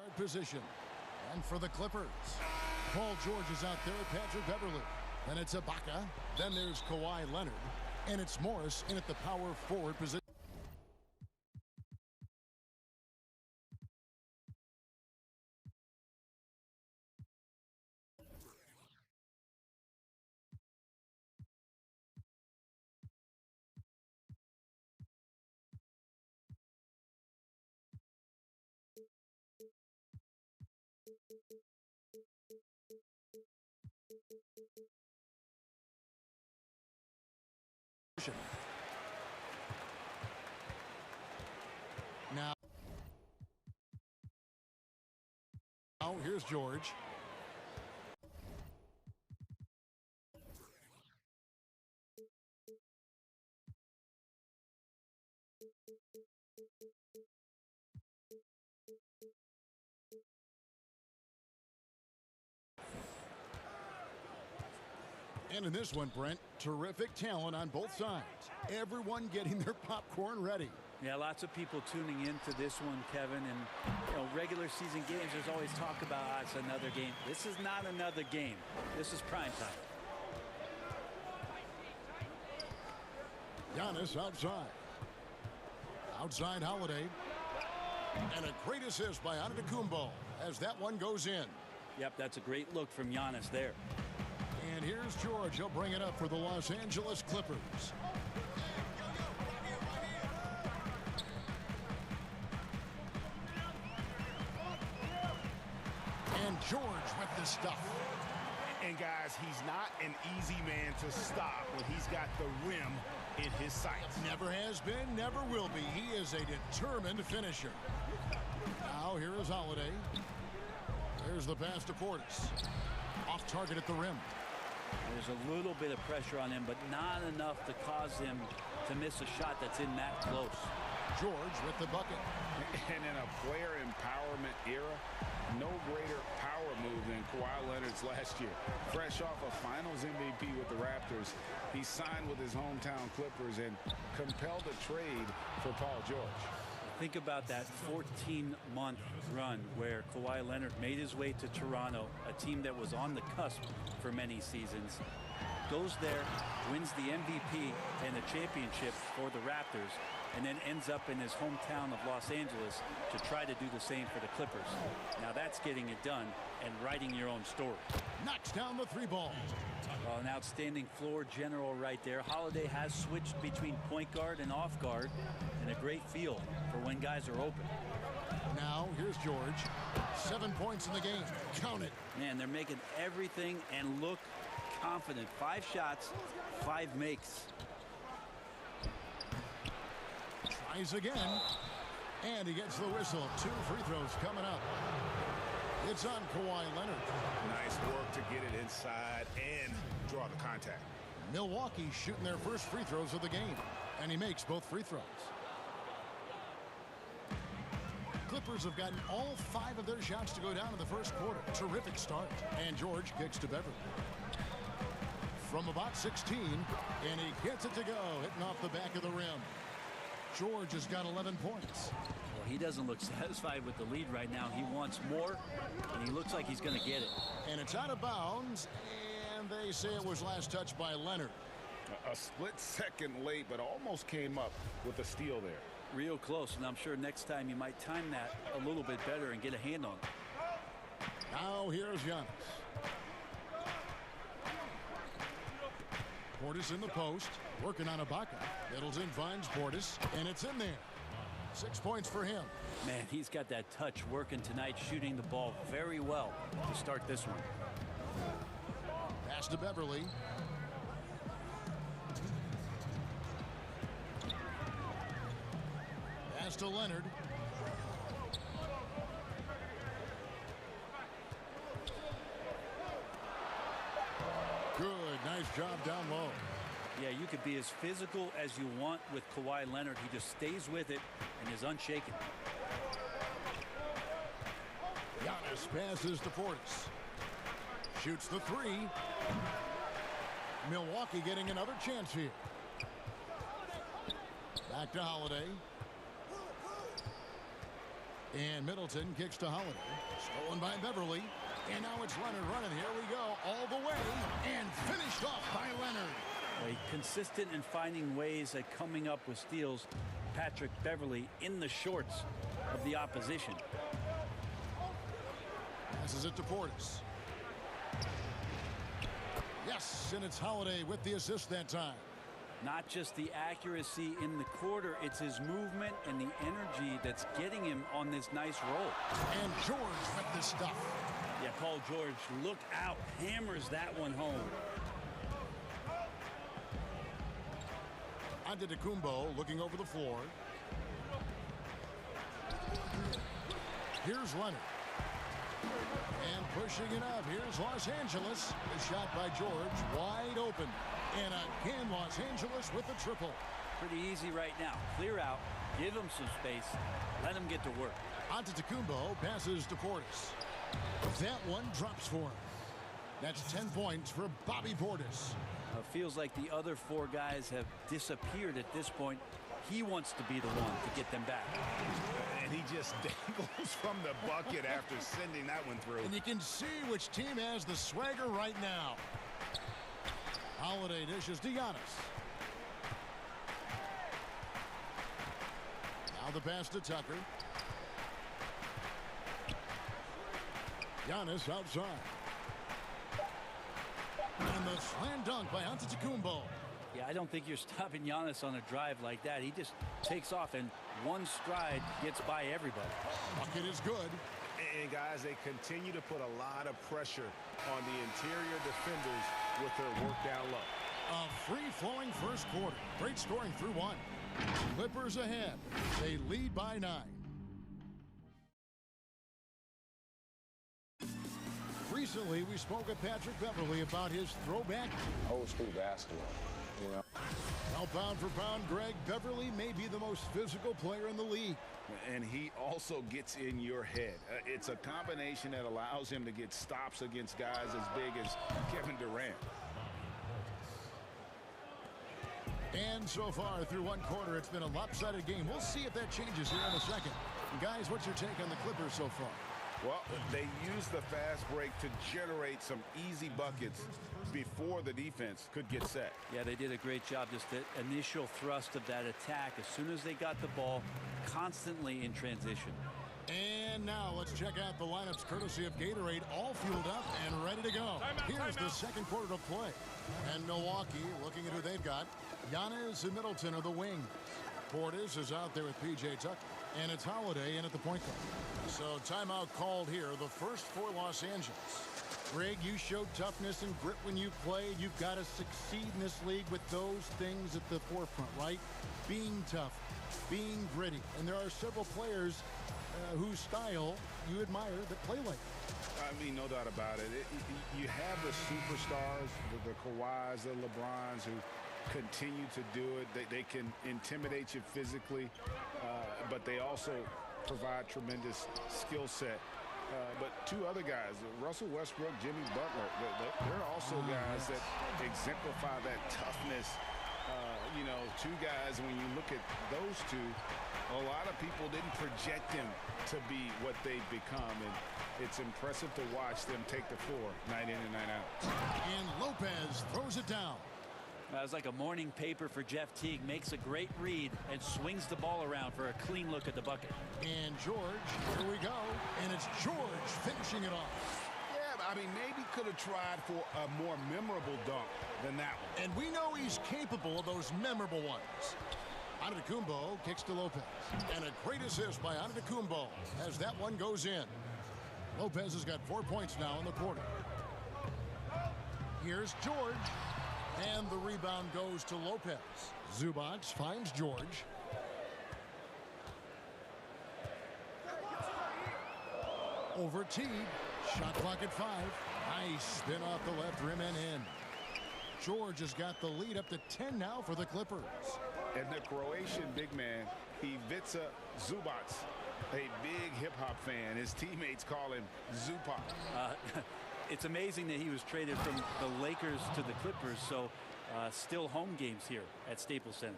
guard position. And for the Clippers, Paul George is out there, Patrick Beverley. Then it's Ibaka. Then there's Kawhi Leonard. And it's Morris in at the power forward position. Now, here's George. And in this one, Brent, terrific talent on both sides. Everyone getting their popcorn ready. Yeah, lots of people tuning into this one, Kevin. And, regular season games, there's always talk about, it's another game. This is not another game. This is prime time. Giannis outside. Outside Holiday. And a great assist by Antetokounmpo as that one goes in. Yep, that's a great look from Giannis there. And here's George. He'll bring it up for the Los Angeles Clippers. And George with the stuff. And guys, he's not an easy man to stop when he's got the rim in his sights. Never has been, never will be. He is a determined finisher. Now here is Holiday. There's the pass to Portis. Off target at the rim. There's a little bit of pressure on him, but not enough to cause him to miss a shot that's in that close. George with the bucket. And in a player empowerment era, no greater power move than Kawhi Leonard's last year. Fresh off a Finals MVP with the Raptors, he signed with his hometown Clippers and compelled a trade for Paul George. Think about that 14-month run where Kawhi Leonard made his way to Toronto, a team that was on the cusp for many seasons. Goes there, wins the MVP and the championship for the Raptors, and then ends up in his hometown of Los Angeles to try to do the same for the Clippers. Now that's getting it done and writing your own story. Knocks down the three ball. Well, an outstanding floor general right there. Holiday has switched between point guard and off guard, and a great feel for when guys are open. Now here's George. 7 points in the game. Count it. Man, they're making everything and look confident. 5 shots, 5 makes. Tries again. And he gets the whistle. 2 free throws coming up. It's on Kawhi Leonard. Nice work to get it inside and draw the contact. Milwaukee shooting their first free throws of the game. And he makes both free throws. Clippers have gotten all 5 of their shots to go down in the first quarter. Terrific start. And George kicks to Beverly. From about 16, and he gets it to go, hitting off the back of the rim. George has got 11 points. Well, he doesn't look satisfied with the lead right now. He wants more, and he looks like he's going to get it. And it's out of bounds, and they say it was last touched by Leonard. A split second late, but almost came up with a steal there. Real close, and I'm sure next time you might time that a little bit better and get a hand on it. Now here's Giannis. Portis in the post, working on Ibaka. Middleton finds Portis, and it's in there. 6 points for him. Man, he's got that touch working tonight, shooting the ball very well to start this one. Pass to Beverly. Pass to Leonard. Good, nice job down low. Yeah, you could be as physical as you want with Kawhi Leonard. He just stays with it and is unshaken. Giannis passes to Portis. Shoots the 3. Milwaukee getting another chance here. Back to Holiday. And Middleton kicks to Holiday. Stolen by Beverly. And now it's Leonard running. Here we go. All the way. And finished off by Leonard. Consistent in finding ways at coming up with steals. Patrick Beverly in the shorts of the opposition. Passes it to Portis. Yes, and it's Holiday with the assist that time. Not just the accuracy in the quarter, it's his movement and the energy that's getting him on this nice roll. And George with the stuff. Yeah, Paul George, look out, hammers that one home. Antetokounmpo looking over the floor. Here's Leonard. And pushing it up. Here's Los Angeles. The shot by George, wide open. And again, Los Angeles with the triple. Pretty easy right now. Clear out, give him some space, let him get to work. Antetokounmpo passes to Portis. That one drops for him. That's 10 points for Bobby Portis. Feels like the other four guys have disappeared at this point. He wants to be the one to get them back. And he just dangles from the bucket after sending that one through. And you can see which team has the swagger right now. Holiday dishes to Giannis. Now the pass to Tucker. Giannis outside. And the slam dunk by Antetokounmpo. Yeah, I don't think you're stopping Giannis on a drive like that. He just takes off and one stride gets by everybody. Bucket is good. And guys, they continue to put a lot of pressure on the interior defenders with their work down low. A free-flowing first quarter. Great scoring through one. Clippers ahead. They lead by 9. Recently, we spoke with Patrick Beverly about his throwback. Old school basketball, you know. Now, pound for pound, Greg, Beverly may be the most physical player in the league. And he also gets in your head. It's a combination that allows him to get stops against guys as big as Kevin Durant. And so far, through one quarter, it's been a lopsided game. We'll see if that changes here in a second. And guys, what's your take on the Clippers so far? Well, they used the fast break to generate some easy buckets before the defense could get set. Yeah, they did a great job. Just the initial thrust of that attack as soon as they got the ball, constantly in transition. And now let's check out the lineups courtesy of Gatorade, all fueled up and ready to go. Here's the second quarter to play. And Milwaukee, looking at who they've got. Giannis and Middleton are the wings. Portis is out there with P.J. Tucker. And it's Holiday in at the point guard. So timeout called here, the first for Los Angeles. Greg, you showed toughness and grit when you played. You've got to succeed in this league with those things at the forefront, right? Being tough, being gritty. And there are several players whose style you admire that play like that. I mean, no doubt about it. You have the superstars, the Kawhis, the LeBrons, who continue to do it. They can intimidate you physically, but they also provide tremendous skill set. But two other guys, Russell Westbrook, Jimmy Butler, they're also guys that exemplify that toughness. You know, two guys, when you look at those two, a lot of people didn't project them to be what they've become, and it's impressive to watch them take the floor night in and night out. And Lopez throws it down. It's like a morning paper for Jeff Teague. Makes a great read and swings the ball around for a clean look at the bucket. And George, here we go. And it's George finishing it off. Yeah, I mean, maybe could have tried for a more memorable dunk than that one. And we know he's capable of those memorable ones. Antetokounmpo kicks to Lopez. And a great assist by Antetokounmpo as that one goes in. Lopez has got 4 points now in the quarter. Here's George. And the rebound goes to Lopez. Zubac finds George. Over Teague. Shot clock at 5. Nice spin off the left rim and in. George has got the lead up to 10 now for the Clippers. And the Croatian big man, Ivica Zubac, a big hip-hop fan. His teammates call him Zupac. It's amazing that he was traded from the Lakers to the Clippers, so still home games here at Staples Center.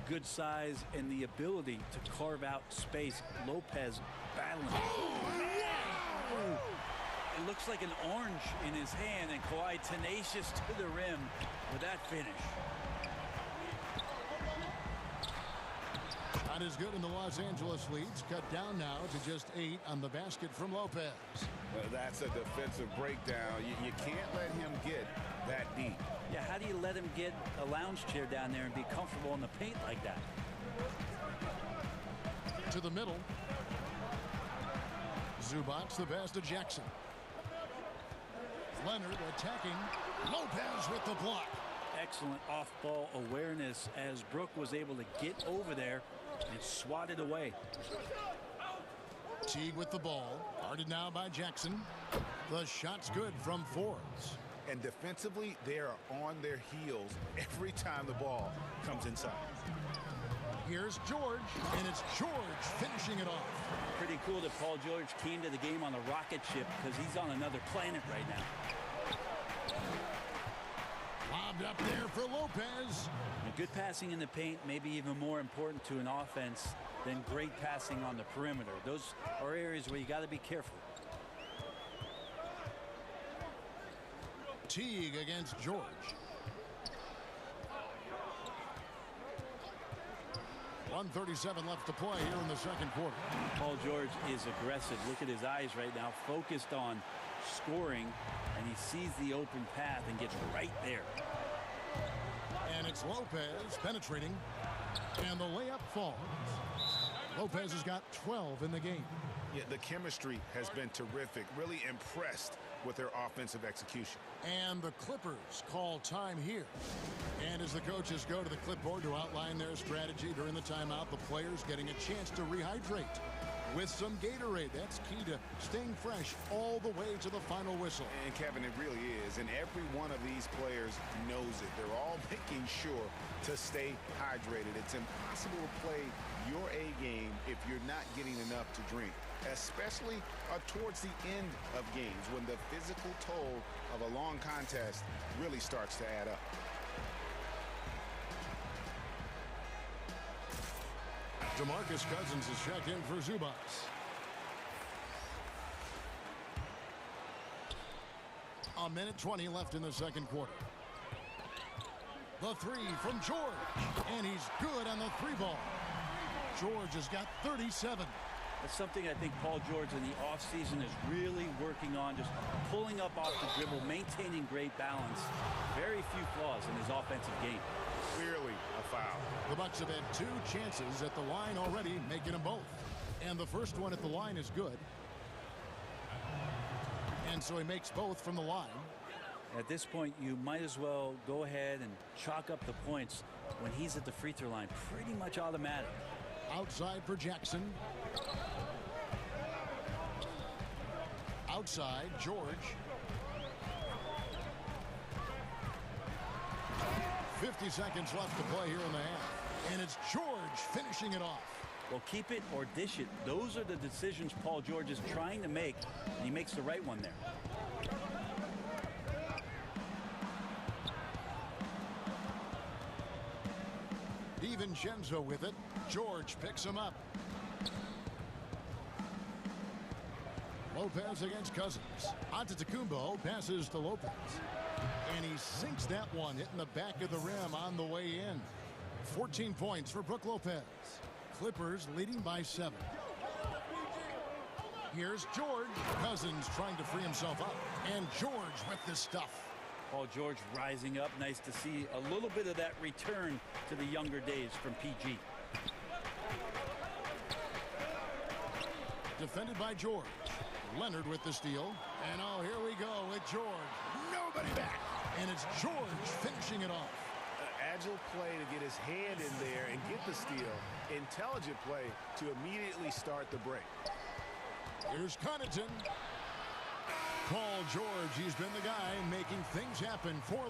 good size and the ability to carve out space. Lopez battling. It looks like an orange in his hand, and Kawhi tenacious to the rim with that finish. Not as good in the Los Angeles leads, cut down now to just 8 on the basket from Lopez. Well, that's a defensive breakdown. You can't let him get that deep. Yeah, how do you let him get a lounge chair down there and be comfortable in the paint like that? To the middle. Zubac's the pass to Jackson. Leonard attacking. Lopez with the block. Excellent off-ball awareness as Brook was able to get over there and swat it away. Teague with the ball. Guarded now by Jackson. The shot's good from Forbes. And defensively, they are on their heels every time the ball comes inside. Here's George, and it's George finishing it off. Pretty cool that Paul George came to the game on a rocket ship because he's on another planet right now. Lobbed up there for Lopez. And good passing in the paint, maybe even more important to an offense than great passing on the perimeter. Those are areas where you got to be careful. Teague against George. .137 left to play here in the second quarter. Paul George is aggressive. Look at his eyes right now, focused on scoring, and he sees the open path and gets right there. And it's Lopez penetrating, and the layup falls. Lopez has got 12 in the game. Yeah, the chemistry has been terrific. Really impressed with their offensive execution. And the Clippers call time here. And as the coaches go to the clipboard to outline their strategy during the timeout, the players getting a chance to rehydrate with some Gatorade. That's key to staying fresh all the way to the final whistle. And Kevin, it really is. And every one of these players knows it. They're all making sure to stay hydrated. It's impossible to play your A game if you're not getting enough to drink, especially towards the end of games when the physical toll of a long contest really starts to add up. DeMarcus Cousins is checked in for Zubac. A minute 20 left in the second quarter. The three from George, and he's good on the three ball. George has got 37. That's something I think Paul George in the offseason is really working on, just pulling up off the dribble, maintaining great balance. Very few flaws in his offensive game. Clearly a foul. The Bucks have had 2 chances at the line already, making them both. And the first one at the line is good. And so he makes both from the line. At this point, you might as well go ahead and chalk up the points when he's at the free throw line. Pretty much automatic. Outside for Jackson. Outside, George. 50 seconds left to play here in the half. And it's George finishing it off. Well, keep it or dish it. Those are the decisions Paul George is trying to make, and he makes the right one there. DiVincenzo with it. George picks him up. Lopez against Cousins. Antetokounmpo passes to Lopez. And he sinks that one, hitting the back of the rim on the way in. 14 points for Brook Lopez. Clippers leading by 7. Here's George. Cousins trying to free himself up. And George with the stuff. Paul George rising up. Nice to see a little bit of that return to the younger days from PG. Defended by George. Leonard with the steal. And oh, here we go with George. Nobody back. And it's George finishing it off. Agile play to get his hand in there and get the steal. Intelligent play to immediately start the break. Here's Connaughton. Paul George, he's been the guy making things happen for.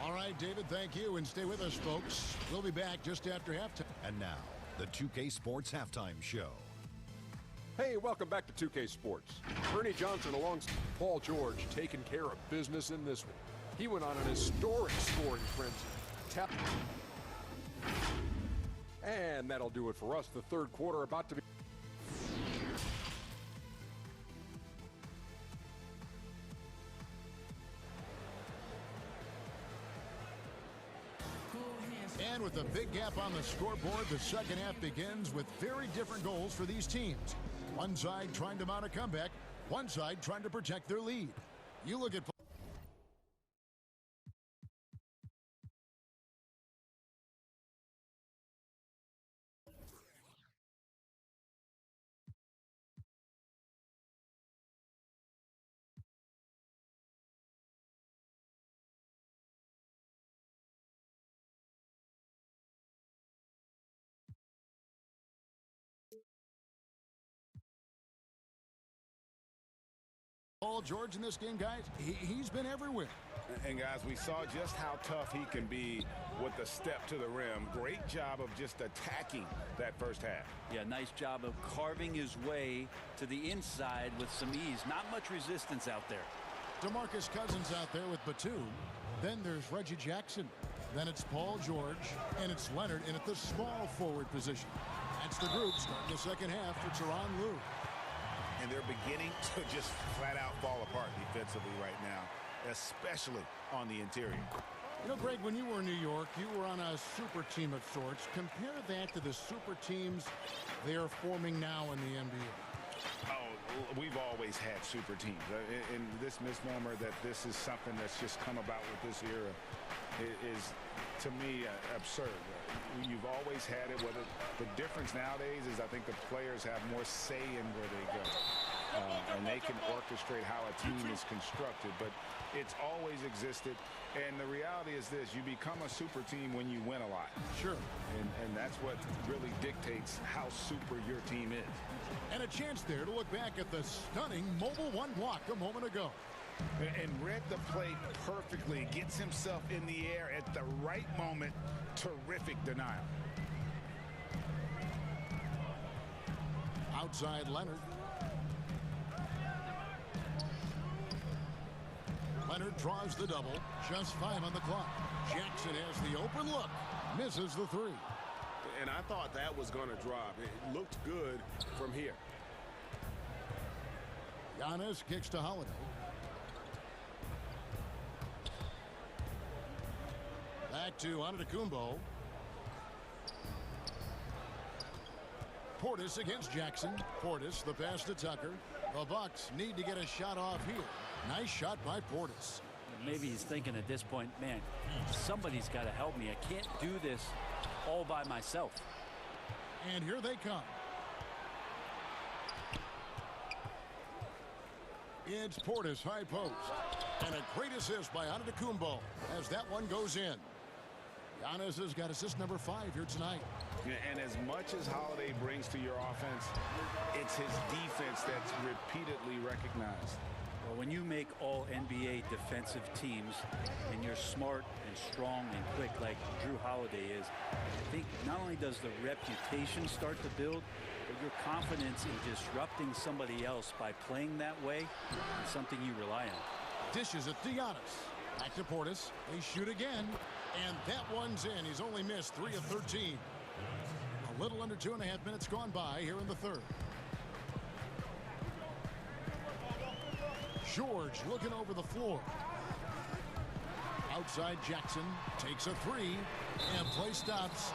All right, David, thank you, and stay with us, folks. We'll be back just after halftime. And now, the 2K Sports Halftime Show. Hey, welcome back to 2K Sports. Ernie Johnson alongside Paul George taking care of business in this one. He went on an historic scoring frenzy. And that'll do it for us. The third quarter about to be... And with a big gap on the scoreboard, the second half begins with very different goals for these teams. One side trying to mount a comeback, one side trying to protect their lead. You look at... Paul George in this game, guys, he's been everywhere. And guys, we saw just how tough he can be with the step to the rim. Great job of just attacking that first half. Yeah, nice job of carving his way to the inside with some ease. Not much resistance out there. DeMarcus Cousins out there with Batum. Then there's Reggie Jackson. Then it's Paul George, and it's Leonard in at the small forward position. That's the group starting the second half for Tyronn Lue. And they're beginning to just flat out fall apart defensively right now, especially on the interior. You know, Greg, when you were in New York, you were on a super team of sorts. Compare that to the super teams they are forming now in the NBA. Oh, we've always had super teams. And this misnomer that this is something that's just come about with this era is, to me, absurd. You've always had it. Whether the difference nowadays is I think the players have more say in where they go. And they can orchestrate how a team is constructed. But it's always existed. And the reality is this. You become a super team when you win a lot. Sure. And that's what really dictates how super your team is. And a chance there to look back at the stunning Mobile One block a moment ago. And read the play perfectly. Gets himself in the air at the right moment. Terrific denial. Outside Leonard. Leonard draws the double. Just 5 on the clock. Jackson has the open look. Misses the three. And I thought that was going to drop. It looked good from here. Giannis kicks to Holiday. Back to Antetokounmpo. Portis against Jackson. Portis, the pass to Tucker. The Bucks need to get a shot off here. Nice shot by Portis. Maybe he's thinking at this point, man, somebody's got to help me. I can't do this all by myself. And here they come. It's Portis, high post. And a great assist by Antetokounmpo as that one goes in. Giannis has got assist number 5 here tonight. And as much as Holiday brings to your offense, it's his defense that's repeatedly recognized. Well, when you make all NBA defensive teams and you're smart and strong and quick like Drew Holiday is, I think not only does the reputation start to build, but your confidence in disrupting somebody else by playing that way is something you rely on. Dishes it to Giannis. Back to Portis. They shoot again. And that one's in. He's only missed 3 of 13. A little under 2.5 minutes gone by here in the third. George looking over the floor. Outside Jackson takes a 3. And play stops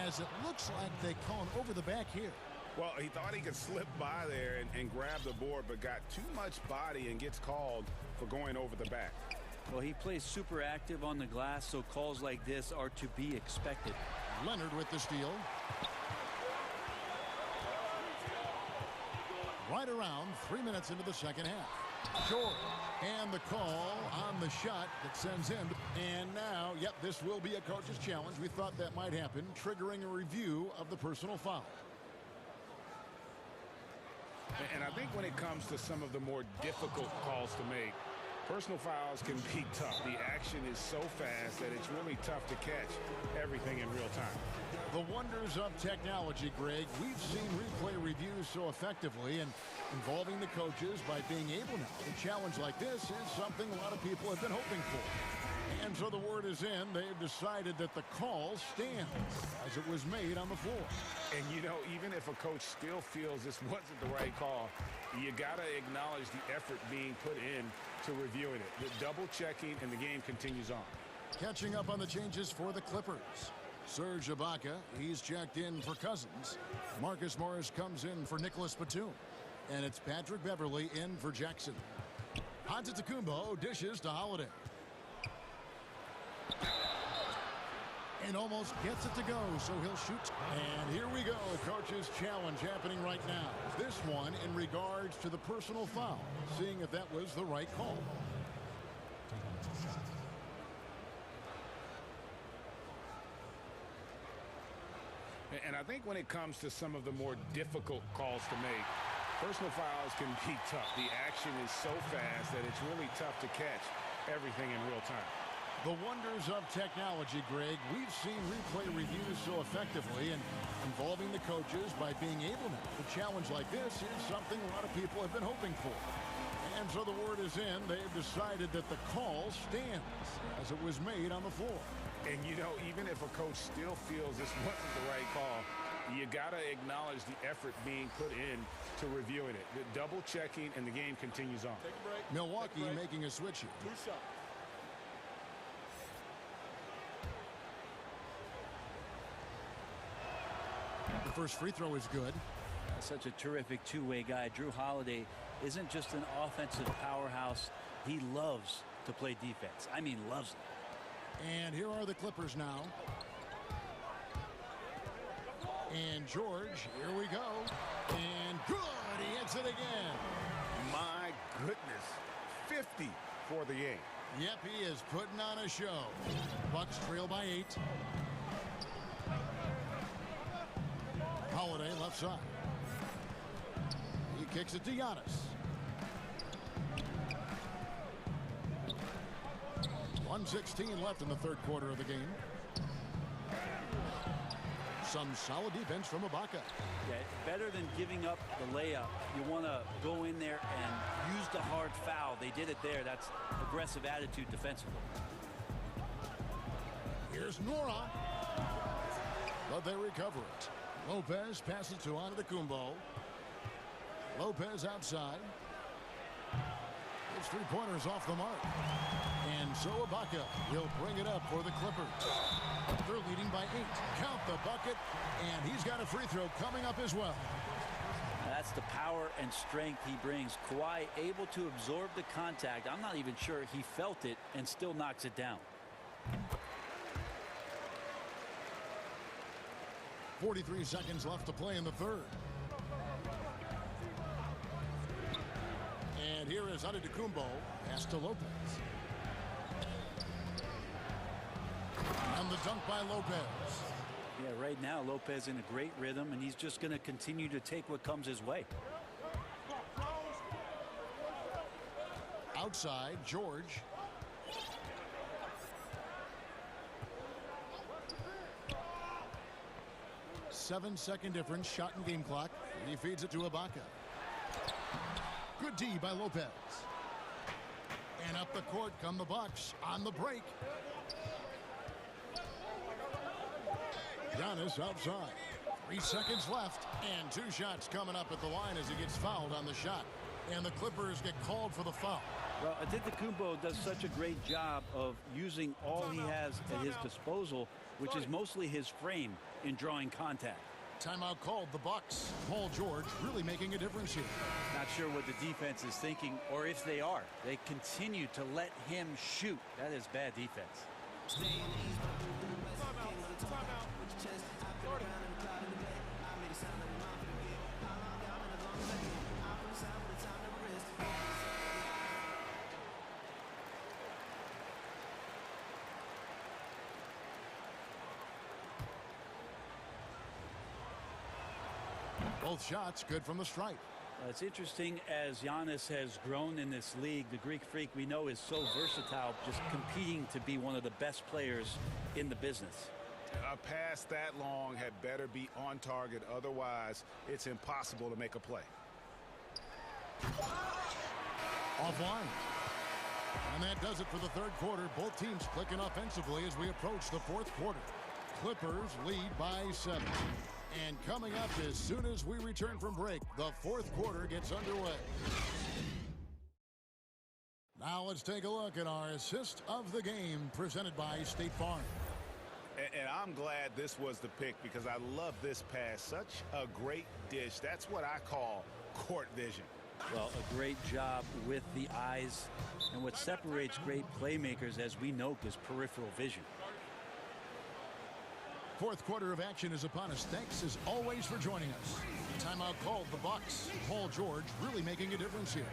as it looks like they call him over the back here. Well, he thought he could slip by there and grab the board, but got too much body and gets called for going over the back. Well, he plays super active on the glass, so calls like this are to be expected. Leonard with the steal. Right around 3 minutes into the second half. George. And the call on the shot that sends him. And now, yep, this will be a coach's challenge. We thought that might happen, triggering a review of the personal foul. And I think when it comes to some of the more difficult calls to make, personal fouls can be tough. The action is so fast that it's really tough to catch everything in real time. The wonders of technology, Greg. We've seen replay reviews so effectively, and Involving the coaches by being able now to challenge like this is something a lot of people have been hoping for. And so the word is in. They've decided that the call stands as it was made on the floor. And, you know, even if a coach still feels this wasn't the right call, you got to acknowledge the effort being put in to reviewing it. The double checking, and the game continues on. Catching up on the changes for the Clippers. Serge Ibaka, he's checked in for Cousins. Marcus Morris comes in for Nicholas Batum. And it's Patrick Beverley in for Jackson. Antetokounmpo dishes to Holiday. And almost gets it to go, so he'll shoot. And here we go, coach's challenge happening right now. This one in regards to the personal foul, seeing if that was the right call. And I think when it comes to some of the more difficult calls to make, personal fouls can be tough. The action is so fast that it's really tough to catch everything in real time. The wonders of technology, Greg. We've seen replay reviews so effectively, and involving the coaches by being able now to challenge like this is something a lot of people have been hoping for. And so the word is in. They've decided that the call stands as it was made on the floor. And, you know, even if a coach still feels this wasn't the right call, you got to acknowledge the effort being put in to reviewing it. The double checking, and the game continues on. Milwaukee making a switch here. 2 shots. The first free throw is good. Such a terrific two-way guy. Drew Holiday isn't just an offensive powerhouse. He loves to play defense. I mean, loves it. And here are the Clippers now. And George, here we go. And good, he hits it again. My goodness, 50 for the game. Yep, he is putting on a show. Bucks trail by 8. Holiday left side. He kicks it to Giannis. 1:16 left in the third quarter of the game. Some solid defense from Ibaka. Yeah, better than giving up the layup. You want to go in there and use the hard foul. They did it there. That's aggressive attitude defensively. Here's Nora. But they recover it. Lopez passes to Antetokounmpo. Lopez outside. His three-pointers off the mark. And so Ibaka will bring it up for the Clippers. They're leading by 8. Count the bucket. And he's got a free throw coming up as well. That's the power and strength he brings. Kawhi able to absorb the contact. I'm not even sure he felt it and still knocks it down. 43 seconds left to play in the third. And here is Antetokounmpo. Pass to Lopez. And the dunk by Lopez. Yeah, right now Lopez in a great rhythm, and he's just going to continue to take what comes his way. Outside, George. Seven-second difference, shot and game clock. He feeds it to Ibaka. Good D by Lopez. And up the court come the Bucks on the break. Giannis outside. 3 seconds left, and 2 shots coming up at the line as he gets fouled on the shot. And the Clippers get called for the foul. Well, Antetokounmpo does such a great job of using all he has at his disposal, which is mostly his frame in drawing contact. Timeout called the Bucks. Paul George really making a difference here. Not sure what the defense is thinking, or if they are. They continue to let him shoot. That is bad defense. Both shots good from the stripe. It's interesting as Giannis has grown in this league. The Greek Freak we know is so versatile, just competing to be one of the best players in the business. A pass that long had better be on target. Otherwise, it's impossible to make a play. Offline. And that does it for the third quarter. Both teams clicking offensively as we approach the fourth quarter. Clippers lead by 7. And coming up as soon as we return from break, the fourth quarter gets underway. Now let's take a look at our assist of the game presented by State Farm. And I'm glad this was the pick because I love this pass. Such a great dish. That's what I call court vision. Well, a great job with the eyes. And what separates great playmakers, as we know, is peripheral vision. Fourth quarter of action is upon us. Thanks as always for joining us. Timeout called the Bucks. Paul George really making a difference here.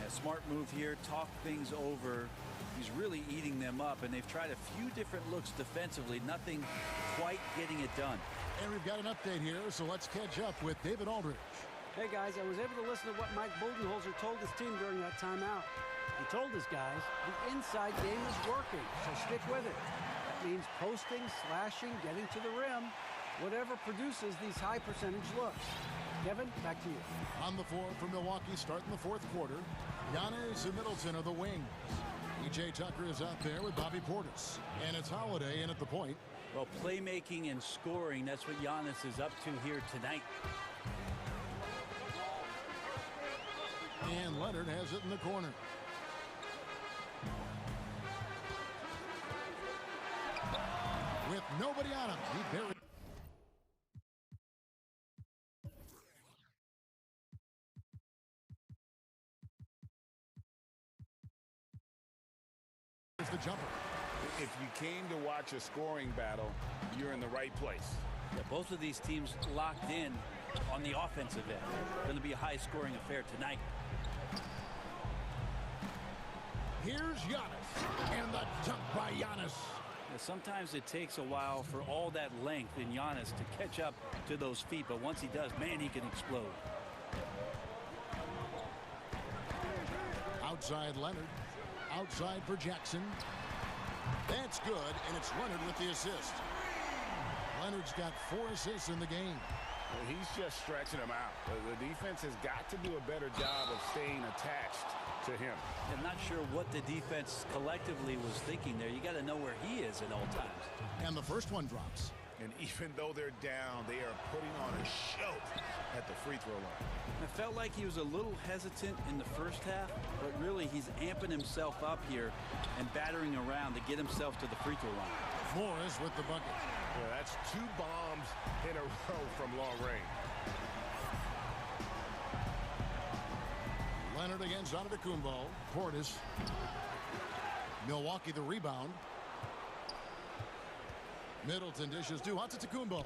A smart move here. Talk things over. He's really eating them up, and they've tried a few different looks defensively. Nothing quite getting it done. And we've got an update here, so let's catch up with David Aldridge. Hey, guys, I was able to listen to what Mike Budenholzer told his team during that timeout. He told his guys the inside game is working, so stick with it. That means posting, slashing, getting to the rim, whatever produces these high percentage looks. Kevin, back to you. On the floor for Milwaukee starting the fourth quarter, Giannis and Middleton are the wings. E.J. Tucker is out there with Bobby Portis. And it's Holiday in at the point. Well, playmaking and scoring, that's what Giannis is up to here tonight. And Leonard has it in the corner. With nobody on him, he buried. The jumper. If you came to watch a scoring battle, you're in the right place. Yeah, both of these teams locked in on the offensive end. Going to be a high-scoring affair tonight. Here's Giannis, and the dunk by Giannis. Yeah, sometimes it takes a while for all that length in Giannis to catch up to those feet, but once he does, man, he can explode. Outside Leonard. Outside for Jackson. That's good, and it's Leonard with the assist. Leonard's got 4 assists in the game. Well, he's just stretching them out. The defense has got to do a better job of staying attached to him. I'm not sure what the defense collectively was thinking there. You got to know where he is at all times. And the first one drops. And even though they're down, they are putting on a show at the free throw line. I felt like he was a little hesitant in the first half, but really he's amping himself up here and battering around to get himself to the free throw line. Morris with the bucket. Yeah, that's 2 bombs in a row from long range. Leonard against Antetokounmpo. Portis. Milwaukee the rebound. Middleton dishes to Antetokounmpo.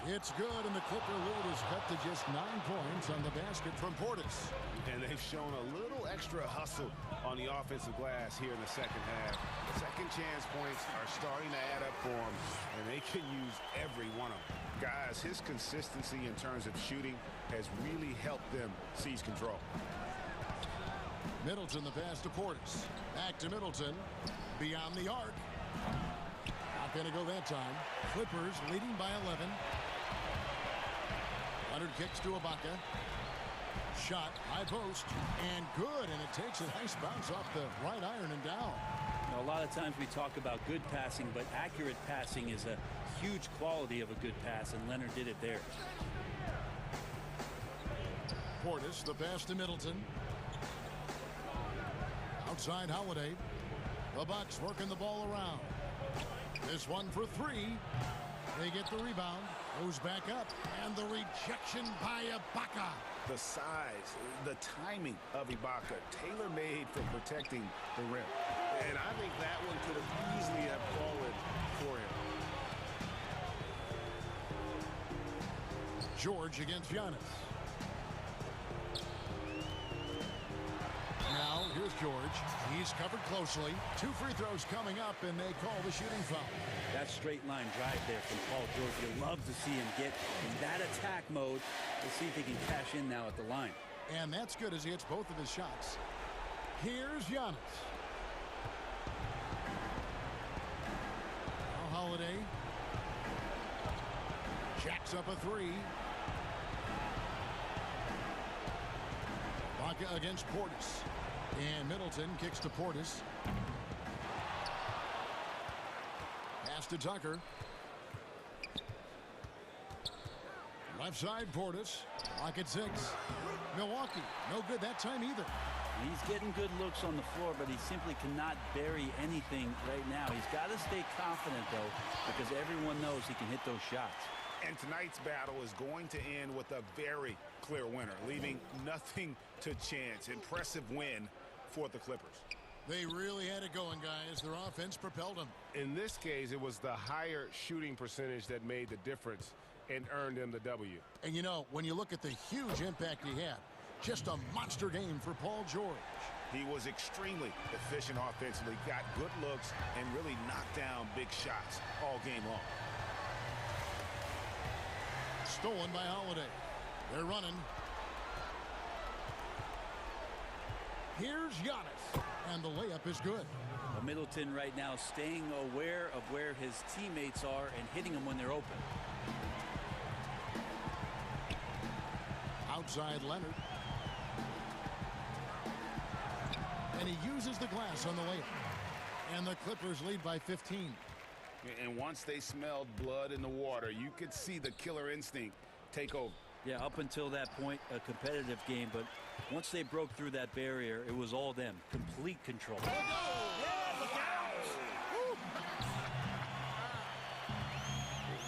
It's good, and the Clipper lead is cut to just 9 points on the basket from Portis. And they've shown a little extra hustle on the offensive glass here in the second half. Second chance points are starting to add up for them, and they can use every one of them. Guys, his consistency in terms of shooting has really helped them seize control. Middleton the pass to Portis. Back to Middleton. Beyond the arc. Not going to go that time. Clippers leading by 11. Leonard kicks to Ibaka. Shot, high post, and good, and it takes a nice bounce off the right iron and down. Now, a lot of times we talk about good passing, but accurate passing is a huge quality of a good pass, and Leonard did it there. Portis, the pass to Middleton. Outside Holiday. The Bucks working the ball around. This one for 3. They get the rebound. Goes back up. And the rejection by Ibaka. The size, the timing of Ibaka, tailor-made for protecting the rim. And I think that one could have easily have fallen for him. George against Giannis. Now, here's George. He's covered closely. 2 free throws coming up, and they call the shooting foul. That straight line drive there from Paul George. You'd love to see him get in that attack mode. We'll see if he can cash in now at the line. And that's good as he hits both of his shots. Here's Giannis. Now Holiday. Jacks up a 3. Ibaka against Portis. And Middleton kicks to Portis. Pass to Tucker. Left side, Portis. Lock at 6. Milwaukee, no good that time either. He's getting good looks on the floor, but he simply cannot bury anything right now. He's got to stay confident, though, because everyone knows he can hit those shots. And tonight's battle is going to end with a very clear winner, leaving nothing to chance. Impressive win for the Clippers. They really had it going, guys. Their offense propelled them. In this case, it was the higher shooting percentage that made the difference and earned them the W. And, you know, when you look at the huge impact he had, just a monster game for Paul George. He was extremely efficient offensively, got good looks, and really knocked down big shots all game long. Stolen by Holiday. They're running. Here's Giannis. And the layup is good. Well, Middleton right now staying aware of where his teammates are and hitting them when they're open. Outside Leonard. And he uses the glass on the layup. And the Clippers lead by 15. And once they smelled blood in the water, you could see the killer instinct take over. Yeah, up until that point, a competitive game, but once they broke through that barrier, it was all them. Complete control.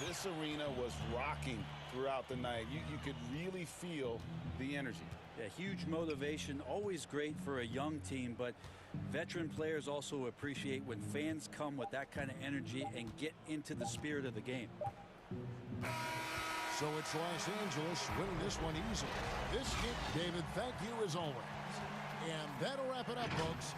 This arena was rocking throughout the night. You could really feel the energy. Yeah, huge motivation, always great for a young team, but veteran players also appreciate when fans come with that kind of energy and get into the spirit of the game. So it's Los Angeles winning this one easily. This hit, David, thank you as always. And that'll wrap it up, folks.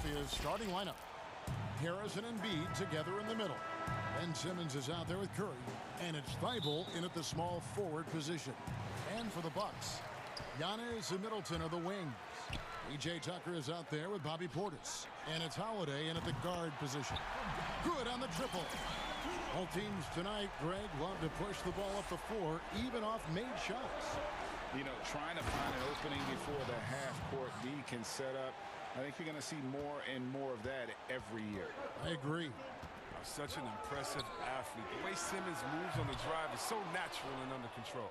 Philadelphia's starting lineup. Harris and Embiid together in the middle. Ben Simmons is out there with Curry. And it's Thibault in at the small forward position. And for the Bucks, Giannis and Middleton are the wings. E.J. Tucker is out there with Bobby Portis. And it's Holiday in at the guard position. Good on the triple. Both teams tonight, Greg, love to push the ball up the floor, even off made shots. You know, trying to find an opening before the half-court D can set up. I think you're going to see more and more of that every year. I agree. Such an impressive athlete. The way Simmons moves on the drive is so natural and under control.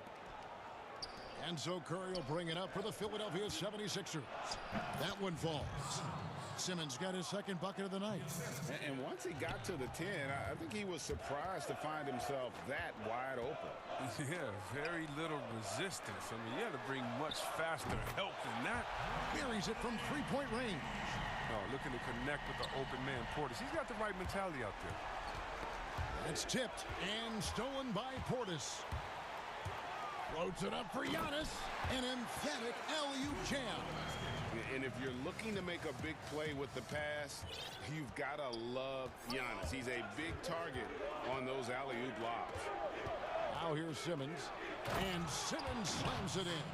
And so Curry will bring it up for the Philadelphia 76ers. That one falls. Simmons got his second bucket of the night. And once he got to the 10, I think he was surprised to find himself that wide open. Yeah, very little resistance. I mean, you had to bring much faster help than that. Buries it from three-point range. Oh, looking to connect with the open man, Portis. He's got the right mentality out there. It's tipped and stolen by Portis. Floats it up for Giannis. An emphatic alley-oop jam. And if you're looking to make a big play with the pass, you've got to love Giannis. He's a big target on those alley-oop lobs. Now here's Simmons. And Simmons slams it in.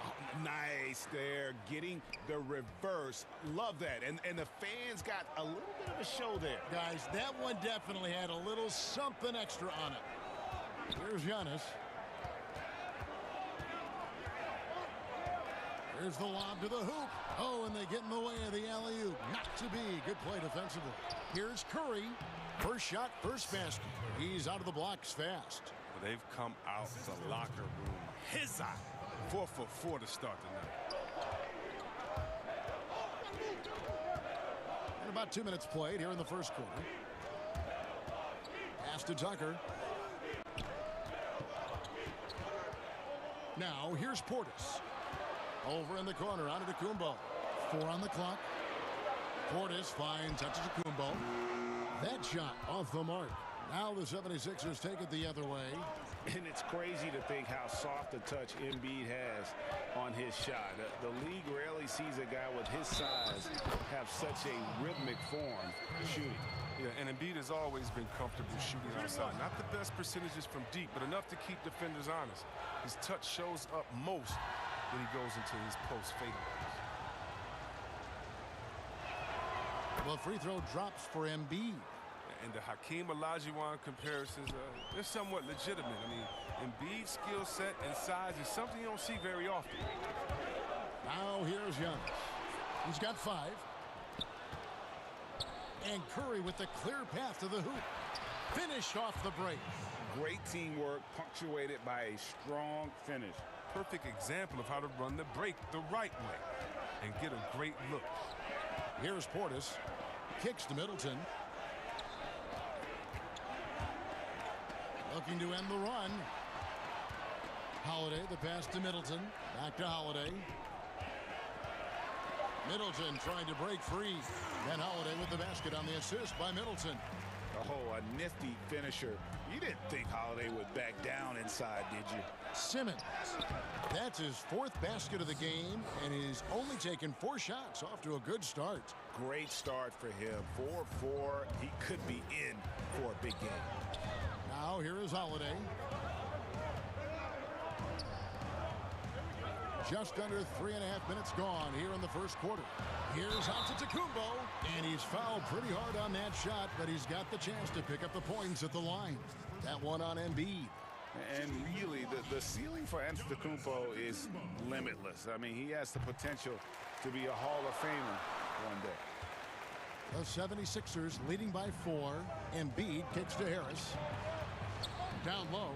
Oh, nice there. Getting the reverse. Love that. And the fans got a little bit of a show there. Guys, that one definitely had a little something extra on it. Here's Giannis. Here's the lob to the hoop. Oh, and they get in the way of the alley-oop. Not to be. Good play defensively. Here's Curry. First shot, first basket. He's out of the blocks fast. Well, they've come out the locker room. His eye. 4 for 4 to start the night. And about 2 minutes played here in the first quarter. Pass to Tucker. Now here's Portis. Over in the corner, out of Kumbo. 4 on the clock. Portis finds Antetokounmpo. That shot off the mark. Now the 76ers take it the other way. And it's crazy to think how soft a touch Embiid has on his shot. The league rarely sees a guy with his size have such a rhythmic form shooting. Yeah, and Embiid has always been comfortable shooting outside. Not the best percentages from deep, but enough to keep defenders honest. His touch shows up most when he goes into his post fadeaways. Well, free throw drops for Embiid. And the Hakeem Olajuwon comparisons, they're somewhat legitimate. I mean, Embiid's skill set and size is something you don't see very often. Now here's Giannis. He's got 5. And Curry with the clear path to the hoop. Finished off the break. Great teamwork punctuated by a strong finish. Perfect example of how to run the break the right way and get a great look. Here's Portis. Kicks to Middleton. Looking to end the run. Holiday, the pass to Middleton. Back to Holiday. Middleton trying to break free. Then Holiday with the basket on the assist by Middleton. Oh, a nifty finisher. You didn't think Holiday would back down inside, did you? Simmons. That's his 4th basket of the game, and he's only taken 4 shots. Off to a good start. Great start for him. 4-4. He could be in for a big game. Now here is Holiday. Just under 3.5 minutes gone here in the first quarter. Here's Antetokounmpo, and he's fouled pretty hard on that shot, but he's got the chance to pick up the points at the line. That one on Embiid. And really, the ceiling for Antetokounmpo is limitless. I mean, he has the potential to be a Hall of Famer one day. The 76ers leading by 4. Embiid kicks to Harris. Down low.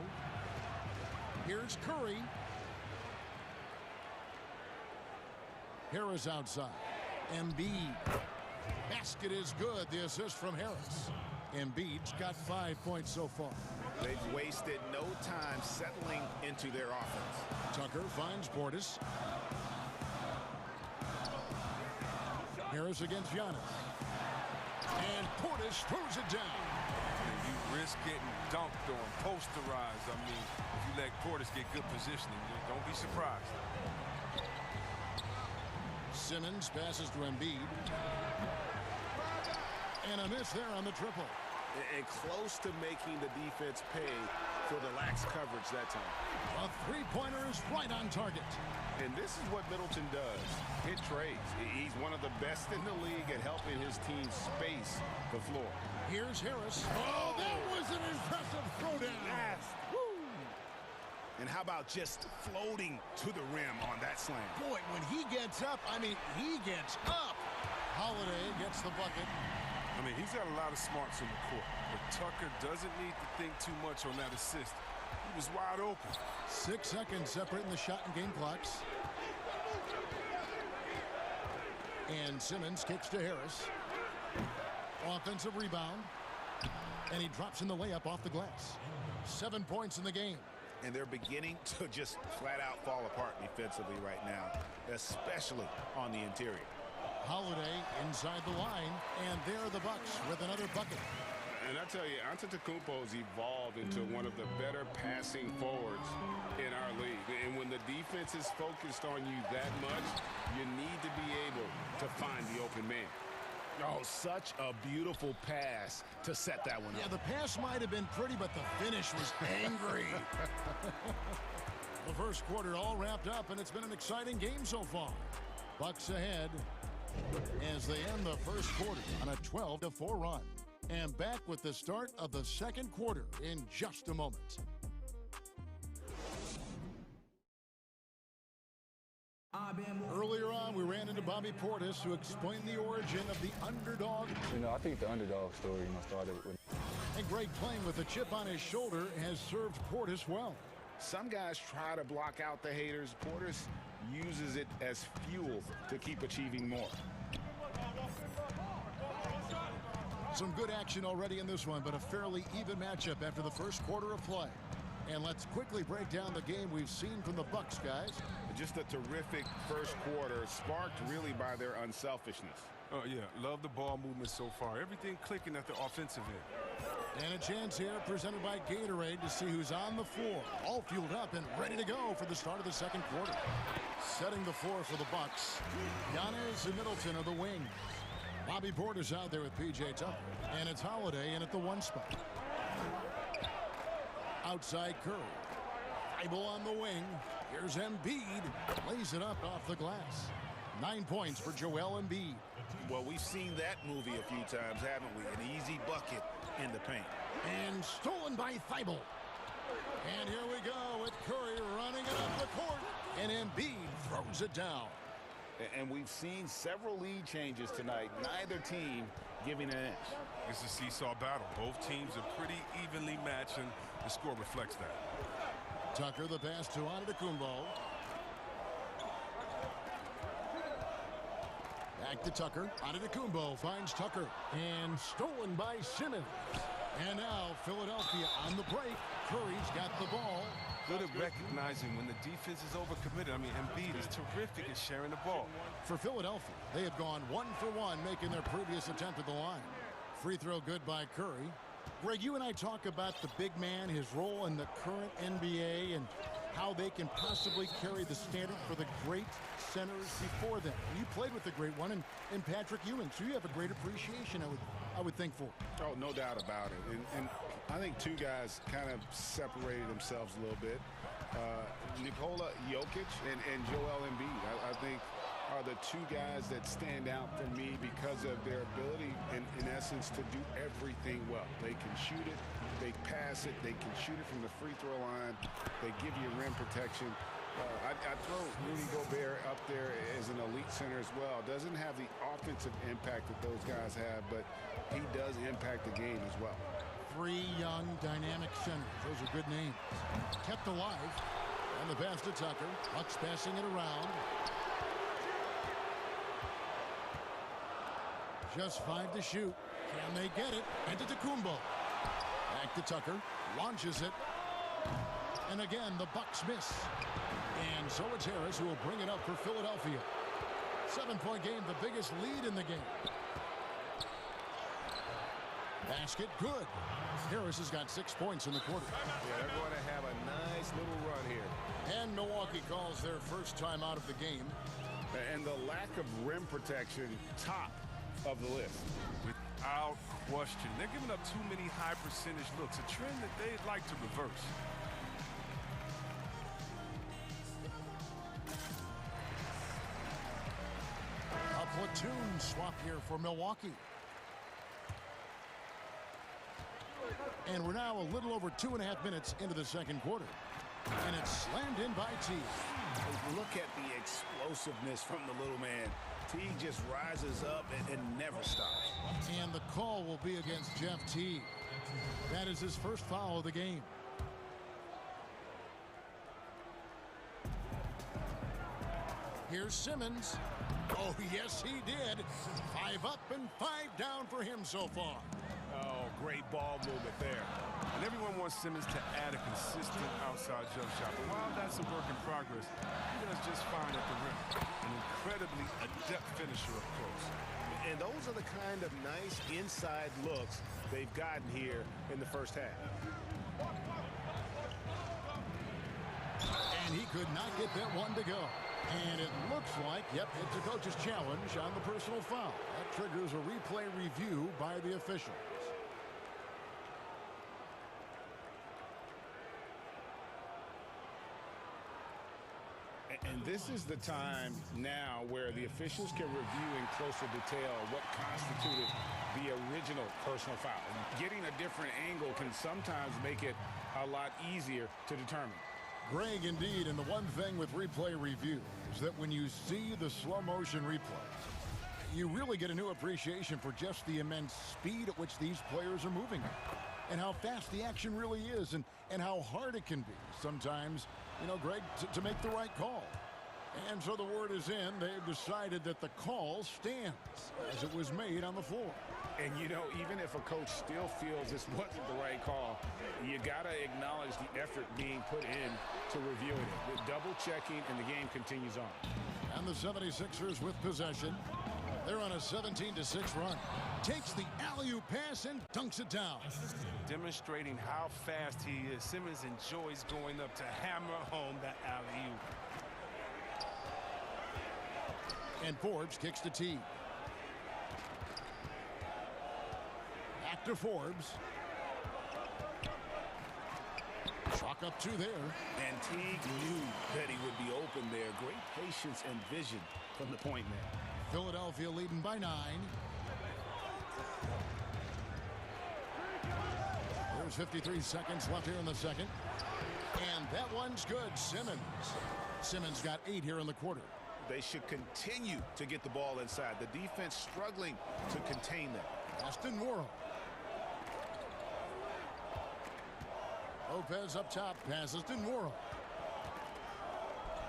Here's Curry. Harris outside. Embiid. Basket is good. The assist from Harris. Embiid's got 5 points so far. They've wasted no time settling into their offense. Tucker finds Portis. Harris against Giannis. And Portis throws it down. And you risk getting dunked on, posterized. I mean, if you let Portis get good positioning, don't be surprised. Simmons passes to Embiid. And a miss there on the triple. And close to making the defense pay for the lax coverage that time. A three-pointer is right on target. And this is what Middleton does. Hit trades. He's one of the best in the league at helping his team space the floor. Here's Harris. Oh, that was an impressive throwdown. Yes. Woo. And how about just floating to the rim on that slam? Boy, when he gets up, I mean, he gets up. Holiday gets the bucket. I mean, he's got a lot of smarts on the court, but Tucker doesn't need to think too much on that assist. He was wide open. 6 seconds separating the shot and game clocks. And Simmons kicks to Harris. Offensive rebound. And he drops in the layup off the glass. 7 points in the game. And they're beginning to just flat out fall apart defensively right now, especially on the interior. Holiday inside the line, and there are the Bucks with another bucket. And I tell you, Antetokounmpo's evolved into one of the better passing forwards in our league. And when the defense is focused on you that much, you need to be able to find the open man. Oh, such a beautiful pass to set that one up. Yeah, the pass might have been pretty, but the finish was angry. The first quarter all wrapped up, and it's been an exciting game so far. Bucks ahead as they end the first quarter on a 12-4 run. And back with the start of the second quarter in just a moment. Earlier on, we ran into Bobby Portis to explain the origin of the underdog. I think the underdog story, started with... And Greg, playing with a chip on his shoulder, has served Portis well. Some guys try to block out the haters. Portis uses it as fuel to keep achieving more. Some good action already in this one, but a fairly even matchup after the first quarter of play. And let's quickly break down the game we've seen from the Bucks, guys. Just a terrific first quarter, sparked really by their unselfishness. Oh, yeah, love the ball movement so far. Everything clicking at the offensive end. And a chance here presented by Gatorade to see who's on the floor. All fueled up and ready to go for the start of the second quarter. Setting the floor for the Bucks. Giannis and Middleton are the wings. Bobby Portis out there with P.J. Tucker. And it's Holiday in at the one spot. Outside Curry. Bible on the wing. Here's Embiid. Lays it up off the glass. 9 points for Joel Embiid. Well, we've seen that movie a few times, haven't we? An easy bucket in the paint. And stolen by Thibault. And here we go with Curry running it up the court. And Embiid throws it down. And we've seen several lead changes tonight. Neither team giving an inch. It's a seesaw battle. Both teams are pretty evenly matched, and the score reflects that. Tucker, the pass to Antetokounmpo. Back to Tucker. Antetokounmpo finds Tucker. And stolen by Simmons. And now Philadelphia on the break. Curry's got the ball. Good at recognizing when the defense is overcommitted. I mean, Embiid is terrific at sharing the ball. For Philadelphia, they have gone 1 for 1, making their previous attempt at the line. Free throw good by Curry. Greg, you and I talk about the big man, his role in the current NBA, and how they can possibly carry the standard for the great centers before them. You played with the great one in Patrick Ewing, so you have a great appreciation, I would think, for. Oh, no doubt about it. And I think two guys kind of separated themselves a little bit. Nikola Jokic and Joel Embiid, I think, are the two guys that stand out for me because of their ability, in essence, to do everything well. They can shoot it, they pass it, they can shoot it from the free throw line, they give you rim protection. I throw Rudy Gobert up there as an elite center as well. Doesn't have the offensive impact that those guys have, but he does impact the game as well. 3 young, dynamic centers. Those are good names. Kept alive. And the pass to Tucker. Bucks passing it around. Just 5 to shoot. Can they get it? Antetokounmpo. Back to Tucker. Launches it. And again, the Bucks miss. And so it's Harris who will bring it up for Philadelphia. 7-point game, the biggest lead in the game. Basket good. Harris has got 6 points in the quarter. Yeah, they're going to have a nice little run here. And Milwaukee calls their first time out of the game. And the lack of rim protection, top of the list. Without question. They're giving up too many high percentage looks, a trend that they'd like to reverse. A platoon swap here for Milwaukee. And we're now a little over 2.5 minutes into the second quarter. And it's slammed in by T. Look at the explosiveness from the little man. T just rises up and never stops. And the call will be against Jeff T. That is his first foul of the game. Here's Simmons. Oh, yes, he did. 5 up and 5 down for him so far. Oh, great ball movement there. And everyone wants Simmons to add a consistent outside jump shot. But while that's a work in progress, he does just fine at the rim. An incredibly adept finisher up close. And those are the kind of nice inside looks they've gotten here in the first half. And he could not get that one to go. And it looks like, yep, it's a coach's challenge on the personal foul. That triggers a replay review by the officials. And this is the time now where the officials can review in closer detail what constituted the original personal foul. Getting a different angle can sometimes make it a lot easier to determine. Greg, indeed, and the one thing with replay review is that when you see the slow motion replays, you really get a new appreciation for just the immense speed at which these players are moving and how fast the action really is and how hard it can be sometimes, you know, Greg, to make the right call. And so the word is in. They've decided that the call stands as it was made on the floor. And, you know, even if a coach still feels this wasn't the right call, you got to acknowledge the effort being put in to reviewing it. With double checking, and the game continues on. And the 76ers with possession. They're on a 17-6 run. Takes the alley-oop pass and dunks it down. Demonstrating how fast he is. Simmons enjoys going up to hammer home that alley-oop. And Forbes kicks to T. Back to Forbes. Chalk up 2 there. And Teague knew that he would be open there. Great patience and vision from the point man. Philadelphia leading by 9. There's 53 seconds left here in the second. And that one's good. Simmons got 8 here in the quarter. They should continue to get the ball inside. The defense struggling to contain them. Austin Worrell. Lopez up top, passes to Worrell.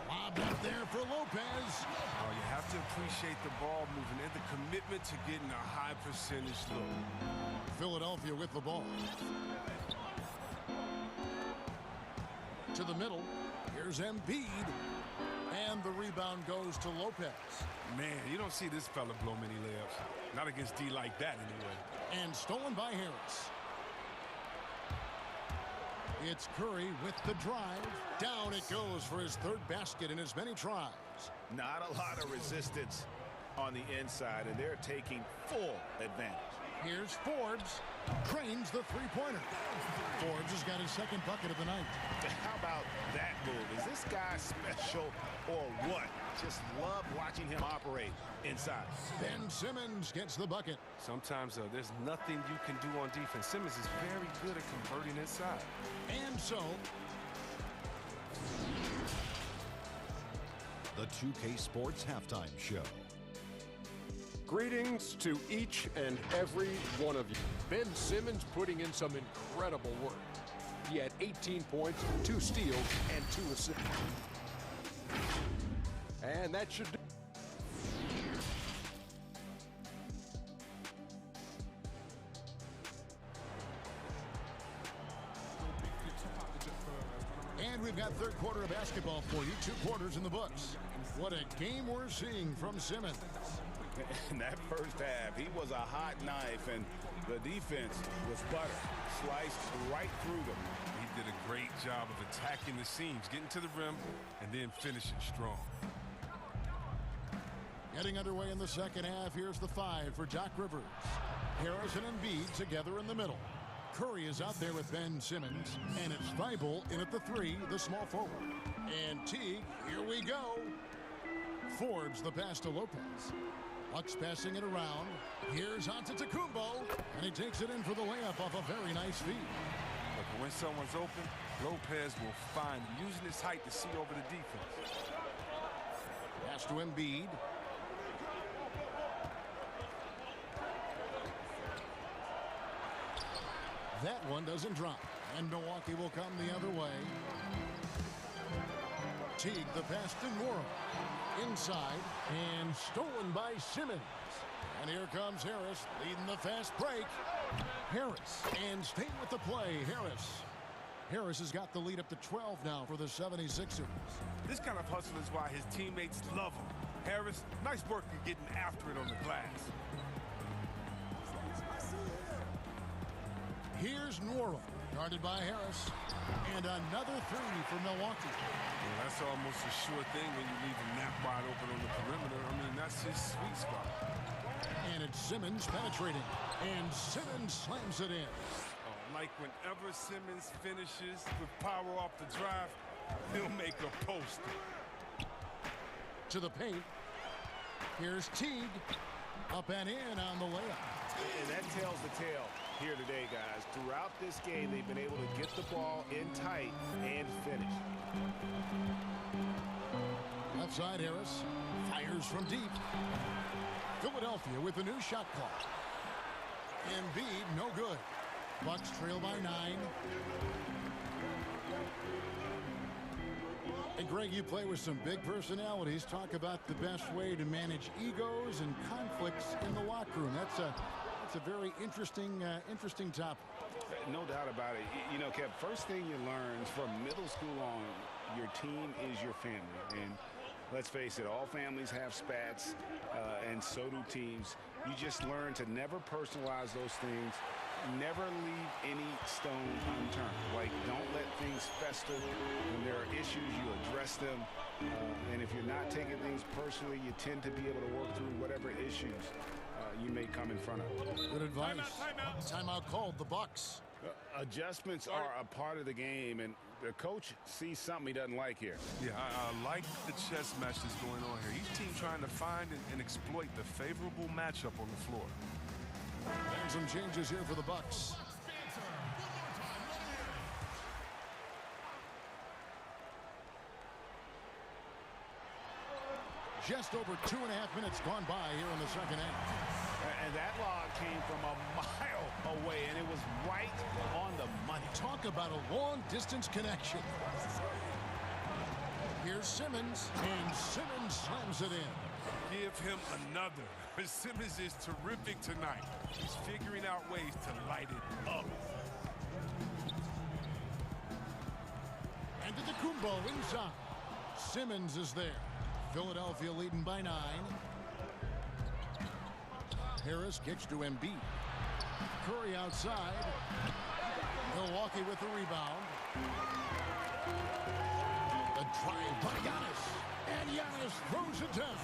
Lobbed up there for Lopez. Oh, you have to appreciate the ball movement and the commitment to getting a high percentage look. Philadelphia with the ball. To the middle. Here's Embiid. And the rebound goes to Lopez. Man, you don't see this fella blow many layups. Not against D like that, anyway. And stolen by Harris. It's Curry with the drive. Down it goes for his 3rd basket in as many tries. Not a lot of resistance on the inside, and they're taking full advantage. Here's Forbes. Cranes the 3-pointer. Forbes has got his 2nd bucket of the night. How about that move? Is this guy special or what? Just love watching him operate inside. Ben Simmons gets the bucket. Sometimes, there's nothing you can do on defense. Simmons is very good at converting inside. And so, the 2K Sports Halftime Show. Greetings to each and every one of you. Ben Simmons putting in some incredible work. He had 18 points, 2 steals, and 2 assists. And that should do. And we've got 3rd quarter of basketball for you. 2 quarters in the books. What a game we're seeing from Simmons. In that first half, he was a hot knife, and the defense was butter. Sliced right through them. He did a great job of attacking the seams, getting to the rim, and then finishing strong. Getting underway in the second half. Here's the 5 for Doc Rivers. Harris and Embiid together in the middle. Curry is out there with Ben Simmons. And it's Thibault in at the 3, the small forward. And Teague, here we go. Forbes the pass to Lopez. Bucks passing it around. Here's Antetokounmpo. And he takes it in for the layup off a very nice feed. Look, when someone's open, Lopez will find him, using his height to see over the defense. Pass to Embiid. That one doesn't drop. And Milwaukee will come the other way. Teague the pass to Morrow. Inside. And stolen by Simmons. And here comes Harris leading the fast break. Harris. And staying with the play. Harris has got the lead up to 12 now for the 76ers. This kind of hustle is why his teammates love him. Harris, nice work in getting after it on the glass. Here's Nwora, guarded by Harris. And another 3 for Milwaukee. Well, that's almost a sure thing when you leave him that wide open on the perimeter. I mean, that's his sweet spot. And it's Simmons penetrating. And Simmons slams it in. Like whenever Simmons finishes with power off the drive, he'll make a poster. To the paint. Here's Teague. Up and in on the layup. And that tells the tale here today, guys. Throughout this game, they've been able to get the ball in tight and finish. Left side, Harris. Fires from deep. Philadelphia with a new shot clock. Embiid, no good. Bucks trail by 9. And Greg, you play with some big personalities. Talk about the best way to manage egos and conflicts in the locker room. That's a very interesting topic. No doubt about it. You know, Kev, first thing you learn from middle school on, your team is your family. And let's face it, all families have spats, and so do teams. You just learn to never personalize those things. Never leave any stone unturned. Like, don't let things fester. When there are issues, you address them. And if you're not taking things personally, you tend to be able to work through whatever issues you may come in front of. Good advice. Timeout called, the Bucks. Adjustments are a part of the game, and the coach sees something he doesn't like here. Yeah, I like the chess match that's going on here. Each team trying to find and exploit the favorable matchup on the floor. And some changes here for the Bucks. Just over 2.5 minutes gone by here in the second half. And that log came from a mile away, and it was right on the money. Talk about a long-distance connection. Here's Simmons, and Simmons slams it in. Give him another. Simmons is terrific tonight. He's figuring out ways to light it up. And Antetokounmpo inside. Simmons is there. Philadelphia leading by 9. Harris kicks to Embiid. Curry outside. Milwaukee with the rebound. The drive by Giannis. And Giannis throws it down.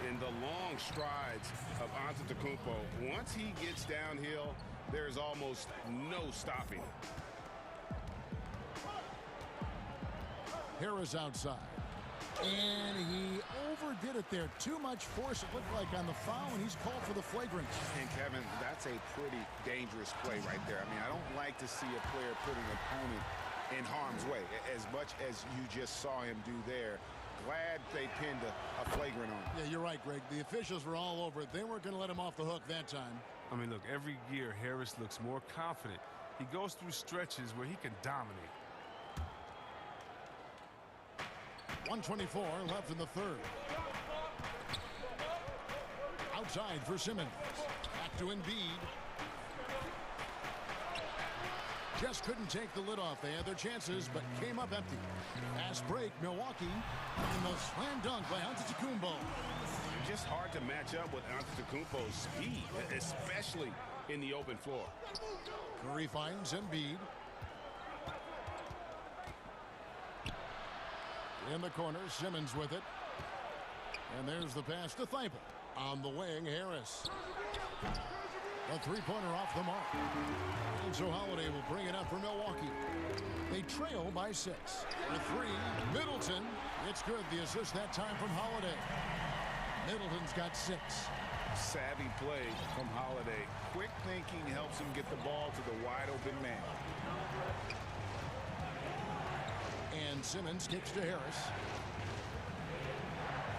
In the long strides of Antetokounmpo, once he gets downhill, there's almost no stopping. Harris outside. And he overdid it there. Too much force, it looked like, on the foul, and he's called for the flagrant. And, Kevin, that's a pretty dangerous play right there. I mean, I don't like to see a player put an opponent in harm's way, as much as you just saw him do there. Glad they pinned a flagrant on him. Yeah, you're right, Greg. The officials were all over it. They weren't going to let him off the hook that time. I mean, look, every year Harris looks more confident. He goes through stretches where he can dominate. 1:24 left in the third. Outside for Simmons. Back to Embiid. Just couldn't take the lid off. They had their chances, but came up empty. Fast break, Milwaukee. And the slam dunk by Antetokounmpo. Just hard to match up with Antetokounmpo's speed, especially in the open floor. Curry finds Embiid. In the corner, Simmons with it. And there's the pass to Thibault. On the wing, Harris. A three-pointer off the mark. And so Holiday will bring it up for Milwaukee. They trail by 6. For 3, Middleton. It's good. The assist that time from Holiday. Middleton's got 6. Savvy play from Holiday. Quick thinking helps him get the ball to the wide-open man. And Simmons kicks to Harris.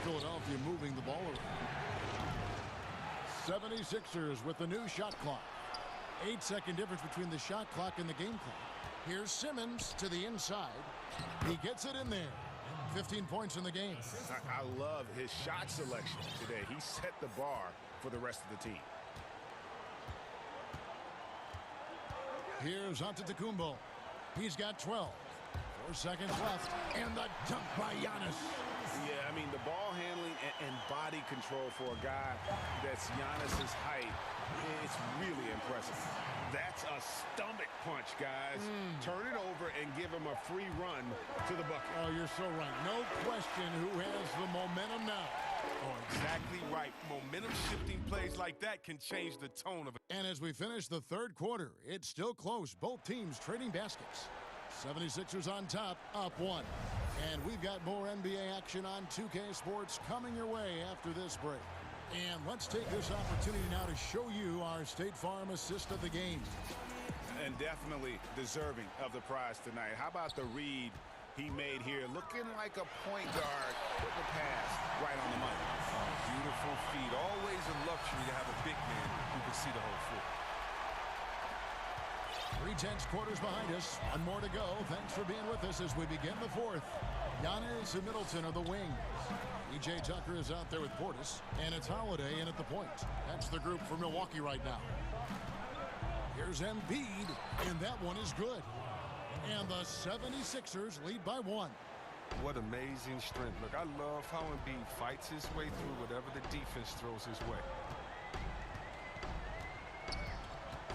Philadelphia moving the ball around. 76ers with the new shot clock. 8-second difference between the shot clock and the game clock. Here's Simmons to the inside. He gets it in there. 15 points in the game. I love his shot selection today. He set the bar for the rest of the team. Here's Antetokounmpo. He's got 12. 4 seconds left. And the dunk by Giannis. Yeah, I mean, the ball handling and body control for a guy that's Giannis's height, it's really impressive. That's a stomach punch, guys. Turn it over and give him a free run to the bucket. Oh, you're so right. No question who has the momentum now. Oh, exactly right. Momentum-shifting plays like that can change the tone of it. And as we finish the third quarter, it's still close. Both teams trading baskets. 76ers on top, up 1. And we've got more NBA action on 2K Sports coming your way after this break. And let's take this opportunity now to show you our State Farm assist of the game. And definitely deserving of the prize tonight. How about the read he made here? Looking like a point guard with the pass right on the money. Beautiful feed. Always a luxury to have a big man who can see the whole floor. 3/10 quarters behind us. One more to go. Thanks for being with us as we begin the fourth. Giannis and Middleton are the wings. E.J. Tucker is out there with Portis, and it's Holiday in at the point. That's the group for Milwaukee right now. Here's Embiid, and that one is good. And the 76ers lead by 1. What amazing strength. Look, I love how Embiid fights his way through whatever the defense throws his way.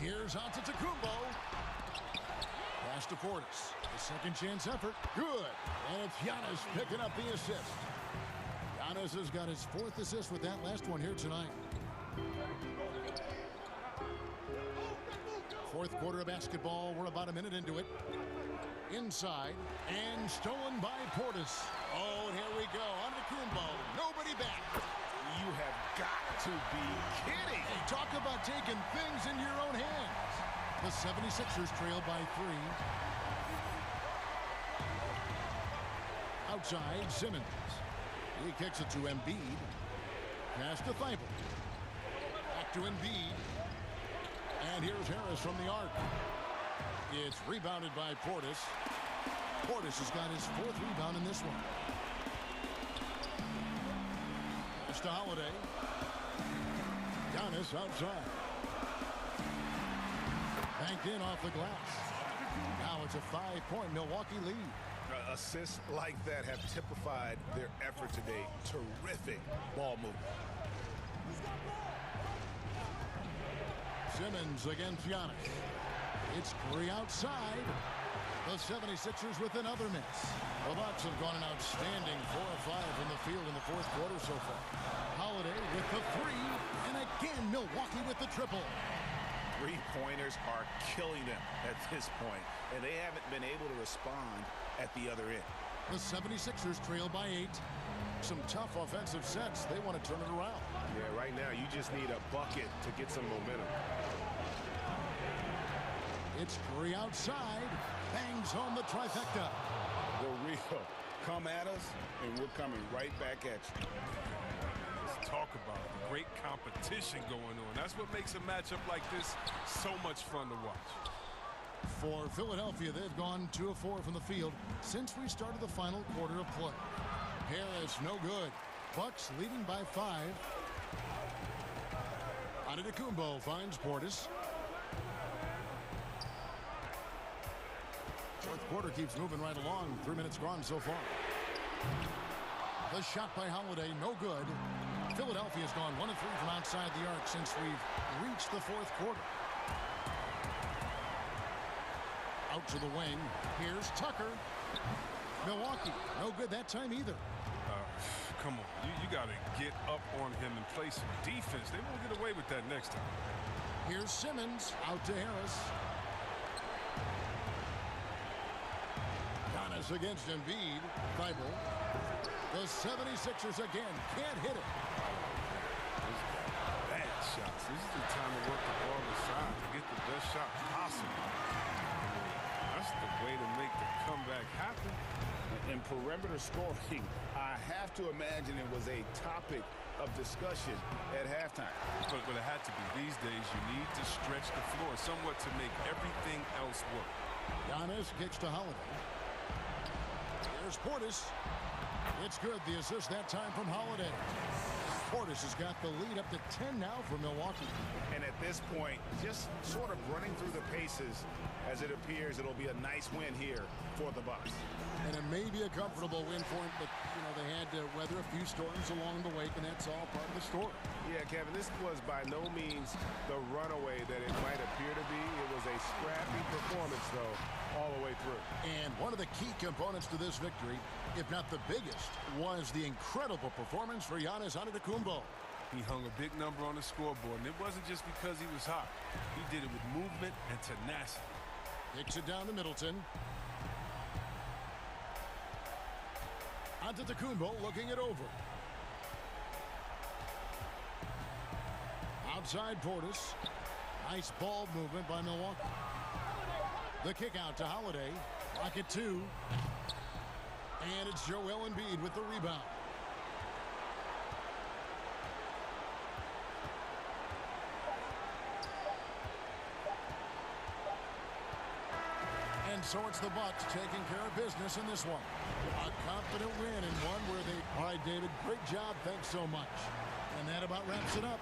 Here's Antetokounmpo. Pass to Portis. A second chance effort. Good. And it's Giannis picking up the assist. Giannis has got his 4th assist with that last one here tonight. 4th quarter of basketball. We're about a minute into it. Inside. And stolen by Portis. Oh, and here we go. Antetokounmpo. Nobody back. You have got to be kidding. Hey, talk about taking things into your own hands. The 76ers trail by 3. Outside, Simmons. He kicks it to Embiid. Pass to Thibault. Back to Embiid. And here's Harris from the arc. It's rebounded by Portis. Portis has got his 4th rebound in this one. Pass to Holiday. Giannis outside. Banked in off the glass. Now it's a 5-point Milwaukee lead. Assists like that have typified their effort today. Terrific ball movement. Simmons against Giannis. It's Curry outside. The 76ers with another miss. The Bucks have gone an outstanding 4 of 5 from the field in the 4th quarter so far. Holiday with the 3. And again, Milwaukee with the triple. 3-pointers are killing them at this point, and they haven't been able to respond at the other end. The 76ers trail by 8. Some tough offensive sets. They want to turn it around. Yeah, right now you just need a bucket to get some momentum. It's Curry outside. Bangs home the trifecta. The real come at us, and we're coming right back at you. Let's talk about great competition going on. That's what makes a matchup like this so much fun to watch. For Philadelphia, they've gone 2 of 4 from the field since we started the final quarter of play. Harris, no good. Bucks leading by 5. Antetokounmpo finds Portis. 4th quarter keeps moving right along. 3 minutes gone so far. The shot by Holiday, no good. Philadelphia's gone 1 of 3 from outside the arc since we've reached the 4th quarter. Out to the wing. Here's Tucker. Milwaukee, no good that time either. come on. You got to get up on him and play some defense. They won't get away with that next time. Here's Simmons out to Harris. Giannis against Embiid. Thibault. The 76ers again can't hit it. Bad shots. This is the time to work the ball aside to get the best shot possible. That's the way to make the comeback happen. In perimeter scoring, I have to imagine it was a topic of discussion at halftime. But it had to be. These days, you need to stretch the floor somewhat to make everything else work. Giannis kicks to Holiday. Here's Portis. It's good. The assist that time from Holiday. Portis has got the lead up to 10 now for Milwaukee. And at this point, just sort of running through the paces, as it appears it'll be a nice win here for the Bucks. And it may be a comfortable win for him, but, you know, they had to weather a few storms along the way, and that's all part of the story. Yeah, Kevin, this was by no means the runaway that it might appear to be. It was a scrappy performance, though, all the way through. And one of the key components to this victory, if not the biggest, was the incredible performance for Giannis Antetokounmpo. He hung a big number on the scoreboard, and it wasn't just because he was hot. He did it with movement and tenacity. Kicks it down to Middleton. Antetokounmpo looking it over. Outside Portis. Nice ball movement by Milwaukee. The kick out to Holiday. Rocket 2. And it's Joel Embiid with the rebound. And so it's the Bucks taking care of business in this one. A confident win and one where they... All right, David, great job. Thanks so much. And that about wraps it up.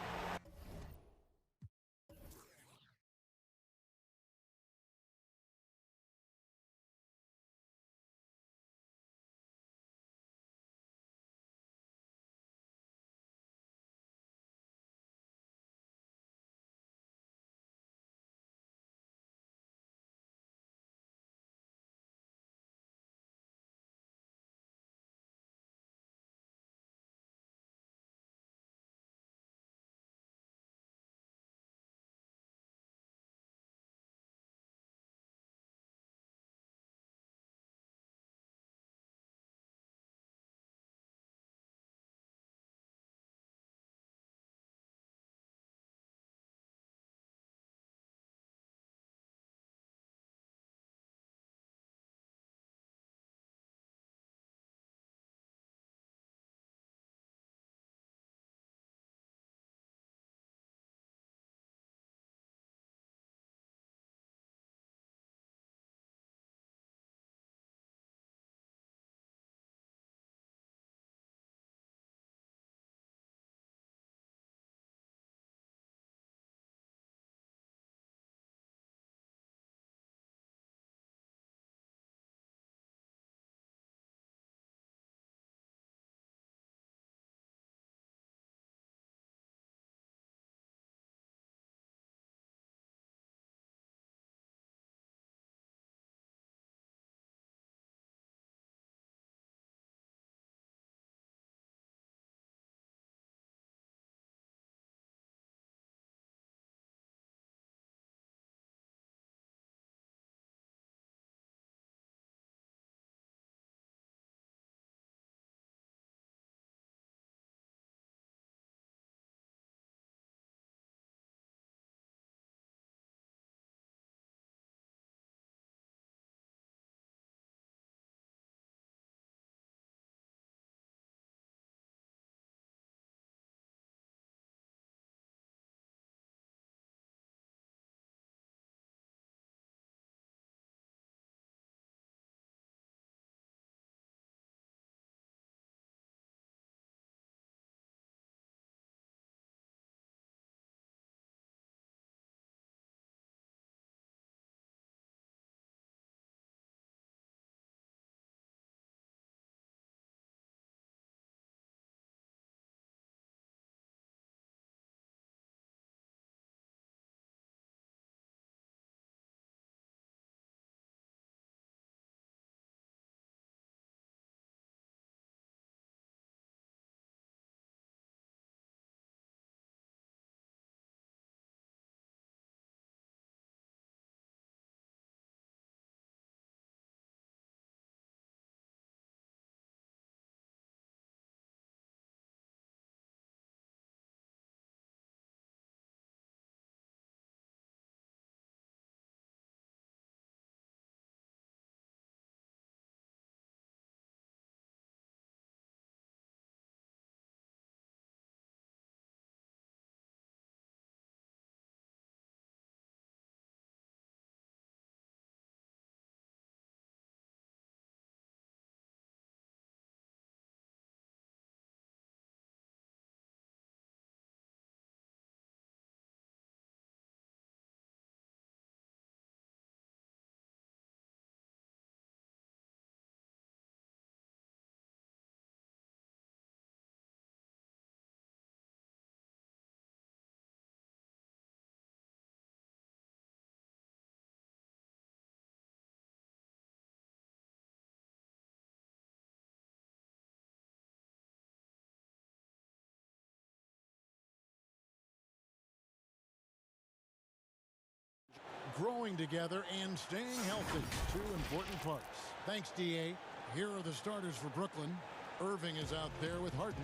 growing together and staying healthy. Two important parts. Thanks, D.A. Here are the starters for Brooklyn. Irving is out there with Harden.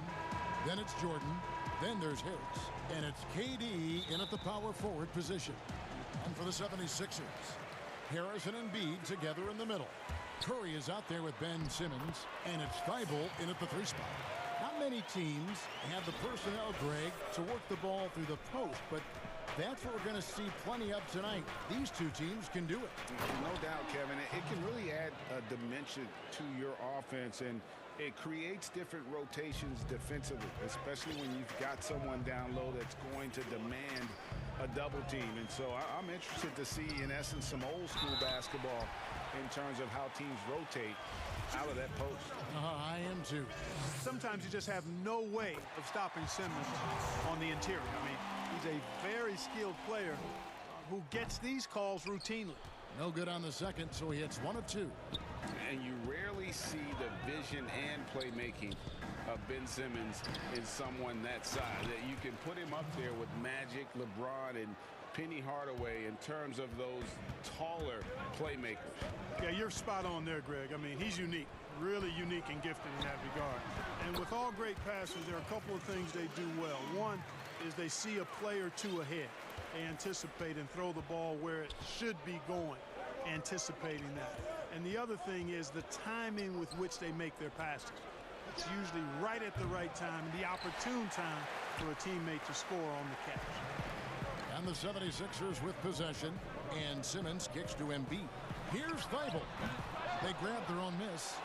Then it's Jordan. Then there's Harris. And it's KD in at the power forward position. And for the 76ers, Harris and Embiid together in the middle. Curry is out there with Ben Simmons. And it's Thibault in at the 3 spot. Not many teams have the personnel, Greg, to work the ball through the post, but that's what we're going to see plenty of tonight. These two teams can do it. No doubt, Kevin. It can really add a dimension to your offense, and it creates different rotations defensively, especially when you've got someone down low that's going to demand a double team. And so I'm interested to see, in essence, some old school basketball in terms of how teams rotate out of that post. I am too. Sometimes you just have no way of stopping Simmons on the interior. I mean, he's a very skilled player who gets these calls routinely. No good on the second, so he hits 1 of 2. And you rarely see the vision and playmaking of Ben Simmons in someone that size. That you can put him up there with Magic, LeBron, and Penny Hardaway in terms of those taller playmakers. Yeah, you're spot on there, Greg. I mean, he's unique, really unique and gifted in that regard. And with all great passers, there are a couple of things they do well. One is they see a play or two ahead. They anticipate and throw the ball where it should be going, anticipating that. And the other thing is the timing with which they make their passes. It's usually right at the right time, the opportune time for a teammate to score on the catch. And the 76ers with possession, and Simmons kicks to Embiid. Here's Thibault. They grab their own miss,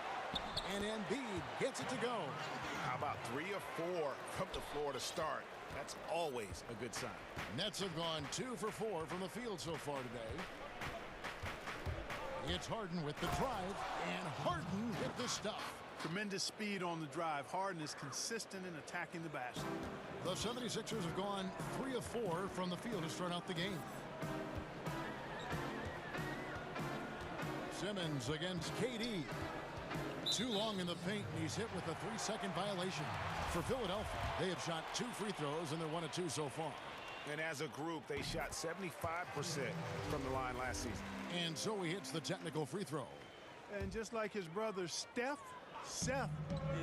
and Embiid gets it to go. How about 3 of 4 from the floor to start? That's always a good sign. Nets have gone 2 for 4 from the field so far today. It's Harden with the drive, and Harden with the stuff. Tremendous speed on the drive. Harden is consistent in attacking the basket. The 76ers have gone 3 of 4 from the field to start out the game. Simmons against KD. Too long in the paint, and he's hit with a 3-second violation. For Philadelphia, they have shot 2 free throws, and they're 1 of 2 so far. And as a group, they shot 75% from the line last season. And so he hits the technical free throw. And just like his brother Steph, Seth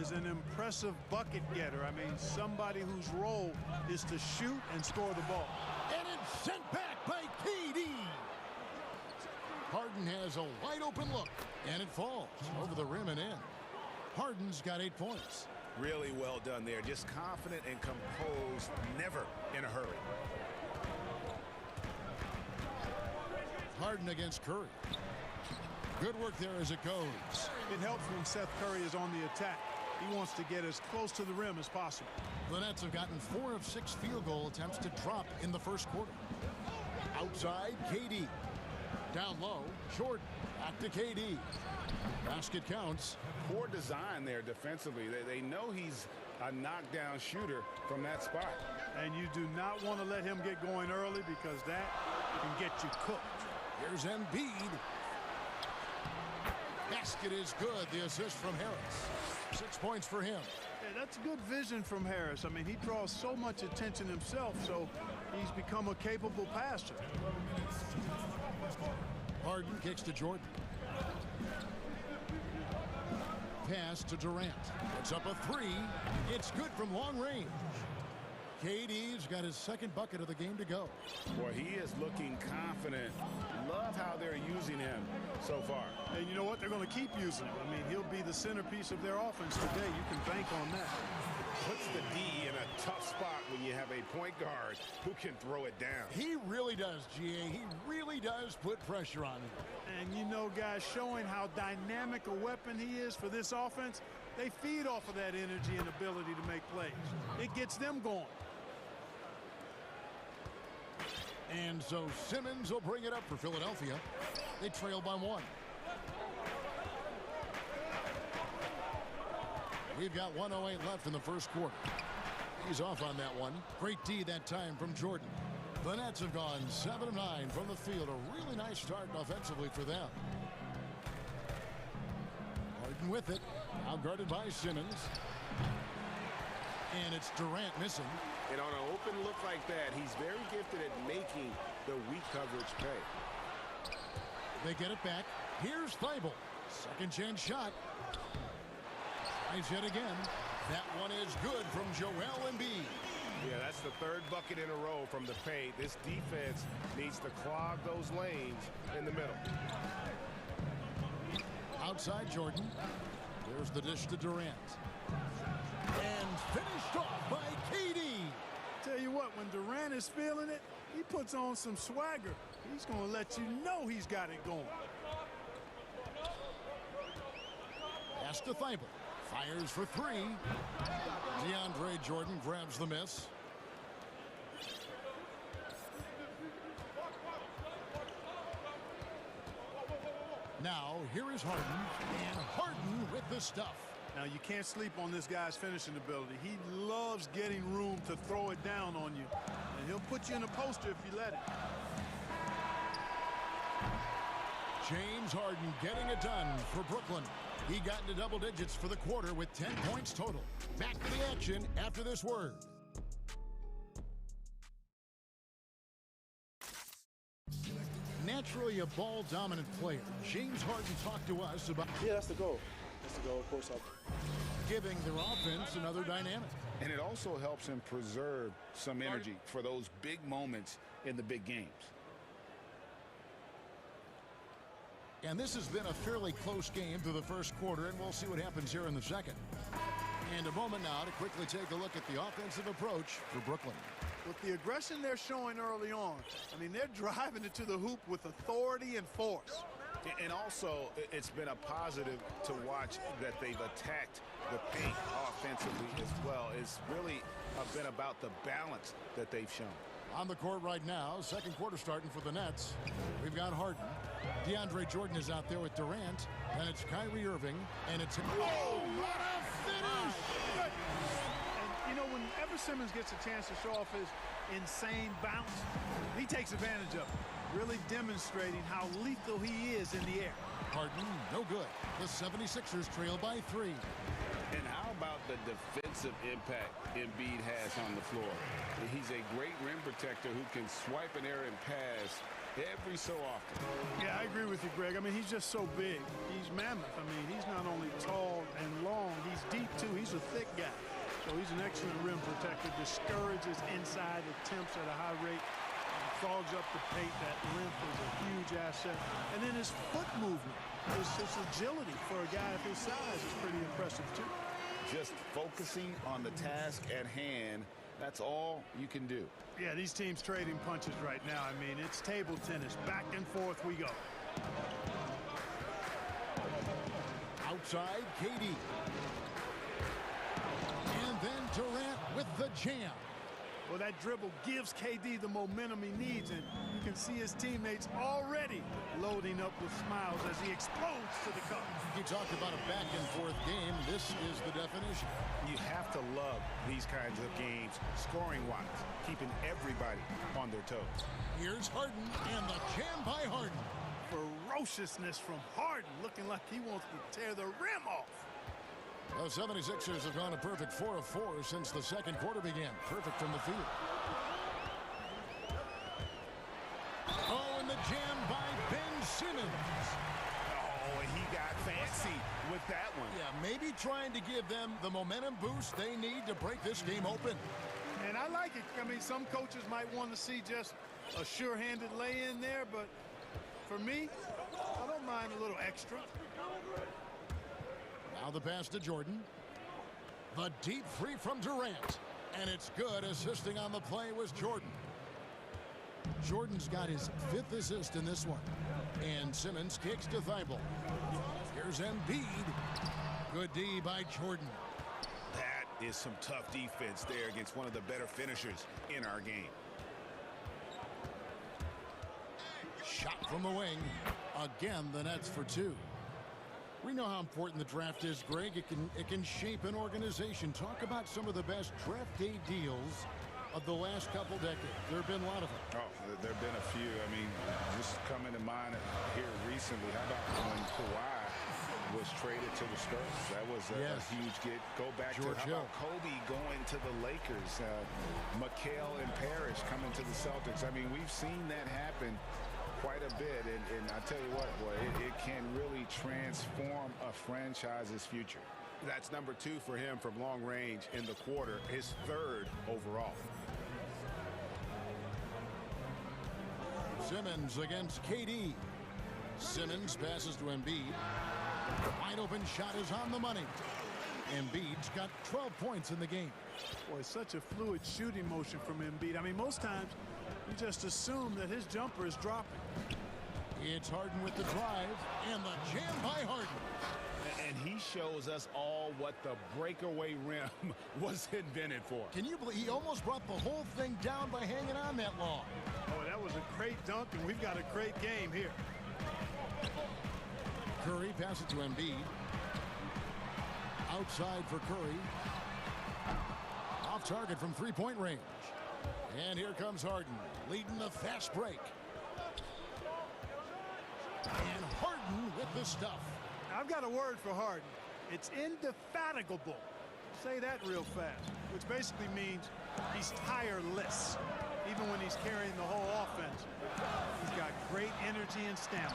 is an impressive bucket getter. I mean, somebody whose role is to shoot and score the ball. And it's sent back by KD. Harden has a wide open look, and it falls over the rim and in. Harden's got 8 points. Really well done there. Just confident and composed, never in a hurry. Harden against Curry. Good work there as it goes. It helps when Seth Curry is on the attack. He wants to get as close to the rim as possible. The Nets have gotten 4 of 6 field goal attempts to drop in the first quarter. Outside, KD. Down low, Jordan. Back to KD. Basket counts. Poor design there defensively. They know he's a knockdown shooter from that spot. And you do not want to let him get going early because that can get you cooked. Here's Embiid. Basket is good. The assist from Harris. 6 points for him. Yeah, that's good vision from Harris. I mean, he draws so much attention himself, so he's become a capable passer. Harden kicks to Jordan. Pass to Durant. It's up a 3. It's good from long range. KD's got his second bucket of the game to go. Boy, he is looking confident. Love how they're using him so far. And you know what? They're going to keep using him. I mean, he'll be the centerpiece of their offense today. You can bank on that. Puts the D in a tough spot when you have a point guard who can throw it down. He really does, GA. He really does put pressure on him. And you know, guys, showing how dynamic a weapon he is for this offense, they feed off of that energy and ability to make plays. It gets them going. And so Simmons will bring it up for Philadelphia. They trail by 1. We've got 1:08 left in the first quarter. He's off on that one. Great D that time from Jordan. The Nets have gone 7 of 9 from the field. A really nice start offensively for them. Harden with it. Now guarded by Simmons. And it's Durant missing. And on an open look like that, he's very gifted at making the weak coverage pay. They get it back. Here's Thibault. Second chance shot. Tries yet again. That one is good from Joel Embiid. Yeah, that's the third bucket in a row from the paint. This defense needs to clog those lanes in the middle. Outside Jordan. There's the dish to Durant. And finished off by KD. Tell you what, when Durant is feeling it, he puts on some swagger. He's going to let you know he's got it going. Pass to Thibault. Fires for three. DeAndre Jordan grabs the miss. Now, here is Harden. And Harden with the stuff. Now, you can't sleep on this guy's finishing ability. He loves getting room to throw it down on you. And he'll put you in a poster if you let it. James Harden getting it done for Brooklyn. He got into double digits for the quarter with 10 points total. Back to the action after this word. Naturally a ball-dominant player, James Harden talked to us about... Yeah, that's the goal. That's the goal, of course. Giving their offense another dynamic. And it also helps him preserve some energy for those big moments in the big games. And this has been a fairly close game through the first quarter, and we'll see what happens here in the second. And a moment now to quickly take a look at the offensive approach for Brooklyn. With the aggression they're showing early on, I mean, they're driving it to the hoop with authority and force. And also, it's been a positive to watch that they've attacked the paint offensively as well. It's really been about the balance that they've shown. On the court right now, second quarter starting for the Nets. We've got Harden. DeAndre Jordan is out there with Durant. And it's Kyrie Irving. And it's... Oh, what a finish! And, you know, whenever Simmons gets a chance to show off his insane bounce, he takes advantage of it, really demonstrating how lethal he is in the air. Harden, no good. The 76ers trail by 3. And how about the defensive impact Embiid has on the floor? He's a great rim protector who can swipe an errant pass every so often. Yeah, I agree with you, Greg. I mean, he's just so big. He's mammoth. I mean, he's not only tall and long, he's deep, too. He's a thick guy. So he's an excellent rim protector, discourages inside attempts at a high rate, clogs up the paint. That length is a huge asset. And then his foot movement, his agility for a guy of his size is pretty impressive, too. Just focusing on the task at hand, that's all you can do. Yeah, these teams trading punches right now. I mean, it's table tennis. Back and forth we go. Outside, KD. And then Durant with the jam. Well, that dribble gives KD the momentum he needs, and you can see his teammates already loading up with smiles as he explodes to the cup. You talked about a back-and-forth game. This is the definition. You have to love these kinds of games, scoring-wise, keeping everybody on their toes. Here's Harden, and the jam by Harden. Ferociousness from Harden, looking like he wants to tear the rim off. The 76ers have gone a perfect 4 of 4 since the second quarter began. Perfect from the field. Oh, and the jam by Ben Simmons. Oh, and he got fancy with that one. Yeah, maybe trying to give them the momentum boost they need to break this game open. And I like it. I mean, some coaches might want to see just a sure-handed lay-in there, but for me, I don't mind a little extra. Now the pass to Jordan. The deep free from Durant. And it's good. Assisting on the play was Jordan. Jordan's got his 5th assist in this one. And Simmons kicks to Thibault. Here's Embiid. Good D by Jordan. That is some tough defense there against one of the better finishers in our game. Shot from the wing. Again, the Nets for 2. We know how important the draft is, Greg. It can shape an organization. Talk about some of the best draft day deals of the last couple decades. There have been a lot of them. Oh, there have been a few. I mean, just coming to mind here recently. How about when Kawhi was traded to the Spurs? That was a huge get. Go back to how about Kobe going to the Lakers? McHale and Parrish coming to the Celtics. I mean, we've seen that happen quite a bit. And I tell you what, boy, it can really transform a franchise's future. That's number 2 for him from long range in the quarter, his 3rd overall. Simmons against KD. Simmons passes to Embiid. Wide open shot is on the money. Embiid's got 12 points in the game. Boy, such a fluid shooting motion from Embiid. I mean, most times you just assume that his jumper is dropping. It's Harden with the drive and the jam by Harden. And he shows us all what the breakaway rim was invented for. Can you believe he almost brought the whole thing down by hanging on that long? Oh, that was a great dunk, and we've got a great game here. Curry passes to Embiid. Outside for Curry. Off target from three-point range. And here comes Harden, leading the fast break. And Harden with the stuff. I've got a word for Harden. It's indefatigable. Say that real fast, which basically means he's tireless. Even when he's carrying the whole offense, he's got great energy and stamina.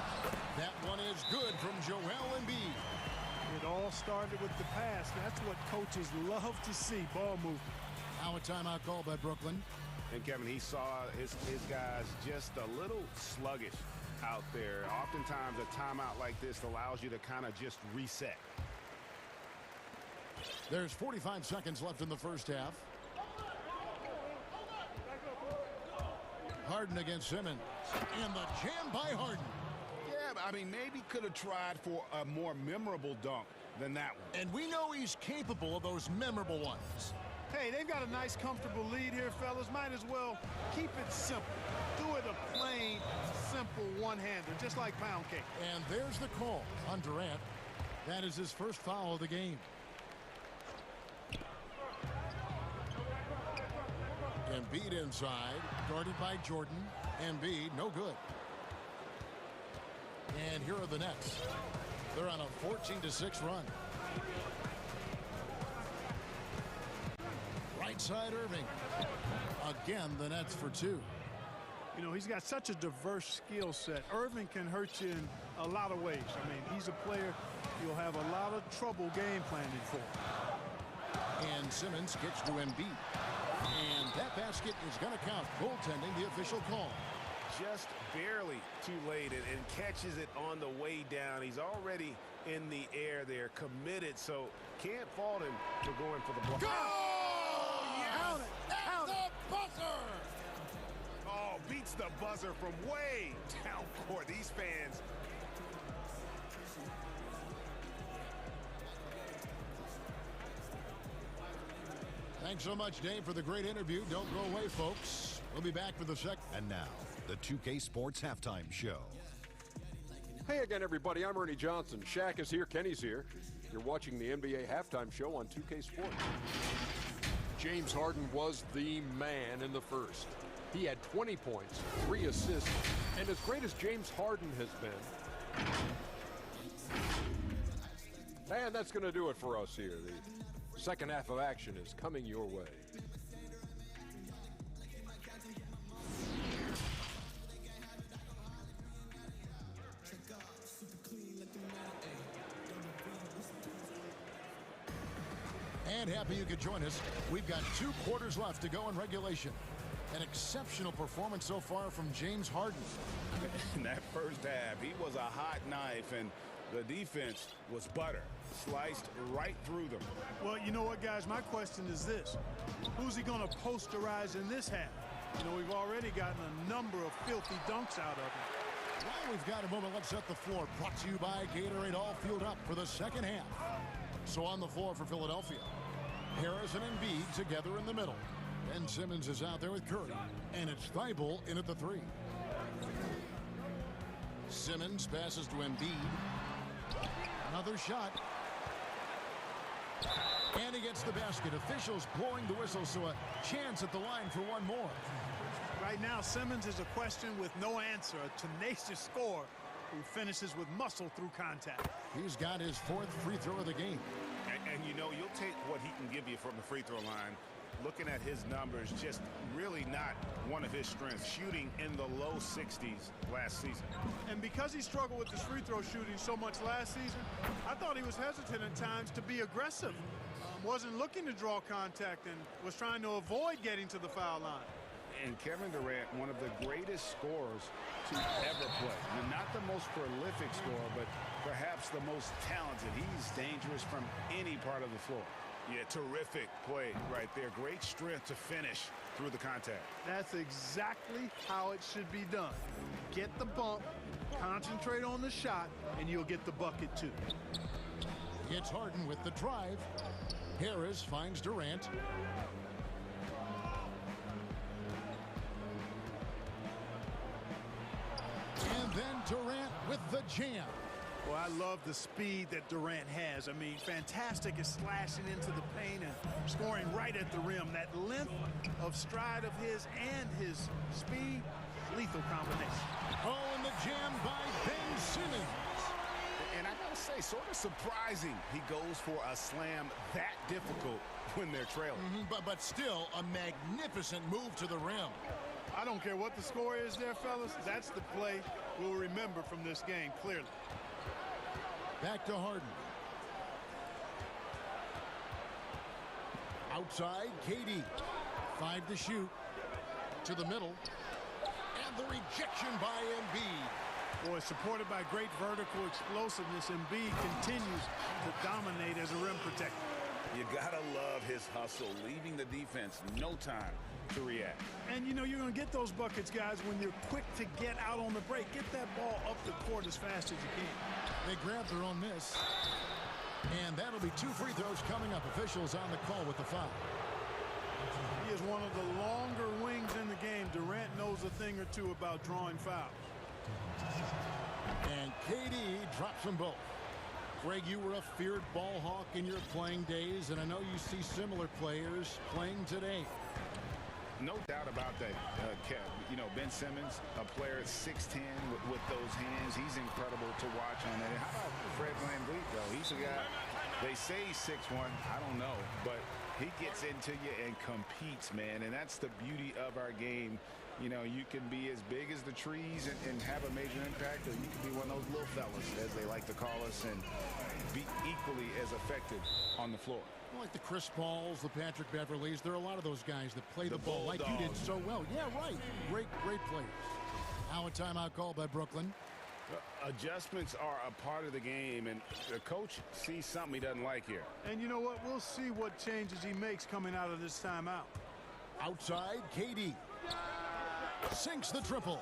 That one is good from Joel Embiid. It all started with the pass. That's what coaches love to see, ball movement. Now a timeout call by Brooklyn. And Kevin, he saw his guys just a little sluggish out there. Oftentimes a timeout like this allows you to kind of just reset. There's 45 seconds left in the first half. Harden against Simmons. And the jam by Harden. Yeah, but I mean, maybe could have tried for a more memorable dunk than that one. And we know he's capable of those memorable ones. Hey, they've got a nice, comfortable lead here, fellas. Might as well keep it simple. Do it a plain, simple one-hander, just like pound cake. And there's the call on Durant. That is his first foul of the game. Embiid inside, guarded by Jordan. Embiid, no good. And here are the Nets. They're on a 14-6 run. Right side, Irving. Again, the Nets for 2. You know, he's got such a diverse skill set. Irving can hurt you in a lot of ways. I mean, he's a player you'll have a lot of trouble game planning for. And Simmons gets to Embiid. And that basket is going to count. Goaltending, the official call. Just barely too late and catches it on the way down. He's already in the air there, committed, so can't fault him for going for the block. Go! Count it! Count it! The buzzer! Oh, beats the buzzer from way down court. These fans. Thanks so much, Dave, for the great interview. Don't go away, folks. We'll be back for the second. And now, the 2K Sports Halftime Show. Hey again, everybody. I'm Ernie Johnson. Shaq is here. Kenny's here. You're watching the NBA Halftime Show on 2K Sports. James Harden was the man in the first. He had 20 points, 3 assists, and as great as James Harden has been, and that's going to do it for us here. The second half of action is coming your way. And happy you could join us. We've got 2 quarters left to go in regulation. An exceptional performance so far from James Harden. In that first half, he was a hot knife, and the defense was butter. Sliced right through them. Well, you know what, guys? My question is this. Who's he going to posterize in this half? You know, we've already gotten a number of filthy dunks out of him. Well, we've got a moment. Let's set the floor. Brought to you by Gatorade, all fueled up for the second half. So on the floor for Philadelphia, Harris and Embiid together in the middle. Ben Simmons is out there with Curry. And it's Thibault in at the 3. Simmons passes to Embiid. Another shot. And he gets the basket. Officials blowing the whistle, so a chance at the line for one more. Right now, Simmons is a question with no answer. A tenacious scorer who finishes with muscle through contact. He's got his 4th free throw of the game. And you know, you'll take what he can give you from the free throw line looking at his numbers, just really not one of his strengths, shooting in the low 60s last season. And because he struggled with his free throw shooting so much last season, I thought he was hesitant at times to be aggressive. Wasn't looking to draw contact and was trying to avoid getting to the foul line. And Kevin Durant, one of the greatest scorers to ever play. And not the most prolific scorer, but perhaps the most talented. He's dangerous from any part of the floor. Yeah, terrific play right there. Great strength to finish through the contact. That's exactly how it should be done. Get the bump, concentrate on the shot, and you'll get the bucket too. It's Harden with the drive. Harris finds Durant. And then Durant with the jam. Well, I love the speed that Durant has. I mean, fantastic at slashing into the paint and scoring right at the rim. That length of stride of his and his speed, lethal combination. Oh, and the jam by Ben Simmons. And I gotta say, sort of surprising he goes for a slam that difficult when they're trailing. But still a magnificent move to the rim. I don't care what the score is there, fellas. That's the play we'll remember from this game, clearly. Back to Harden. Outside, KD. 5 to shoot. To the middle. And the rejection by Embiid. Boy, supported by great vertical explosiveness, Embiid continues to dominate as a rim protector. You gotta love his hustle, leaving the defense no time to react. And you know you're gonna get those buckets, guys, when you're quick to get out on the break. Get that ball up the court as fast as you can. They grab their own miss. And that'll be 2 free throws coming up. Officials on the call with the foul. He is one of the longer wings in the game. Durant knows a thing or two about drawing fouls. And KD drops them both. Greg, you were a feared ball hawk in your playing days, and I know you see similar players playing today. No doubt about that, Kev. You know, Ben Simmons, a player at 6'10" with those hands. He's incredible to watch on that. And how about Fred VanVleet, though? He's a guy, they say he's 6'1". I don't know. But he gets into you and competes, man. And that's the beauty of our game. You know, you can be as big as the trees and have a major impact, or you can be one of those little fellas, as they like to call us, and be equally as effective on the floor. Like the Chris Pauls, the Patrick Beverleys, there are a lot of those guys that play the ball like you did so well. Yeah, right. Great players. Now a timeout call by Brooklyn. Adjustments are a part of the game, and the coach sees something he doesn't like here. And you know what? We'll see what changes he makes coming out of this timeout. Outside, KD. Sinks the triple.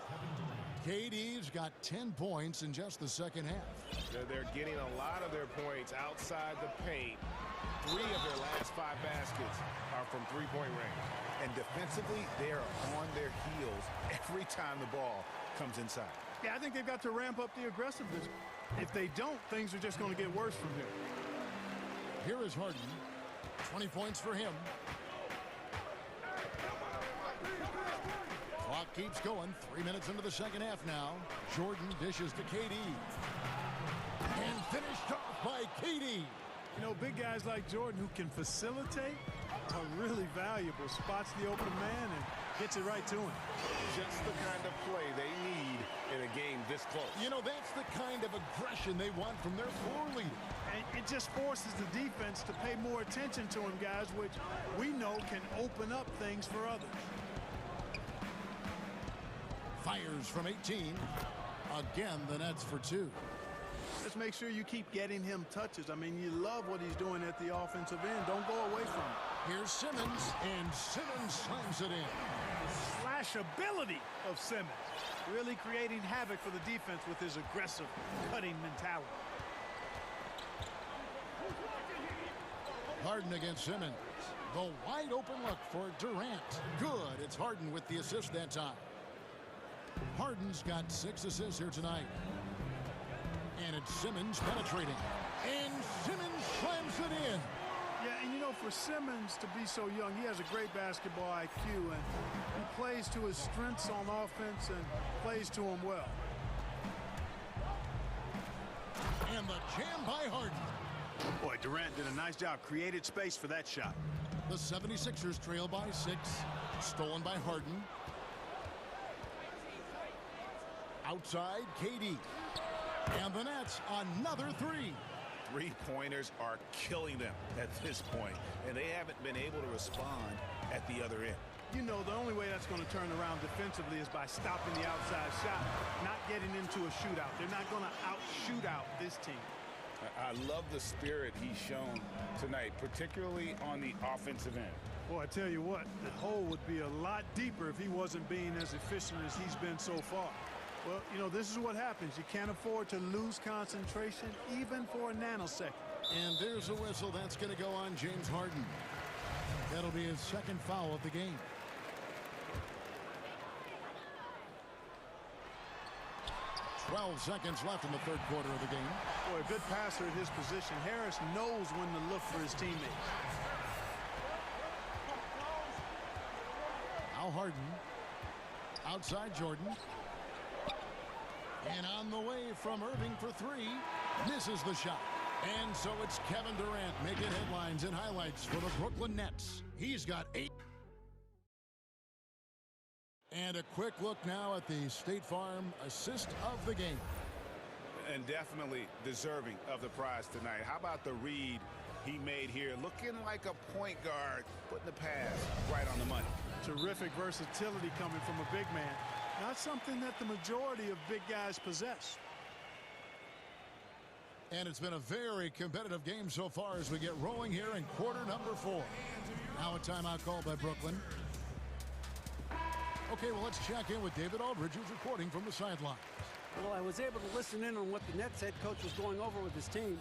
KD's got 10 points in just the second half. They're getting a lot of their points outside the paint. 3 of their last 5 baskets are from three-point range. And defensively, they are on their heels every time the ball comes inside. Yeah, I think they've got to ramp up the aggressiveness. If they don't, things are just going to get worse from here. Here is Harden. 20 points for him. Clock keeps going. 3 minutes into the second half now. Jordan dishes to KD. And finished off by KD. You know, big guys like Jordan who can facilitate are really valuable. Spots the open man and gets it right to him. Just the kind of play they need in a game this close. You know, that's the kind of aggression they want from their floor leader. And it just forces the defense to pay more attention to him, guys, which we know can open up things for others. Fires from 18. Again, the Nets for 2. Just make sure you keep getting him touches. I mean, you love what he's doing at the offensive end. Don't go away from it. Here's Simmons, and Simmons slams it in. The slash ability of Simmons, really creating havoc for the defense with his aggressive, cutting mentality. Harden against Simmons. The wide open look for Durant. Good. It's Harden with the assist that time. Harden's got 6 assists here tonight. And it's Simmons penetrating. And Simmons slams it in. Yeah, and you know, for Simmons to be so young, he has a great basketball IQ, and he plays to his strengths on offense and plays to them well. And the jam by Harden. Boy, Durant did a nice job. Created space for that shot. The 76ers trail by 6. Stolen by Harden. Outside, KD. And the Nets, another 3. Three-pointers are killing them at this point, and they haven't been able to respond at the other end. You know, the only way that's going to turn around defensively is by stopping the outside shot, not getting into a shootout. They're not going to out-shoot out this team. I love the spirit he's shown tonight, particularly on the offensive end. Boy, I tell you what, the hole would be a lot deeper if he wasn't being as efficient as he's been so far. Well, you know, this is what happens. You can't afford to lose concentration even for a nanosecond. And there's a whistle. That's going to go on James Harden. That'll be his second foul of the game. "12 seconds left in the third quarter of the game. Boy, a good passer at his position. Harris knows when to look for his teammates. Now Harden. Outside Jordan. And on the way from Irving for 3. Misses the shot. And so it's Kevin Durant making headlines and highlights for the Brooklyn Nets. He's got 8. And a quick look now at the State Farm assist of the game. And definitely deserving of the prize tonight. How about the read he made here? Looking like a point guard, putting the pass right on the money. Terrific versatility coming from a big man. Not something that the majority of big guys possess. And it's been a very competitive game so far as we get rolling here in quarter number 4. Now a timeout called by Brooklyn. Okay, well, let's check in with David Aldridge, who's reporting from the sidelines. Well, I was able to listen in on what the Nets head coach was going over with his team.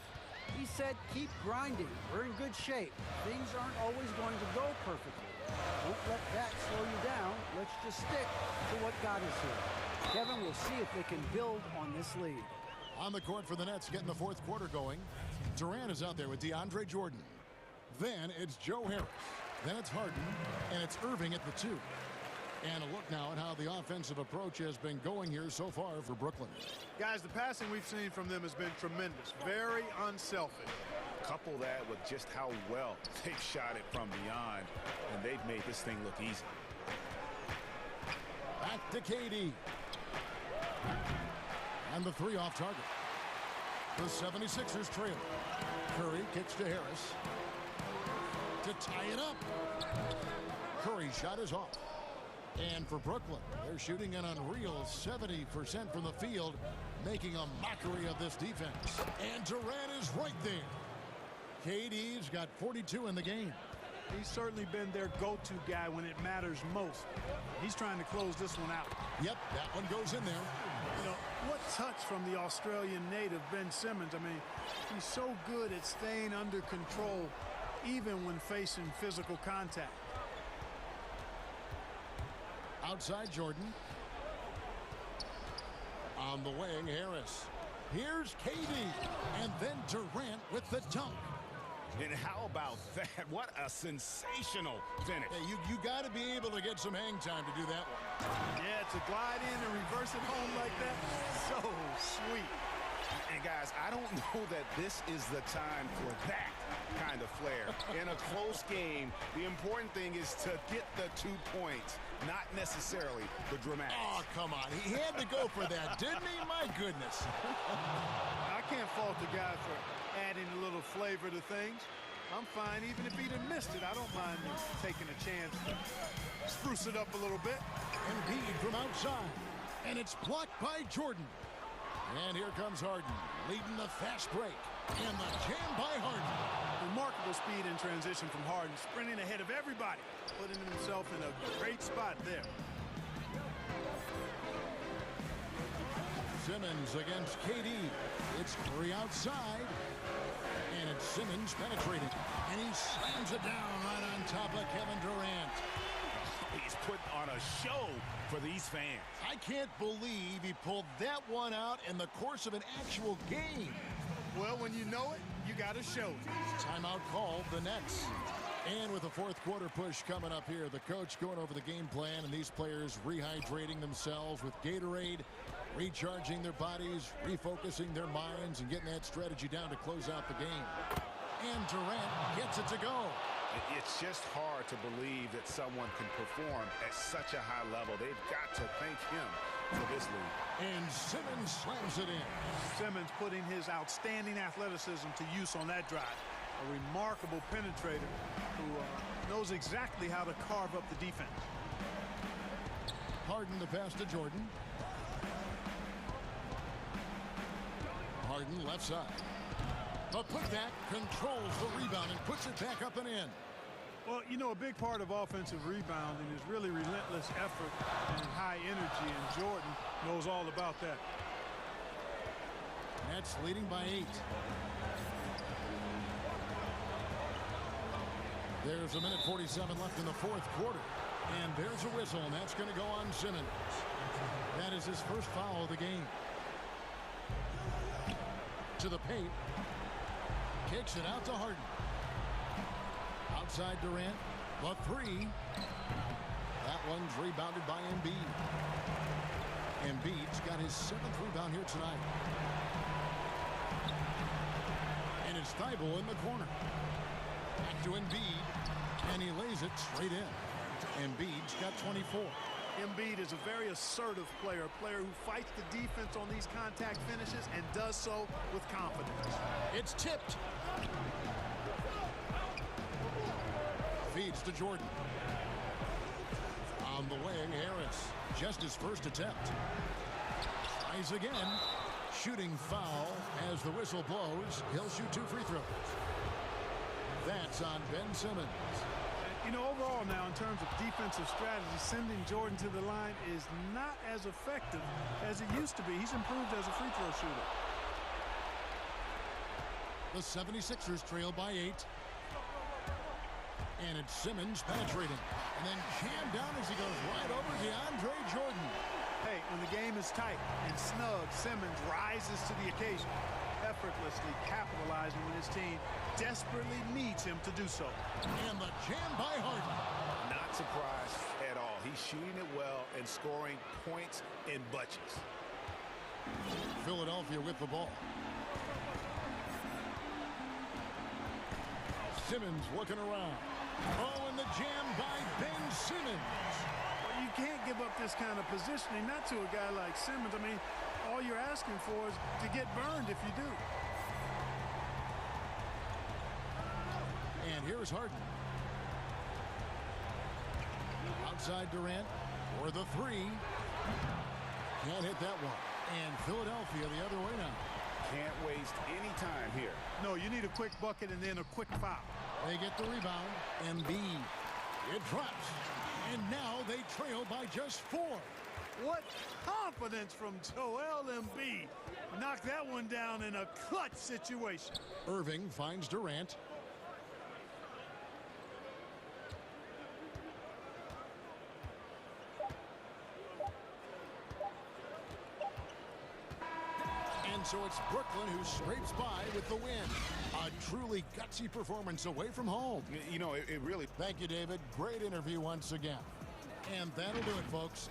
He said, keep grinding. We're in good shape. Things aren't always going to go perfectly. Don't let that slow you down. Let's just stick to what got us here. Kevin will see if they can build on this lead. On the court for the Nets, getting the fourth quarter going. Durant is out there with DeAndre Jordan. Then it's Joe Harris. Then it's Harden. And it's Irving at the 2. And a look now at how the offensive approach has been going here so far for Brooklyn. Guys, the passing we've seen from them has been tremendous. Very unselfish. Couple that with just how well they've shot it from beyond, and they've made this thing look easy. Back to KD. And the 3 off target. The 76ers trail. Curry kicks to Harris. To tie it up. Curry's shot is off. And for Brooklyn, they're shooting an unreal 70% from the field, making a mockery of this defense. And Durant is right there. KD's got 42 in the game. He's certainly been their go-to guy when it matters most. He's trying to close this one out. Yep, that one goes in there. You know, what touch from the Australian native, Ben Simmons. I mean, he's so good at staying under control, even when facing physical contact. Outside Jordan. On the wing, Harris. Here's KD. And then Durant with the dunk. And how about that? What a sensational finish. Hey, you got to be able to get some hang time to do that one. Yeah, to glide in and reverse it home like that, so sweet. And guys, I don't know that this is the time for that kind of flair. In a close game, the important thing is to get the 2 points, not necessarily the dramatics. Oh, come on. He had to go for that, didn't he? My goodness. I can't fault the guy for adding a little flavor to things. I'm fine even if he'd have missed it. I don't mind taking a chance to spruce it up a little bit. Embiid from outside. And it's blocked by Jordan. And here comes Harden, leading the fast break. And the jam by Harden. Remarkable speed in transition from Harden, sprinting ahead of everybody, putting himself in a great spot there. Simmons against KD. It's Curry outside. And it's Simmons penetrating. And he slams it down right on top of Kevin Durant. He's putting on a show for these fans. I can't believe he pulled that one out in the course of an actual game. Well, when you know it, you got to show it. Timeout called, the Nets. And with the fourth quarter push coming up here, the coach going over the game plan and these players rehydrating themselves with Gatorade, recharging their bodies, refocusing their minds, and getting that strategy down to close out the game. And Durant gets it to go. It's just hard to believe that someone can perform at such a high level. They've got to thank him for this lead. And Simmons slams it in. Simmons putting his outstanding athleticism to use on that drive. A remarkable penetrator who knows exactly how to carve up the defense. Harden the pass to Jordan. Harden left side. The putback controls the rebound and puts it back up and in. Well, you know, a big part of offensive rebounding is really relentless effort and high energy, and Jordan knows all about that. Nets leading by 8. There's a minute 47 left in the fourth quarter. And there's a whistle, and that's going to go on Simmons. That is his first foul of the game. To the paint. Kicks it out to Harden. Outside Durant. The three. That one's rebounded by Embiid. Embiid's got his 7th rebound here tonight. And it's Thibault in the corner. Back to Embiid. And he lays it straight in. Embiid's got 24. Embiid is a very assertive player, a player who fights the defense on these contact finishes and does so with confidence. It's tipped. Feeds to Jordan. On the wing, Harris. Just his first attempt. Tries again. Shooting foul as the whistle blows. He'll shoot 2 free throws. That's on Ben Simmons. You know, overall now, in terms of defensive strategy, sending Jordan to the line is not as effective as it used to be. He's improved as a free throw shooter. The 76ers trail by 8. And it's Simmons penetrating. And then jammed down as he goes right over DeAndre Jordan. Hey, when the game is tight and snug, Simmons rises to the occasion, effortlessly capitalizing when his team desperately needs him to do so. And the jam by Harden. Not surprised at all. He's shooting it well and scoring points in bunches. Philadelphia with the ball. Simmons looking around. Oh, and the jam by Ben Simmons. Well, you can't give up this kind of positioning, not to a guy like Simmons. I mean, all you're asking for is to get burned if you do. And here's Harden. Outside Durant for the three. Can't hit that one. And Philadelphia the other way now. Can't waste any time here. No, you need a quick bucket and then a quick foul. They get the rebound. Embiid. It drops. And now they trail by just 4. What confidence from Joel Embiid. Knocked that one down in a clutch situation. Irving finds Durant. And so it's Brooklyn who scrapes by with the win. A truly gutsy performance away from home. You know, it really... Thank you, David. Great interview once again. And that'll do it, folks.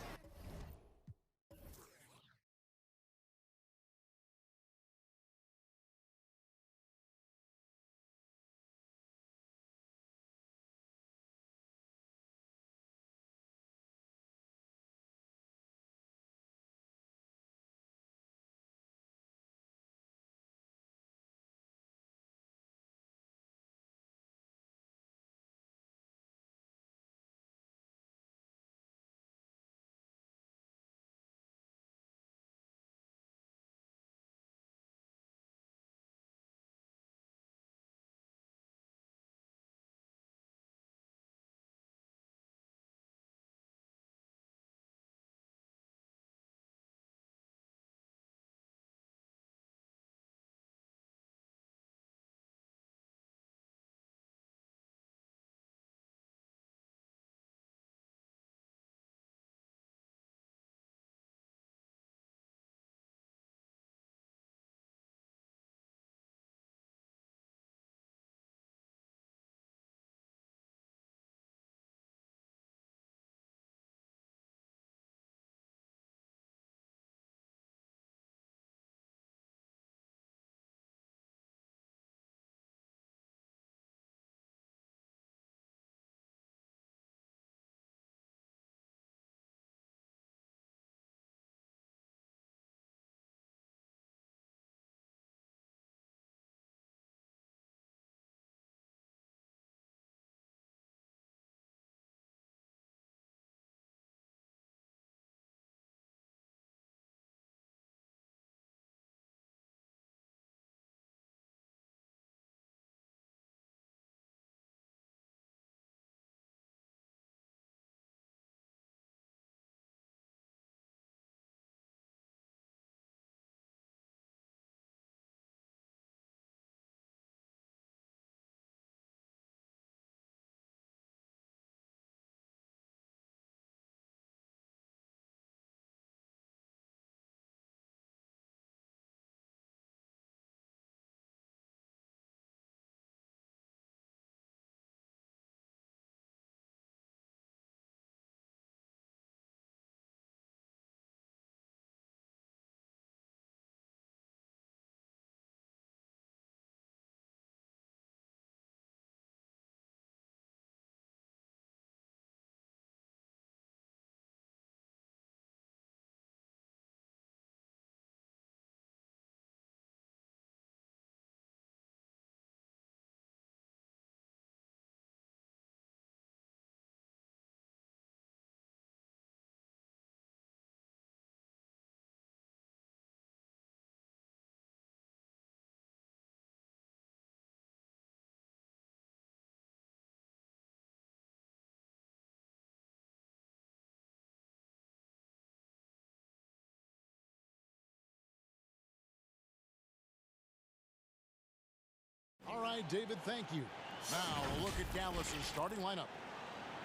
right, David, thank you. Now, a look at Dallas's starting lineup.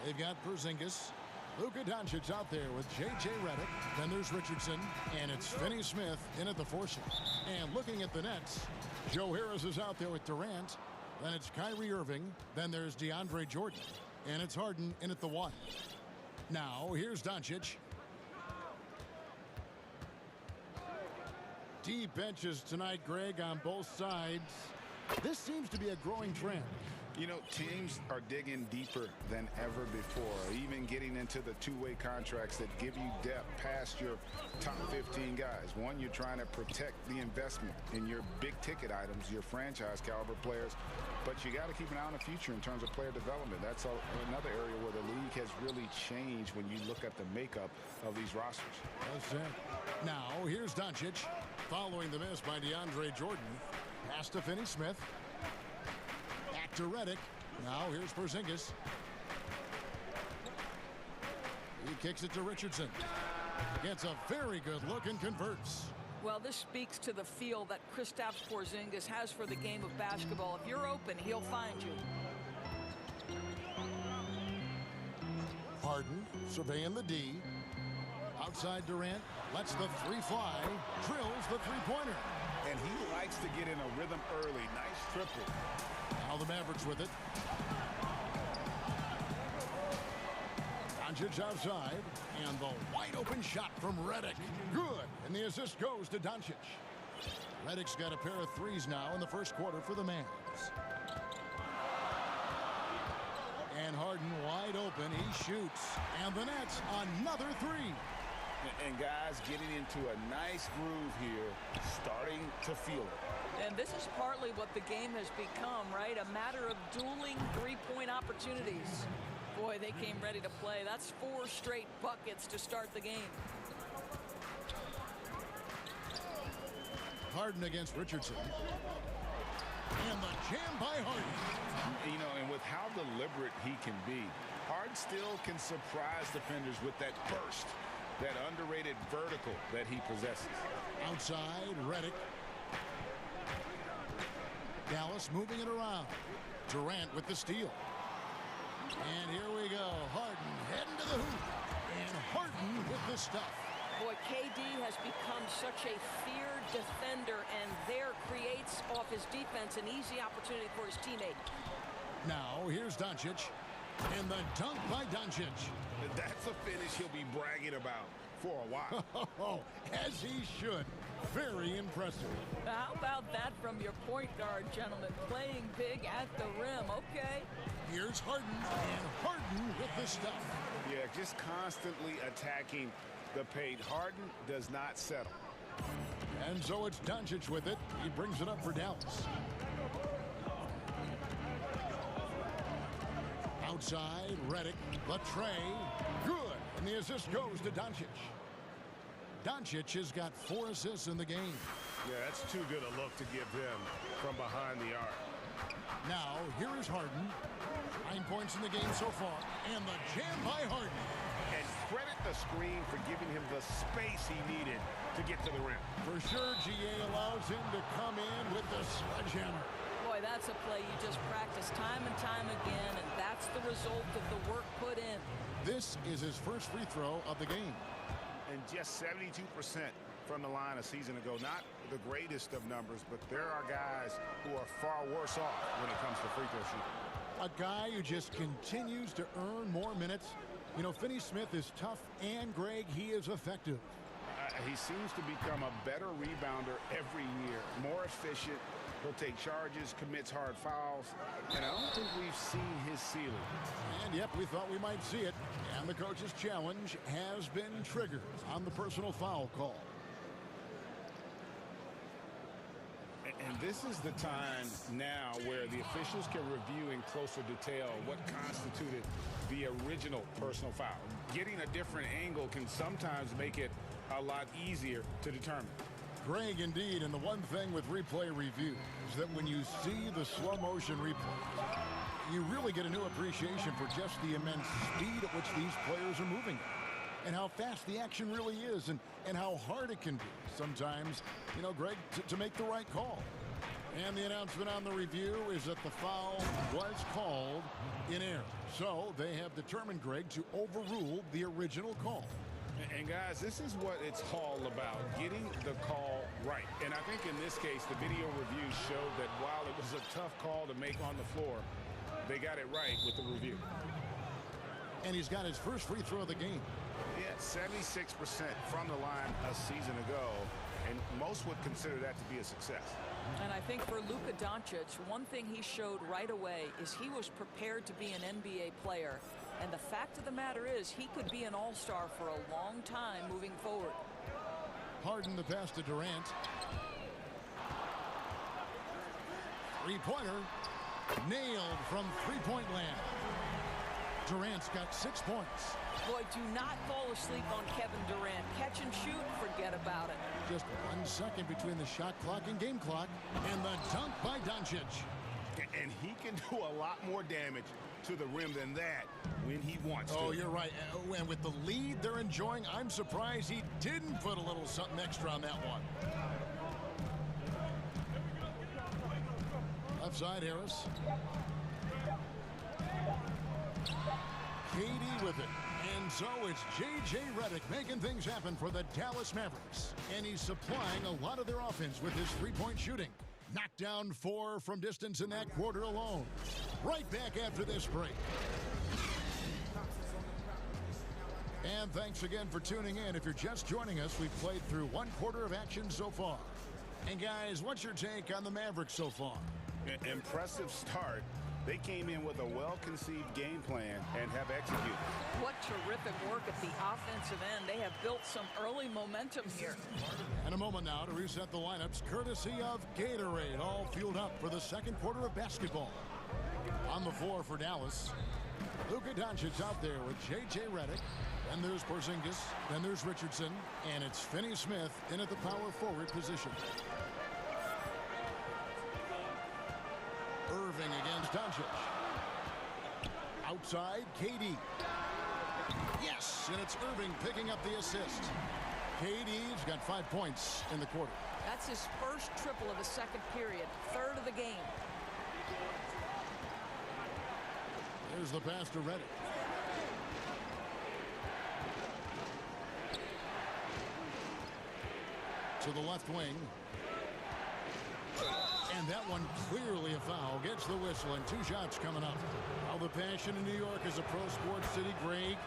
They've got Porzingis, Luka Doncic out there with J.J. Redick. Then there's Richardson, and it's Finney Smith in at the 4 slot. And looking at the Nets, Joe Harris is out there with Durant. Then it's Kyrie Irving. Then there's DeAndre Jordan. And it's Harden in at the 1. Now, here's Doncic. Deep benches tonight, Greg, on both sides. This seems to be a growing trend. You know, teams are digging deeper than ever before, even getting into the two-way contracts that give you depth past your top 15 guys. One, you're trying to protect the investment in your big-ticket items, your franchise-caliber players, but you got to keep an eye on the future in terms of player development. That's another area where the league has really changed when you look at the makeup of these rosters. That's it. Now, here's Doncic, following the miss by DeAndre Jordan. Pass to Finney Smith. To Redick. Now here's Porzingis. He kicks it to Richardson. Gets a very good look and converts. Well, this speaks to the feel that Kristaps Porzingis has for the game of basketball. If you're open, he'll find you. Harden surveying the D. Outside Durant lets the 3 fly. Drills the 3-pointer. And he likes to get in a rhythm early. Nice triple. Now the Mavericks with it. Doncic outside. And the wide open shot from Redick. Good. And the assist goes to Doncic. Redick's got a pair of threes now in the first quarter for the Mavs. And Harden wide open. He shoots. And the Nets another 3. And guys getting into a nice groove here, starting to feel it. And this is partly what the game has become, right? A matter of dueling 3-point opportunities. Boy, they came ready to play. That's 4 straight buckets to start the game. Harden against Richardson. And the jam by Harden. You know, and with how deliberate he can be, Harden still can surprise defenders with that burst. That underrated vertical that he possesses. Outside, Redick. Dallas moving it around. Durant with the steal. And here we go. Harden heading to the hoop. And Harden with the stuff. Boy, KD has become such a feared defender, and there creates off his defense an easy opportunity for his teammate. Now, here's Doncic. And the dunk by Doncic. That's a finish he'll be bragging about for a while. As he should. Very impressive. How about that from your point guard, gentlemen? Playing big at the rim. Okay. Here's Harden. And Harden with the stuff. Yeah, just constantly attacking the paint. Harden does not settle. And so it's Doncic with it. He brings it up for Dallas. Outside, Redick, the tray, good, and the assist goes to Doncic. Doncic has got 4 assists in the game. Yeah, that's too good a look to give him from behind the arc. Now, here is Harden. 9 points in the game so far, and the jam by Harden. And credit the screen for giving him the space he needed to get to the rim. For sure, GA allows him to come in with the sledgehammer. Boy, that's a play you just practice time and time again, and that's the result of the work put in. This is his first free throw of the game. And just 72% from the line a season ago. Not the greatest of numbers, but there are guys who are far worse off when it comes to free throw shooting. A guy who just continues to earn more minutes. You know, Finney Smith is tough, and Greg, he is effective. He seems to become a better rebounder every year, more efficient. He'll take charges, commits hard fouls, and I don't think we've seen his ceiling. And yep, we thought we might see it. And the coach's challenge has been triggered on the personal foul call. And this is the time now where the officials can review in closer detail what constituted the original personal foul. Getting a different angle can sometimes make it a lot easier to determine. Greg, indeed, and the one thing with replay review is that when you see the slow motion replays, you really get a new appreciation for just the immense speed at which these players are moving and how fast the action really is and how hard it can be sometimes, you know, Greg, to make the right call. And the announcement on the review is that the foul was called in error. So they have determined, Greg, to overrule the original call. And guys, this is what it's all about, getting the call right. And I think in this case, the video review showed that while it was a tough call to make on the floor, they got it right with the review. And he's got his first free throw of the game. Yeah, 76% from the line a season ago, and most would consider that to be a success. And I think for Luka Doncic, one thing he showed right away is he was prepared to be an NBA player. And the fact of the matter is he could be an all-star for a long time moving forward. Harden the pass to Durant. Three-pointer. Nailed from three-point land. Durant's got 6 points. Boy, do not fall asleep on Kevin Durant. Catch and shoot, forget about it. Just 1 second between the shot clock and game clock. And the dunk by Doncic. And he can do a lot more damage to the rim than that when he wants to. Oh, you're right. And with the lead they're enjoying, I'm surprised he didn't put a little something extra on that one. Left side, Harris. KD with it. And so it's J.J. Redick making things happen for the Dallas Mavericks. And he's supplying a lot of their offense with his three-point shooting. Knocked down 4 from distance in that quarter alone. Right back after this break. And thanks again for tuning in. If you're just joining us, we've played through 1 quarter of action so far. And guys, what's your take on the Mavericks so far? Impressive start. They came in with a well-conceived game plan and have executed. What terrific work at the offensive end. They have built some early momentum here. And a moment now to reset the lineups, courtesy of Gatorade, all fueled up for the second quarter of basketball. On the floor for Dallas, Luka Doncic out there with J.J. Redick. Then there's Porzingis. Then there's Richardson. And it's Finney-Smith in at the power forward position. Irving against Doncic. Outside, KD. Yes, and it's Irving picking up the assist. KD's got 5 points in the quarter. That's his first triple of the second period, third of the game. There's the pass to Redick. To the left wing. And that one clearly a foul. Gets the whistle and 2 shots coming up. How the passion in New York as a pro sports city, Greg,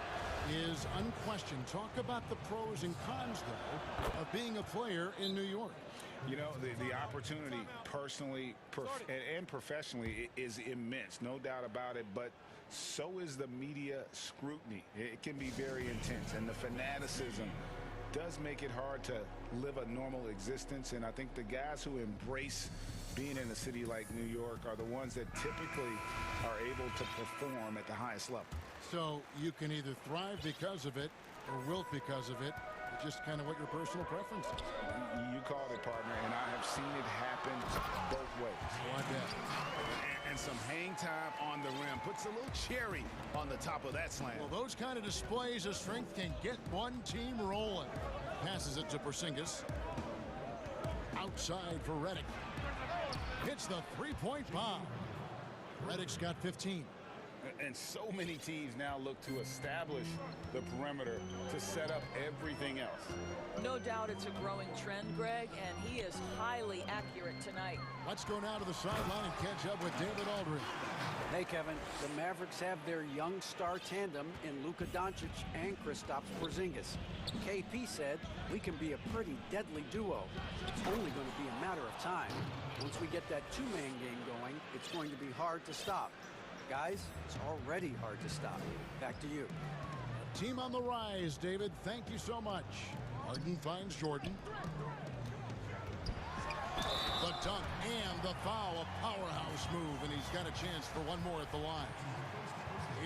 is unquestioned. Talk about the pros and cons, though, of being a player in New York. You know, the opportunity personally and professionally is immense, no doubt about it, but so is the media scrutiny. It can be very intense, and the fanaticism does make it hard to live a normal existence, and I think the guys who embrace being in a city like New York are the ones that typically are able to perform at the highest level. So you can either thrive because of it or wilt because of it. Just kind of what your personal preference is. You called it, partner, and I have seen it happen both ways. Like that. And some hang time on the rim. Puts a little cherry on the top of that slam. Well, those kind of displays of strength can get one team rolling. Passes it to Porzingis. Outside for Redick. Hits the three-point bomb. Redick's got 15. And so many teams now look to establish the perimeter to set up everything else. No doubt it's a growing trend, Greg, and he is highly accurate tonight. Let's go now to the sideline and catch up with David Aldridge. Hey, Kevin, the Mavericks have their young star tandem in Luka Doncic and Kristaps Porzingis. KP said, we can be a pretty deadly duo. It's only going to be a matter of time. Once we get that two-man game going, it's going to be hard to stop. Guys, it's already hard to stop. Back to you. Team on the rise, David. Thank you so much. Harden finds Jordan. The dunk and the foul, a powerhouse move, and he's got a chance for one more at the line.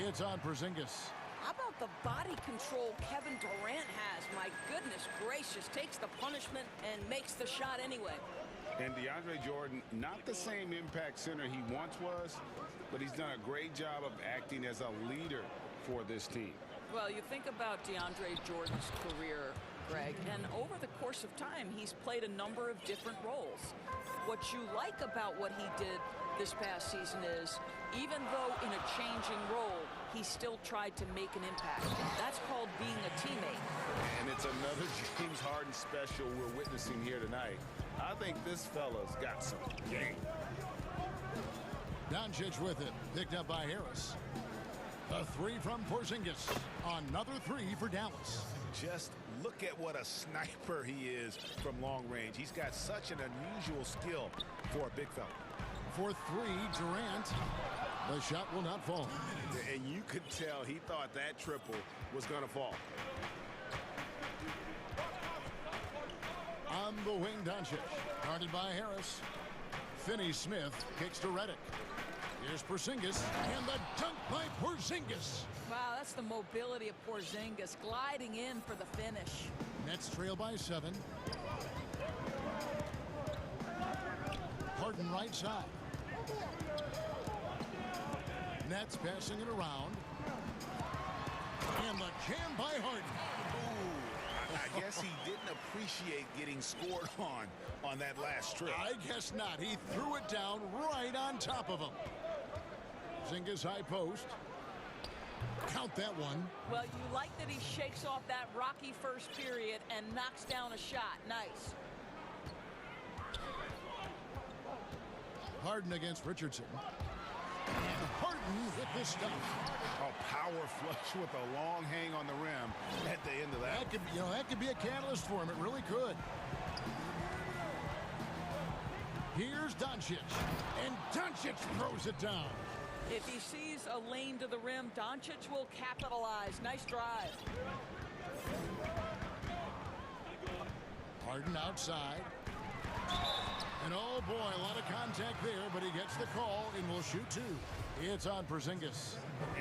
It's on Porzingis. How about the body control Kevin Durant has? My goodness gracious, takes the punishment and makes the shot anyway. And DeAndre Jordan, not the same impact center he once was, but he's done a great job of acting as a leader for this team. Well, you think about DeAndre Jordan's career, Greg, and over the course of time, he's played a number of different roles. What you like about what he did this past season is, even though in a changing role, he still tried to make an impact. That's called being a teammate. And it's another James Harden special we're witnessing here tonight. I think this fella's got some game. Doncic with it, picked up by Harris. A three from Porzingis. Another three for Dallas. Just look at what a sniper he is from long range. He's got such an unusual skill for a big fella. For three, Durant. The shot will not fall. And you could tell he thought that triple was going to fall. On the wing, Doncic. Guarded by Harris. Finney-Smith kicks to Redick. Here's Porzingis, and the dunk by Porzingis. Wow, that's the mobility of Porzingis, gliding in for the finish. Nets trail by 7. Harden right side. Nets passing it around. And the jam by Harden. Ooh, I guess he didn't appreciate getting scored on that last trip. I guess not. He threw it down right on top of him. Porzingis high post. Count that one. Well, you like that he shakes off that rocky first period and knocks down a shot. Nice. Harden against Richardson. And Harden with this stuff. A power flush with a long hang on the rim at the end of that. That could be a catalyst for him. It really could. Here's Doncic. And Doncic throws it down. If he sees a lane to the rim, Doncic will capitalize. Nice drive. Harden outside. And oh boy, a lot of contact there, but he gets the call and will shoot two. It's on Porzingis.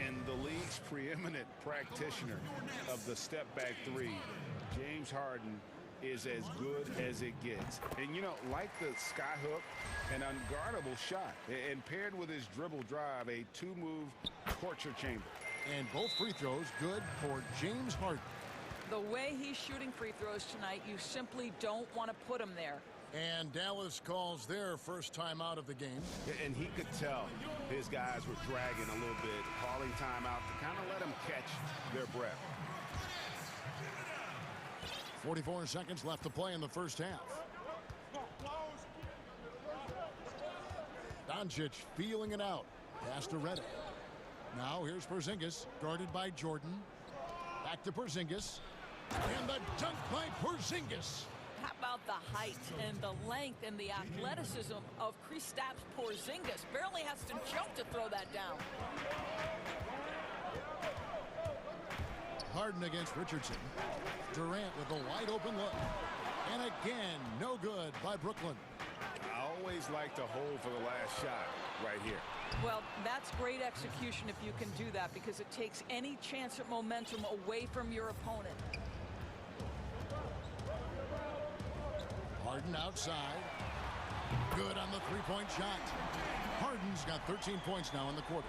And the league's preeminent practitioner of the step-back three, James Harden, is as good as it gets. And, you know, like the skyhook, an unguardable shot. And paired with his dribble drive, a two-move torture chamber. And both free throws good for James Harden. The way he's shooting free throws tonight, you simply don't want to put him there. And Dallas calls their first time out of the game. And he could tell his guys were dragging a little bit, calling timeout to kind of let them catch their breath. 44 seconds left to play in the first half. Doncic feeling it out. Pass to Redick. Now here's Porzingis, guarded by Jordan. Back to Porzingis. And the dunk by Porzingis. How about the height and the length and the athleticism of Kristaps Porzingis? Barely has to jump to throw that down. Harden against Richardson. Durant with a wide open look. And again, no good by Brooklyn. I always like to hold for the last shot right here. Well, that's great execution if you can do that, because it takes any chance at momentum away from your opponent. Harden outside. Good on the three-point shot. Harden's got 13 points now in the quarter.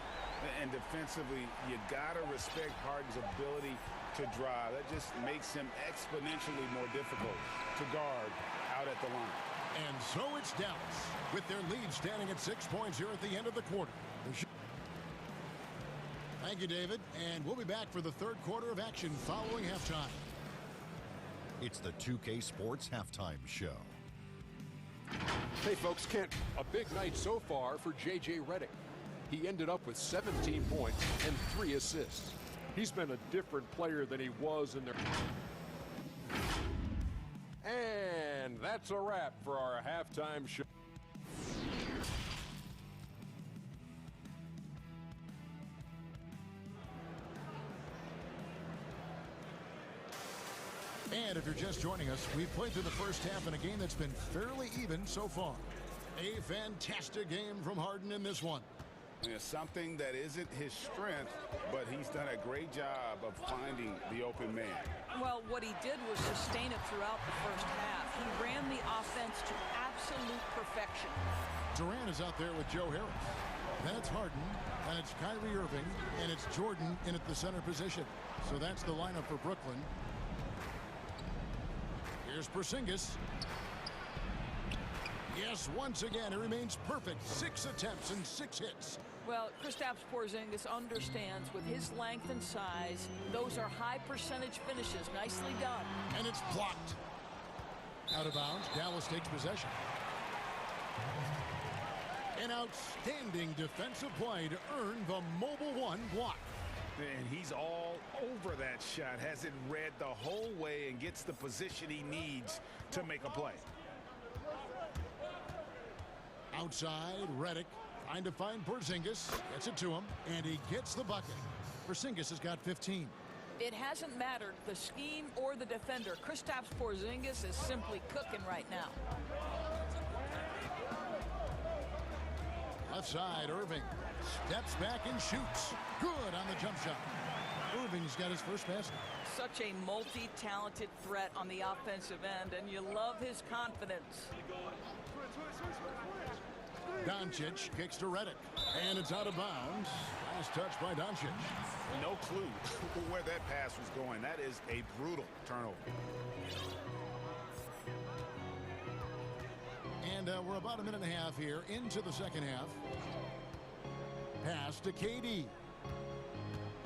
And defensively, you got to respect Harden's ability to drive. That just makes him exponentially more difficult to guard out at the line. And so it's Dallas with their lead standing at 6 points here at the end of the quarter. Thank you, David. And we'll be back for the third quarter of action following halftime. It's the 2K Sports Halftime Show. Hey, folks, Kent, a big night so far for J.J. Redick. He ended up with 17 points and 3 assists. He's been a different player than he was in there. And that's a wrap for our halftime show. And if you're just joining us, we've played through the first half in a game that's been fairly even so far. A fantastic game from Harden in this one. It's something that isn't his strength, but he's done a great job of finding the open man. Well, what he did was sustain it throughout the first half. He ran the offense to absolute perfection. Durant is out there with Joe Harris. Then it's Harden, and it's Kyrie Irving, and it's Jordan in at the center position. So that's the lineup for Brooklyn. Here's Porzingis. Yes, once again, it remains perfect. 6 attempts and 6 hits. Well, Kristaps Porzingis understands with his length and size, those are high percentage finishes. Nicely done. And it's blocked. Out of bounds, Dallas takes possession. An outstanding defensive play to earn the mobile one block. And he's all over that shot. Has it read the whole way and gets the position he needs to make a play. Outside, Redick trying to find Porzingis. Gets it to him, and he gets the bucket. Porzingis has got 15. It hasn't mattered the scheme or the defender. Kristaps Porzingis is simply cooking right now. Left side, Irving steps back and shoots. Good on the jump shot. Irving's got his first basket. Such a multi-talented threat on the offensive end, and you love his confidence. Doncic kicks to Redick, and it's out of bounds. Last touch by Doncic. No clue where that pass was going. That is a brutal turnover. And we're about a minute and a half here into the second half. Pass to KD.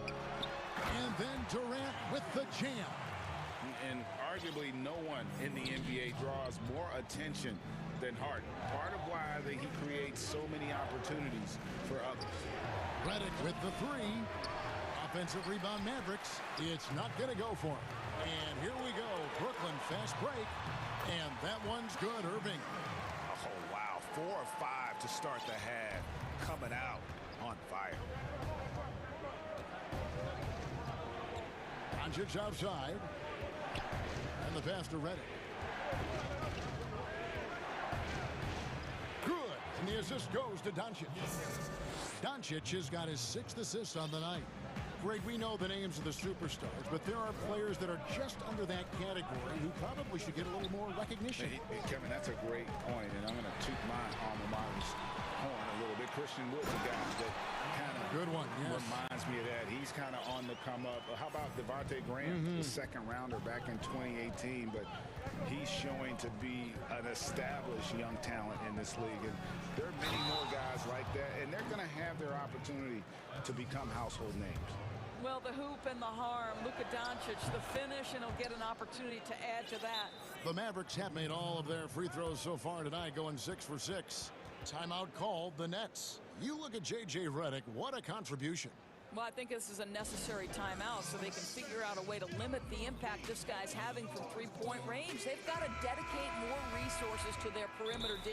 And then Durant with the jam. And arguably no one in the NBA draws more attention than Harden. Part of why he creates so many opportunities for others. Redick with the three. Offensive rebound Mavericks. It's not going to go for him. And here we go. Brooklyn fast break. And that one's good, Irving. Oh, wow. 4 of 5 to start the half. Coming out on fire. Doncic outside. And the pass to Redick. Good. And the assist goes to Doncic. Doncic has got his 6th assist on the night. Greg, we know the names of the superstars, but there are players that are just under that category who probably should get a little more recognition. Hey, Kevin, that's a great point, and I'm going to toot my alma mater's horn a little bit. Christian Wood's a guy that kind of good one, yes. Reminds me of that. He's kind of on the come up. How about Devontae Graham, the second rounder back in 2018, but he's showing to be an established young talent in this league, and there are many more guys like that, and they're going to have their opportunity to become household names. Well, the hoop and the harm, Luka Doncic, the finish, and he'll get an opportunity to add to that. The Mavericks have made all of their free throws so far tonight, going 6 for 6. Timeout called the Nets. You look at J.J. Redick, what a contribution. Well, I think this is a necessary timeout so they can figure out a way to limit the impact this guy's having from three-point range. They've got to dedicate more resources to their perimeter D.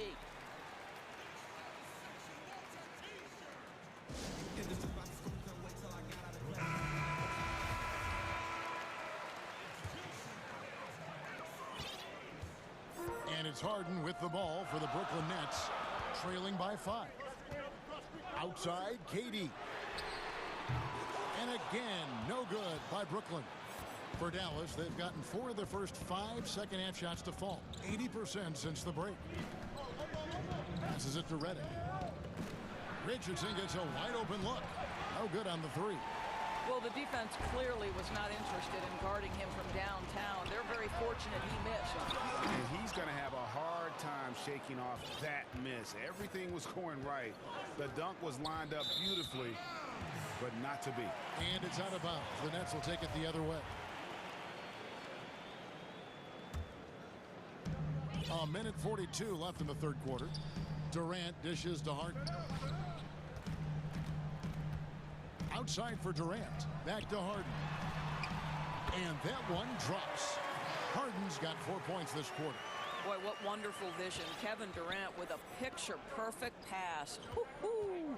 And it's Harden with the ball for the Brooklyn Nets, trailing by 5. Outside, KD. And again, no good by Brooklyn. For Dallas, they've gotten 4 of their first 5 second-half shots to fall. 80% since the break. Passes it to Redick. Richardson gets a wide-open look. No good on the 3. Well, the defense clearly was not interested in guarding him from downtown. They're very fortunate he missed. And he's going to have a hard time shaking off that miss. Everything was going right. The dunk was lined up beautifully, but not to be. And it's out of bounds. The Nets will take it the other way. A minute 42 left in the third quarter. Durant dishes to Harden. Outside for Durant. Back to Harden. And that one drops. Harden's got 4 points this quarter. Boy, what wonderful vision. Kevin Durant with a picture-perfect pass. Woo-hoo.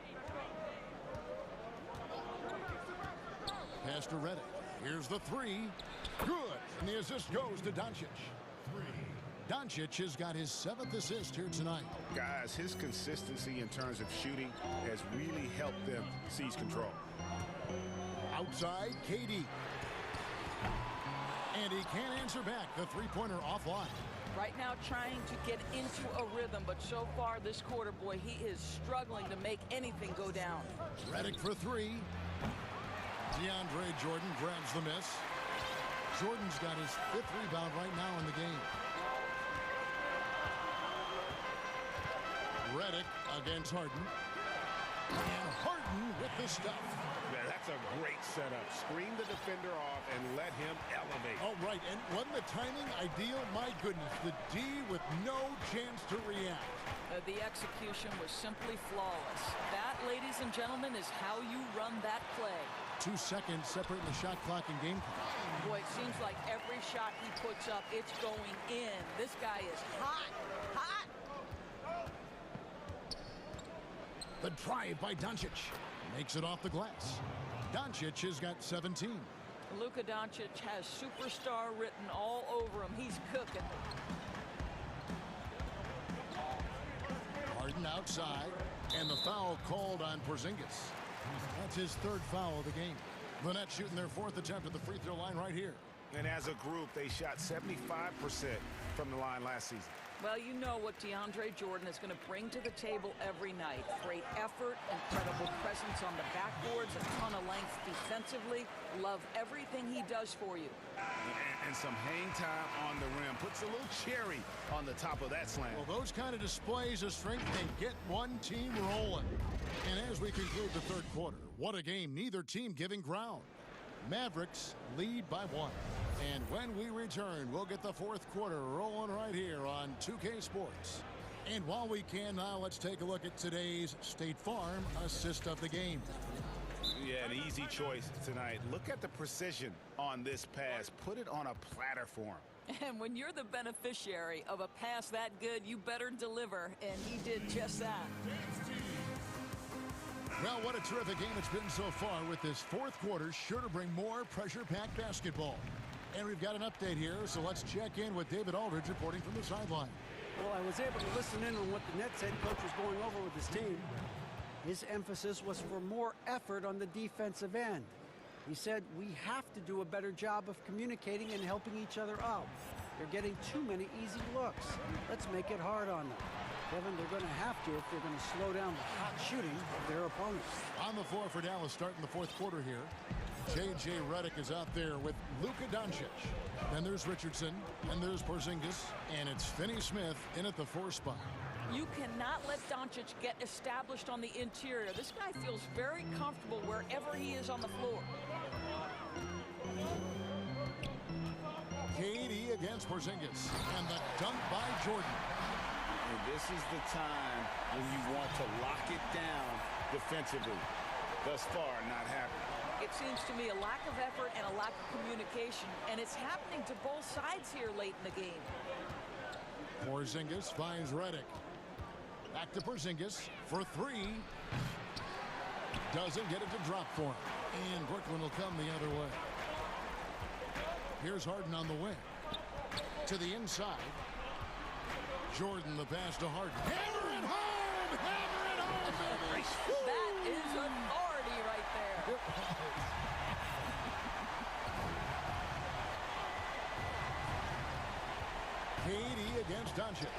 Pass to Redick. Here's the 3. Good. And the assist goes to Doncic. Doncic has got his 7th assist here tonight. Guys, his consistency in terms of shooting has really helped them seize control. Outside, KD. And he can't answer back. The three-pointer offline. Right now trying to get into a rhythm, but so far this quarter, boy, he is struggling to make anything go down. Redick for 3. DeAndre Jordan grabs the miss. Jordan's got his 5th rebound right now in the game. Redick against Harden. And Harden with the stuff. Yeah, that's a great setup. Screen the defender off and let him elevate. Oh, right. And wasn't the timing ideal? My goodness. The D with no chance to react. The execution was simply flawless. That, ladies and gentlemen, is how you run that play. 2 seconds separating the shot clock and game clock. Boy, it seems like every shot he puts up, it's going in. This guy is hot, hot. The drive by Doncic makes it off the glass. Doncic has got 17. Luka Doncic has superstar written all over him. He's cooking. Harden outside, and the foul called on Porzingis. That's his 3rd foul of the game. The Nets shooting their 4th attempt at the free throw line right here. And as a group, they shot 75% from the line last season. Well, you know what DeAndre Jordan is going to bring to the table every night. Great effort, incredible presence on the backboards, a ton of length defensively. Love everything he does for you. And some hang time on the rim. Puts a little cherry on the top of that slam. Well, those kind of displays of strength can get one team rolling. And as we conclude the 3rd quarter, what a game. Neither team giving ground. Mavericks lead by 1. And when we return, we'll get the 4th quarter rolling right here on 2K Sports. And while we can now, let's take a look at today's State Farm assist of the game. Yeah, an easy choice tonight. Look at the precision on this pass. Put it on a platter for him. And when you're the beneficiary of a pass that good, you better deliver. And he did just that. Well, what a terrific game it's been so far, with this 4th quarter sure to bring more pressure-packed basketball. And we've got an update here, so let's check in with David Aldridge reporting from the sideline. Well, I was able to listen in on what the Nets head coach was going over with his team. His emphasis was for more effort on the defensive end. He said, we have to do a better job of communicating and helping each other out. They're getting too many easy looks. Let's make it hard on them. Kevin, they're going to have to if they're going to slow down the hot shooting of their opponents. On the floor for Dallas starting the 4th quarter here. J.J. Redick is out there with Luka Doncic. Then there's Richardson, and there's Porzingis, and it's Finney-Smith in at the 4 spot. You cannot let Doncic get established on the interior. This guy feels very comfortable wherever he is on the floor. KD against Porzingis, and the dunk by Jordan. And this is the time when you want to lock it down defensively. Thus far, not happening. It seems to me a lack of effort and a lack of communication, and it's happening to both sides here late in the game. Porzingis finds Redick. Back to Porzingis for 3. Doesn't get it to drop for him. And Brooklyn will come the other way. Here's Harden on the wing. To the inside. Jordan, the pass to Harden. Hammer it home! Hammer it home, baby! That is authority right there. KD against Doncic.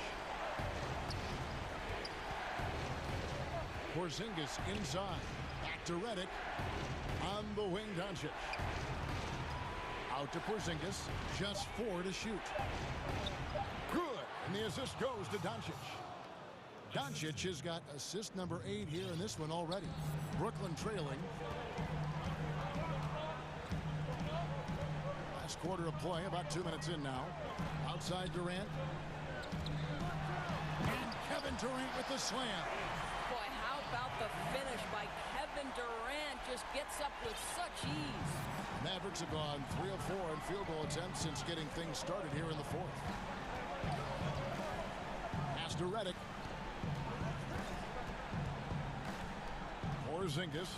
Porzingis inside. Back to Redick. On the wing, Doncic. Out to Porzingis. Just 4 to shoot. Good. And the assist goes to Doncic. Doncic has got assist number 8 here in this one already. Brooklyn trailing. Last quarter of play, about 2 minutes in now. Outside Durant. And Kevin Durant with the slam. Boy, how about the finish by Kevin Durant? Just gets up with such ease. Mavericks have gone 3 of 4 in field goal attempts since getting things started here in the 4th. Pass to Redick. Porzingis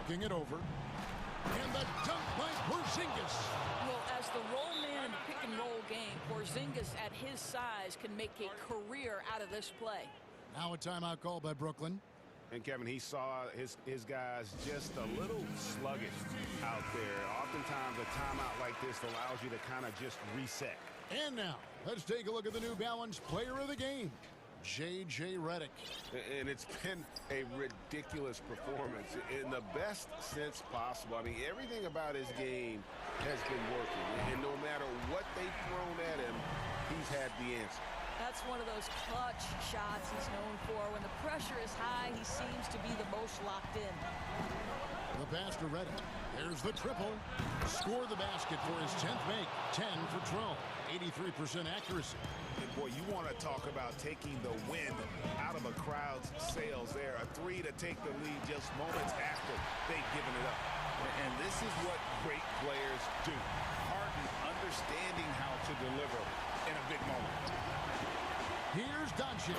looking it over. And the dunk by Porzingis. Well, as the roll man in the pick-and-roll game, Porzingis at his size can make a career out of this play. Now a timeout call by Brooklyn. And Kevin, he saw his guys just a little sluggish out there. Oftentimes a timeout like this allows you to kind of just reset. And now, let's take a look at the New Balance player of the game, J.J. Redick. And it's been a ridiculous performance in the best sense possible. I mean, everything about his game has been working. And no matter what they've thrown at him, he's had the answer. That's That's one of those clutch shots he's known for. When the pressure is high, he seems to be the most locked in. The pass to Reddick. There's the triple. Score the basket for his 10th make. 10 for 12. 83% accuracy. And boy, you want to talk about taking the wind out of a crowd's sails there. A three to take the lead just moments after they've given it up. And this is what great players do. Harden understanding how to deliver in a big moment. Here's Doncic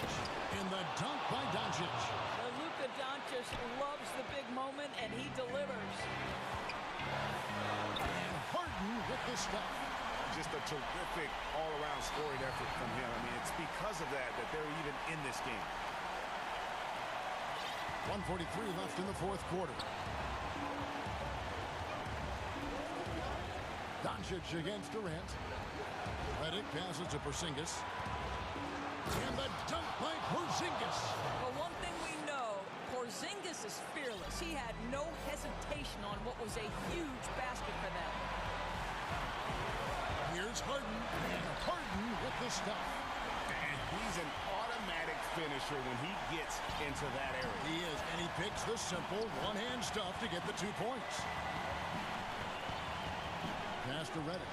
in the dunk by Doncic. Luka Doncic loves the big moment, and he delivers. And Harden with the stuff. Just a terrific all-around scoring effort from him. I mean, it's because of that they're even in this game. 1:43 left in the fourth quarter. Doncic against Durant. Reddick passes to Porzingis. And the dunk by Porzingis. Well, one thing we know, Porzingis is fearless. He had no hesitation on what was a huge basket for them. Here's Harden, and Harden with the stuff. And he's an automatic finisher when he gets into that area. He is, and he picks the simple one-hand stuff to get the 2 points. Pass to Reddick.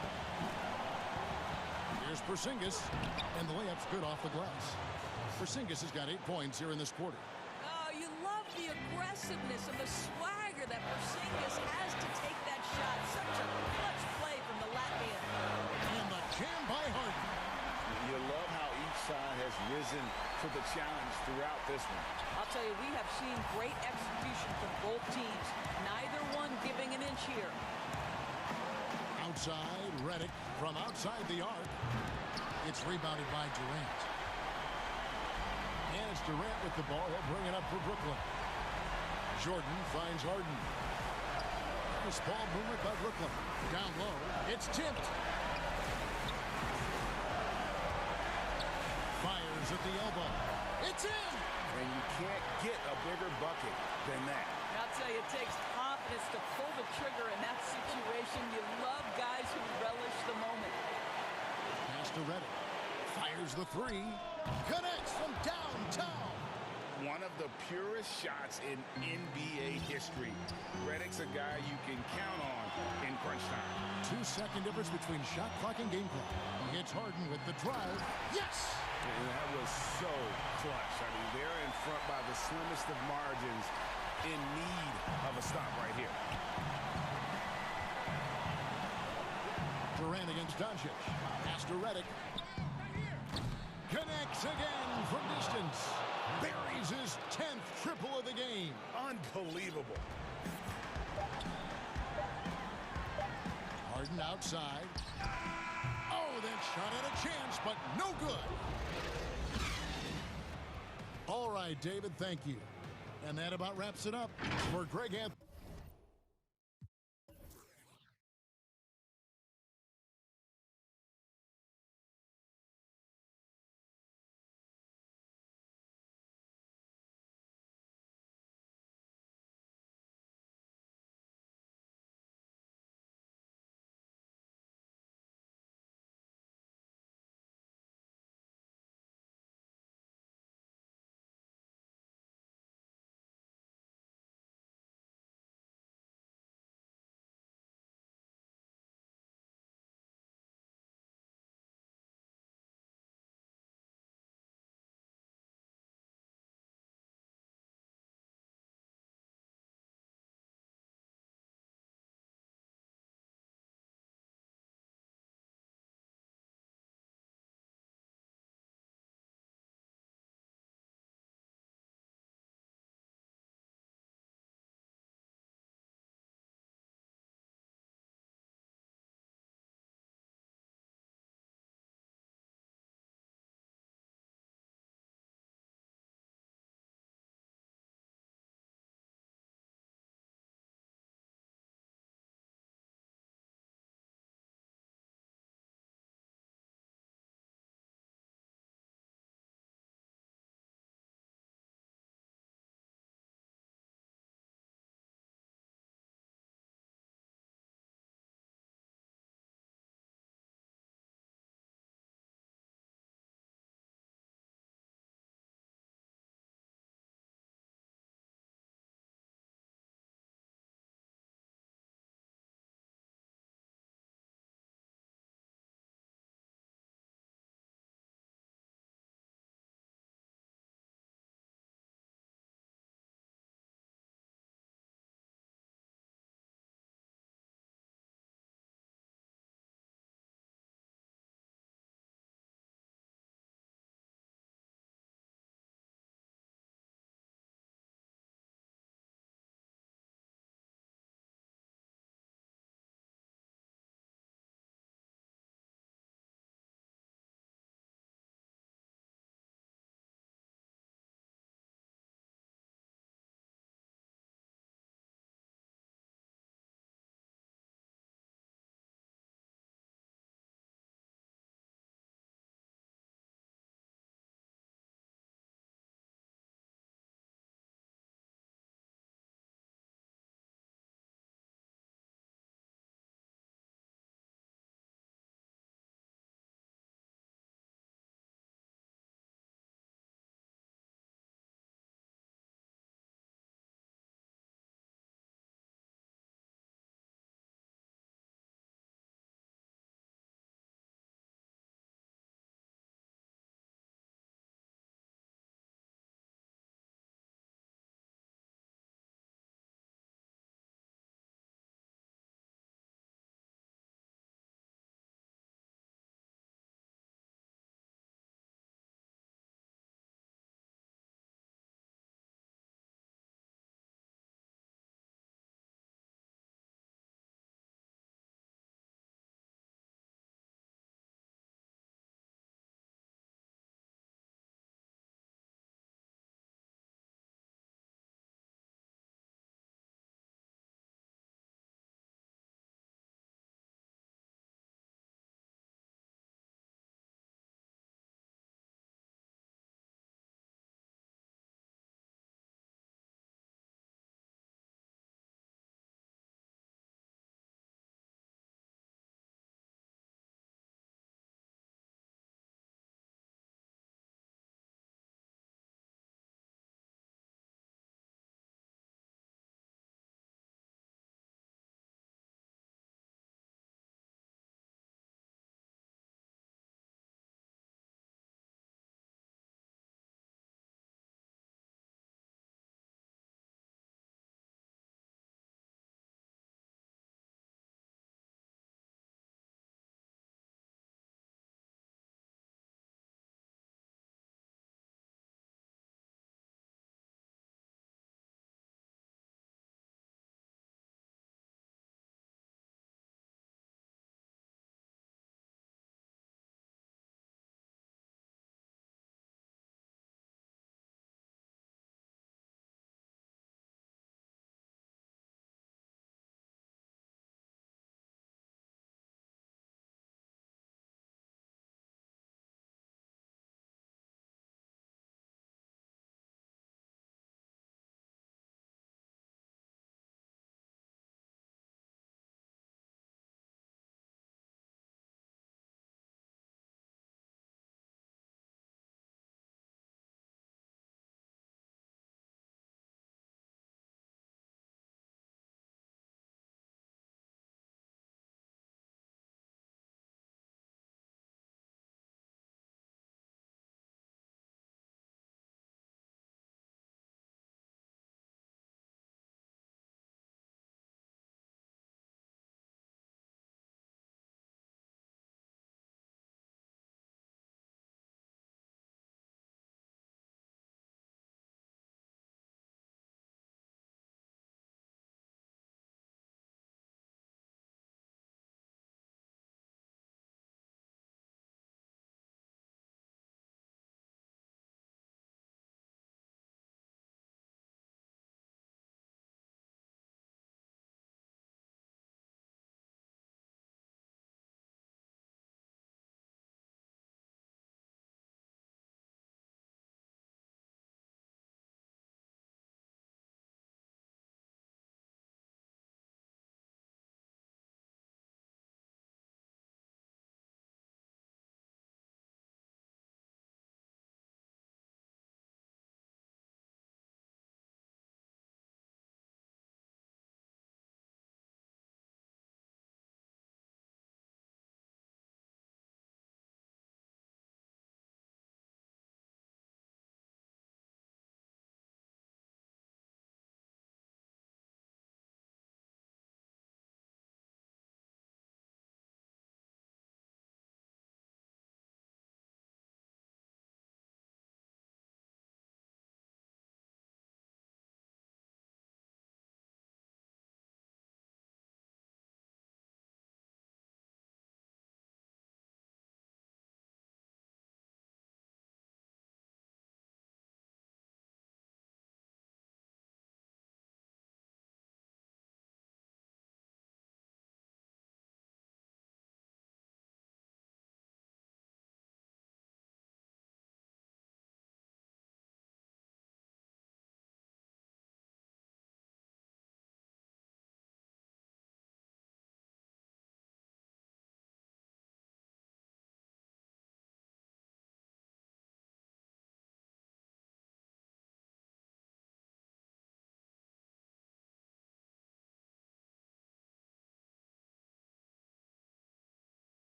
Here's Porzingis, and the layup's good off the glass. Porzingis has got 8 points here in this quarter. Oh, you love the aggressiveness and the swagger that Porzingis has to take that shot. Such a clutch play from the Latvian. And the jam by Harden. You love how each side has risen to the challenge throughout this one. I'll tell you, we have seen great execution from both teams. Neither one giving an inch here. Outside, Reddick from outside the arc. It's rebounded by Durant. And it's Durant with the ball. He'll bring it up for Brooklyn. Jordan finds Harden. This ball movement by Brooklyn. Down low. It's tipped. Fires at the elbow. It's in! And you can't get a bigger bucket than that. I'll tell you, it takes confidence to pull the trigger in that situation. You love guys who relish the moment. Pass to Reddick. Fires the three. Connects from downtown. One of the purest shots in NBA history. Reddick's a guy you can count on in crunch time. 2-second difference between shot clock and game clock. He hits Harden with the drive. Yes! And that was so clutch. I mean, they're in front by the slimmest of margins, in need of a stop right here. Durant against Doncic. Pass to Reddick. Connects again from distance. Buries his 10th triple of the game. Unbelievable. Harden outside. Oh, that shot had a chance, but no good. All right, David, thank you. And that about wraps it up for Greg Anthony.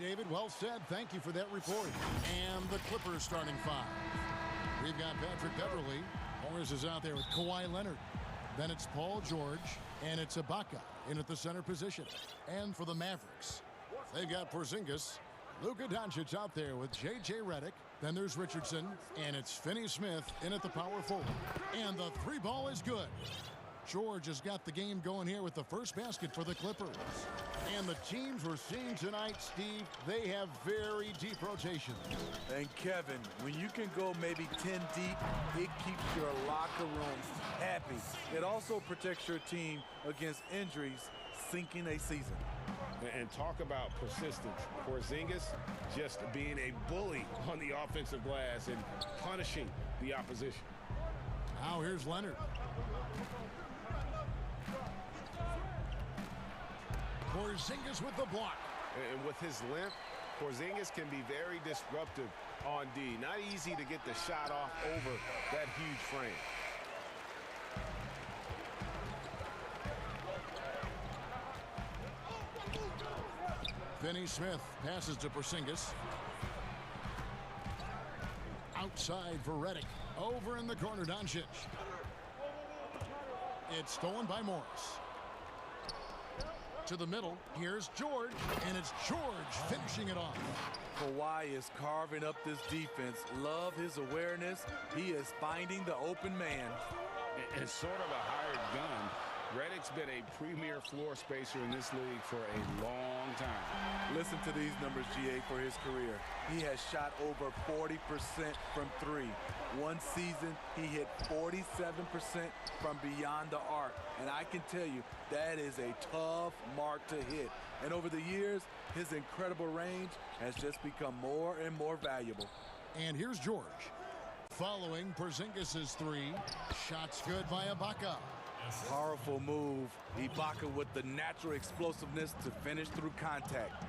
David. Well said. Thank you for that report. And the Clippers starting five. We've got Patrick Beverley. Morris is out there with Kawhi Leonard. Then it's Paul George. And it's Ibaka in at the center position. And for the Mavericks, they've got Porzingis. Luka Doncic out there with J.J. Redick. Then there's Richardson. And it's Finney-Smith in at the power forward. And the three ball is good. George has got the game going here with the first basket for the Clippers. And the teams we're seeing tonight, Steve, they have very deep rotations. And Kevin, when you can go maybe 10 deep, it keeps your locker room happy. It also protects your team against injuries sinking a season. And talk about persistence. Porzingis just being a bully on the offensive glass and punishing the opposition. Now here's Leonard. Porzingis with the block. And with his length, Porzingis can be very disruptive on D. Not easy to get the shot off over that huge frame. Finney-Smith passes to Porzingis. Outside for Redick. Over in the corner, Doncic. It's stolen by Morris. To the middle, here's George, and it's George finishing it off. Kawhi is carving up this defense. Love his awareness. He is finding the open man. And sort of a hired gun. Redick's been a premier floor spacer in this league for a long time. Listen to these numbers, GA, for his career. He has shot over 40% from three. One season, he hit 47% from beyond the arc. And I can tell you, that is a tough mark to hit. And over the years, his incredible range has just become more and more valuable. And here's George. Following Porzingis' three. Shots good by Ibaka. Powerful move. Ibaka with the natural explosiveness to finish through contact.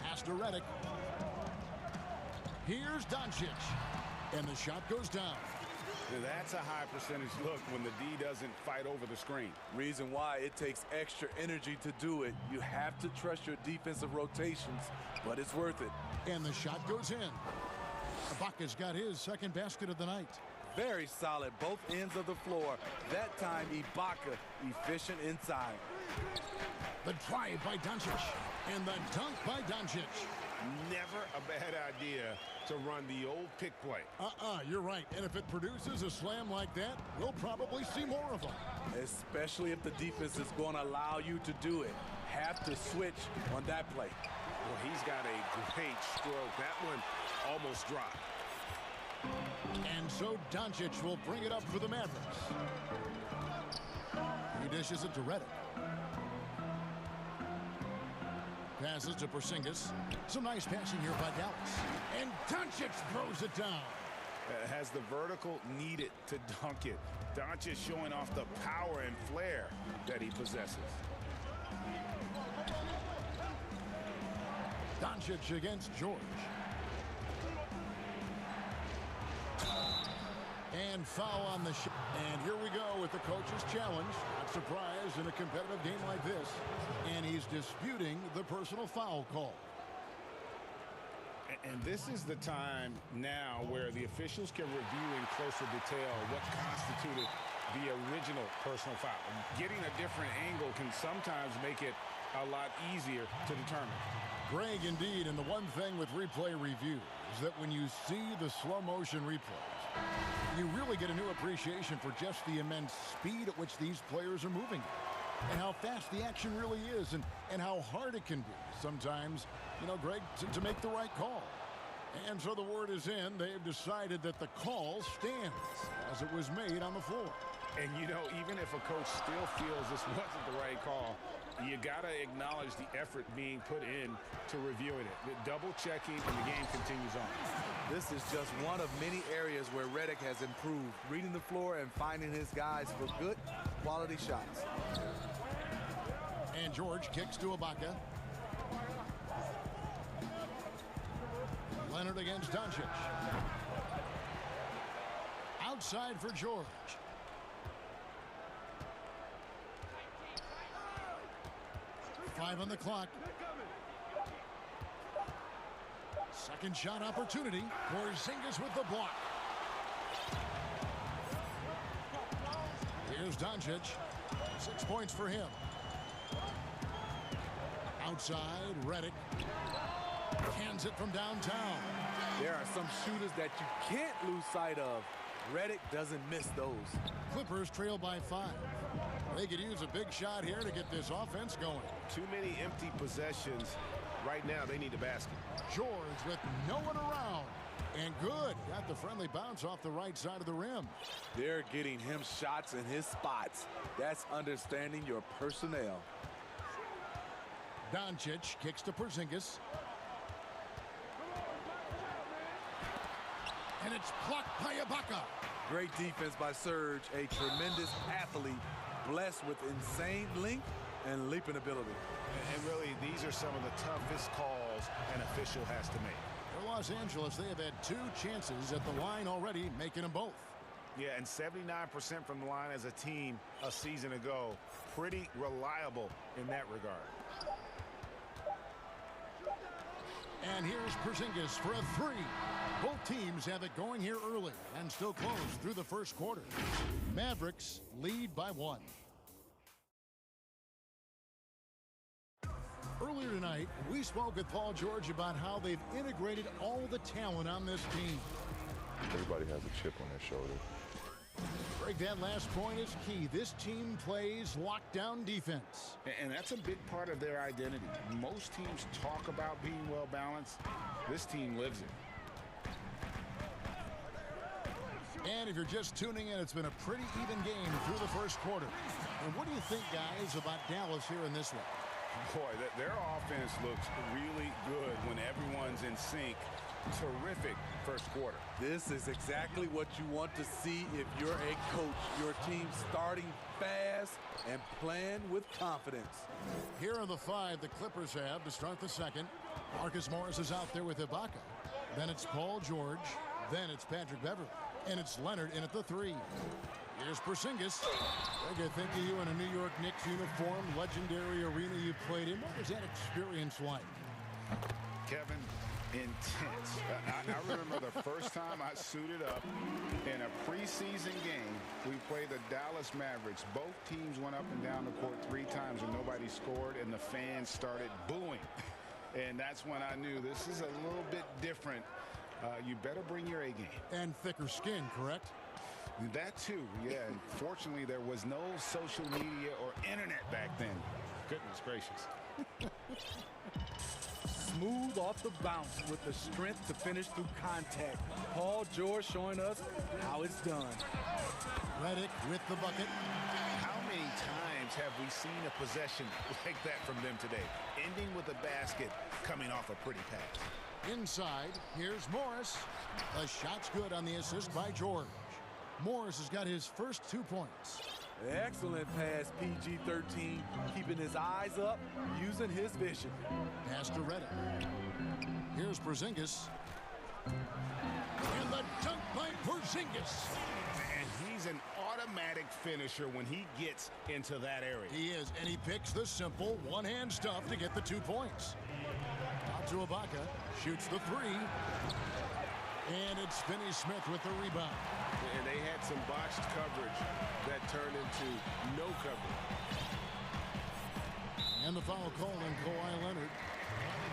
Pass to Redick. Here's Doncic. And the shot goes down. That's a high percentage look when the D doesn't fight over the screen. Reason why it takes extra energy to do it. You have to trust your defensive rotations, but it's worth it. And the shot goes in. Ibaka's got his second basket of the night. Very solid, both ends of the floor. That time, Ibaka, efficient inside. The drive by Doncic. And the dunk by Doncic. Never a bad idea to run the old pick play. You're right. And if it produces a slam like that, we'll probably see more of them. Especially if the defense is going to allow you to do it. Have to switch on that play. Well, he's got a great stroke. That one almost dropped. And so Doncic will bring it up for the Mavericks. He dishes it to Redick. Passes to Porzingis. Some nice passing here by Dallas. And Doncic throws it down. Has the vertical needed to dunk it. Doncic showing off the power and flair that he possesses. Doncic against George. And foul on the shot. And here we go with the coach's challenge. Not surprised in a competitive game like this. And he's disputing the personal foul call. And this is the time now where the officials can review in closer detail what constituted the original personal foul. Getting a different angle can sometimes make it a lot easier to determine. Greg, indeed, and the one thing with replay review is that when you see the slow motion replays, you really get a new appreciation for just the immense speed at which these players are moving and how fast the action really is and how hard it can be sometimes, Greg, to make the right call. And so the word is in. They've decided that the call stands as it was made on the floor. And, even if a coach still feels this wasn't the right call, you got to acknowledge the effort being put in to reviewing it. The double checking, and the game continues on. This is just one of many areas where Redick has improved, reading the floor and finding his guys for good quality shots. And George kicks to Ibaka. Leonard against Doncic. Outside for George. 5 on the clock. Second shot opportunity. Porzingis with the block. Here's Doncic. 6 points for him. Outside, Redick. Hands it from downtown. There are some shooters that you can't lose sight of. Redick doesn't miss those. Clippers trail by 5. They could use a big shot here to get this offense going. Too many empty possessions. Right now, they need a basket. George with no one around. And good. Got the friendly bounce off the right side of the rim. They're getting him shots in his spots. That's understanding your personnel. Doncic kicks to Porzingis. And it's blocked by Ibaka. Great defense by Serge, a tremendous athlete, blessed with insane length and leaping ability. And really, these are some of the toughest calls an official has to make. For Los Angeles, they have had 2 chances at the line already, making them both. Yeah, and 79% from the line as a team a season ago. Pretty reliable in that regard. And here's Porzingis for a 3. Both teams have it going here early and still close through the first quarter. Mavericks lead by 1. Earlier tonight, we spoke with Paul George about how they've integrated all the talent on this team. Everybody has a chip on their shoulder. Greg, that last point is key. This team plays lockdown defense. And that's a big part of their identity. Most teams talk about being well-balanced. This team lives it. And if you're just tuning in, it's been a pretty even game through the first quarter. And what do you think, guys, about Dallas here in this one? Boy, their offense looks really good when everyone's in sync. Terrific first quarter. This is exactly what you want to see if you're a coach. Your team starting fast and playing with confidence. Here are the 5 the Clippers have to start the second. Marcus Morris is out there with Ibaka. Then it's Paul George. Then it's Patrick Beverley. And it's Leonard in at the 3. Here's Porzingis. Greg, I think of you in a New York Knicks uniform, legendary arena you played in. What was that experience like? Kevin, intense. I remember the first time I suited up in a preseason game. We played the Dallas Mavericks. Both teams went up and down the court 3 times and nobody scored, and the fans started booing. And that's when I knew this is a little bit different. You better bring your A game. And thicker skin, correct? That too, yeah. And fortunately, there was no social media or internet back then. Goodness gracious. Smooth off the bounce with the strength to finish through contact. Paul George showing us how it's done. Redick with the bucket. How many times have we seen a possession like that from them today? Ending with a basket coming off a pretty pass. Inside, here's Morris. The shot's good on the assist by George. Morris has got his first 2 points. Excellent pass, PG-13, keeping his eyes up, using his vision. Pass to Redick. Here's Porzingis. And the dunk by Porzingis. And he's an automatic finisher when he gets into that area. He is, and he picks the simple one-hand stuff to get the 2 points. Out to Ibaka, shoots the 3. And it's Finney-Smith with the rebound. And they had some botched coverage that turned into no coverage. And the foul called on Kawhi Leonard.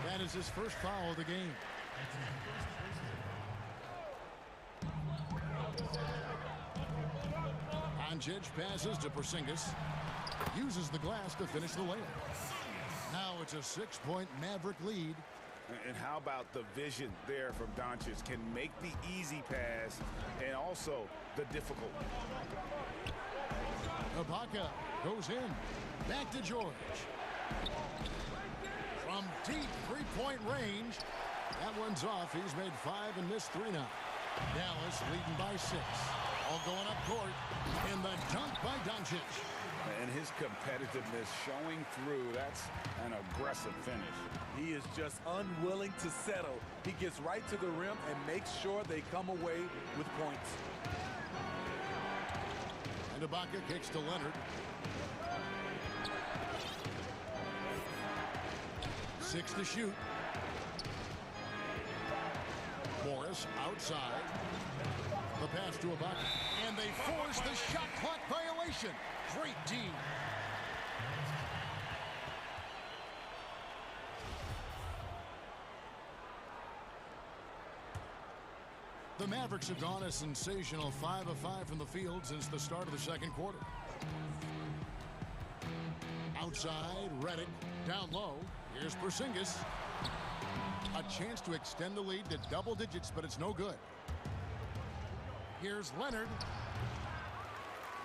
That is his first foul of the game. Doncic passes to Porzingis. Uses the glass to finish the layup. Now it's a 6-point Maverick lead. And how about the vision there from Doncic? Can make the easy pass and also the difficult. Ibaka goes in. Back to George. From deep 3-point range. That one's off. He's made 5 and missed 3 now. Dallas leading by 6. All going up court. And the dunk by Doncic. And his competitiveness showing through. That's an aggressive finish. He is just unwilling to settle. He gets right to the rim and makes sure they come away with points. And Ibaka kicks to Leonard. 6 to shoot. Morris outside. The pass to Ibaka. And they force the shot clock violation. Great D. The Mavericks have gone a sensational 5 of 5 from the field since the start of the second quarter. Outside, Redick. Down low. Here's Porzingis. A chance to extend the lead to double digits, but it's no good. Here's Leonard.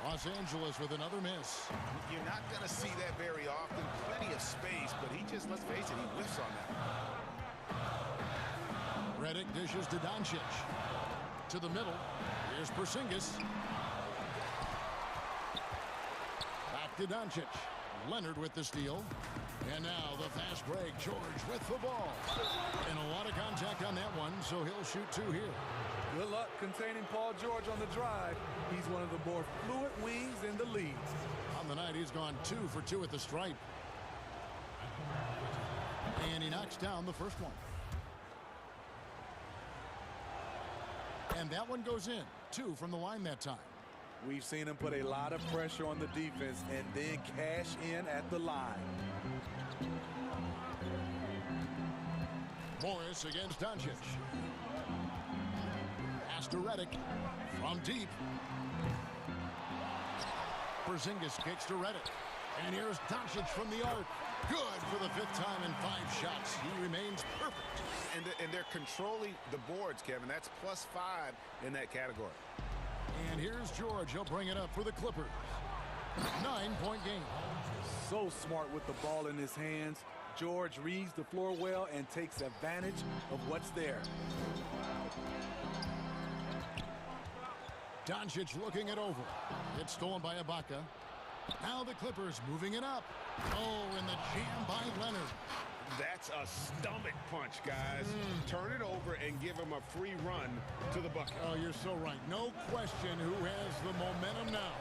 Los Angeles with another miss. You're not going to see that very often. Plenty of space, but he just, let's face it, he whiffs on that. Redick dishes to Doncic. To the middle. Here's Porzingis. Back to Doncic. Leonard with the steal. And now the fast break. George with the ball. And a lot of contact on that one, so he'll shoot 2 here. Good luck containing Paul George on the drive. He's one of the more fluid wings in the league. On the night, he's gone 2 for 2 at the stripe. And he knocks down the first one. And that one goes in. 2 from the line that time. We've seen him put a lot of pressure on the defense and then cash in at the line. Morris against Doncic. Pass to Redick from deep. Porzingis kicks to Redick. And here's Doncic from the arc. Good for the 5th time in 5 shots. He remains perfect. And they're controlling the boards, Kevin. That's +5 in that category. And here's George. He'll bring it up for the Clippers. 9-point game. So smart with the ball in his hands. George reads the floor well and takes advantage of what's there. Doncic looking it over. It's stolen by Ibaka. Now the Clippers moving it up. Oh, and the jam by Leonard. That's a stomach punch, guys. Turn it over and give him a free run to the bucket. Oh, you're so right. No question who has the momentum now.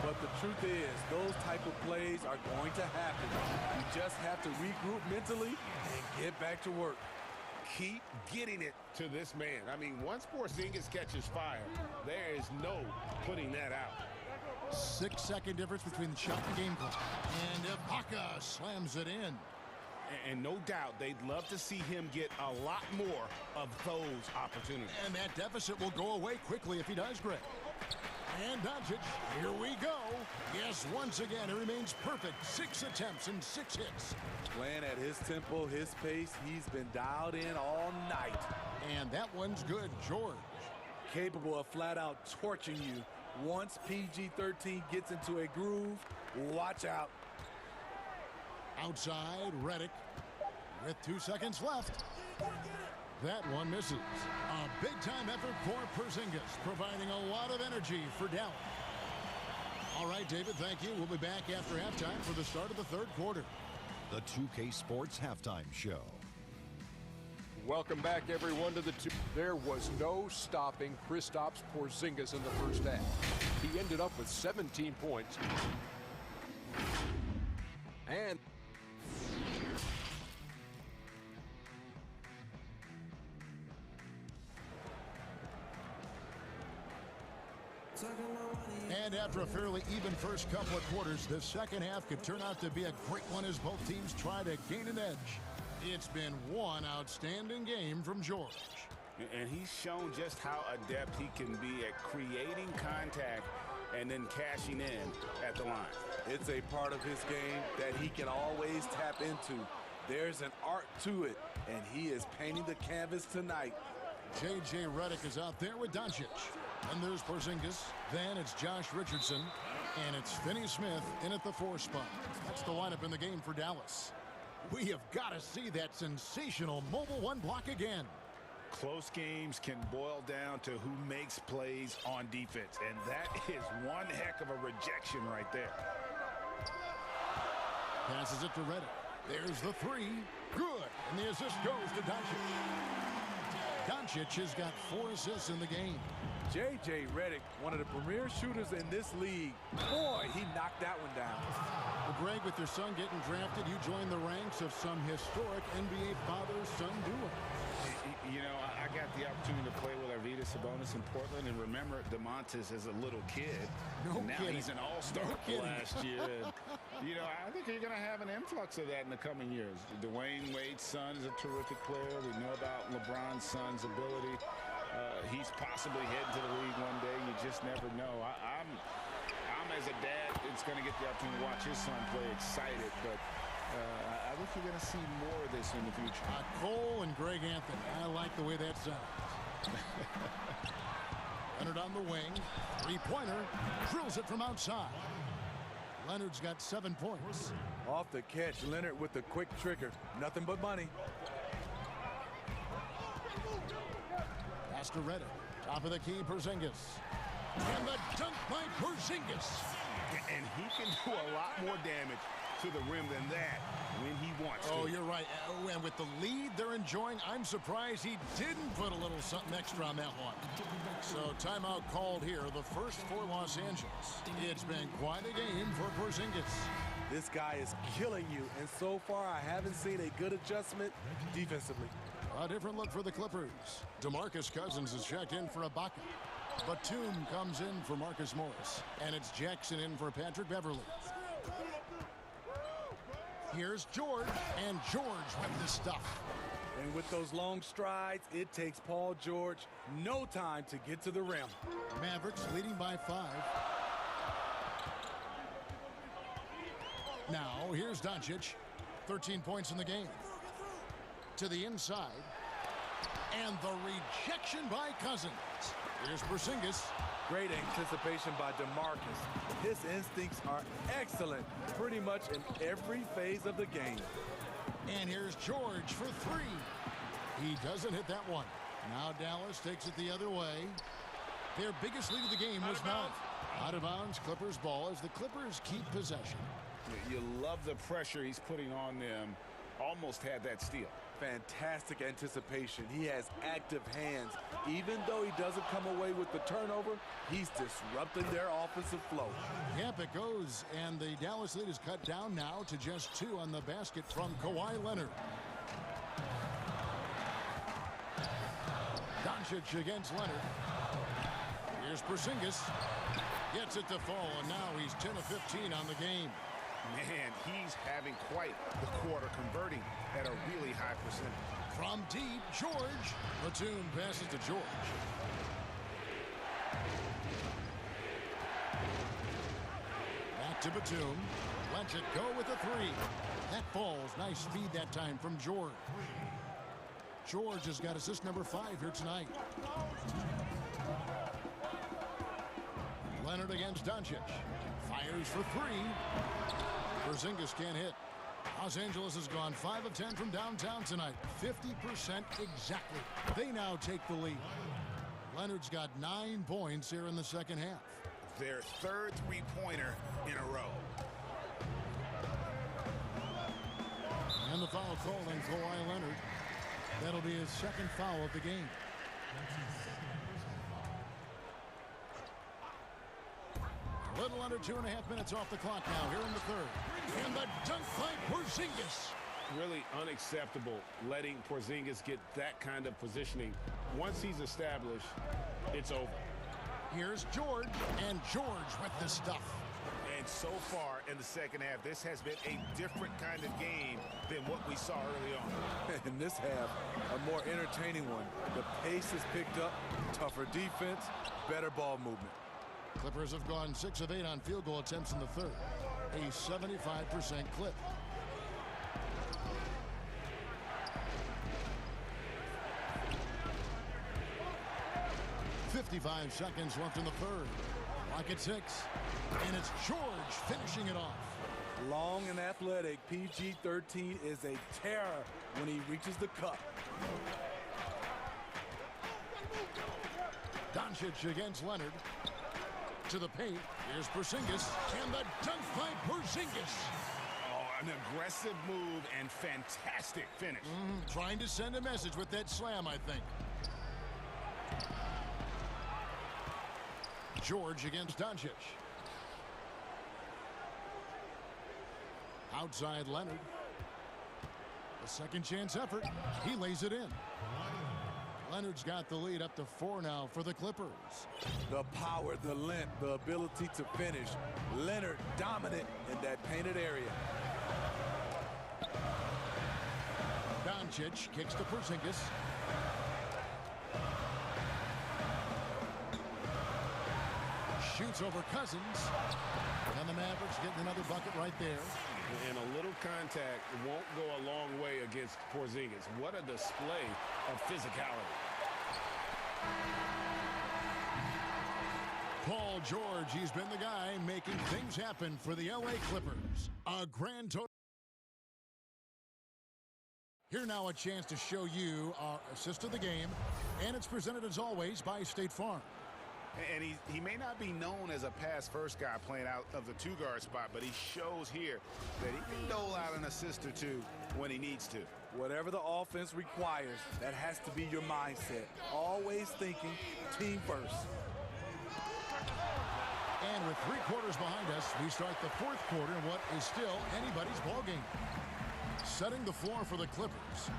But the truth is, those type of plays are going to happen. You just have to regroup mentally and get back to work. Keep getting it to this man. I mean, once Porzingis catches fire, there is no putting that out. 6-second difference between the shot and game clock. And Ibaka slams it in. And no doubt they'd love to see him get a lot more of those opportunities. And that deficit will go away quickly if he does, Greg. And Doncic, here we go. Yes, once again, he remains perfect. 6 attempts and 6 hits. Playing at his tempo, his pace, he's been dialed in all night. And that one's good, George. Capable of flat out torching you. Once PG-13 gets into a groove, watch out. Outside, Redick with 2 seconds left. That one misses. A big-time effort for Porzingis, providing a lot of energy for Dallas. All right, David, thank you. We'll be back after halftime for the start of the 3rd quarter. The 2K Sports Halftime Show. Welcome back, everyone, to the There was no stopping Kristaps Porzingis in the first half. He ended up with 17 points. And after a fairly even first couple of quarters, the second half could turn out to be a great one as both teams try to gain an edge. It's been one outstanding game from George. And he's shown just how adept he can be at creating contact and then cashing in at the line. It's a part of his game that he can always tap into. There's an art to it, and he is painting the canvas tonight. J.J. Redick is out there with Doncic. And there's Porzingis. Then it's Josh Richardson. And it's Finney Smith in at the 4 spot. That's the lineup in the game for Dallas. We have got to see that sensational mobile 1 block again. Close games can boil down to who makes plays on defense. And that is one heck of a rejection right there. Passes it to Redick. There's the 3. Good. And the assist goes to Doncic. Doncic has got 4 assists in the game. J.J. Redick, one of the premier shooters in this league. Boy, he knocked that one down. Well, Greg, with your son getting drafted, you join the ranks of some historic NBA father-son duo. You know, I got the opportunity to play with Arvydas Sabonis in Portland, and remember DeMontis as a little kid. No now kidding. He's an all-star last year. And, you know, I think you're going to have an influx of that in the coming years. Dwayne Wade's son is a terrific player. We know about LeBron's son's ability. He's possibly heading to the league one day. You just never know. I'm as a dad, it's going to get the opportunity to watch his son play excited, but I think you're going to see more of this in the future. Cole and Greg Anthony. I like the way that sounds. Leonard on the wing. Three-pointer. Drills it from outside. Leonard's got 7 points. Off the catch, Leonard with the quick trigger. Nothing but money. Pass to Redick. Top of the key, Porzingis. And the dunk by Porzingis. And he can do a lot more damage to the rim than that when he wants to. Oh, you're right. And with the lead they're enjoying, I'm surprised he didn't put a little something extra on that one. So timeout called here, the first for Los Angeles. It's been quite a game for Porzingis. This guy is killing you, and so far I haven't seen a good adjustment defensively. A different look for the Clippers. DeMarcus Cousins is checked in for Ibaka. Batum comes in for Marcus Morris. And it's Jackson in for Patrick Beverly. Here's George, and George with the stuff. And with those long strides, it takes Paul George no time to get to the rim. Mavericks leading by 5. Now, here's Doncic. 13 points in the game. To the inside. And the rejection by Cousins. Here's Porzingis. Great anticipation by DeMarcus. His instincts are excellent pretty much in every phase of the game. And here's George for 3. He doesn't hit that one. Now Dallas takes it the other way. Their biggest lead of the game was 9. Out of bounds, Clippers ball as the Clippers keep possession. You love the pressure he's putting on them. Almost had that steal. Fantastic anticipation. He has active hands. Even though he doesn't come away with the turnover, he's disrupting their offensive flow. Yep, it goes. And the Dallas lead is cut down now to just 2 on the basket from Kawhi Leonard. Doncic against Leonard. Here's Porzingis. Gets it to fall, and now he's 10 of 15 on the game. Man, he's having quite the quarter, converting at a really high percentage. From deep, George. Batum passes to George. Back to Batum. Lets it go with a 3. That falls. Nice speed that time from George. George has got assist number 5 here tonight. Leonard against Doncic. Fires for 3. Porzingis can't hit. Los Angeles has gone 5 of 10 from downtown tonight. 50% exactly. They now take the lead. Leonard's got 9 points here in the second half. Their third three-pointer in a row. And the foul called on Kawhi Leonard. That'll be his second foul of the game. A little under 2.5 minutes off the clock now here in the third. And the dunk by Porzingis. Really unacceptable letting Porzingis get that kind of positioning. Once he's established, it's over. Here's George, and George with the stuff. And so far in the second half, this has been a different kind of game than what we saw early on. In this half, a more entertaining one. The pace has picked up, tougher defense, better ball movement. Clippers have gone 6 of 8 on field goal attempts in the third. A 75% clip. .55 seconds left in the third. Clock at 6. And it's George finishing it off. Long and athletic, PG-13 is a terror when he reaches the cup. Doncic against Leonard. To the paint. Here's Porzingis. And the dunk by Porzingis. Oh, an aggressive move and fantastic finish. Trying to send a message with that slam, I think. George against Doncic. Outside Leonard. A second chance effort. He lays it in. Leonard's got the lead up to 4 now for the Clippers. The power, the length, the ability to finish. Leonard dominant in that painted area. Doncic kicks to Porzingis. Shoots over Cousins. And the Mavericks getting another bucket right there. And a little contact won't go a long way against Porzingis. What a display of physicality. Paul George, he's been the guy making things happen for the LA Clippers. A grand total. Here now a chance to show you our assist of the game. And it's presented as always by State Farm. And he may not be known as a pass-first guy playing out of the two-guard spot, but he shows here that he can dole out an assist or two when he needs to. Whatever the offense requires, that has to be your mindset. Always thinking team first. And with 3 quarters behind us, we start the 4th quarter in what is still anybody's ballgame. Setting the floor for the Clippers.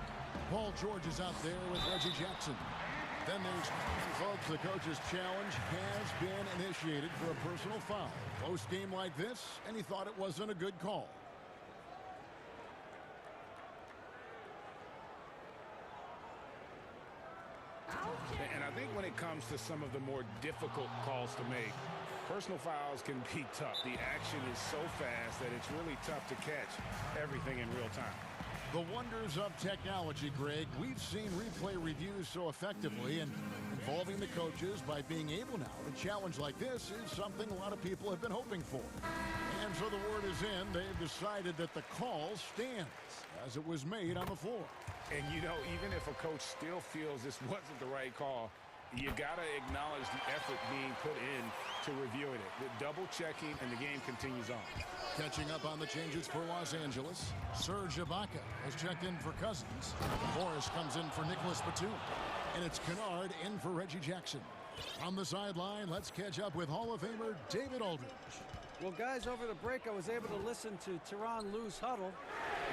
Paul George is out there with Reggie Jackson. Then there's, folks, the coach's challenge has been initiated for a personal foul. Close game like this, and he thought it wasn't a good call. And I think when it comes to some of the more difficult calls to make, personal fouls can be tough. The action is so fast that it's really tough to catch everything in real time. The wonders of technology, Greg. We've seen replay reviews so effectively, and involving the coaches by being able now to challenge like this is something a lot of people have been hoping for. And so the word is in. They've decided that the call stands as it was made on the floor. And, you know, even if a coach still feels this wasn't the right call, you got to acknowledge the effort being put in to reviewing it. The double checking, and the game continues on. Catching up on the changes for Los Angeles. Serge Ibaka has checked in for Cousins. Morris comes in for Nicholas Batum. And it's Kennard in for Reggie Jackson. On the sideline, let's catch up with Hall of Famer David Aldridge. Well, guys, over the break, I was able to listen to Tyronn Lue's huddle,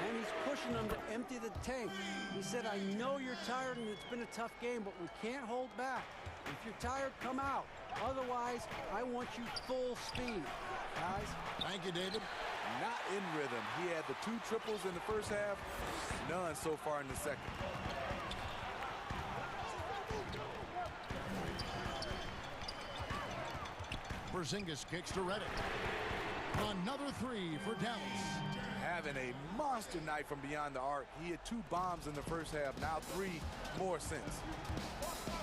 and he's pushing them to empty the tank. He said, I know you're tired and it's been a tough game, but we can't hold back. If you're tired, come out. Otherwise, I want you full speed, guys. Thank you, David. Not in rhythm. He had the 2 triples in the first half, none so far in the second. Porzingis kicks to Redick. Another 3 for Dallas. Having a monster night from beyond the arc. He had 2 bombs in the first half, now 3 more since.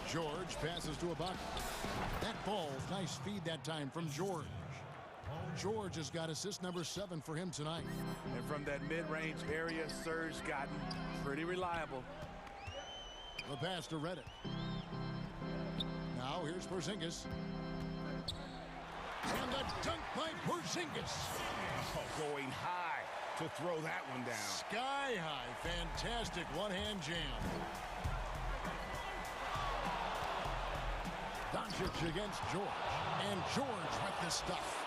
George passes to Ibaka. That ball, nice feed that time from George. George has got assist number 7 for him tonight. And from that mid-range area, Serge gotten pretty reliable. The pass to Redick. Now here's Porzingis. And the dunk by Porzingis. Oh, going high to throw that one down. Sky high. Fantastic one-hand jam. Doncic against George. And George with the stuff.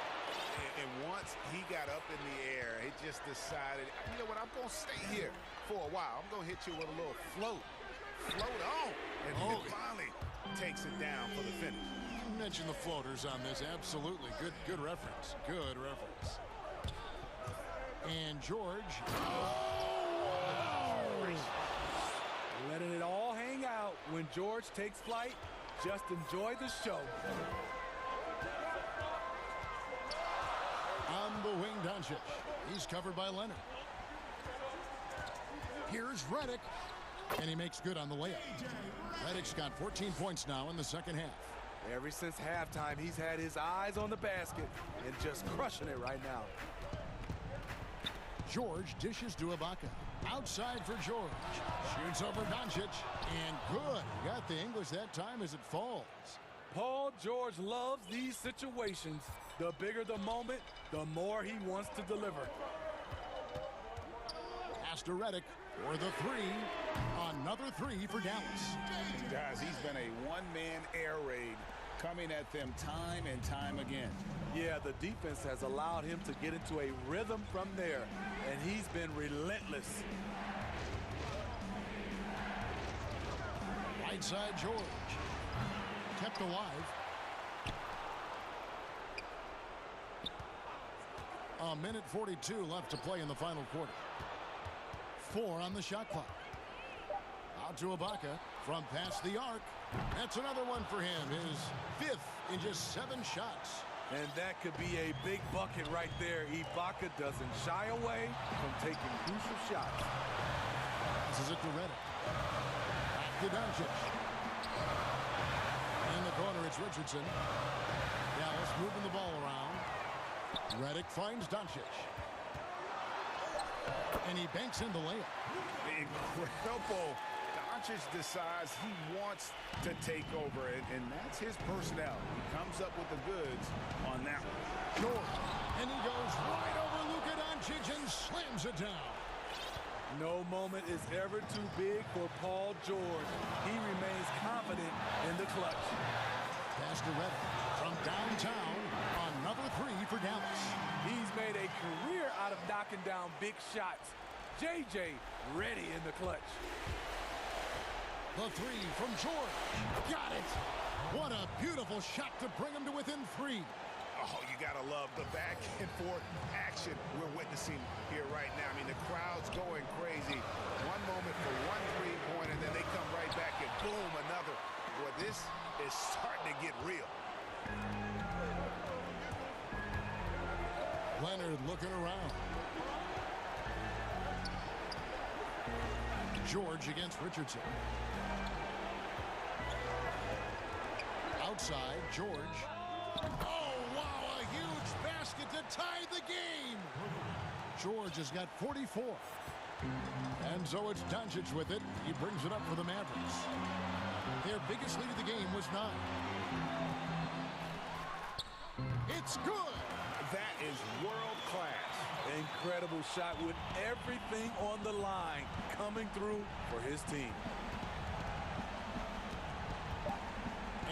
And once he got up in the air, he just decided, you know what, I'm going to stay here for a while. I'm going to hit you with a little float. Float on. And he finally takes it down for the finish. You mentioned the floaters on this. Absolutely. Good reference. Good reference. And George. Letting it all hang out. When George takes flight, just enjoy the show. On the wing, Doncic. He's covered by Leonard. Here's Redick. And he makes good on the layup. Redick's got 14 points now in the second half. Ever since halftime, he's had his eyes on the basket and just crushing it right now. George dishes to Ibaka. Outside for George. Shoots over Doncic. And good. He got the English that time as it falls. Paul George loves these situations. The bigger the moment, the more he wants to deliver. Pass to Redick. For the three. Another three for Dallas. Guys, he's been a one-man air raid coming at them time and time again. Yeah, the defense has allowed him to get into a rhythm from there, and he's been relentless. Right side, George. Kept alive. A minute 42 left to play in the final quarter. 4 on the shot clock. Out to Ibaka from past the arc. That's another one for him. His 5th in just 7 shots. And that could be a big bucket right there. Ibaka doesn't shy away from taking crucial shots. This is it to Redick. Back to Doncic. In the corner, it's Richardson. Dallas moving the ball around. Redick finds Doncic. And he banks in the layup. Incredible. Doncic decides he wants to take over, and that's his personnel. He comes up with the goods on that one. George, and he goes right over Luka Doncic and slams it down. No moment is ever too big for Paul George. He remains confident in the clutch. Pass to Redick from downtown. Another three for Dallas. He's made a career out of knocking down big shots. JJ ready in the clutch. The three from George. Got it. What a beautiful shot to bring him to within 3. Oh, you got to love the back and forth action we're witnessing here right now. I mean, the crowd's going crazy. One moment for one three-point, and then they come right back and boom, another. Boy, this is starting to get real. Leonard looking around. George against Richardson. Outside, George. Oh, wow, a huge basket to tie the game. George has got 44. And so it's Doncic with it. He brings it up for the Mavericks. Their biggest lead of the game was 9. It's good. That is world class. Incredible shot with everything on the line coming through for his team.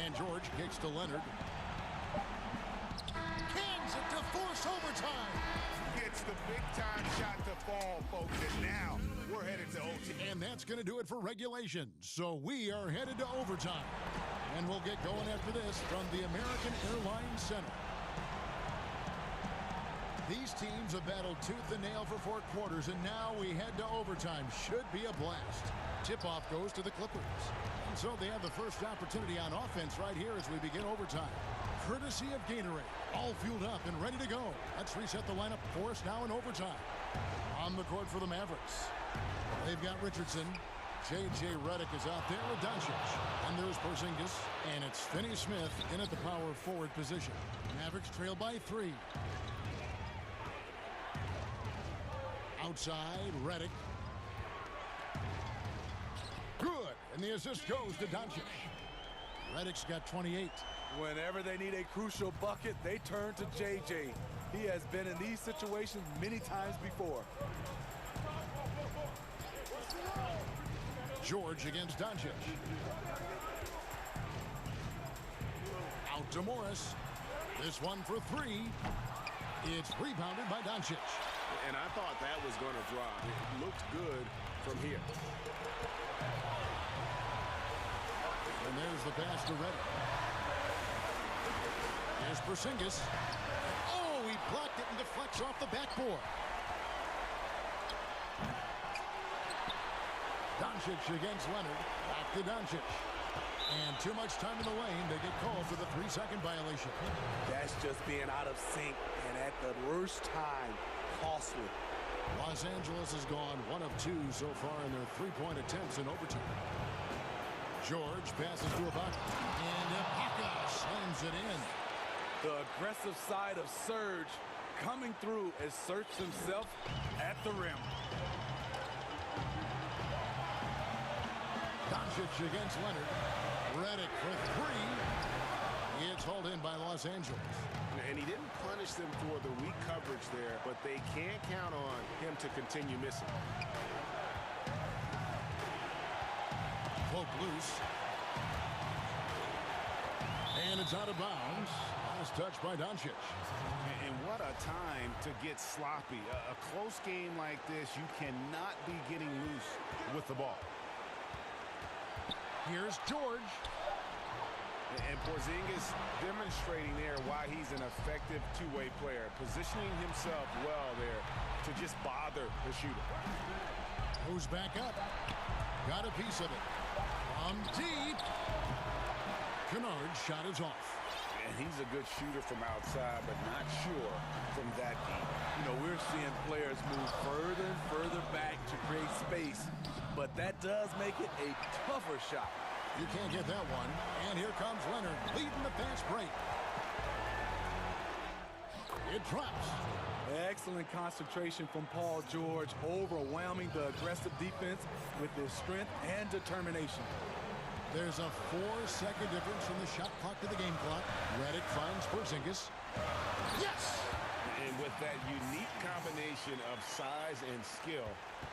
And George kicks to Leonard. Cans it to force overtime. Gets the big-time shot to fall, folks, and now we're headed to OT. And that's going to do it for regulation. So we are headed to overtime. And we'll get going after this from the American Airlines Center. These teams have battled tooth and nail for 4 quarters, and now we head to overtime. Should be a blast. Tip-off goes to the Clippers. And so they have the first opportunity on offense right here as we begin overtime. Courtesy of Gatorade. All fueled up and ready to go. Let's reset the lineup for us now in overtime. On the court for the Mavericks. They've got Richardson. J.J. Redick is out there with Doncic. And there's Porzingis. And it's Finney-Smith in at the power forward position. Mavericks trail by 3. Outside, Redick. Good, and the assist goes to Doncic. Redick's got 28. Whenever they need a crucial bucket, they turn to JJ. He has been in these situations many times before. George against Doncic. Out to Morris. This one for 3. It's rebounded by Doncic. And I thought that was going to drop. It looked good from here. And there's the pass to Redick. There's Porzingis. Oh, he blocked it and deflects off the backboard. Doncic against Leonard. Back to Doncic. And too much time in the lane. They get called for the 3-second violation. That's just being out of sync and at the worst time. Costly. Los Angeles has gone 1 of 2 so far in their 3-point attempts in overtime. George passes to Ibaka. And Ibaka slams it in. The aggressive side of Serge coming through as Serge himself at the rim. Doncic against Leonard. Redick for 3. It's hauled in by Los Angeles. And he didn't punish them for the weak coverage there, but they can't count on him to continue missing. loose. And it's out of bounds. Last touch by Doncic. And what a time to get sloppy. A close game like this, you cannot be getting loose with the ball. Here's George. And Porzingis demonstrating there why he's an effective two-way player, positioning himself well there to just bother the shooter. Goes back up. Got a piece of it. From deep. Kennard's shot is off. And he's a good shooter from outside, but not sure from that deep. You know, we're seeing players move further and further back to create space, but that does make it a tougher shot. You can't get that one. And here comes Leonard leading the fast break. It drops. Excellent concentration from Paul George, overwhelming the aggressive defense with his strength and determination. There's a 4-second difference from the shot clock to the game clock. Redick finds Porzingis. Yes! And with that unique combination of size and skill,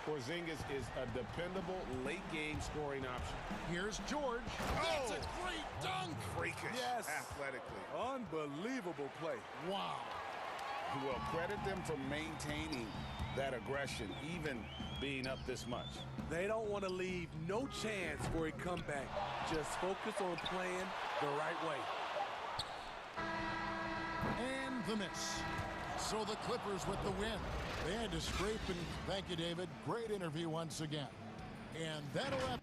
Porzingis is a dependable late-game scoring option. Here's George. That's a great dunk! Freakish, yes, athletically. Unbelievable play. Wow. Well, credit them for maintaining that aggression, even being up this much. They don't want to leave no chance for a comeback. Just focus on playing the right way. And the miss. So the Clippers with the win. They had to scrape, and thank you, David. Great interview once again. And that'll wrap.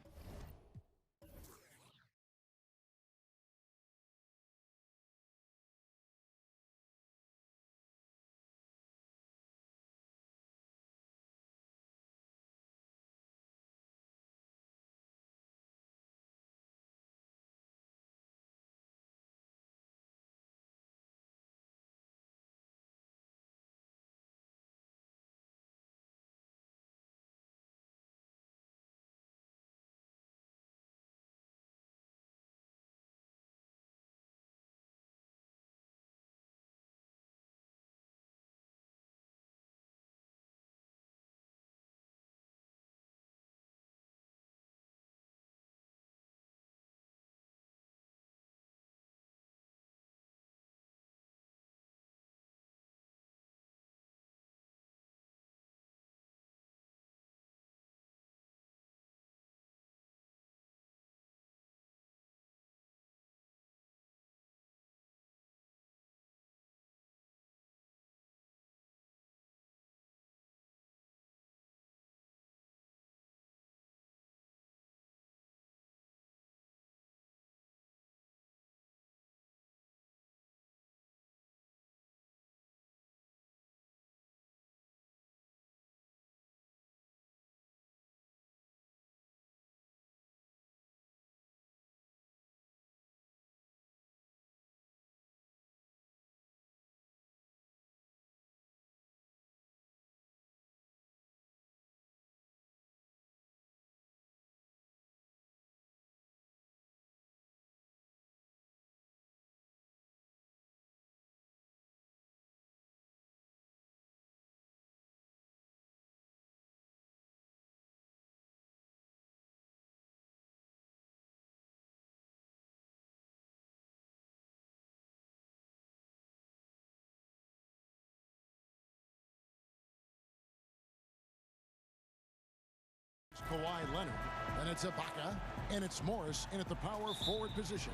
Kawhi Leonard, and it's Ibaka, and it's Morris in at the power forward position.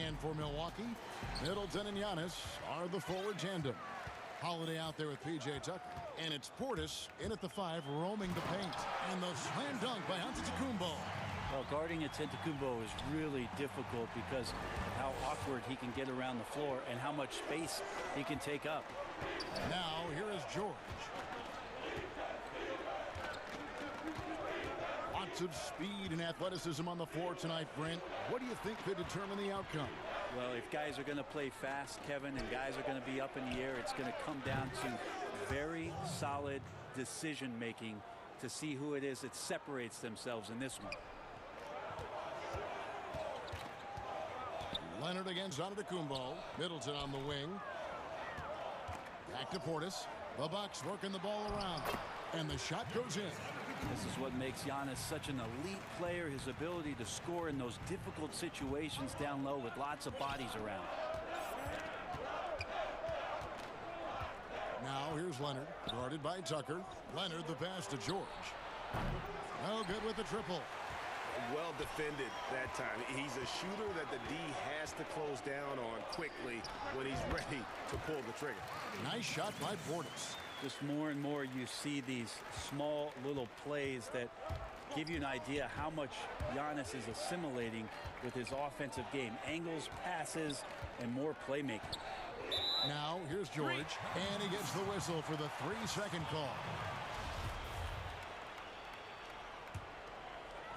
And for Milwaukee, Middleton and Giannis are the forward tandem. Holiday out there with P.J. Tucker, and it's Portis in at the 5, roaming the paint. And the slam dunk by Antetokounmpo. Well, guarding Antetokounmpo is really difficult because of how awkward he can get around the floor and how much space he can take up. Now, here is George. Lots of speed and athleticism on the floor tonight, Brent. What do you think could determine the outcome? Well, if guys are going to play fast, Kevin, and guys are going to be up in the air, it's going to come down to very solid decision-making to see who it is that separates themselves in this one. Leonard against Antetokounmpo. Middleton on the wing. Back to Portis. The Bucks working the ball around. And the shot goes in. This is what makes Giannis such an elite player, his ability to score in those difficult situations down low with lots of bodies around. Now here's Leonard, guarded by Tucker. Leonard, the pass to George. No good with the triple. Well defended that time. He's a shooter that the D has to close down on quickly when he's ready to pull the trigger. Nice shot by Portis. Just more and more you see these small little plays that give you an idea how much Giannis is assimilating with his offensive game. Angles, passes, and more playmaking. Now here's George, and he gets the whistle for the 3-second call.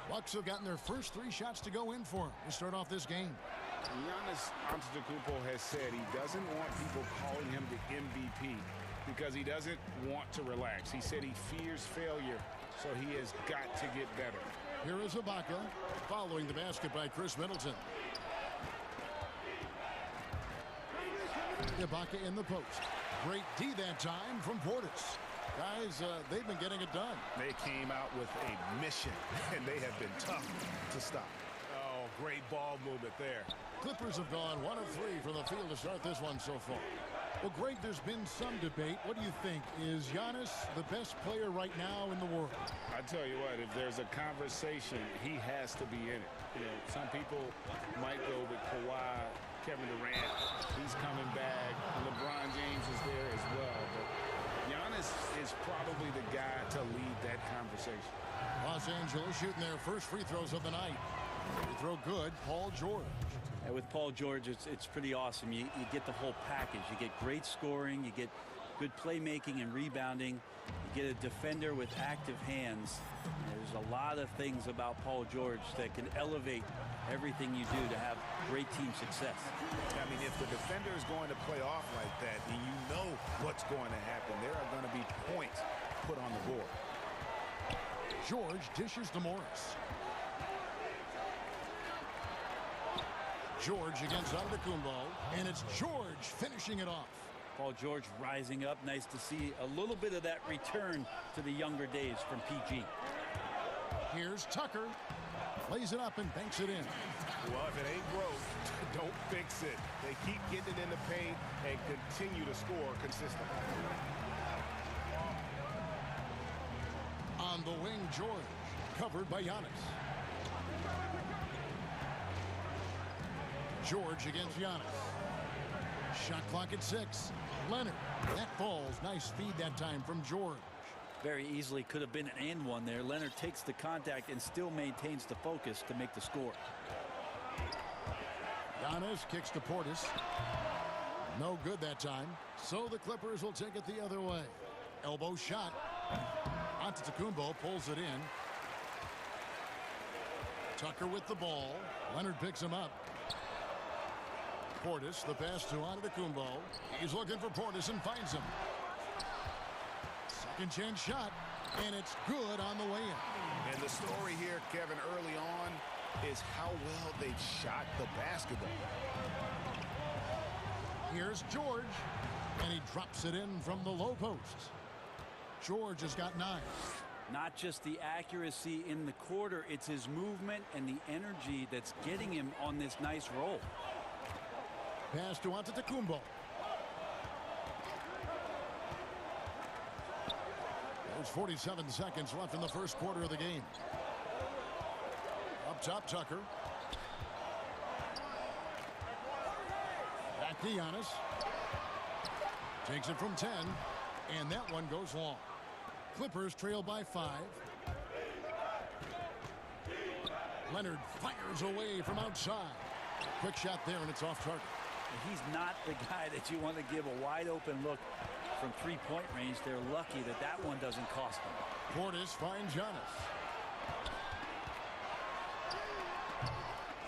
Bucks have gotten their first 3 shots to go in for him to start off this game. Giannis Antetokounmpo has said he doesn't want people calling him the MVP because he doesn't want to relax. He said he fears failure, so he has got to get better. Here is Ibaka following the basket by Chris Middleton. Ibaka in the post. Great D that time from Portis. Guys, they've been getting it done. They came out with a mission, and they have been tough to stop. Oh, great ball movement there. Clippers have gone 1 of 3 from the field to start this one so far. Well, Greg, there's been some debate. What do you think? Is Giannis the best player right now in the world? I tell you what, if there's a conversation, he has to be in it. You know, some people might go with Kawhi, Kevin Durant. He's coming back. LeBron James is there as well. But Giannis is probably the guy to lead that conversation. Los Angeles shooting their first free throws of the night. Free throw good, Paul George. And with Paul George, it's pretty awesome. You get the whole package. You get great scoring, you get good playmaking and rebounding, you get a defender with active hands. There's a lot of things about Paul George that can elevate everything you do to have great team success. I mean, if the defender is going to play off like that, then you know what's going to happen. There are going to be points put on the board. George dishes to Morris. George against Antetokounmpo, and it's George finishing it off. Paul George rising up. Nice to see a little bit of that return to the younger days from PG. Here's Tucker. Lays it up and banks it in. Well, if it ain't broke, don't fix it. They keep getting it in the paint and continue to score consistently. On the wing, George. Covered by Giannis. George against Giannis. Shot clock at 6. Leonard. That falls. Nice feed that time from George. Very easily could have been an and one there. Leonard takes the contact and still maintains the focus to make the score. Giannis kicks to Portis. No good that time. So the Clippers will take it the other way. Elbow shot. Antetokounmpo pulls it in. Tucker with the ball. Leonard picks him up. Portis, the pass to Antetokounmpo. He's looking for Portis and finds him. Second chance shot, and it's good on the way in. And the story here, Kevin, early on is how well they've shot the basketball. Here's George, and he drops it in from the low post. George has got 9. Not just the accuracy in the quarter, it's his movement and the energy that's getting him on this nice roll. Pass to Antetokounmpo. There's 47 seconds left in the first quarter of the game. Up top, Tucker. Back to Giannis. Takes it from 10, and that one goes long. Clippers trail by 5. Leonard fires away from outside. Quick shot there, and it's off target. He's not the guy that you want to give a wide open look from three-point range. They're lucky that that one doesn't cost them. Portis finds Giannis.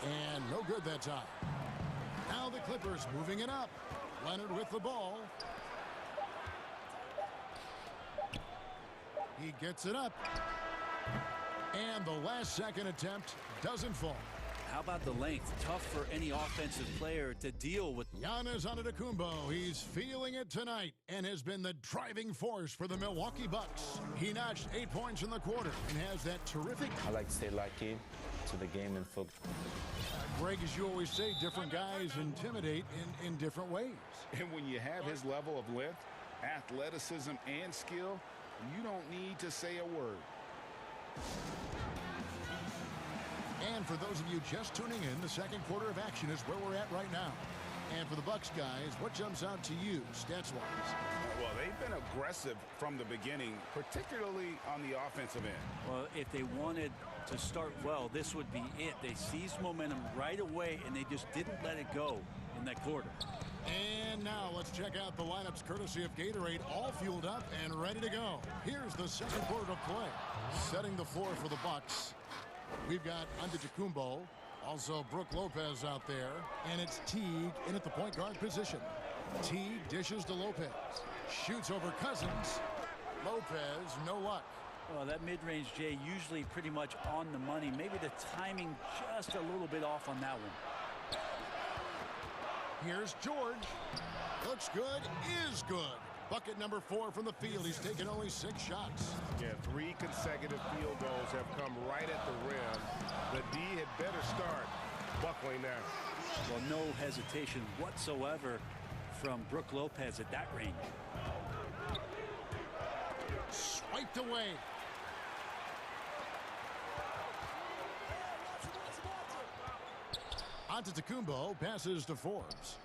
And no good that time. Now the Clippers moving it up. Leonard with the ball. He gets it up. And the last second attempt doesn't fall. How about the length? Tough for any offensive player to deal with. Giannis Antetokounmpo, he's feeling it tonight and has been the driving force for the Milwaukee Bucks. He notched 8 points in the quarter and has that terrific... I like to stay locked in to the game and football. Greg, as you always say, different guys intimidate in different ways. And when you have his level of length, athleticism, and skill, you don't need to say a word. And for those of you just tuning in, the second quarter of action is where we're at right now. And for the Bucks guys, what jumps out to you stats-wise? Well, they've been aggressive from the beginning, particularly on the offensive end. Well, if they wanted to start well, this would be it. They seized momentum right away, and they just didn't let it go in that quarter. And now let's check out the lineups courtesy of Gatorade, all fueled up and ready to go. Here's the second quarter of play. Setting the floor for the Bucks. We've got Antetokounmpo, also Brook Lopez out there, and it's Teague in at the point guard position. Teague dishes to Lopez, shoots over Cousins. Lopez, no luck. Well, that mid-range, Jay, usually pretty much on the money. Maybe the timing just a little bit off on that one. Here's George. Looks good, is good. Bucket number 4 from the field. He's taken only 6 shots. Yeah, 3 consecutive field goals have come right at the rim. The D had better start buckling now. Well, no hesitation whatsoever from Brook Lopez at that range. Swiped away. Antetokounmpo passes to Forbes.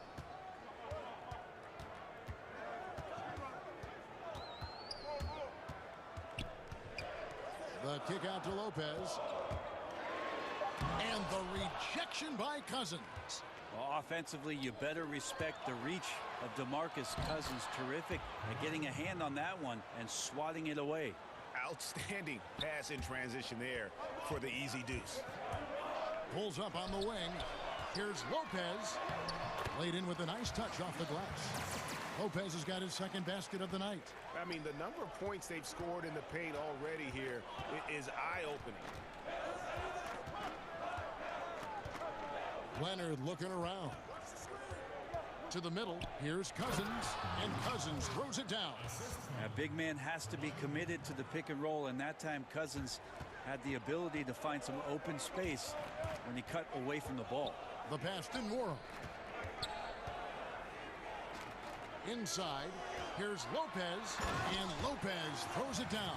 The kick out to Lopez. And the rejection by Cousins. Well, offensively, you better respect the reach of DeMarcus Cousins. Terrific at getting a hand on that one and swatting it away. Outstanding pass in transition there for the easy deuce. Pulls up on the wing. Here's Lopez. Laid in with a nice touch off the glass. Lopez has got his second basket of the night. I mean, the number of points they've scored in the paint already here is eye-opening. Leonard looking around. To the middle. Here's Cousins. And Cousins throws it down. A big man has to be committed to the pick and roll, and that time Cousins had the ability to find some open space when he cut away from the ball. The pass to Morrow. Inside, here's Lopez, and Lopez throws it down.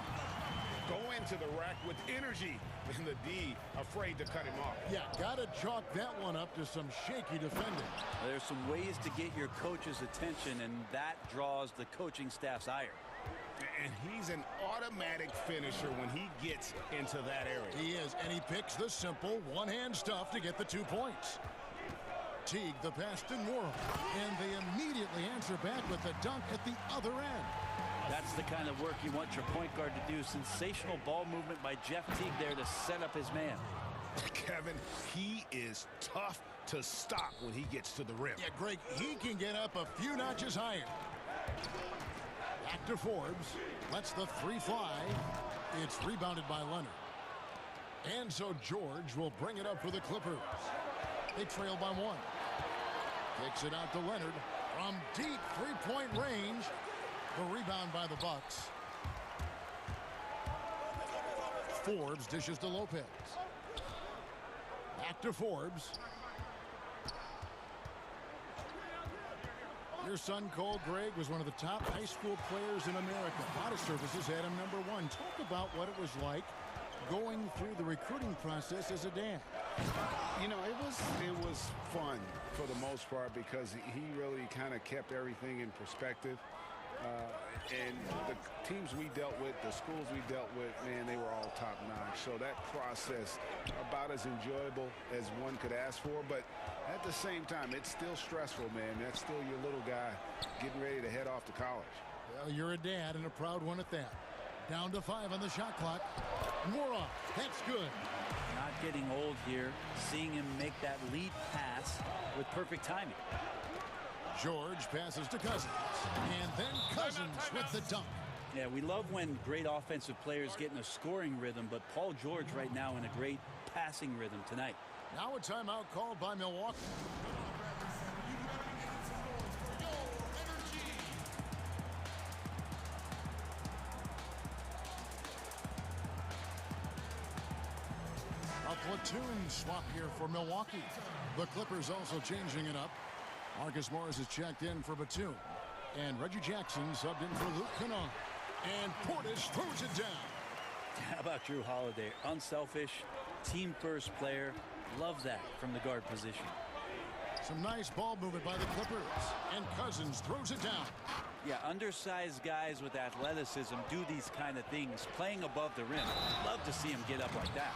Go into the rack with energy, and the D afraid to cut him off. Yeah, gotta chalk that one up to some shaky defending. There's some ways to get your coach's attention, and that draws the coaching staff's ire. And he's an automatic finisher when he gets into that area. He is, and he picks the simple one-hand stuff to get the 2 points. Teague the pass to Morrow, and they immediately answer back with the dunk at the other end. That's the kind of work you want your point guard to do. Sensational ball movement by Jeff Teague there to set up his man. Kevin, he is tough to stop when he gets to the rim. Yeah, Greg, he can get up a few notches higher. Back to Forbes, lets the 3 fly. It's rebounded by Leonard. And so George will bring it up for the Clippers. They trail by 1. Kicks it out to Leonard from deep 3-point range. The rebound by the Bucks. Forbes dishes to Lopez. Back to Forbes. Your son, Cole Gregg, was one of the top high school players in America. A lot of services had him #1. Talk about what it was like going through the recruiting process as a dad. You know, it was fun for the most part because he really kind of kept everything in perspective. And the teams we dealt with, the schools we dealt with, man, they were all top-notch. So that process, about as enjoyable as one could ask for. But at the same time, it's still stressful, man. That's still your little guy getting ready to head off to college. Well, you're a dad and a proud one at that. Down to 5 on the shot clock. Morrow, that's good. Not getting old here. Seeing him make that lead pass with perfect timing. George passes to Cousins. And then Cousins with the dunk. Yeah, we love when great offensive players get in a scoring rhythm, but Paul George right now in a great passing rhythm tonight. Now a timeout called by Milwaukee. A platoon swap here for Milwaukee. The Clippers also changing it up. Marcus Morris is checked in for Batum. And Reggie Jackson subbed in for Luke Kennard. And Portis throws it down. How about Drew Holiday? Unselfish, team-first player. Love that from the guard position. Some nice ball movement by the Clippers. And Cousins throws it down. Yeah, undersized guys with athleticism do these kind of things, playing above the rim. Love to see him get up like that.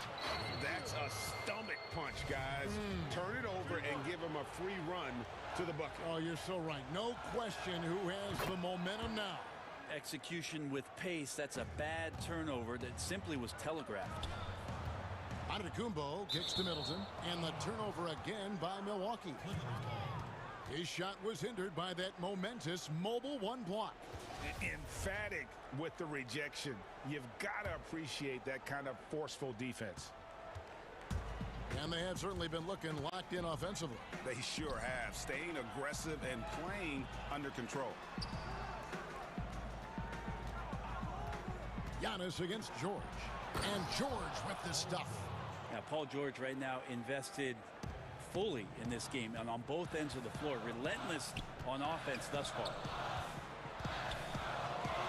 That's a stomach punch, guys. Turn it over and give him a free run to the bucket. Oh, you're so right. No question who has the momentum now. Execution with pace. That's a bad turnover that simply was telegraphed. Antetokounmpo kicks to Middleton, and the turnover again by Milwaukee. His shot was hindered by that momentous mobile one block. Emphatic with the rejection. You've got to appreciate that kind of forceful defense. And they have certainly been looking locked in offensively. They sure have, staying aggressive and playing under control. Giannis against George. And George with the stuff. Now, Paul George right now invested fully in this game and on both ends of the floor. Relentless on offense thus far.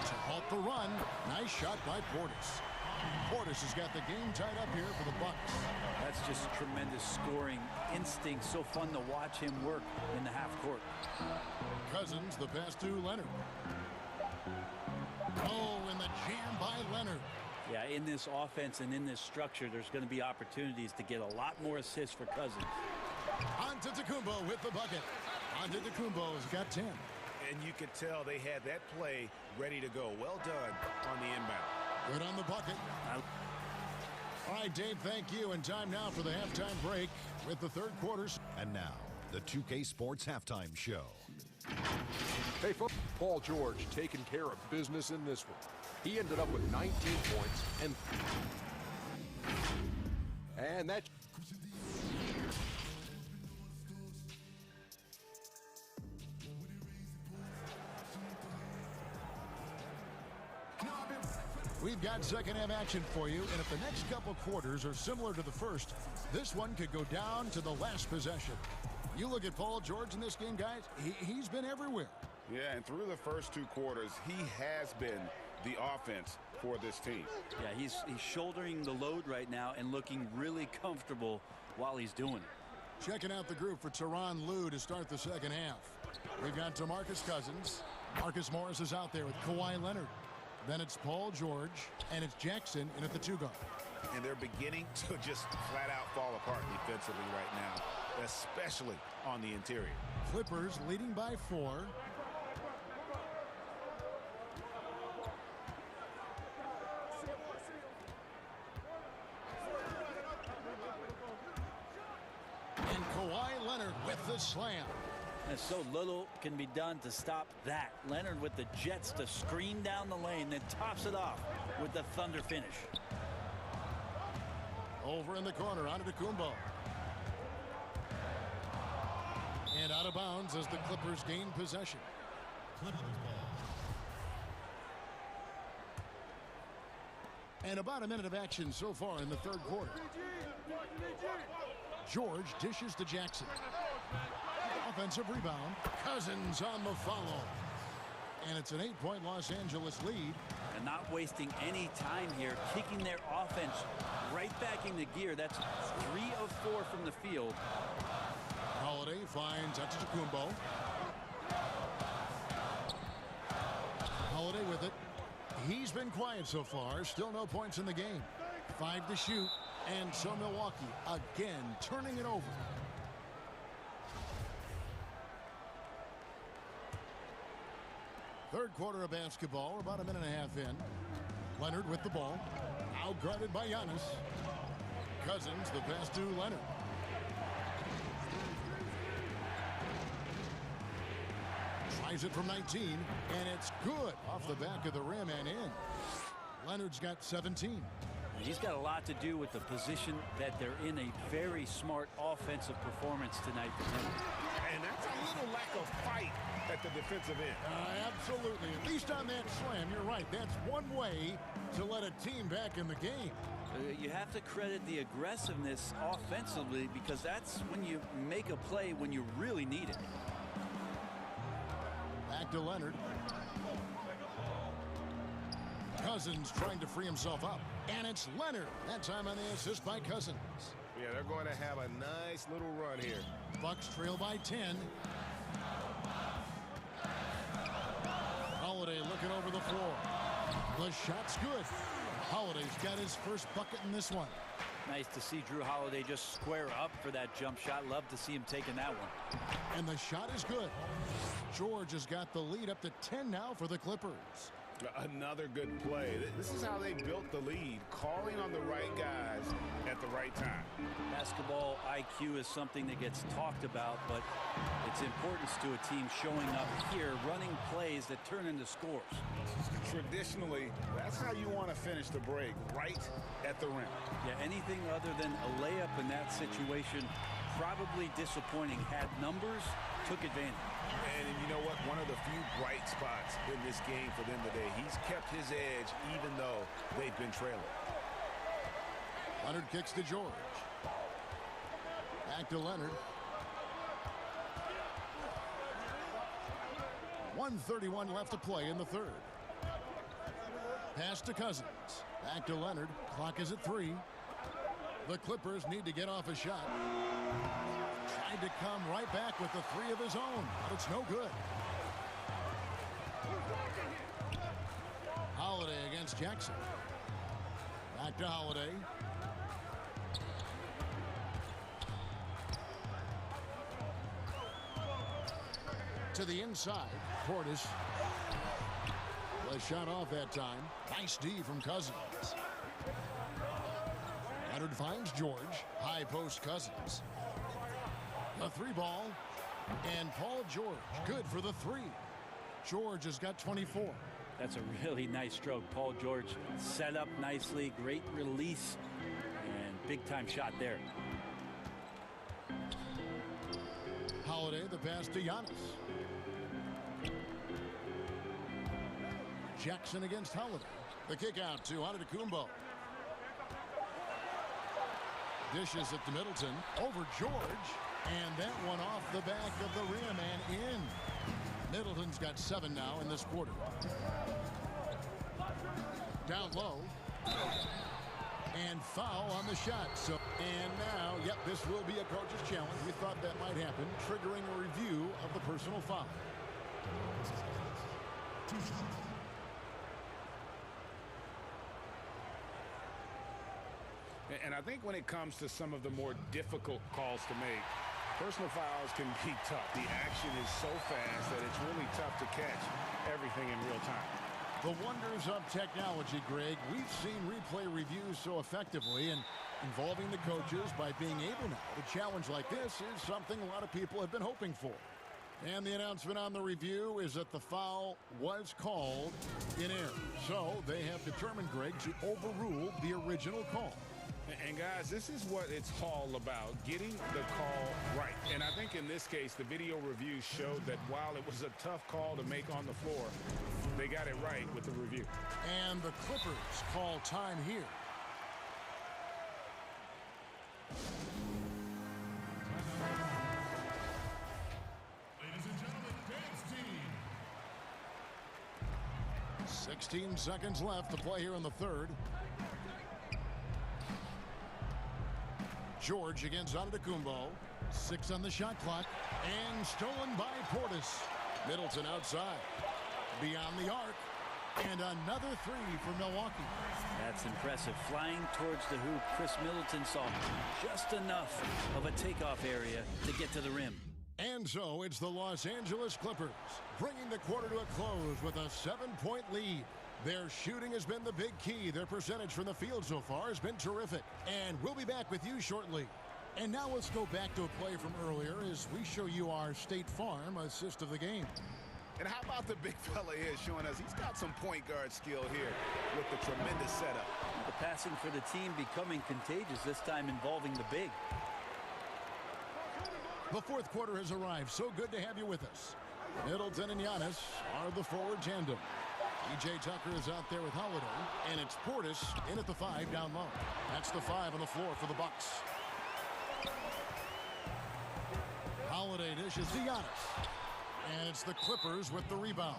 To halt the run. Nice shot by Portis. Portis has got the game tied up here for the Bucks. That's just tremendous scoring instinct. So fun to watch him work in the half court. Cousins, the pass to Leonard. Oh, and the jam by Leonard. Yeah, in this offense and in this structure, there's going to be opportunities to get a lot more assists for Cousins. Antetokounmpo with the bucket. Antetokounmpo's got 10. And you could tell they had that play ready to go. Well done on the inbound. Good on the bucket. All right, Dave, thank you. And time now for the halftime break with the third quarter. And now, the 2K Sports Halftime Show. Hey, folks, Paul George taking care of business in this one. He ended up with 19 points and that. We've got second half action for you, and if the next couple quarters are similar to the first, this one could go down to the last possession. You look at Paul George in this game, guys, he's been everywhere. Yeah, and through the first two quarters, he has been the offense for this team. Yeah, he's shouldering the load right now and looking really comfortable while he's doing it. Checking out the group for Tyronn Lue to start the second half. We've got DeMarcus Cousins. Marcus Morris is out there with Kawhi Leonard. Then it's Paul George, and it's Jackson in at the two guard. And they're beginning to just flat out fall apart defensively right now, especially on the interior. Clippers leading by 4. And Kawhi Leonard with the slam. And so little can be done to stop that. Leonard with the jets to screen down the lane, then tops it off with the thunder finish. Over in the corner, Antetokounmpo. And out of bounds as the Clippers gain possession. And about a minute of action so far in the third quarter. George dishes to Jackson. Offensive rebound. Cousins on the follow. And it's an 8-point Los Angeles lead. And not wasting any time here, kicking their offense right back into gear. That's 3 of 4 from the field. Holiday finds Antetokounmpo. Holiday with it. He's been quiet so far. Still no points in the game. 5 to shoot. And so Milwaukee again turning it over. Third quarter of basketball. We're about a minute and a half in. Leonard with the ball. Out guarded by Giannis. Cousins, the pass to Leonard. Tries it from 19, and it's good off the back of the rim and in. Leonard's got 17. He's got a lot to do with the position that they're in. A very smart offensive performance tonight for him. And that's a little lack of fight at the defensive end. Absolutely. At least on that slam, you're right. That's one way to let a team back in the game. You have to credit the aggressiveness offensively, because that's when you make a play when you really need it. Back to Leonard. Cousins trying to free himself up. And it's Leonard. That time on the assist by Cousins. Yeah, they're going to have a nice little run here. Bucks trail by 10. Holiday looking over the floor. The shot's good. Holiday's got his first bucket in this one. Nice to see Drew Holiday just square up for that jump shot. Love to see him taking that one. And the shot is good. George has got the lead up to 10 now for the Clippers. Another good play. This is how they built the lead, calling on the right guys at the right time. Basketball IQ is something that gets talked about, but its importance to a team showing up here, running plays that turn into scores. Traditionally, that's how you want to finish the break, right at the rim. Yeah, anything other than a layup in that situation, probably disappointing. Had numbers, took advantage. And you know what? One of the few bright spots in this game for them today. He's kept his edge even though they've been trailing. Leonard kicks to George. Back to Leonard. 1:31 left to play in the third. Pass to Cousins. Back to Leonard. Clock is at 3. The Clippers need to get off a shot. Tried to come right back with the 3 of his own, but it's no good. Holiday against Jackson. Back to Holiday. To the inside. Portis. The shot off that time. Nice D from Cousins. Leonard finds George. High post Cousins. The 3 ball. And Paul George. Good for the 3. George has got 24. That's a really nice stroke. Paul George set up nicely. Great release. And big time shot there. Holiday, the pass to Giannis. Jackson against Holiday. The kick out to Antetokounmpo. Dishes it to Middleton. Over George. And that one off the back of the rim and in. Middleton's got 7 now in this quarter. Down low. And foul on the shot. And now, yep, this will be a coach's challenge. We thought that might happen, triggering a review of the personal foul. And I think when it comes to some of the more difficult calls to make, personal fouls can be tough. The action is so fast that it's really tough to catch everything in real time. The wonders of technology, Greg. We've seen replay reviews so effectively, and involving the coaches by being able now to challenge like this is something a lot of people have been hoping for. And the announcement on the review is that the foul was called in error. So they have determined, Greg, to overrule the original call. And guys, this is what it's all about, getting the call right. And I think in this case, the video review showed that while it was a tough call to make on the floor, they got it right with the review. And the Clippers call time here. Ladies and gentlemen, dance team. 16 seconds left to play here in the third. George against Antetokounmpo. 6 on the shot clock. And stolen by Portis. Middleton outside. Beyond the arc. And another 3 for Milwaukee. That's impressive. Flying towards the hoop, Chris Middleton saw just enough of a takeoff area to get to the rim. And so it's the Los Angeles Clippers bringing the quarter to a close with a 7-point lead. Their shooting has been the big key. Their percentage from the field so far has been terrific. And we'll be back with you shortly. And now let's go back to a play from earlier as we show you our State Farm assist of the game. And how about the big fella here showing us he's got some point guard skill here with the tremendous setup. The passing for the team becoming contagious, this time involving the big. The fourth quarter has arrived. So good to have you with us. Middleton and Giannis are the forward tandem. E.J. Tucker is out there with Holiday, and it's Portis in at the 5 down low. That's the 5 on the floor for the Bucks. Holiday dishes to Giannis, and it's the Clippers with the rebound.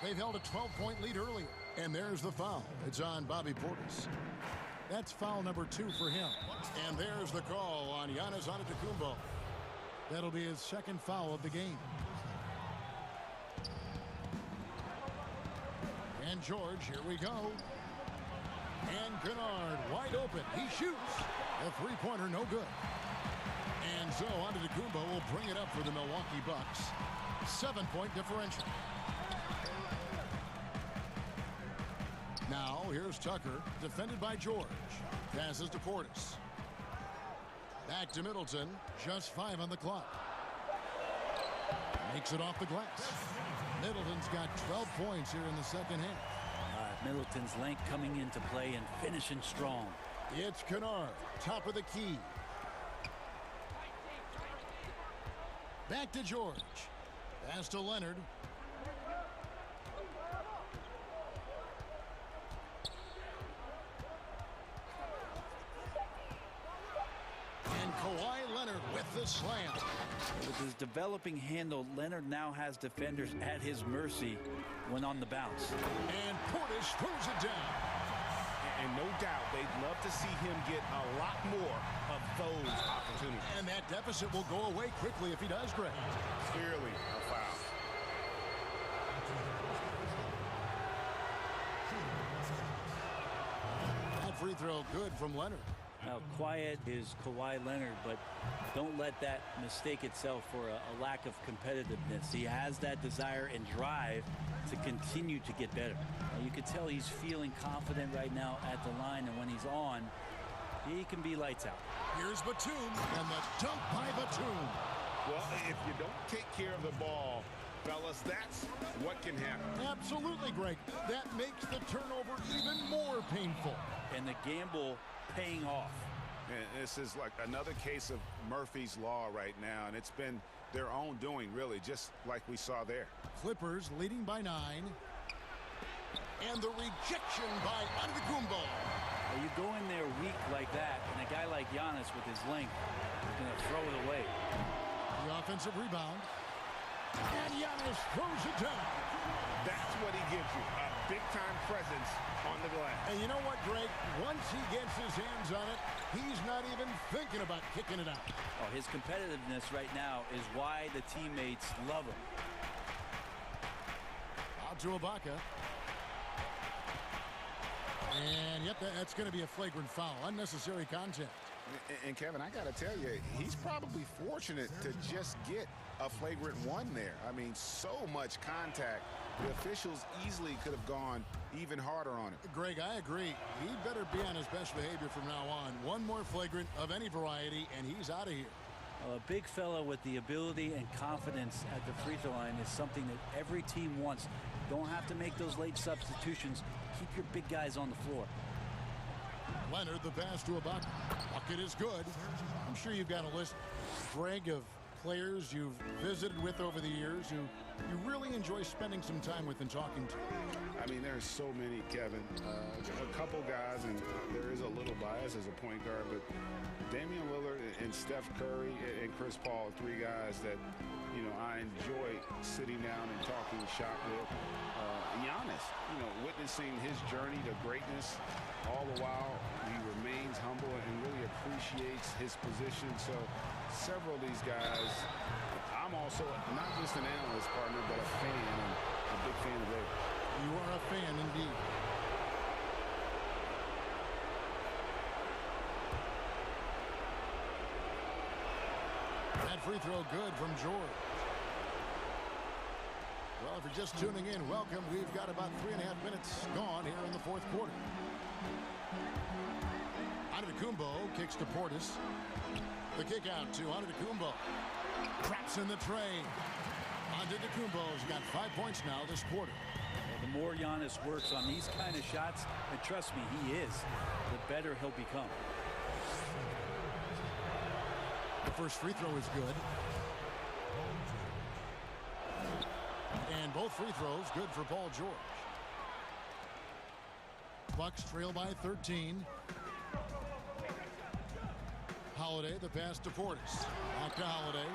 They've held a 12-point lead earlier, and there's the foul. It's on Bobby Portis. That's foul number 2 for him. And there's the call on Giannis Antetokounmpo. That'll be his second foul of the game. And George, here we go. And Kennard wide open. He shoots. A three-pointer, no good. And so Antetokounmpo will bring it up for the Milwaukee Bucks. 7-point differential. Now here's Tucker, defended by George. Passes to Portis. Back to Middleton. Just 5 on the clock. Makes it off the glass. Middleton's got 12 points here in the second half. Middleton's length coming into play and finishing strong. It's Kennard, top of the key. Back to George. Pass to Leonard. And Kawhi Leonard with the slam. With his developing handle, Leonard now has defenders at his mercy when on the bounce. And Portis throws it down. And no doubt they'd love to see him get a lot more of those opportunities. And that deficit will go away quickly if he does, Greg. Clearly a foul. That free throw good from Leonard. Now, quiet is Kawhi Leonard, but don't let that mistake itself for a lack of competitiveness. He has that desire and drive to continue to get better. Now, you can tell he's feeling confident right now at the line, and when he's on, he can be lights out. Here's Batum, and the dunk by Batum. Well, if you don't take care of the ball, fellas, that's what can happen. Absolutely, Greg. That makes the turnover even more painful. And the gamble paying off. And this is like another case of Murphy's Law right now, and it's been their own doing, really, just like we saw there. Clippers leading by 9. And the rejection by Antetokounmpo. Well, you go in there weak like that, and a guy like Giannis with his length is going to throw it away. The offensive rebound. And Giannis throws it down. That's what he gives you, a big-time presence on the glass. And you know what, Greg? Once he gets his hands on it, he's not even thinking about kicking it out. Oh, his competitiveness right now is why the teammates love him. Out to Ibaka. And, yep, that's going to be a flagrant foul. Unnecessary contact. And Kevin, I got to tell you, he's probably fortunate to just get a flagrant 1 there. I mean, so much contact. The officials easily could have gone even harder on him. Greg, I agree. He better be on his best behavior from now on. One more flagrant of any variety, and he's out of here. A big fella with the ability and confidence at the free throw line is something that every team wants. Don't have to make those late substitutions. Keep your big guys on the floor. Leonard, the pass to Ibaka. Bucket is good. I'm sure you've got a list, Greg, of players you've visited with over the years who you really enjoy spending some time with and talking to. I mean, there's so many, Kevin. A couple guys, and there is a little bias as a point guard, but Damian Lillard and Steph Curry and Chris Paul, 3 guys that, you know, I enjoy sitting down and talking shop with. Giannis, you know, witnessing his journey to greatness, all the while he remains humble and really appreciates his position. So several of these guys, I'm also not just an analyst partner, but a fan, and a big fan of theirs. You are a fan indeed. That free throw good from George. Well, if you're just tuning in, welcome. We've got about 3.5 minutes gone here in the fourth quarter. Antetokounmpo kicks to Portis. The kick out to Antetokounmpo. Traps in the tray. Antetokounmpo's got 5 points now this quarter. Well, The more Giannis works on these kind of shots, and trust me, he is, the better he'll become. The first free throw is good. And both free throws good for Paul George. Bucks trail by 13. Holiday, the pass to Portis. Back to Holiday.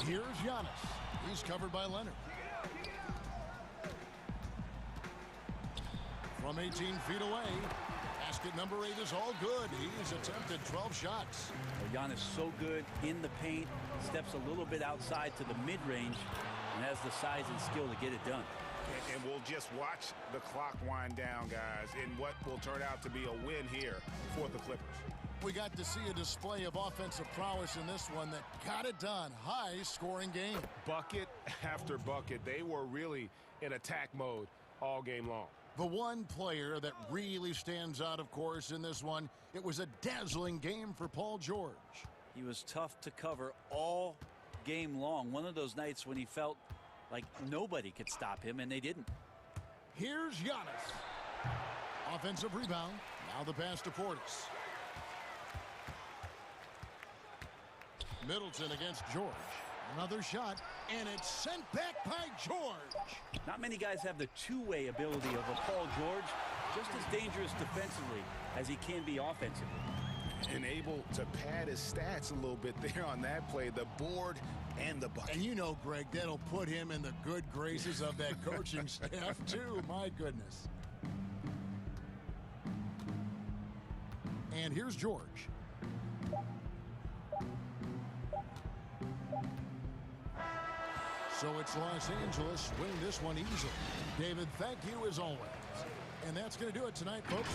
Here's Giannis. He's covered by Leonard. From 18 feet away. Basket number 8 is all good. He's attempted 12 shots. Well, Giannis so good in the paint, steps a little bit outside to the mid-range, and has the size and skill to get it done. And we'll just watch the clock wind down, guys, in what will turn out to be a win here for the Clippers. We got to see a display of offensive prowess in this one that got it done. High-scoring game. Bucket after bucket. They were really in attack mode all game long. The one player that really stands out, of course, in this one, it was a dazzling game for Paul George. He was tough to cover all game long. One of those nights when he felt like nobody could stop him, and they didn't. Here's Giannis. Offensive rebound. Now the pass to Portis. Middleton against George. Another shot, and it's sent back by George. Not many guys have the two-way ability of a Paul George, just as dangerous defensively as he can be offensively. And able to pad his stats a little bit there on that play, the board and the bucket. And you know, Greg, that'll put him in the good graces of that coaching staff, too. My goodness. And here's George. So it's Los Angeles winning this one easily. David, thank you as always. And that's going to do it tonight, folks.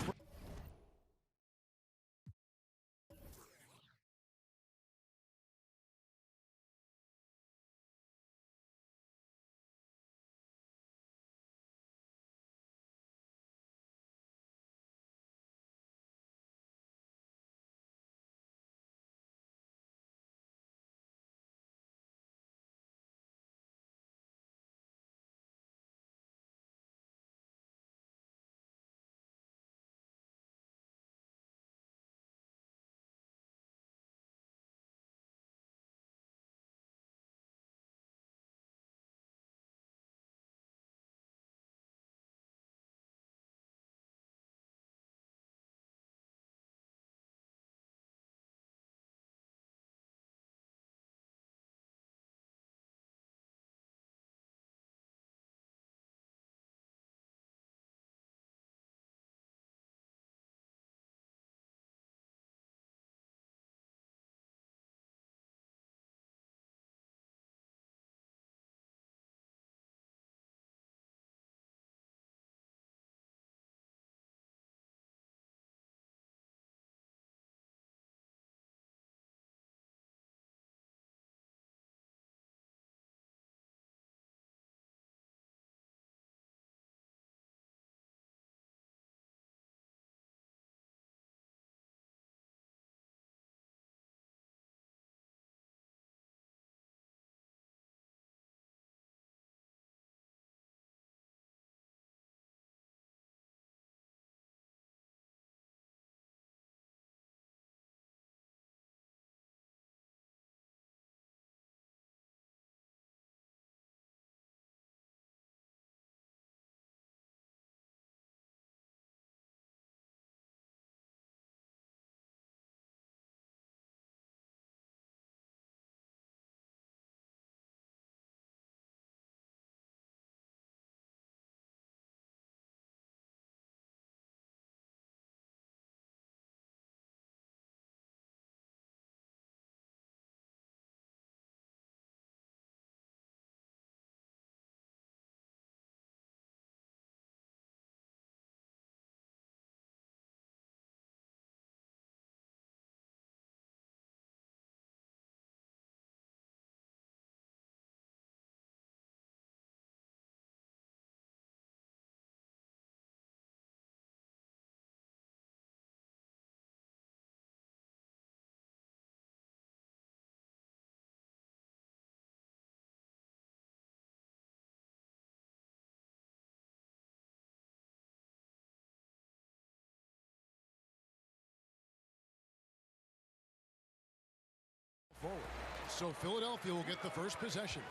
So Philadelphia will get the first possession.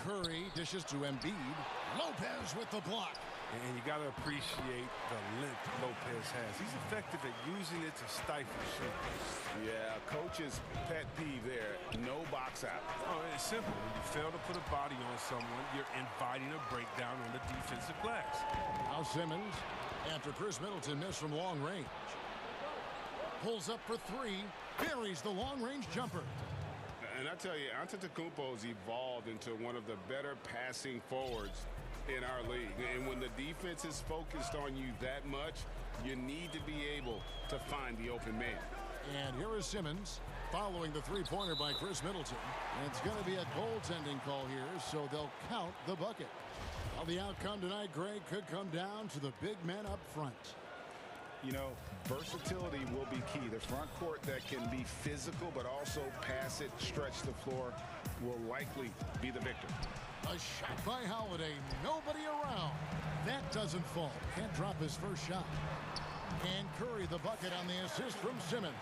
Curry dishes to Embiid. Lopez with the block. And you got to appreciate the length Lopez has. He's effective at using it to stifle shooting. Yeah, coach's pet peeve there. No box out. Oh, it's simple. When you fail to put a body on someone, you're inviting a breakdown on the defensive glass. Now Simmons, after Chris Middleton missed from long range. Pulls up for three. Buries the long-range jumper. And I tell you, Antetokounmpo's evolved into one of the better passing forwards in our league. And when the defense is focused on you that much, you need to be able to find the open man. And here is Simmons following the three-pointer by Chris Middleton. And it's going to be a goaltending call here, so they'll count the bucket. Well, the outcome tonight, Greg, could come down to the big men up front. You know, versatility will be key. The front court that can be physical but also pass it, stretch the floor, will likely be the victor. A shot by Holiday. Nobody around. That doesn't fall. Can't drop his first shot. And Curry the bucket on the assist from Simmons.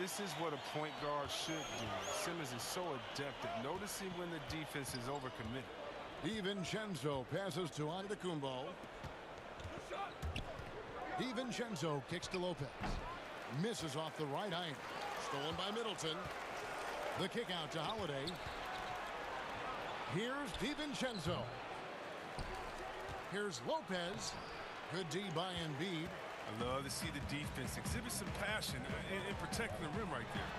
This is what a point guard should do. Simmons is so adept at noticing when the defense is overcommitted. DiVincenzo passes to Antetokounmpo. DiVincenzo kicks to Lopez. Misses off the right iron. Stolen by Middleton. The kick out to Holiday. Here's DiVincenzo. Here's Lopez. Good D by Embiid. I love to see the defense exhibit some passion in protecting the rim right there.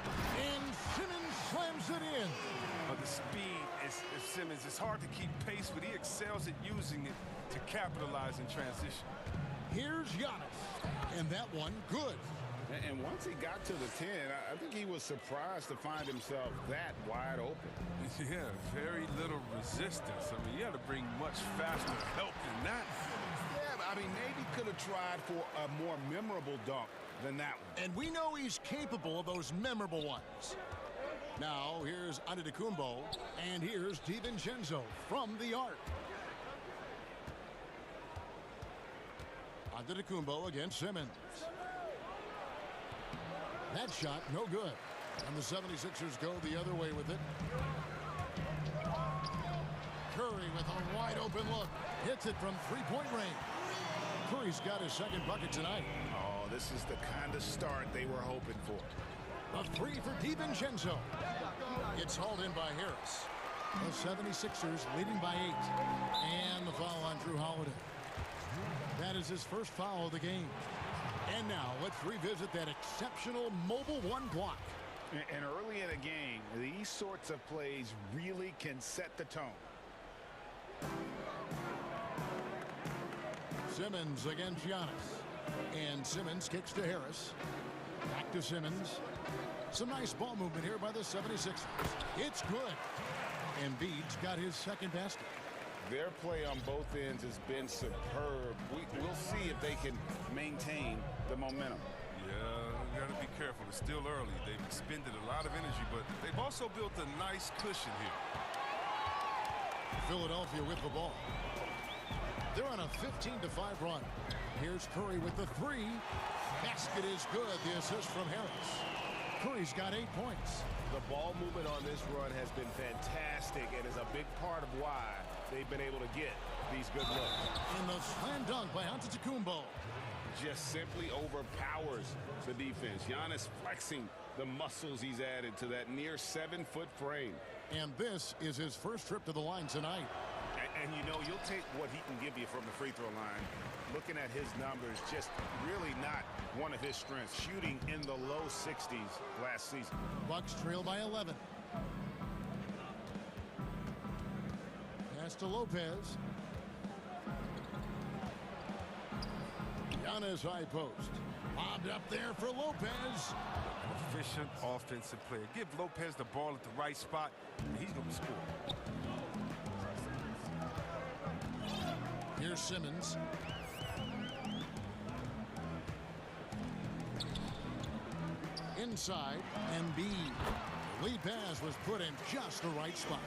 And Simmons slams it in. The speed is Simmons. It's hard to keep pace, but he excels at using it to capitalize in transition. Here's Giannis. And that one good. And once he got to the 10, I think he was surprised to find himself that wide open. Yeah, very little resistance. I mean, you had to bring much faster help than that. Yeah, I mean, maybe could have tried for a more memorable dunk than that one. And we know he's capable of those memorable ones. Now, here's Antetokounmpo, and here's DiVincenzo from the arc. Antetokounmpo against Simmons. That shot, no good. And the 76ers go the other way with it. Curry with a wide open look. Hits it from three-point range. Curry's got his second bucket tonight. Oh, this is the kind of start they were hoping for. A three for DiVincenzo. It's hauled in by Harris. The 76ers leading by 8. And the foul on Drew Holiday. That is his first foul of the game. And now let's revisit that exceptional mobile one block. And early in a game, these sorts of plays really can set the tone. Simmons against Giannis. And Simmons kicks to Harris. Back to Simmons. Some nice ball movement here by the 76ers. It's good. Embiid's got his second basket. Their play on both ends has been superb. We'll see if they can maintain the momentum. Yeah, you got to be careful. It's still early. They've expended a lot of energy, but they've also built a nice cushion here. Philadelphia with the ball. They're on a 15-5 run. Here's Curry with the three. Basket is good. The assist from Harris. Curry's got 8 points. The ball movement on this run has been fantastic and is a big part of why they've been able to get these good looks. And the slam dunk by Antetokounmpo. Just simply overpowers the defense. Giannis flexing the muscles he's added to that near 7-foot frame. And this is his first trip to the line tonight. And you know, you'll take what he can give you from the free throw line. Looking at his numbers, just really not one of his strengths. Shooting in the low 60s last season. Bucks trail by 11. Pass to Lopez. Giannis high post. Bobbed up there for Lopez. An efficient offensive player. Give Lopez the ball at the right spot, and he's going to score. Here's Simmons. Inside, Embiid. The lead pass was put in just the right spot.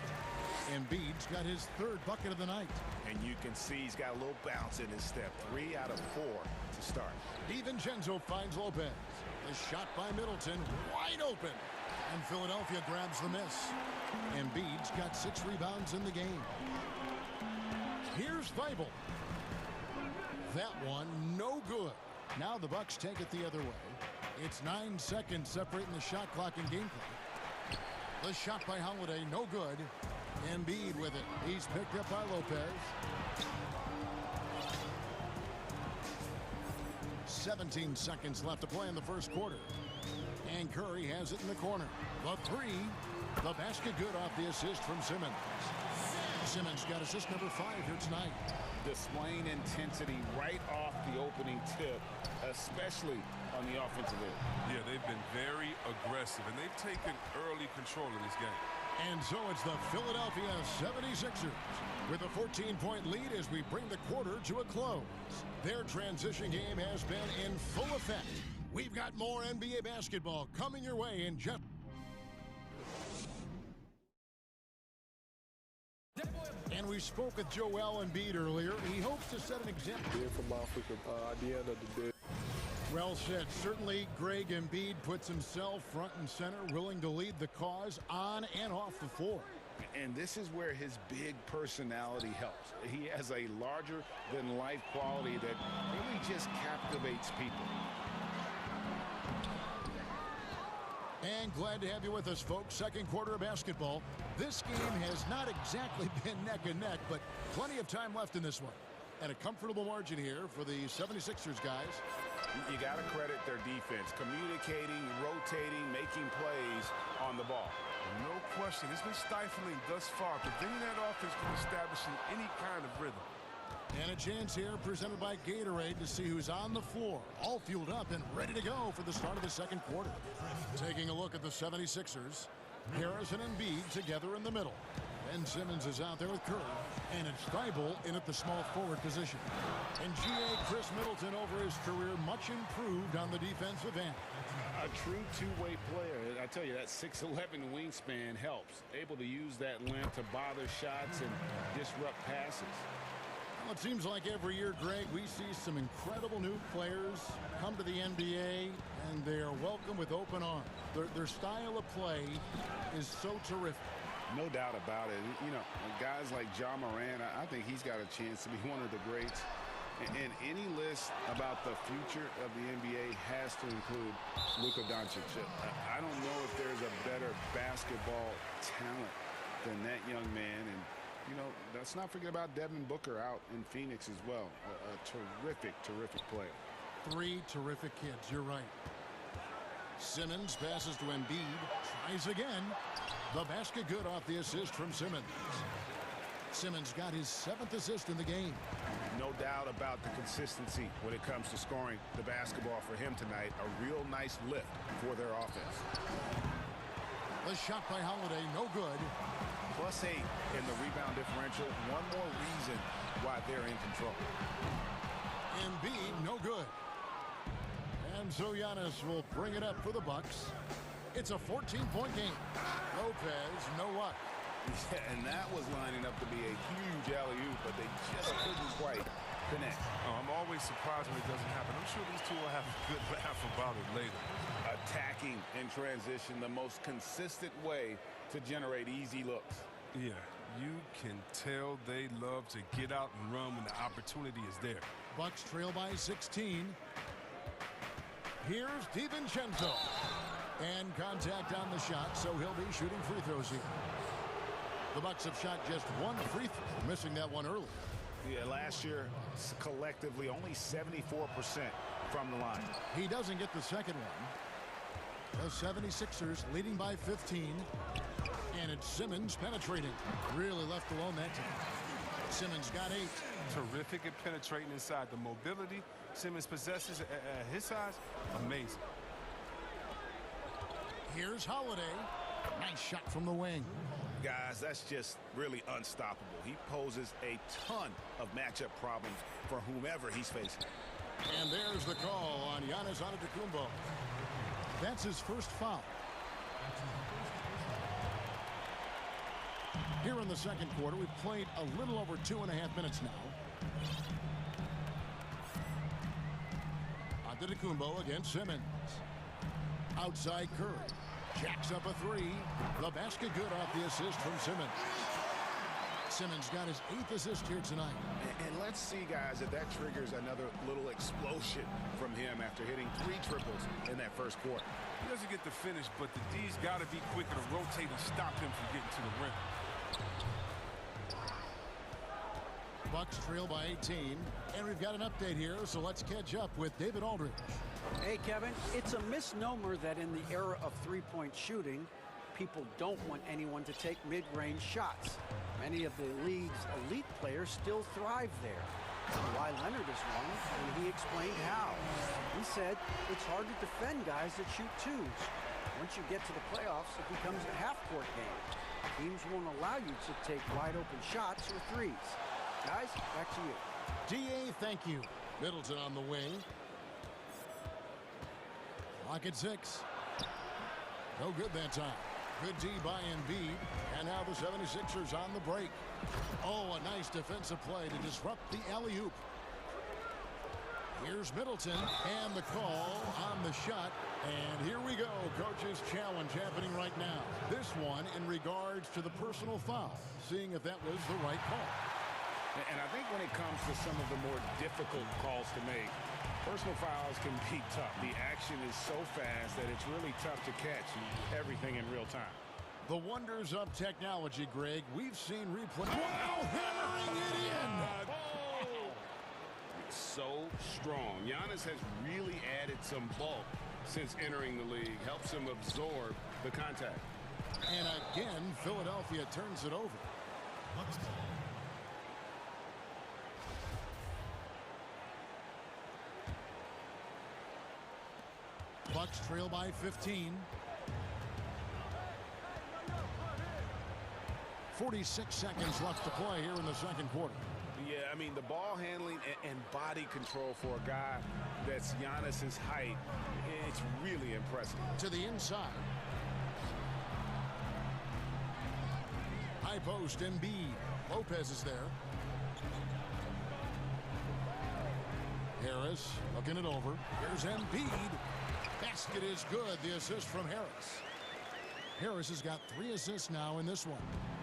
Embiid's got his third bucket of the night. And you can see he's got a little bounce in his step. 3 out of 4 to start. DiVincenzo finds Lopez. The shot by Middleton, wide open. And Philadelphia grabs the miss. Embiid's got 6 rebounds in the game. Here's Weibel. That one, no good. Now the Bucks take it the other way. It's 9 seconds separating the shot clock and gameplay. The shot by Holiday, no good. Embiid with it. He's picked up by Lopez. 17 seconds left to play in the first quarter. And Curry has it in the corner. The three. The basket good off the assist from Simmons. Simmons got assist number 5 here tonight. Displaying intensity right off the opening tip, especially on the offensive end. Yeah, they've been very aggressive, and they've taken early control of this game. And so it's the Philadelphia 76ers with a 14-point lead as we bring the quarter to a close. Their transition game has been in full effect. We've got more NBA basketball coming your way in just... And we spoke with Joel Embiid earlier. He hopes to set an example. From Africa, at the end of the day. Well said. Certainly, Greg Embiid puts himself front and center, willing to lead the cause on and off the floor. And this is where his big personality helps. He has a larger-than-life quality that really just captivates people. And glad to have you with us, folks. Second quarter of basketball. This game has not exactly been neck and neck, but plenty of time left in this one. And a comfortable margin here for the 76ers guys. You got to credit their defense. Communicating, rotating, making plays on the ball. No question. It's been stifling thus far, preventing that offense from establishing any kind of rhythm. And a chance here presented by Gatorade to see who's on the floor. All fueled up and ready to go for the start of the second quarter. Taking a look at the 76ers. Harris and Embiid together in the middle. Ben Simmons is out there with Curry. And it's Weibel in at the small forward position. And G.A. Chris Middleton over his career much improved on the defensive end. A true two-way player. I tell you, that 6'11" wingspan helps. Able to use that length to bother shots and disrupt passes. Well, it seems like every year, Greg, we see some incredible new players come to the NBA, and they are welcome with open arms. Their style of play is so terrific. No doubt about it. You know, guys like Ja Morant, I think he's got a chance to be one of the greats. And any list about the future of the NBA has to include Luka Doncic. I don't know if there's a better basketball talent than that young man. And, you know, let's not forget about Devin Booker out in Phoenix as well. A terrific, terrific player. 3 terrific kids, you're right. Simmons passes to Embiid, tries again. The basket good off the assist from Simmons. Simmons got his 7th assist in the game. No doubt about the consistency when it comes to scoring the basketball for him tonight. A real nice lift for their offense. The shot by Holiday, no good. +8 in the rebound differential. One more reason why they're in control. Embiid, no good. And so Giannis will bring it up for the Bucks. It's a 14-point game. Lopez, no luck. Yeah, and that was lining up to be a huge alley-oop, but they just couldn't quite connect. Oh, I'm always surprised when it doesn't happen. I'm sure these two will have a good laugh about it later. Attacking in transition, the most consistent way to generate easy looks. Yeah, you can tell they love to get out and run when the opportunity is there. Bucks trail by 16. Here's DiVincenzo. And contact on the shot, so he'll be shooting free throws here. The Bucks have shot just 1 free throw, missing that one early. Yeah, last year, collectively, only 74% from the line. He doesn't get the second one. The 76ers leading by 15. And it's Simmons penetrating. Really left alone that time. Simmons got 8. Terrific at penetrating inside. The mobility Simmons possesses at his size, amazing. Here's Holiday. Nice shot from the wing. Guys, that's just really unstoppable. He poses a ton of matchup problems for whomever he's facing. And there's the call on Giannis Antetokounmpo. That's his first foul. Here in the second quarter, we've played a little over 2.5 minutes now. Antetokounmpo against Simmons. Outside Curry. Jacks up a three. The basket good off the assist from Simmons. Simmons got his 8th assist here tonight. And let's see, guys, if that triggers another little explosion from him after hitting 3 triples in that first quarter. He doesn't get the finish, but the D's got to be quicker to rotate and stop him from getting to the rim. Bucks trail by 18, and we've got an update here, so let's catch up with David Aldridge. Hey, Kevin, it's a misnomer that in the era of three-point shooting, people don't want anyone to take mid-range shots. Many of the league's elite players still thrive there. Kawhi Leonard is one, and he explained how. He said it's hard to defend guys that shoot twos. Once you get to the playoffs, it becomes a half-court game. Teams won't allow you to take wide-open shots or threes. Guys, back to you. D.A., thank you. Middleton on the wing. Clock at 6. No good that time. Good D by Embiid. And now the 76ers on the break. Oh, a nice defensive play to disrupt the alley-oop. Here's Middleton and the call on the shot. And here we go. Coach's challenge happening right now. This one in regards to the personal foul. Seeing if that was the right call. And I think when it comes to some of the more difficult calls to make, personal fouls can be tough. The action is so fast that it's really tough to catch everything in real time. The wonders of technology, Greg. We've seen replay. Wow, hammering it in. Oh. So strong. Giannis has really added some bulk since entering the league. Helps him absorb the contact. And again, Philadelphia turns it over. Bucks trail by 15. 46 seconds left to play here in the second quarter. Yeah, I mean, the ball handling and body control for a guy that's Giannis's height, it's really impressive. To the inside. High post, Embiid. Lopez is there. Harris looking it over. Here's Embiid. Basket is good. The assist from Harris. Harris has got 3 assists now in this one.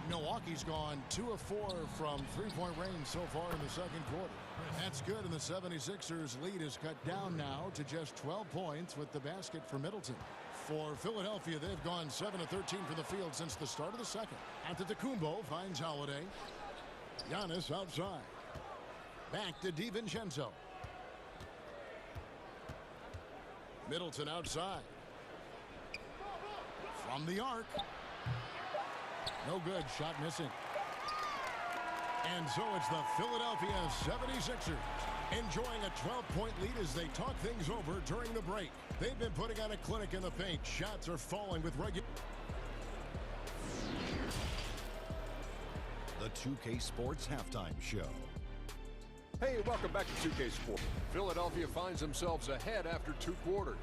Milwaukee's gone 2 of 4 from three-point range so far in the second quarter. That's good, and the 76ers lead is cut down now to just 12 points with the basket for Middleton. For Philadelphia, they've gone 7 of 13 from the field since the start of the second. Antetokounmpo finds Holiday. Giannis outside. Back to DiVincenzo. Middleton outside. From the arc. No good. Shot missing. And so it's the Philadelphia 76ers enjoying a 12-point lead as they talk things over during the break. They've been putting on a clinic in the paint. Shots are falling with regular. The 2K Sports Halftime Show. Hey, welcome back to 2K Sports. Philadelphia finds themselves ahead after 2 quarters.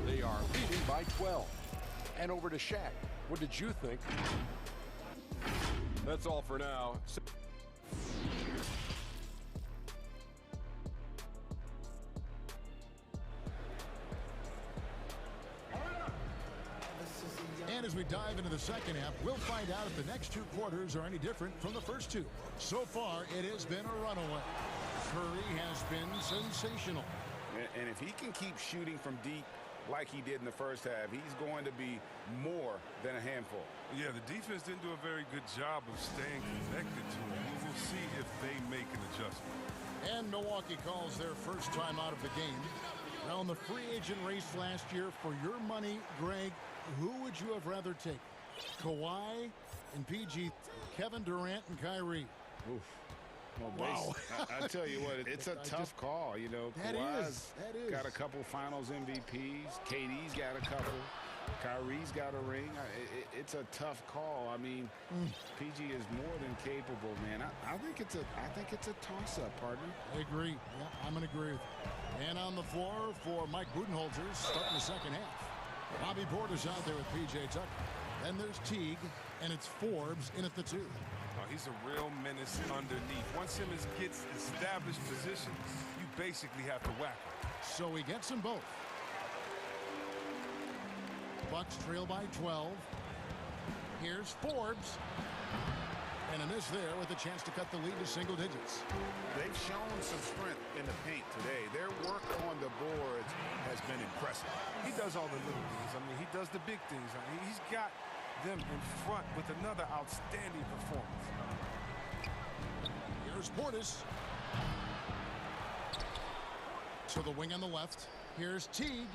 They are leading by 12. And over to Shaq. What did you think? That's all for now. And as we dive into the second half, we'll find out if the next 2 quarters are any different from the first 2. So far, it has been a runaway. Curry has been sensational. And if he can keep shooting from deep like he did in the first half, he's going to be more than a handful. Yeah, the defense didn't do a very good job of staying connected to him. We'll see if they make an adjustment. And Milwaukee calls their first time out of the game. Now, in the free agent race last year, for your money, Greg, who would you have rather taken? Kawhi and PG, Kevin Durant and Kyrie. Oof. Well, wow. I tell you what, it's a tough call. You know, Kawhi's got a couple finals MVPs. KD's got a couple. Kyrie's got a ring. It's a tough call. I mean, PG is more than capable, man. I think it's a toss-up, partner. I agree. Yeah, I'm going to agree with you. And on the floor for Mike Budenholzer starting the second half. Bobby Porter's out there with PJ Tucker. Then there's Teague, and it's Forbes in at the 2. He's a real menace underneath. Once Simmons gets established positions, you basically have to whack him. So he gets them both. Bucks trail by 12. Here's Forbes. And a miss there with a chance to cut the lead to single digits. They've shown some strength in the paint today. Their work on the boards has been impressive. He does all the little things. I mean, he does the big things. I mean, he's got them in front with another outstanding performance. Here's Portis. To the wing on the left. Here's Teague.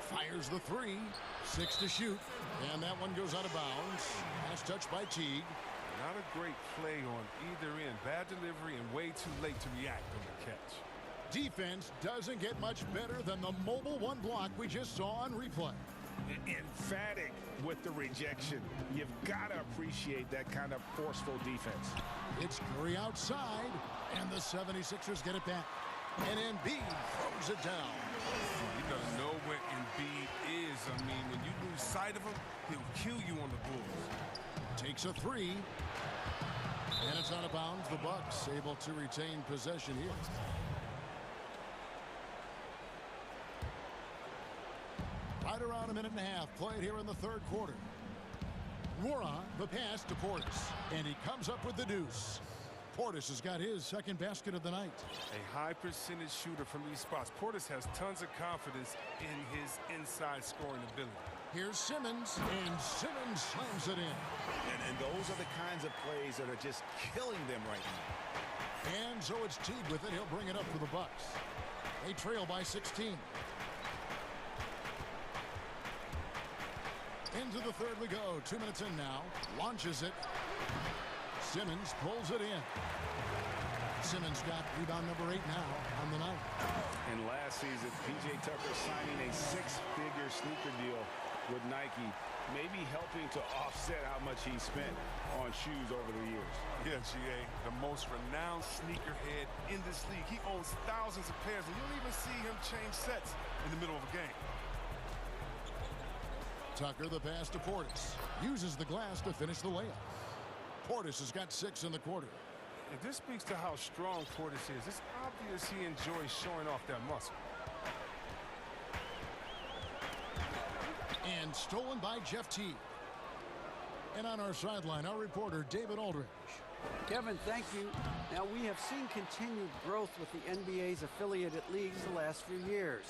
Fires the three. 6 to shoot. And that one goes out of bounds. Pass touched by Teague. Not a great play on either end. Bad delivery and way too late to react on the catch. Defense doesn't get much better than the mobile one block we just saw on replay. Emphatic with the rejection. You've got to appreciate that kind of forceful defense. It's Curry outside, and the 76ers get it back. And Embiid throws it down. You got to know where Embiid is. I mean, when you lose sight of him, he'll kill you on the Bulls. Takes a three. And it's out of bounds. The Bucks able to retain possession here. Right around a minute and a half played here in the third quarter. Wara, the pass to Portis. And he comes up with the deuce. Portis has got his second basket of the night. A high percentage shooter from these spots. Portis has tons of confidence in his inside scoring ability. Here's Simmons, and Simmons slams it in. And those are the kinds of plays that are just killing them right now. And so it's Teague with it. He'll bring it up for the Bucks. They trail by 16. Into the third we go. 2 minutes in now. Launches it. Simmons pulls it in. Simmons got rebound number 8 now on the night. And last season, P.J. Tucker signing a 6-figure sneaker deal with Nike, maybe helping to offset how much he spent on shoes over the years. Yeah, G.A., the most renowned sneakerhead in this league. He owns thousands of pairs, and you don't even see him change sets in the middle of a game. Tucker, the pass to Portis. Uses the glass to finish the layup. Portis has got 6 in the quarter. And this speaks to how strong Portis is. It's obvious he enjoys showing off that muscle. And stolen by Jeff Teague. And on our sideline, our reporter, David Aldridge. Kevin, thank you. Now, we have seen continued growth with the NBA's affiliated leagues the last few years.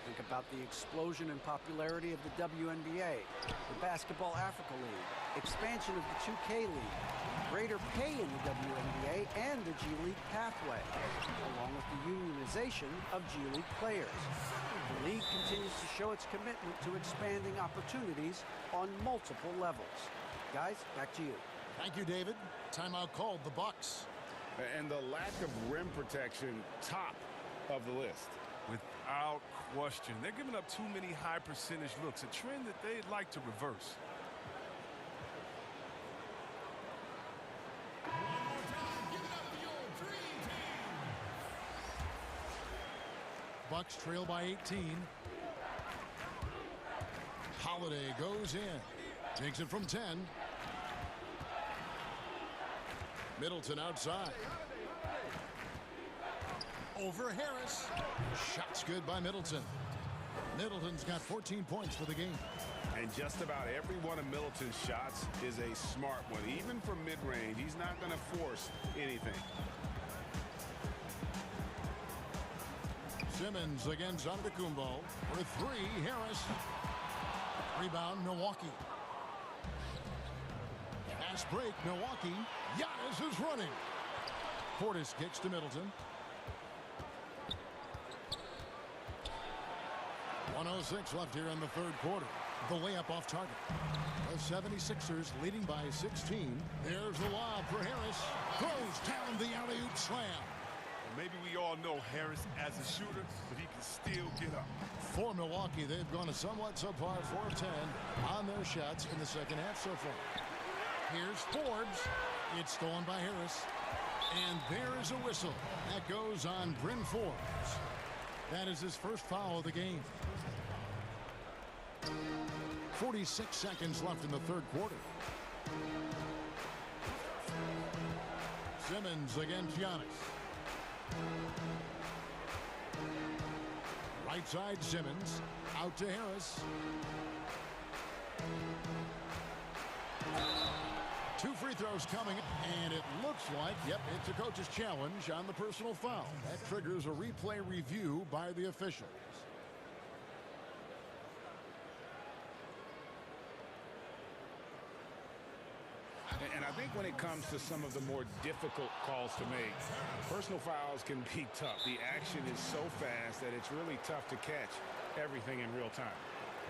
Think about the explosion in popularity of the WNBA, the Basketball Africa League, expansion of the 2K League, greater pay in the WNBA, and the G League pathway, along with the unionization of G League players. The league continues to show its commitment to expanding opportunities on multiple levels. Guys, back to you. Thank you, David. Timeout called the Bucks. And the lack of rim protection, top of the list. Without question. They're giving up too many high percentage looks, a trend that they'd like to reverse. Bucks trail by 18. Holiday goes in. Takes it from 10. Middleton outside. Over Harris. Shots good by Middleton. Middleton's got 14 points for the game. And just about every one of Middleton's shots is a smart one. Even from mid-range, he's not going to force anything. Simmons against Antetokounmpo for 3. Harris. Rebound, Milwaukee. Pass break, Milwaukee. Giannis is running. Portis kicks to Middleton. 1:06 left here in the third quarter. The layup off target. The 76ers leading by 16. There's the lob for Harris. Throws down the alley-oop slam. Maybe we all know Harris as a shooter, but he can still get up. For Milwaukee, they've gone a somewhat subpar 4 of 10 on their shots in the second half so far. Here's Forbes. It's stolen by Harris. And there is a whistle. That goes on Bryn Forbes. That is his first foul of the game. 46 seconds left in the third quarter. Simmons against Giannis. Right side, Simmons. Out to Harris. 2 free throws coming, and it looks like, yep, it's a coach's challenge on the personal foul. That triggers a replay review by the officials. And I think when it comes to some of the more difficult calls to make, personal fouls can be tough. The action is so fast that it's really tough to catch everything in real time.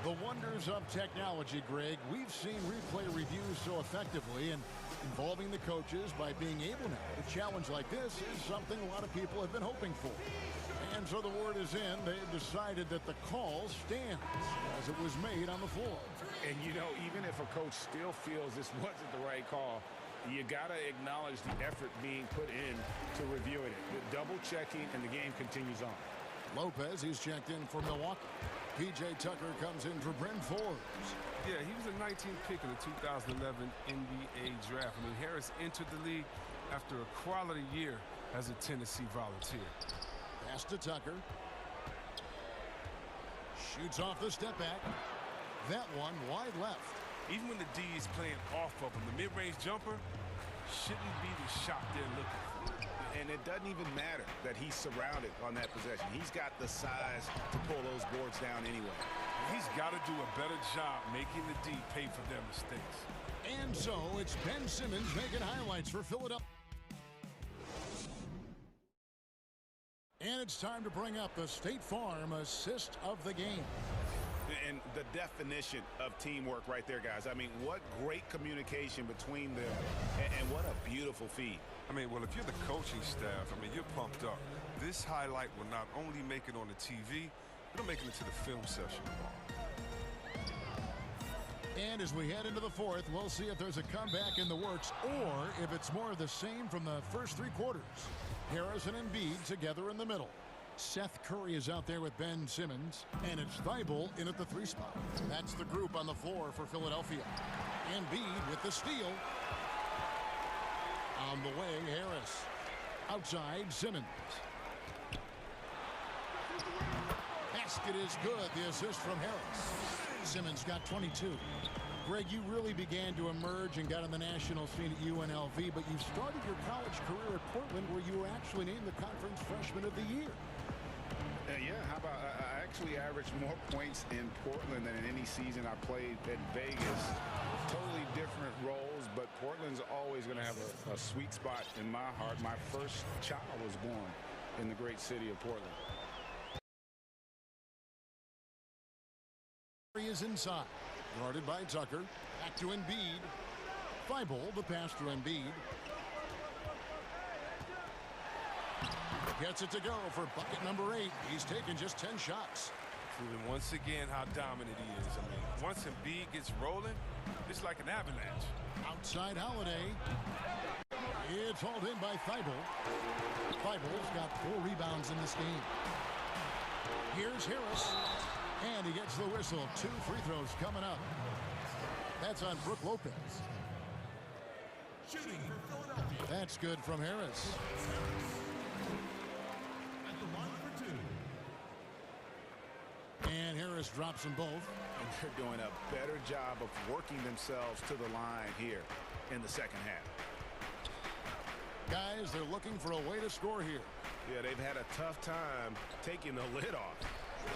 The wonders of technology, Greg. We've seen replay reviews so effectively, and involving the coaches by being able now to challenge like this is something a lot of people have been hoping for. And so the word is in. They've decided that the call stands as it was made on the floor. And, you know, even if a coach still feels this wasn't the right call, you got to acknowledge the effort being put in to reviewing it. The double checking, and the game continues on. Lopez, he's checked in for Milwaukee. P.J. Tucker comes in for Bryn Forbes. Yeah, he was the 19th pick in the 2011 NBA draft. I mean, Harris entered the league after a quality year as a Tennessee Volunteer. Pass to Tucker. Shoots off the step back. That one wide left. Even when the D is playing off of him, the mid-range jumper shouldn't be the shot they're looking for. And it doesn't even matter that he's surrounded on that possession. He's got the size to pull those boards down anyway. He's got to do a better job making the D pay for their mistakes. And so it's Ben Simmons making highlights for Philadelphia. And it's time to bring up the State Farm assist of the game. And the definition of teamwork right there, guys. I mean, what great communication between them, and what a beautiful feed. I mean, well, if you're the coaching staff, I mean, you're pumped up. This highlight will not only make it on the TV, it'll make it into the film session tomorrow. And as we head into the fourth, we'll see if there's a comeback in the works or if it's more of the same from the first 3 quarters. Harris and Embiid together in the middle. Seth Curry is out there with Ben Simmons, and it's Thibault in at the 3 spot. That's the group on the floor for Philadelphia. Embiid with the steal. On the way, Harris. Outside, Simmons. Basket is good. The assist from Harris. Simmons got 22. Greg, you really began to emerge and got on the national scene at UNLV, but you started your college career at Portland, where you were actually named the Conference Freshman of the Year. Yeah, how about I actually averaged more points in Portland than in any season I played at Vegas. Totally different roles, but Portland's always going to have a sweet spot in my heart. My first child was born in the great city of Portland. He is inside, guarded by Tucker. Back to Embiid. Thibault, the pass to Embiid. Gets it to go for bucket number 8. He's taken just 10 shots. Proving once again how dominant he is. I mean, once Embiid gets rolling, it's like an avalanche. Outside Holiday. It's hauled in by Thibault. Thibault's got 4 rebounds in this game. Here's Harris. And he gets the whistle. 2 free throws coming up. That's on Brook Lopez. Shooting for Philadelphia. That's good from Harris. At the line for 2. And Harris drops them both. And they're doing a better job of working themselves to the line here in the second half. Guys, they're looking for a way to score here. Yeah, they've had a tough time taking the lid off.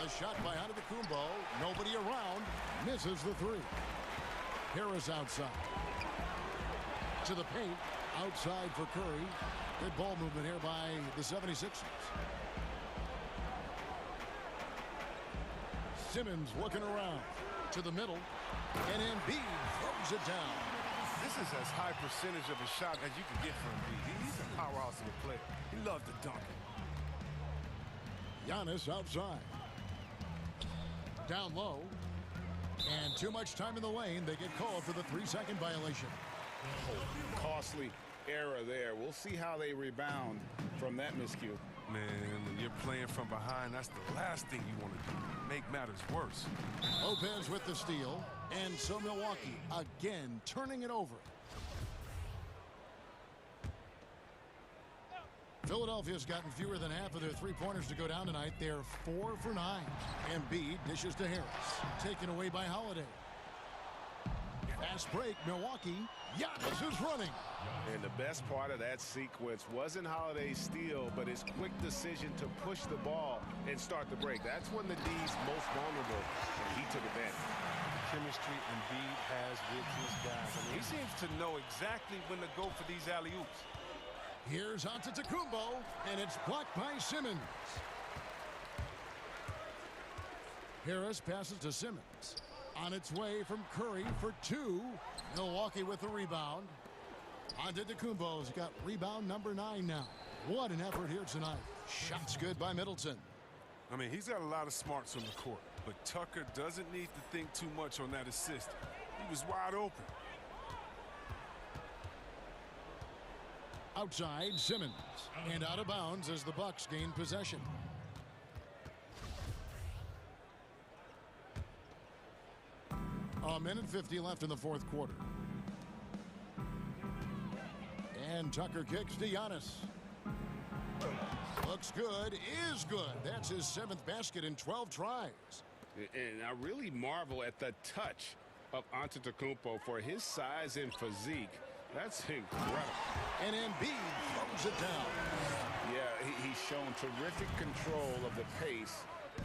A shot by Antetokounmpo. Nobody around. Misses the 3. Harris outside. To the paint. Outside for Curry. Good ball movement here by the 76ers. Simmons looking around. To the middle. And Embiid throws it down. This is as high percentage of a shot as you can get from Embiid. He's a powerhouse of a player. He loves to dunk it. Giannis outside. Down low. And too much time in the lane. They get called for the 3-second violation. Costly error there. We'll see how they rebound from that miscue. Man, when you're playing from behind, that's the last thing you want to do. Make matters worse. Lopez with the steal. And so Milwaukee again turning it over. Philadelphia's gotten fewer than half of their three-pointers to go down tonight. They're 4 for 9. Embiid dishes to Harris. Taken away by Holiday. Fast break, Milwaukee. Giannis is running. And the best part of that sequence wasn't Holiday's steal, but his quick decision to push the ball and start the break. That's when the D's most vulnerable, and he took advantage. The chemistry Embiid has with his guys. I mean, he seems to know exactly when to go for these alley-oops. Here's Antetokounmpo, and it's blocked by Simmons. Harris passes to Simmons. On its way from Curry for 2. Milwaukee with the rebound. Antetokounmpo's got rebound number 9 now. What an effort here tonight. Shots good by Middleton. I mean, he's got a lot of smarts on the court, but Tucker doesn't need to think too much on that assist. He was wide open. Outside, Simmons. And out of bounds as the Bucks gain possession. A minute 50 left in the fourth quarter. And Tucker kicks to Giannis. Looks good, is good. That's his 7th basket in 12 tries. And I really marvel at the touch of Antetokounmpo for his size and physique. That's incredible. And Embiid throws it down. Yeah, he's shown terrific control of the pace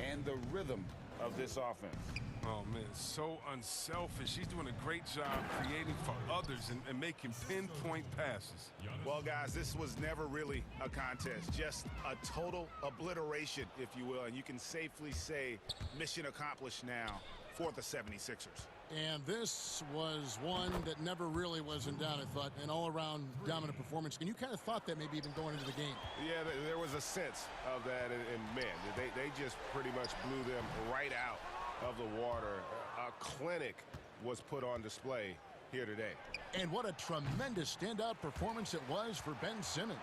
and the rhythm of this offense. Oh, man, so unselfish. He's doing a great job creating for others and making pinpoint passes. Well, guys, this was never really a contest, just a total obliteration, if you will. And you can safely say mission accomplished now for the 76ers. And this was one that never really was in doubt, I thought, an all-around dominant performance. And you kind of thought that maybe even going into the game. Yeah, there was a sense of that, and man, they just pretty much blew them right out of the water. A clinic was put on display here today. And what a tremendous standout performance it was for Ben Simmons.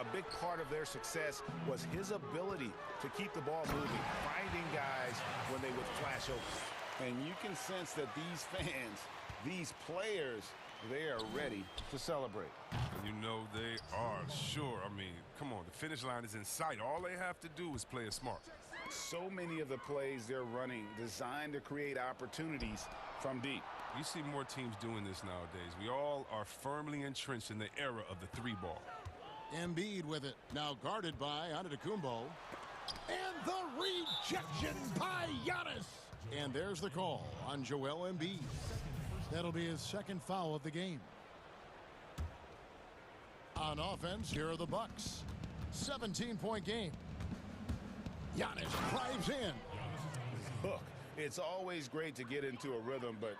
A big part of their success was his ability to keep the ball moving, finding guys when they would flash open. And you can sense that these fans, these players, they are ready to celebrate. And you know they are, sure. I mean, come on, the finish line is in sight. All they have to do is play it smart. So many of the plays they're running designed to create opportunities from deep. You see more teams doing this nowadays. We all are firmly entrenched in the era of the 3-ball. Embiid with it, now guarded by Antetokounmpo. And the rejection by Giannis. And there's the call on Joel Embiid. That'll be his 2nd foul of the game. On offense, here are the Bucks. 17-point game. Giannis drives in. Look, it's always great to get into a rhythm, but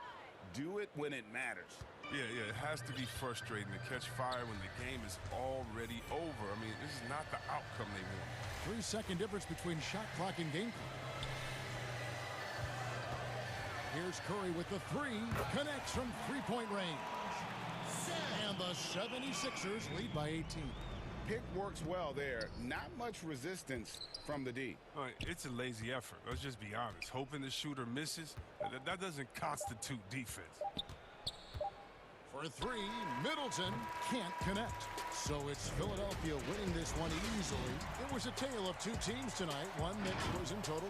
do it when it matters. Yeah, it has to be frustrating to catch fire when the game is already over. I mean, this is not the outcome they want. 3-second difference between shot clock and game clock. Here's Curry with the 3. Connects from three-point range. And the 76ers lead by 18. Pick works well there. Not much resistance from the D. All right, it's a lazy effort. Let's just be honest. Hoping the shooter misses, that doesn't constitute defense. For 3, Middleton can't connect. So it's Philadelphia winning this one easily. It was a tale of 2 teams tonight, one that was in total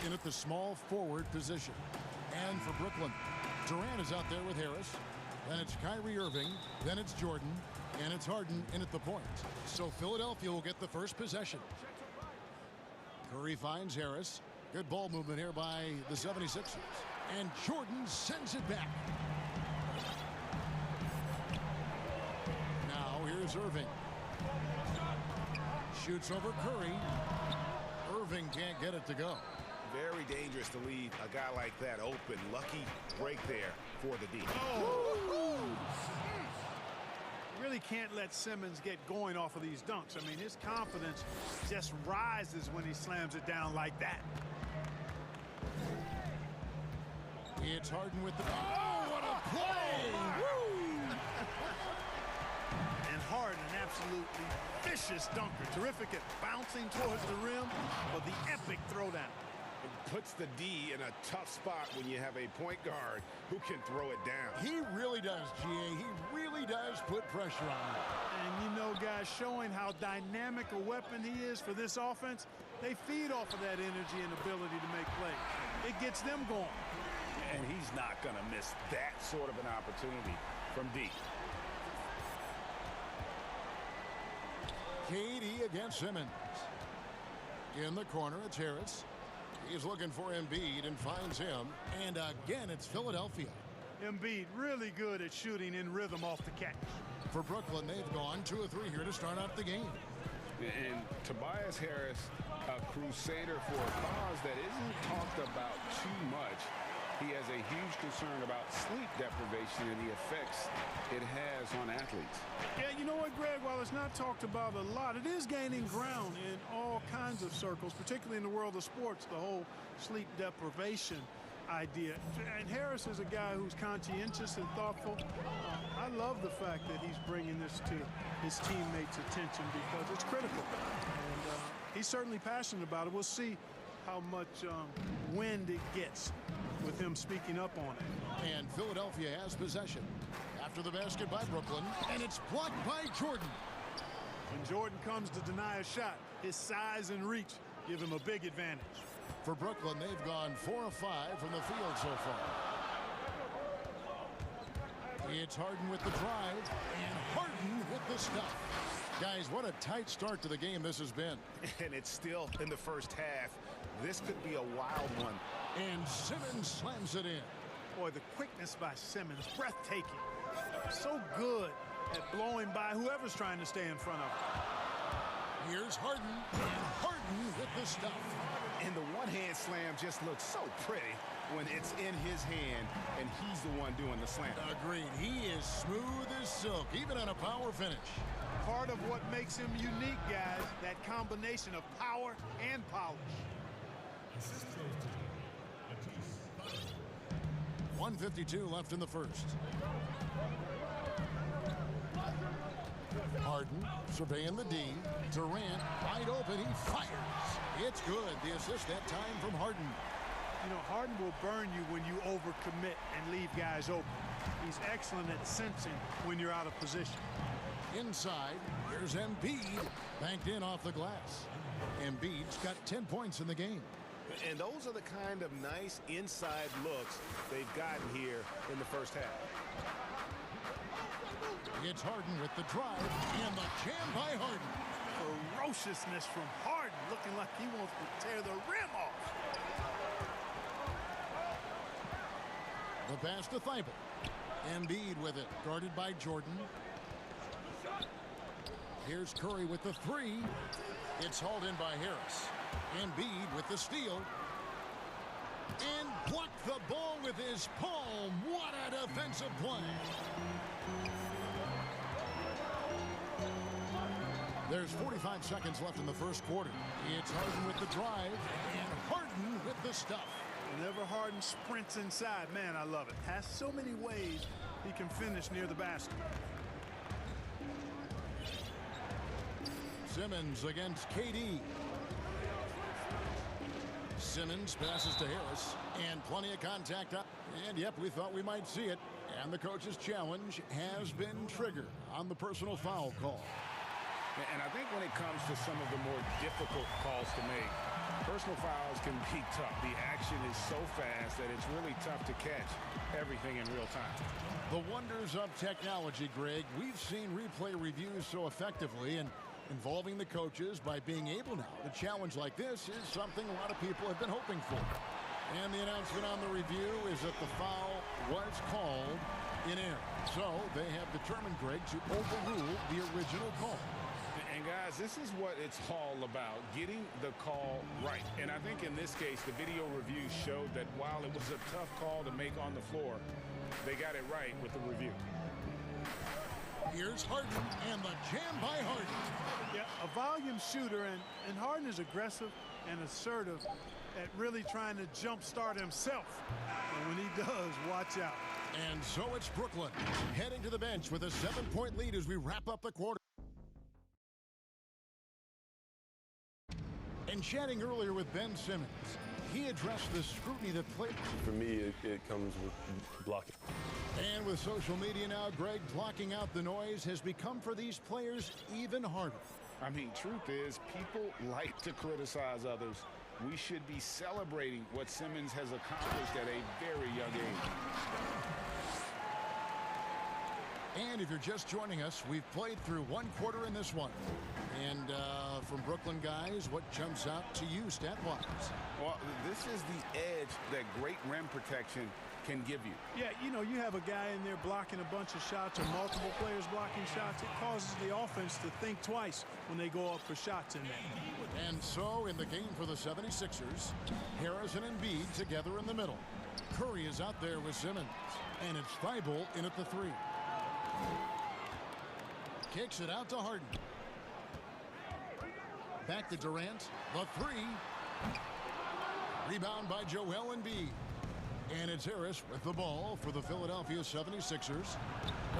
in at the small forward position. And for Brooklyn, Durant is out there with Harris. Then it's Kyrie Irving. Then it's Jordan. And it's Harden in at the point. So Philadelphia will get the first possession. Curry finds Harris. Good ball movement here by the 76ers. And Jordan sends it back. Now here's Irving. Shoots over Curry. Irving can't get it to go. Very dangerous to leave a guy like that open. Lucky break there for the D. Oh. Really can't let Simmons get going off of these dunks. I mean, his confidence just rises when he slams it down like that. It's Harden with the... Oh, what a play! Woo! And Harden, an absolutely vicious dunker. Terrific at bouncing towards the rim for the epic throwdown. It puts the D in a tough spot when you have a point guard who can throw it down. He really does, GA. He really does put pressure on him. And you know, guys, showing how dynamic a weapon he is for this offense, they feed off of that energy and ability to make plays. It gets them going. And he's not going to miss that sort of an opportunity from D. KD against Simmons. In the corner, it's Harris. He's looking for Embiid and finds him. And again, it's Philadelphia. Embiid really good at shooting in rhythm off the catch. For Brooklyn, they've gone 2 of 3 here to start out the game. And Tobias Harris, a crusader for a cause that isn't talked about too much. He has a huge concern about sleep deprivation and the effects it has on athletes. Yeah, you know what, Greg? While it's not talked about a lot, it is gaining ground in all kinds of circles, particularly in the world of sports, the whole sleep deprivation idea. And Harris is a guy who's conscientious and thoughtful. I love the fact that he's bringing this to his teammates' attention because it's critical. And he's certainly passionate about it. We'll see how much wind it gets with him speaking up on it. And Philadelphia has possession after the basket by Brooklyn, and it's blocked by Jordan. When Jordan comes to deny a shot, his size and reach give him a big advantage. For Brooklyn, they've gone 4 of 5 from the field so far. It's Harden with the drive, and Harden with the stuff. Guys, what a tight start to the game this has been. And it's still in the first half. This could be a wild one. And Simmons slams it in. Boy, the quickness by Simmons, breathtaking. So good at blowing by whoever's trying to stay in front of him. Here's Harden, and Harden with the stuff. And the one-hand slam just looks so pretty when it's in his hand and he's the one doing the slam. Agreed. He is smooth as silk, even on a power finish. Part of what makes him unique, guys, that combination of power and polish. 1:52 left in the first. Harden surveying the D. Durant wide open. He fires. It's good. The assist that time from Harden. You know, Harden will burn you when you overcommit and leave guys open. He's excellent at sensing when you're out of position. Inside, here's Embiid. Banked in off the glass. Embiid's got 10 points in the game. And those are the kind of nice inside looks they've gotten here in the first half. It's Harden with the drive and the jam by Harden. Ferociousness from Harden, looking like he wants to tear the rim off. The pass to Thibault. Embiid with it, guarded by Jordan. Here's Curry with the three. It's hauled in by Harris. Embiid with the steal. And blocked the ball with his palm. What a defensive play. There's 45 seconds left in the first quarter. It's Harden with the drive and Harden with the stuff. Whenever Harden sprints inside, man, I love it. Has so many ways he can finish near the basket. Simmons against KD. Simmons passes to Harris, and plenty of contact up. And yep, we thought we might see it. And the coach's challenge has been triggered on the personal foul call. And I think when it comes to some of the more difficult calls to make, personal fouls can be tough. The action is so fast that it's really tough to catch everything in real time. The wonders of technology, Greg. We've seen replay reviews so effectively, and involving the coaches by being able now to challenge like this is something a lot of people have been hoping for. And the announcement on the review is that the foul was called in air. So they have determined, Greg, to overrule the original call. And guys, this is what it's all about, getting the call right. And I think in this case, the video review showed that while it was a tough call to make on the floor, they got it right with the review. Here's Harden and the jam by Harden. Yeah, a volume shooter, and Harden is aggressive and assertive at really trying to jumpstart himself. And when he does, watch out. And so it's Brooklyn heading to the bench with a 7-point lead as we wrap up the quarter. And chatting earlier with Ben Simmons, he addressed the scrutiny that played. For me, it comes with blocking. And with social media now, Greg, blocking out the noise has become for these players even harder. I mean, truth is, people like to criticize others. We should be celebrating what Simmons has accomplished at a very young age. And if you're just joining us, we've played through one quarter in this one. And from Brooklyn guys, what jumps out to you stat-wise? Well, this is the edge that great rim protection can give you. Yeah, you know, you have a guy in there blocking a bunch of shots or multiple players blocking shots. It causes the offense to think twice when they go up for shots in there. And so in the game for the 76ers, Harris and Embiid together in the middle. Curry is out there with Simmons. And it's Thibault in at the 3. Kicks it out to Harden. Back to Durant. The 3. Rebound by Joel Embiid. And it's Harris with the ball for the Philadelphia 76ers.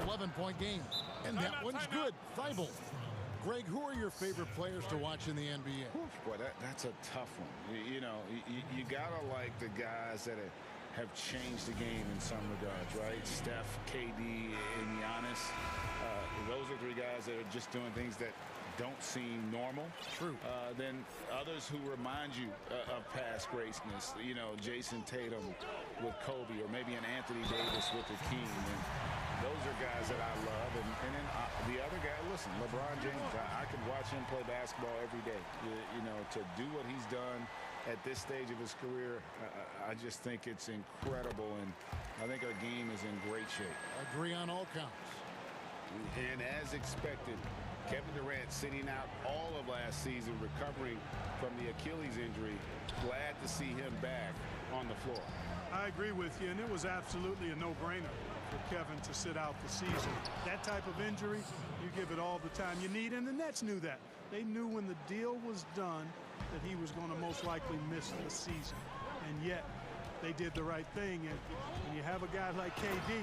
11-point game. And that one's good. Thibault. Greg, who are your favorite players to watch in the NBA? Boy, that's a tough one. You know, you got to like the guys that have changed the game in some regards, right? Steph, KD, and Giannis. Those are 3 guys that are just doing things that don't seem normal. True. Then others who remind you of past greatness. You know, Jason Tatum with Kobe, or maybe an Anthony Davis with the King. And those are guys that I love. And then the other guy, listen, LeBron James. I could watch him play basketball every day. You know, to do what he's done at this stage of his career, I just think it's incredible. And I think our game is in great shape. Agree on all counts. And as expected, Kevin Durant sitting out all of last season, recovering from the Achilles injury. Glad to see him back on the floor. I agree with you, and it was absolutely a no-brainer for Kevin to sit out the season. That type of injury, you give it all the time you need, and the Nets knew that. They knew when the deal was done that he was going to most likely miss the season. And yet, they did the right thing, and when you have a guy like KD,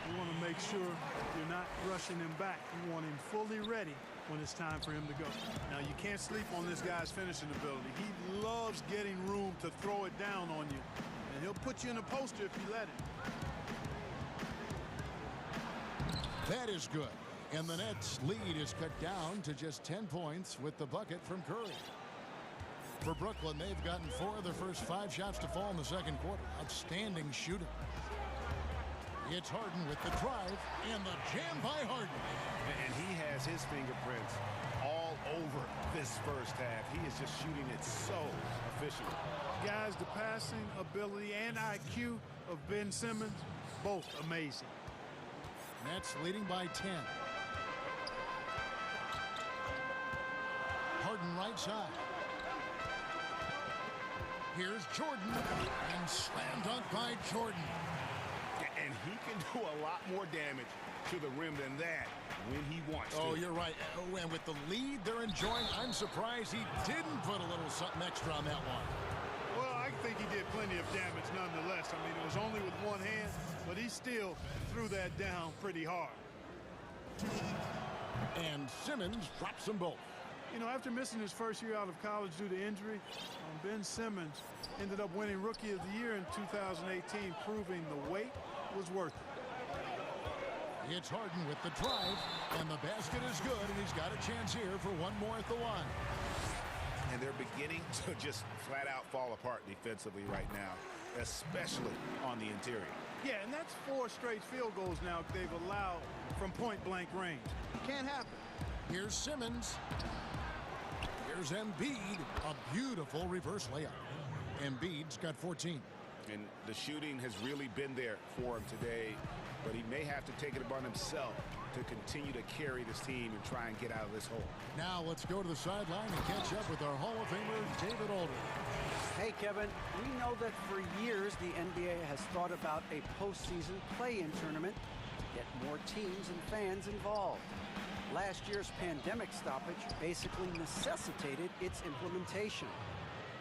you want to make sure you're not rushing him back. You want him fully ready when it's time for him to go. Now, you can't sleep on this guy's finishing ability. He loves getting room to throw it down on you. And he'll put you in a poster if you let him. That is good. And the Nets' lead is cut down to just 10 points with the bucket from Curry. For Brooklyn, they've gotten 4 of their first 5 shots to fall in the second quarter. Outstanding shooting. It's Harden with the drive and the jam by Harden. And he has his fingerprints all over this first half. He is just shooting it so efficiently. Guys, the passing ability and IQ of Ben Simmons, both amazing. Nets leading by 10. Harden right side. Here's Jordan, and slam dunk by Jordan. And he can do a lot more damage to the rim than that when he wants to. Oh, you're right. Oh, and with the lead they're enjoying, I'm surprised he didn't put a little something extra on that one. Well, I think he did plenty of damage nonetheless. I mean, it was only with one hand, but he still threw that down pretty hard. And Simmons drops them both. You know, after missing his first year out of college due to injury, Ben Simmons ended up winning Rookie of the Year in 2018, proving the wait was worth It's Harden with the drive, and the basket is good, and he's got a chance here for one more at the line. And they're beginning to just flat out fall apart defensively right now, especially on the interior. Yeah, and that's 4 straight field goals now they've allowed from point-blank range. Can't happen. Here's Simmons. Here's Embiid. A beautiful reverse layup. Embiid's got 14. And the shooting has really been there for him today, but he may have to take it upon himself to continue to carry this team and try and get out of this hole. Now let's go to the sideline and catch up with our Hall of Famer, David Aldridge. Hey, Kevin, we know that for years the NBA has thought about a postseason play-in tournament to get more teams and fans involved. Last year's pandemic stoppage basically necessitated its implementation.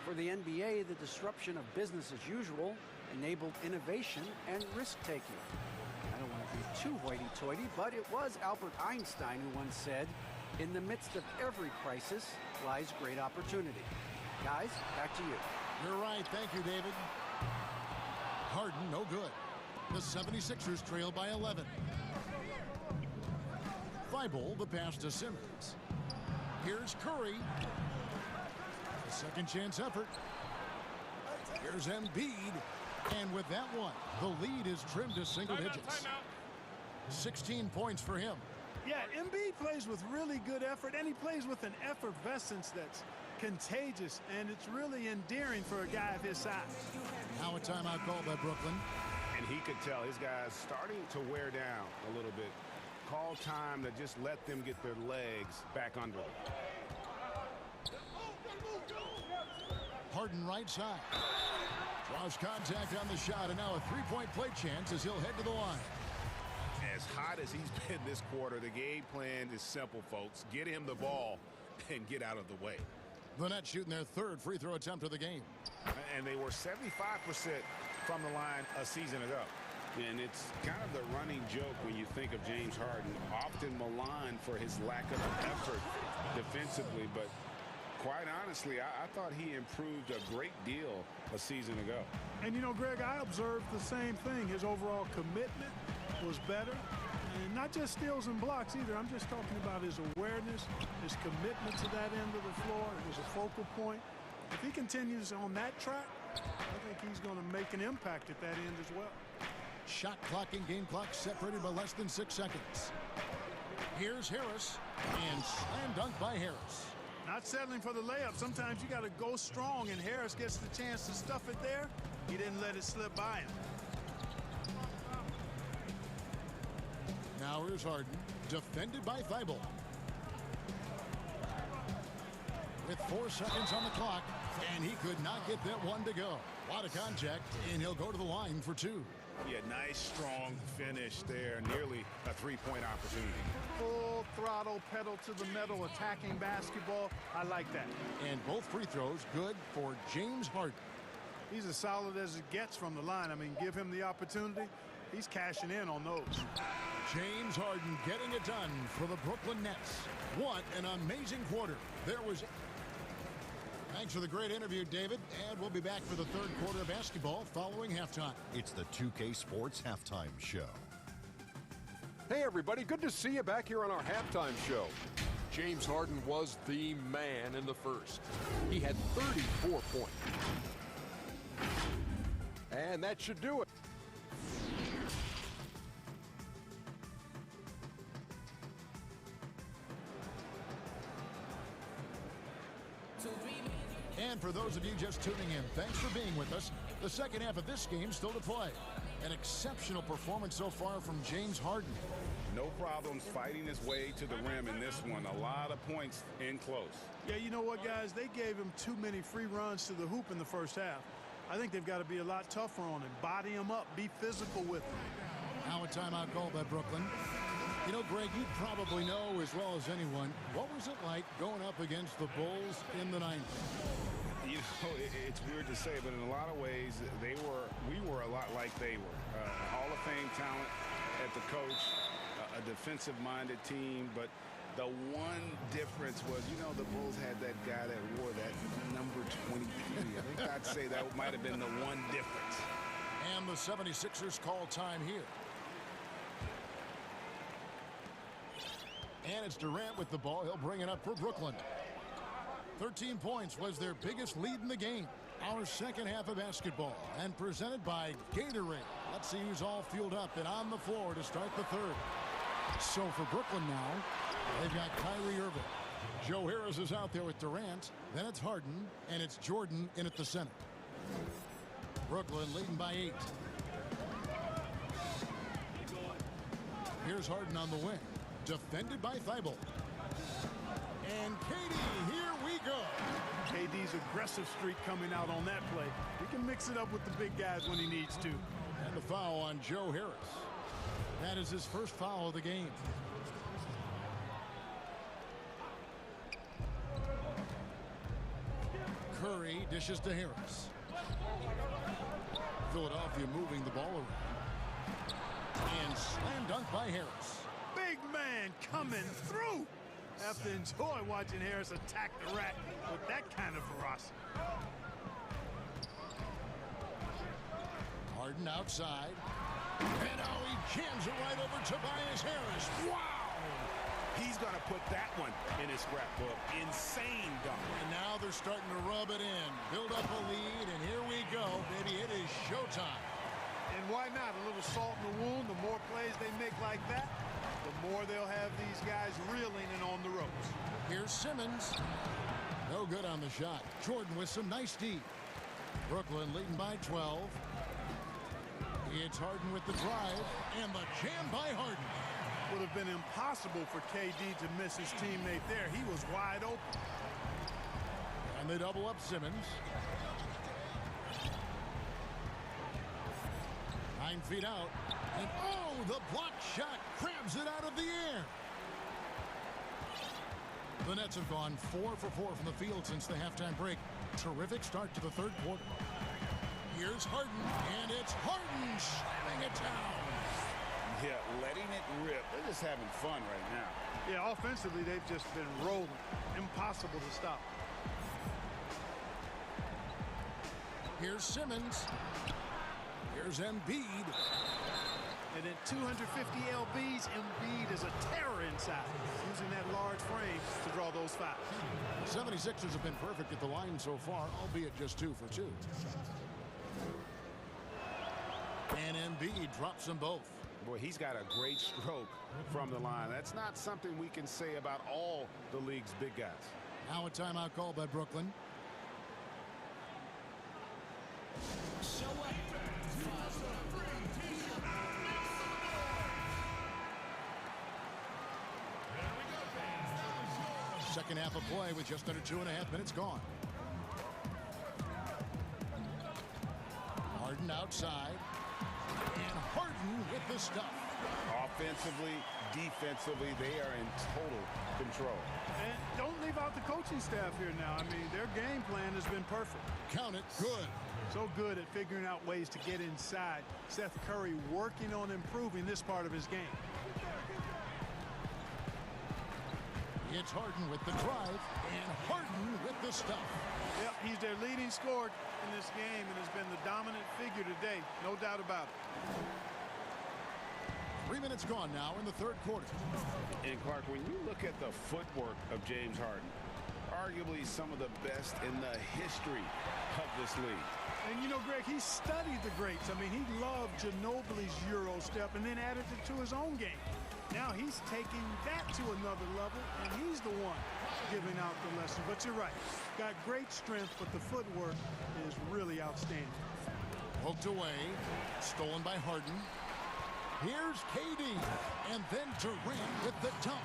For the NBA, the disruption of business as usual enabled innovation and risk-taking. I don't want to be too hoity-toity, but it was Albert Einstein who once said, "In the midst of every crisis lies great opportunity." Guys, back to you. You're right. Thank you, David. Harden, no good. The 76ers trail by 11. Thibault, the pass to Simmons. Here's Curry. A second chance effort. Here's Embiid. And with that one, the lead is trimmed to single digits. 16 points for him. Yeah, Embiid plays with really good effort, and he plays with an effervescence that's contagious, and it's really endearing for a guy of his size. Now a timeout called by Brooklyn. And he could tell his guys starting to wear down a little bit. Call time to just let them get their legs back under them. Harden right side. Draws contact on the shot, and now a three-point play chance as he'll head to the line. As hot as he's been this quarter, the game plan is simple, folks. Get him the ball and get out of the way. The Nets shooting their third free throw attempt of the game. And they were 75% from the line a season ago. And it's kind of the running joke when you think of James Harden, often maligned for his lack of effort defensively. But quite honestly, I thought he improved a great deal a season ago. And, you know, Greg, I observed the same thing. His overall commitment was better. And not just steals and blocks either. I'm just talking about his awareness, his commitment to that end of the floor. It was a focal point. If he continues on that track, I think he's going to make an impact at that end as well. Shot clock and game clock separated by less than 6 seconds. Here's Harris, and slam dunk by Harris. Not settling for the layup. Sometimes you got to go strong, and Harris gets the chance to stuff it there. He didn't let it slip by him. Now here's Harden, defended by Thibault. With 4 seconds on the clock, and he could not get that one to go. A lot of contact, and he'll go to the line for 2. Yeah, nice, strong finish there. Nearly a three-point opportunity. Full throttle, pedal to the metal, attacking basketball. I like that. And both free throws good for James Harden. He's as solid as it gets from the line. I mean, give him the opportunity. He's cashing in on those. James Harden getting it done for the Brooklyn Nets. What an amazing quarter. There was... Thanks for the great interview, David. And we'll be back for the third quarter of basketball following halftime. It's the 2K Sports Halftime Show. Hey, everybody. Good to see you back here on our halftime show. James Harden was the man in the first. He had 34 points. And that should do it. And for those of you just tuning in, thanks for being with us. The second half of this game still to play. An exceptional performance so far from James Harden. No problems fighting his way to the rim in this one. A lot of points in close. Yeah, you know what, guys? They gave him too many free runs to the hoop in the first half. I think they've got to be a lot tougher on him. Body him up. Be physical with him. Now a timeout called by Brooklyn. You know, Greg, you probably know as well as anyone, what was it like going up against the Bulls in the 90s? You know, it's weird to say, but in a lot of ways, we were a lot like they were. Hall of Fame talent at the coach, a defensive-minded team, but the one difference was, you know, the Bulls had that guy that wore that number 23. I think I'd say that might have been the one difference. And the 76ers call time here. And it's Durant with the ball. He'll bring it up for Brooklyn. 13 points was their biggest lead in the game. Our second half of basketball, and presented by Gatorade. Let's see who's all fueled up and on the floor to start the third. So for Brooklyn now, they've got Kyrie Irving. Joe Harris is out there with Durant. Then it's Harden, and it's Jordan in at the center. Brooklyn leading by 8. Here's Harden on the wing. Defended by Thibault. And KD, here we go. KD's aggressive streak coming out on that play. He can mix it up with the big guys when he needs to. And the foul on Joe Harris. That is his first foul of the game. Curry dishes to Harris. Philadelphia moving the ball around. And slam dunk by Harris. Big man coming through. Have to enjoy watching Harris attack the rack with that kind of ferocity. Harden outside. And now he jams it right over Tobias Harris. Wow! He's going to put that one in his scrapbook. Insane dunk. And now they're starting to rub it in. Build up a lead, and here we go, baby. It is showtime. And why not? A little salt in the wound. The more plays they make like that, the more they'll have these guys reeling and on the ropes. Here's Simmons. No good on the shot. Jordan with some nice D. Brooklyn leading by 12. It's Harden with the drive, and the jam by Harden. Would have been impossible for KD to miss his teammate there. He was wide open. And they double up Simmons. 9 feet out. And oh, the block shot grabs it out of the air. The Nets have gone 4 for 4 from the field since the halftime break. Terrific start to the third quarter. Here's Harden, and it's Harden slamming it down. Yeah, letting it rip. They're just having fun right now. Yeah, offensively, they've just been rolling. Impossible to stop. Here's Simmons. Here's Embiid. And at 250 lbs, Embiid is a terror inside, using that large frame to draw those fouls. 76ers have been perfect at the line so far, albeit just 2 for 2. And Embiid drops them both. Boy, he's got a great stroke from the line. That's not something we can say about all the league's big guys. Now a timeout called by Brooklyn. Second half of play with just under 2.5 minutes gone. Harden outside. And Harden with the stuff. Offensively, defensively, they are in total control. And don't leave out the coaching staff here now. I mean, their game plan has been perfect. Count it. Good. So good at figuring out ways to get inside. Seth Curry working on improving this part of his game. It's Harden with the drive, and Harden with the stuff. Yep, he's their leading scorer in this game and has been the dominant figure today, no doubt about it. 3 minutes gone now in the third quarter. And Clark, when you look at the footwork of James Harden, arguably some of the best in the history of this league. And you know, Greg, he studied the greats. I mean, he loved Ginobili's Euro step and then added it to his own game. Now he's taking that to another level, and he's the one giving out the lesson. But you're right. Got great strength, but the footwork is really outstanding. Poked away. Stolen by Harden. Here's KD. And then Durant with the dunk.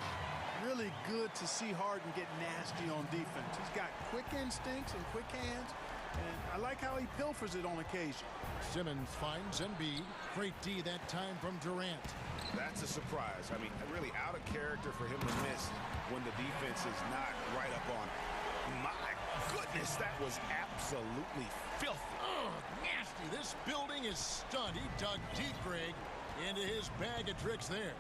Really good to see Harden get nasty on defense. He's got quick instincts and quick hands, and I like how he pilfers it on occasion. Simmons finds Embiid. Great D that time from Durant. That's a surprise. I mean, really out of character for him to miss when the defense is not right up on him. My goodness, that was absolutely filthy. Oh, nasty. This building is stunned. He dug deep, Greg, into his bag of tricks there.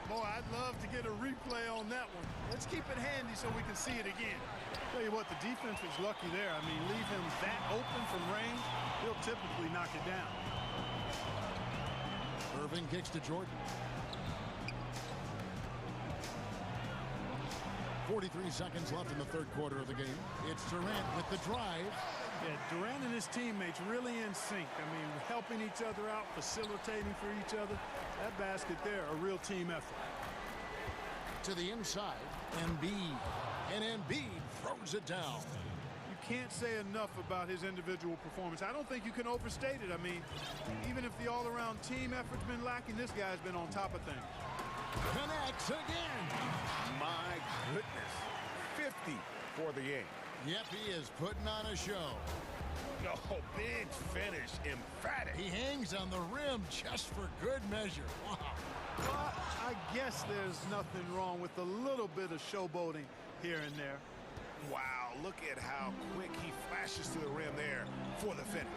Boy, I'd love to get a replay on that one. Let's keep it handy so we can see it again. Tell you what, the defense was lucky there. I mean, leave him that open from range, he'll typically knock it down. Irving kicks to Jordan. 43 seconds left in the third quarter of the game. It's Durant with the drive. Yeah, Durant and his teammates really in sync. I mean, helping each other out, facilitating for each other. That basket there, a real team effort. To the inside, Embiid. And Embiid throws it down. You can't say enough about his individual performance. I don't think you can overstate it. I mean, even if the all-around team effort's been lacking, this guy's been on top of things. Connects again. My goodness. 50 for the game. Yep, he is putting on a show. No, big finish, emphatic. He hangs on the rim just for good measure. Wow. Well, I guess there's nothing wrong with a little bit of showboating here and there. Wow, look at how quick he flashes to the rim there for the finish.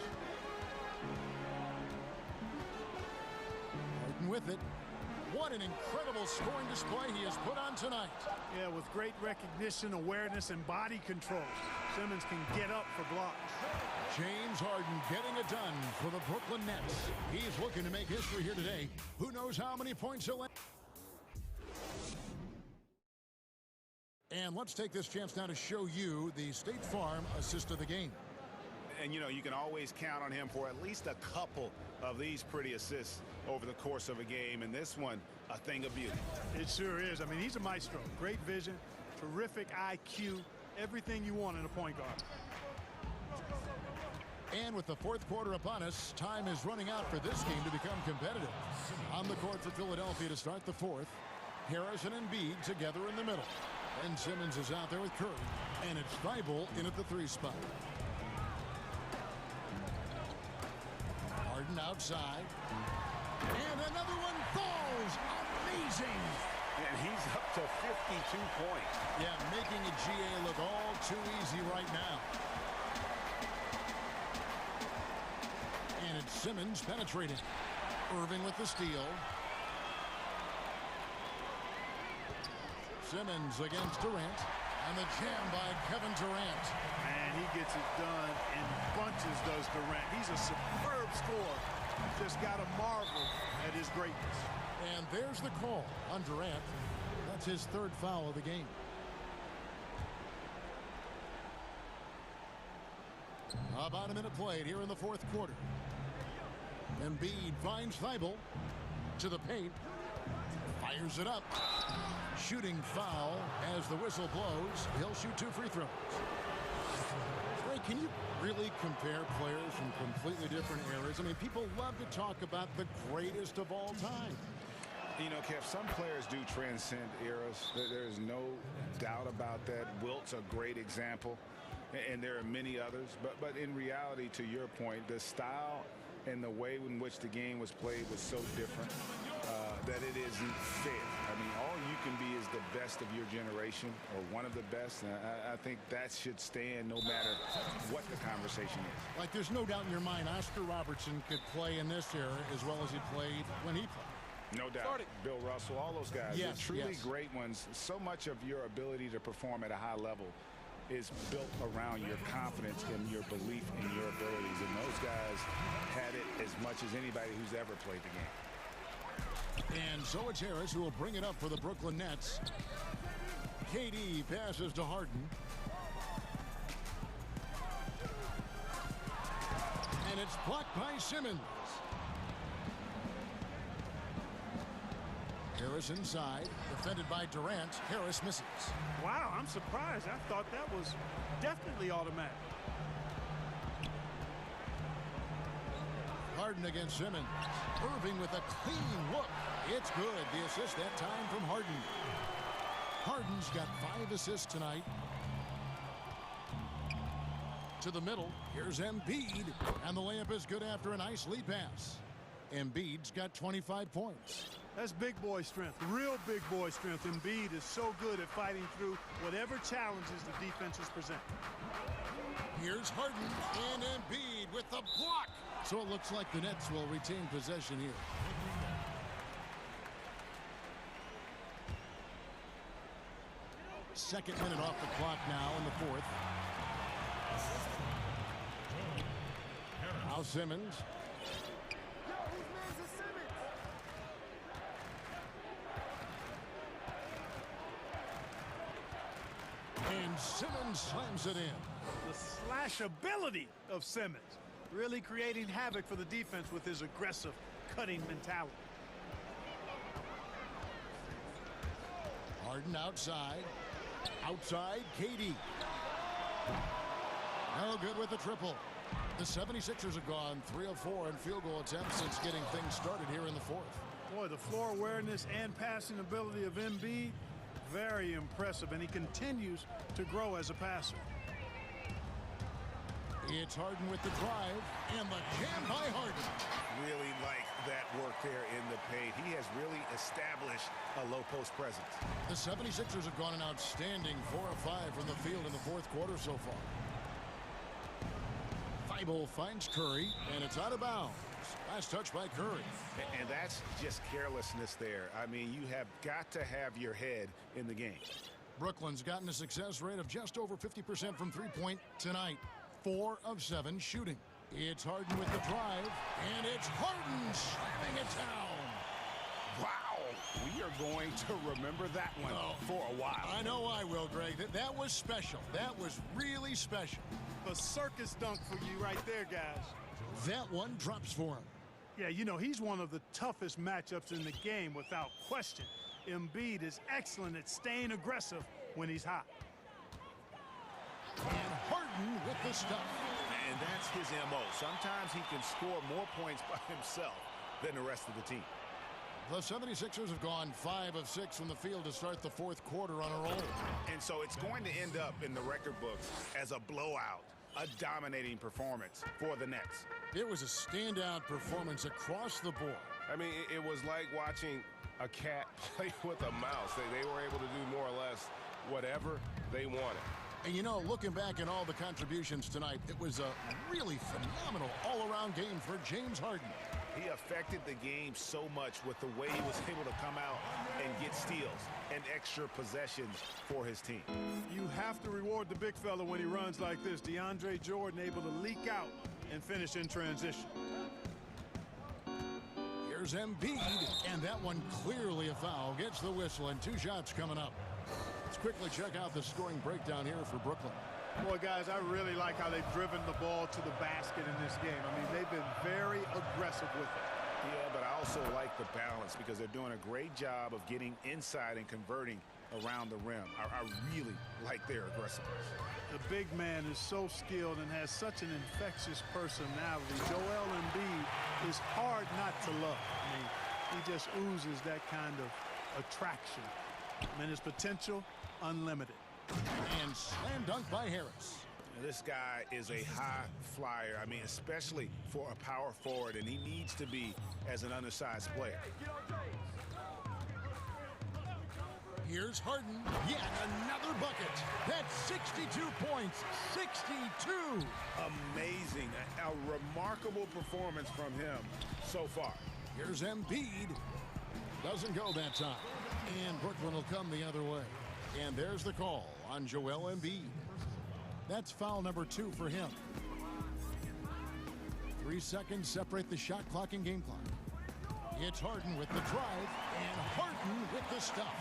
Harden with it. What an incredible scoring display he has put on tonight. Yeah, with great recognition, awareness, and body control. Simmons can get up for blocks. James Harden getting it done for the Brooklyn Nets. He's looking to make history here today. Who knows how many points he'll... And let's take this chance now to show you the State Farm assist of the game. And, you know, you can always count on him for at least a couple of these pretty assists over the course of a game. And this one, a thing of beauty. It sure is. I mean, he's a maestro. Great vision, terrific IQ, everything you want in a point guard. And with the fourth quarter upon us, time is running out for this game to become competitive. On the court for Philadelphia to start the fourth, Harris and Embiid together in the middle. And Simmons is out there with Curry. And it's Thibault in at the 3 spot. Harden outside. And another one falls. Amazing. And he's up to 52 points. Yeah, making a GA look all too easy right now. And it's Simmons penetrating. Irving with the steal. Simmons against Durant. And the jam by Kevin Durant. And he gets it done in bunches, does Durant. He's a superb scorer. Just got to marvel at his greatness. And there's the call on Durant. That's his third foul of the game. About a minute played here in the fourth quarter. Embiid finds Thibault to the paint. Fires it up. Shooting foul as the whistle blows. He'll shoot 2 free throws. Ray, can you really compare players from completely different eras? I mean, people love to talk about the greatest of all time. You know, Kev, some players do transcend eras. There's no doubt about that. Wilt's a great example, and there are many others. But in reality, to your point, the style and the way in which the game was played was so different that it isn't fair. I mean, all you can be is the best of your generation or one of the best. And I think that should stand no matter what the conversation is. Like, there's no doubt in your mind Oscar Robertson could play in this era as well as he played when he played. No doubt. Bill Russell, all those guys. Yes, They're truly great ones. So much of your ability to perform at a high level is built around your confidence and your belief in your abilities. And those guys had it as much as anybody who's ever played the game. And so it's Harris who will bring it up for the Brooklyn Nets. KD passes to Harden. And it's blocked by Simmons. Harris inside, defended by Durant. Harris misses. Wow, I'm surprised. I thought that was definitely automatic. Harden against Simmons. Irving with a clean look. It's good. The assist that time from Harden. Harden's got 5 assists tonight. To the middle. Here's Embiid. And the layup is good after a nice lead pass. Embiid's got 25 points. That's big boy strength, real big boy strength. Embiid is so good at fighting through whatever challenges the defenses present. Here's Harden and Embiid with the block. So it looks like the Nets will retain possession here. Second minute off the clock now in the fourth. Now Simmons. And Simmons slams it in. The slash ability of Simmons, really creating havoc for the defense with his aggressive cutting mentality. Harden outside. Outside, KD. No good with the triple. The 76ers have gone 3 of 4 in field goal attempts since getting things started here in the fourth. Boy, the floor awareness and passing ability of Embiid, very impressive, and he continues to grow as a passer. It's Harden with the drive, and the jam by Harden. Really like that work there in the paint. He has really established a low post presence. The 76ers have gone an outstanding 4 of 5 from the field in the fourth quarter so far. Thibault finds Curry, and it's out of bounds. Last touch by Curry. And that's just carelessness there. I mean, you have got to have your head in the game. Brooklyn's gotten a success rate of just over 50% from three-point tonight. 4 of 7 shooting. It's Harden with the drive, and it's Harden slamming it down. Wow, we are going to remember that one for a while. I know I will, Greg. That was special. That was really special. A circus dunk for you right there, guys. That one drops for him. Yeah, you know, he's one of the toughest matchups in the game without question. Embiid is excellent at staying aggressive when he's hot. And Harden with the stuff. And that's his MO. Sometimes he can score more points by himself than the rest of the team. The 76ers have gone 5 of 6 from the field to start the fourth quarter on a roll. And so it's going to end up in the record books as a blowout, a dominating performance for the Nets. It was a standout performance across the board. I mean, it was like watching a cat play with a mouse. They were able to do more or less whatever they wanted. And you know, looking back at all the contributions tonight, it was a really phenomenal all-around game for James Harden. He affected the game so much with the way he was able to come out and get steals and extra possessions for his team. You have to reward the big fella when he runs like this. DeAndre Jordan able to leak out and finish in transition. Here's Embiid, and that one clearly a foul. Gets the whistle, and 2 shots coming up. Let's quickly check out the scoring breakdown here for Brooklyn. Boy, guys, I really like how they've driven the ball to the basket in this game. I mean, they've been very aggressive with it. Yeah, but I also like the balance because they're doing a great job of getting inside and converting around the rim. I really like their aggressiveness. The big man is so skilled and has such an infectious personality. Joel Embiid is hard not to love. I mean, he just oozes that kind of attraction. I mean, his potential, unlimited. And slam dunk by Harris. This guy is a high flyer. I mean, especially for a power forward, and he needs to be as an undersized player. Here's Harden. Yet another bucket. That's 62 points. 62. Amazing. A remarkable performance from him so far. Here's Embiid. Doesn't go that time. And Brooklyn will come the other way. And there's the call on Joel Embiid. That's foul number 2 for him. 3 seconds separate the shot clock and game clock. It's Harden with the drive, and Harden with the stuff.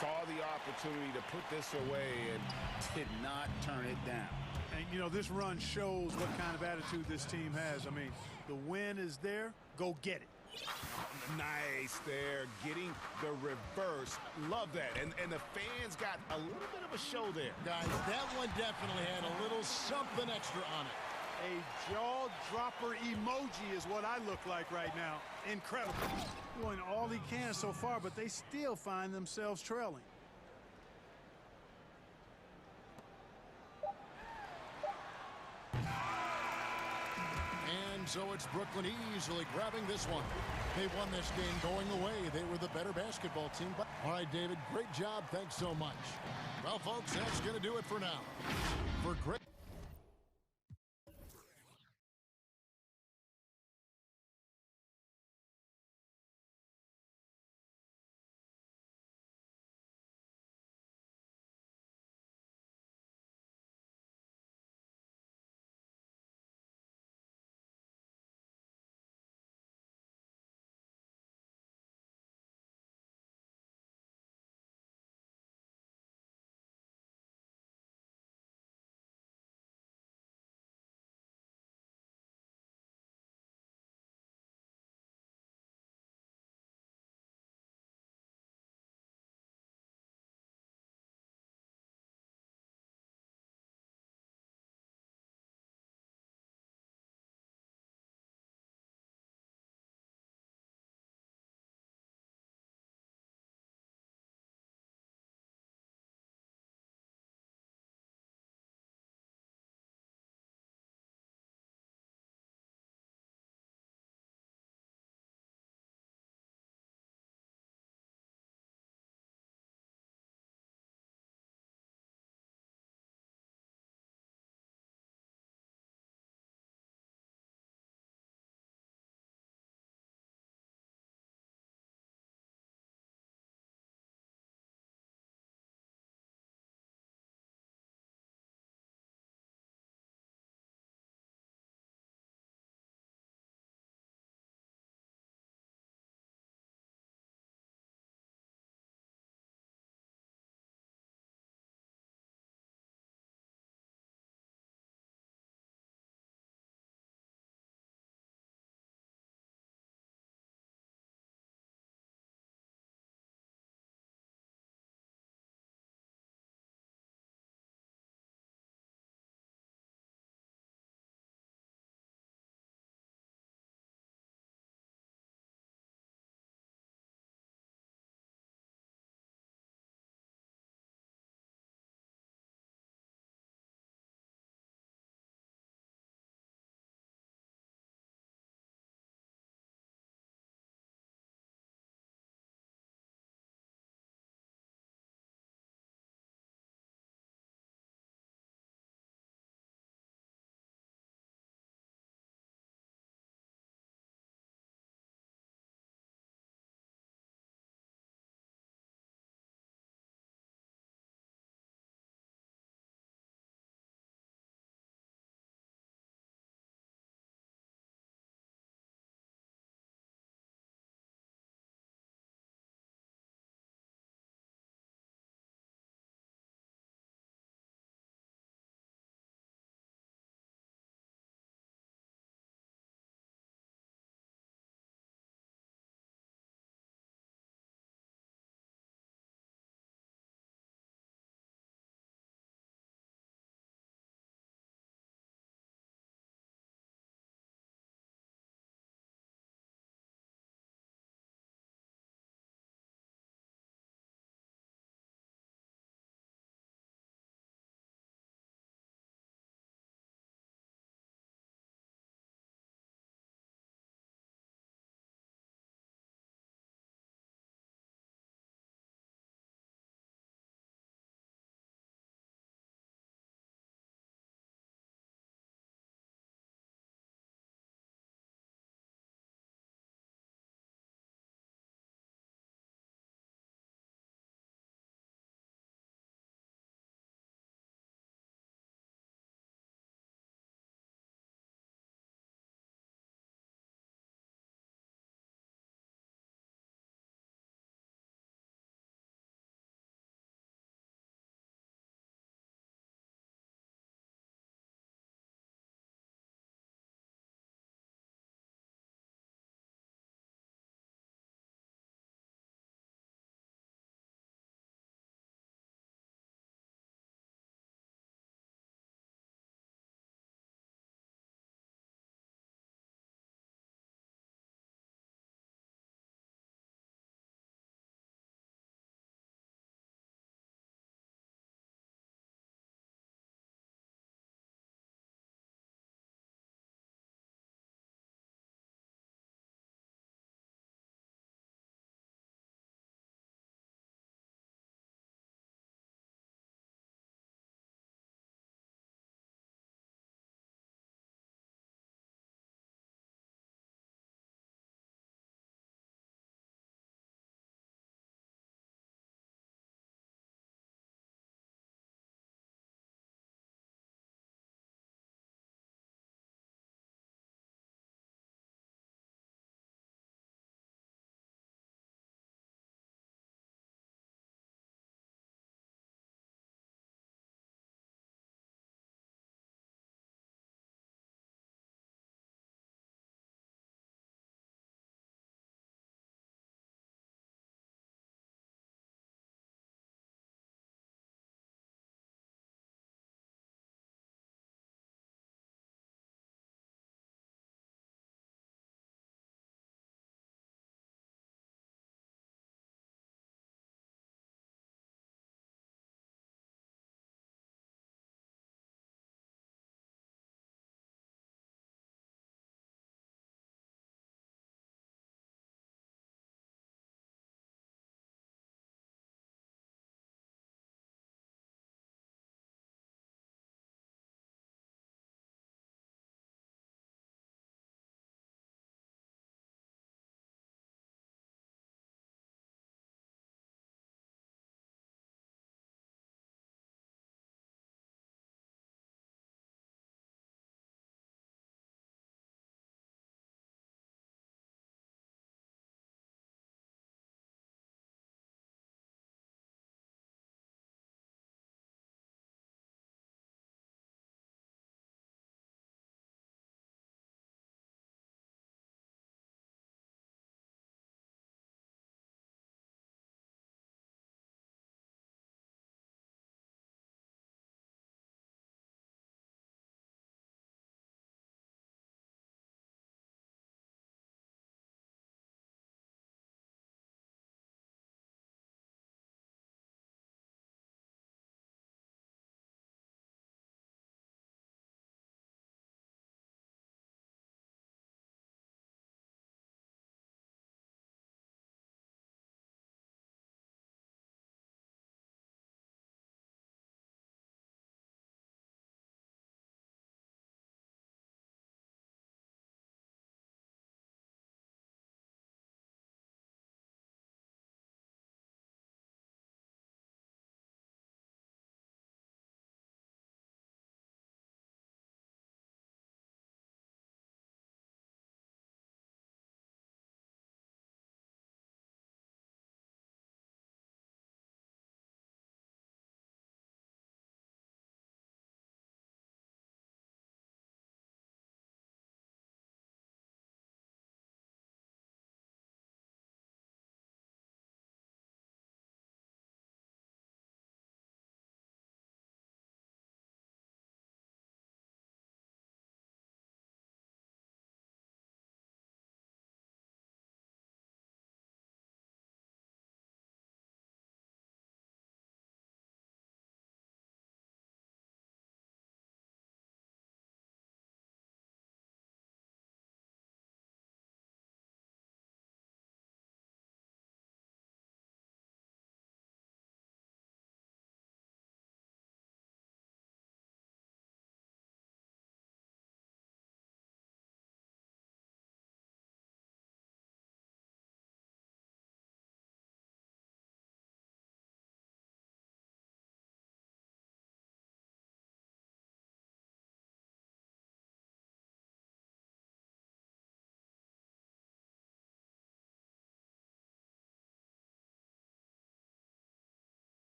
Saw the opportunity to put this away and did not turn it down. And, you know, this run shows what kind of attitude this team has. I mean, the win is there. Go get it. Nice there, getting the reverse. Love that. And the fans got a little bit of a show there. Guys, that one definitely had a little something extra on it. A jaw-dropper emoji is what I look like right now. Incredible. Doing all he can so far, but they still find themselves trailing. And so it's Brooklyn easily grabbing this one. They won this game going away. They were the better basketball team. All right, David, great job. Thanks so much. Well, folks, that's going to do it for now. For great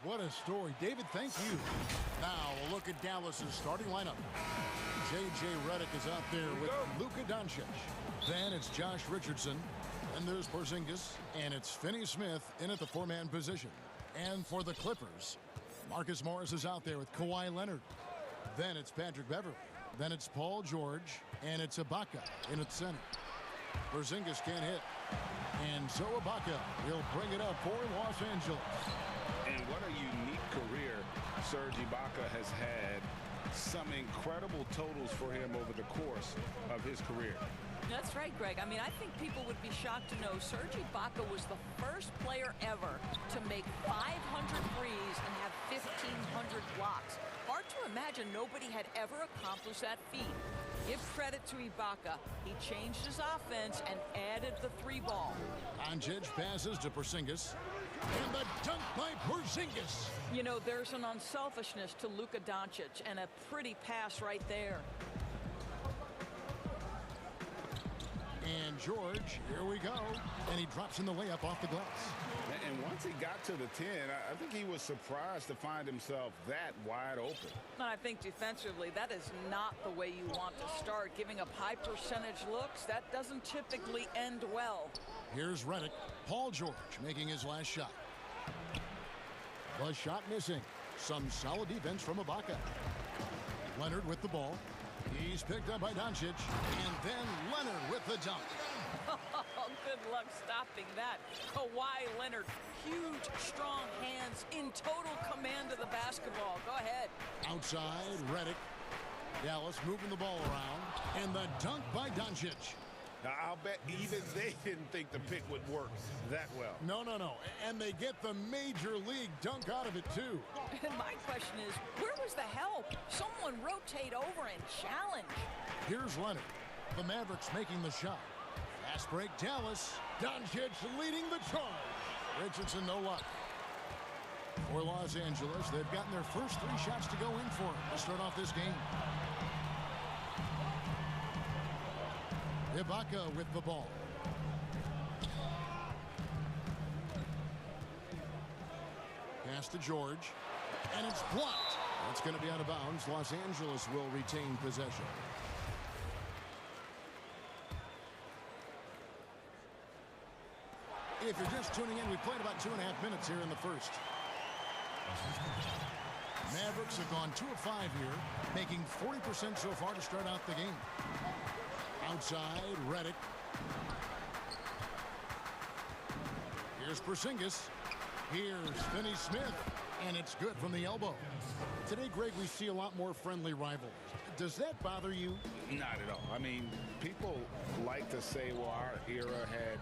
What a story. David, thank you. Now, a look at Dallas's starting lineup. J.J. Redick is out there with Luka Doncic. Then it's Josh Richardson. And there's Porzingis. And it's Finney Smith in at the four-man position. And for the Clippers, Marcus Morris is out there with Kawhi Leonard. Then it's Patrick Beverley. Then it's Paul George. And it's Ibaka in at center. Porzingis can't hit. And so Ibaka will bring it up for Los Angeles. And what a unique career Serge Ibaka has had. Some incredible totals for him over the course of his career. That's right, Greg. I mean, I think people would be shocked to know Serge Ibaka was the first player ever to make 500 threes and have 1,500 blocks. Hard to imagine nobody had ever accomplished that feat. Give credit to Ibaka. He changed his offense and added the three ball. Doncic passes to Porzingis. And the dunk by Porzingis. You know, there's an unselfishness to Luka Doncic and a pretty pass right there. And George, here we go. And he drops in the layup off the glass. And once he got to the 10, I think he was surprised to find himself that wide open. And I think defensively, that is not the way you want to start. Giving up high percentage looks, that doesn't typically end well. Here's Redick. Paul George making his last shot. The shot missing. Some solid defense from Ibaka. Leonard with the ball. He's picked up by Doncic. And then Leonard with the dunk. Good luck stopping that. Kawhi Leonard, huge, strong hands, in total command of the basketball. Go ahead. Outside, Redick. Dallas moving the ball around. And the dunk by Doncic. Now, I'll bet even they didn't think the pick would work that well. No. And they get the major league dunk out of it, too. And my question is, where was the help? Someone rotate over and challenge. Here's Leonard. The Mavericks making the shot. Fast break, Dallas. Doncic leading the charge. Richardson, no luck. For Los Angeles, they've gotten their first three shots to go in for it to start off this game. Ibaka with the ball. Pass to George. And it's blocked. It's going to be out of bounds. Los Angeles will retain possession. If you're just tuning in, we played about 2.5 minutes here in the first. Mavericks have gone 2 of 5 here, making 40% so far to start out the game. Outside, Redick. Here's Porzingis. Here's Finney Smith. And it's good from the elbow. Today, Greg, we see a lot more friendly rivalries. Does that bother you? Not at all. I mean, people like to say, well, our era had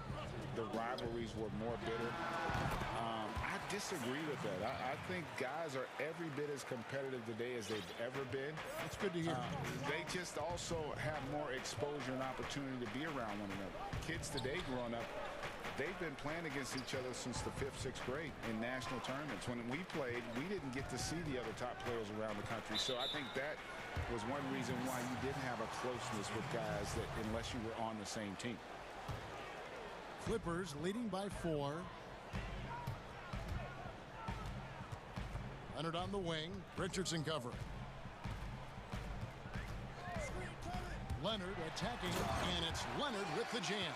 the rivalries were more bitter. I disagree with that. I think guys are every bit as competitive today as they've ever been. That's good to hear. They just also have more exposure and opportunity to be around one another. Kids today growing up, they've been playing against each other since the 5th, 6th grade in national tournaments. When we played, we didn't get to see the other top players around the country. So I think that was one reason why you didn't have a closeness with guys that unless you were on the same team. Clippers leading by 4. Leonard on the wing. Richardson covering. Leonard attacking, and it's Leonard with the jam.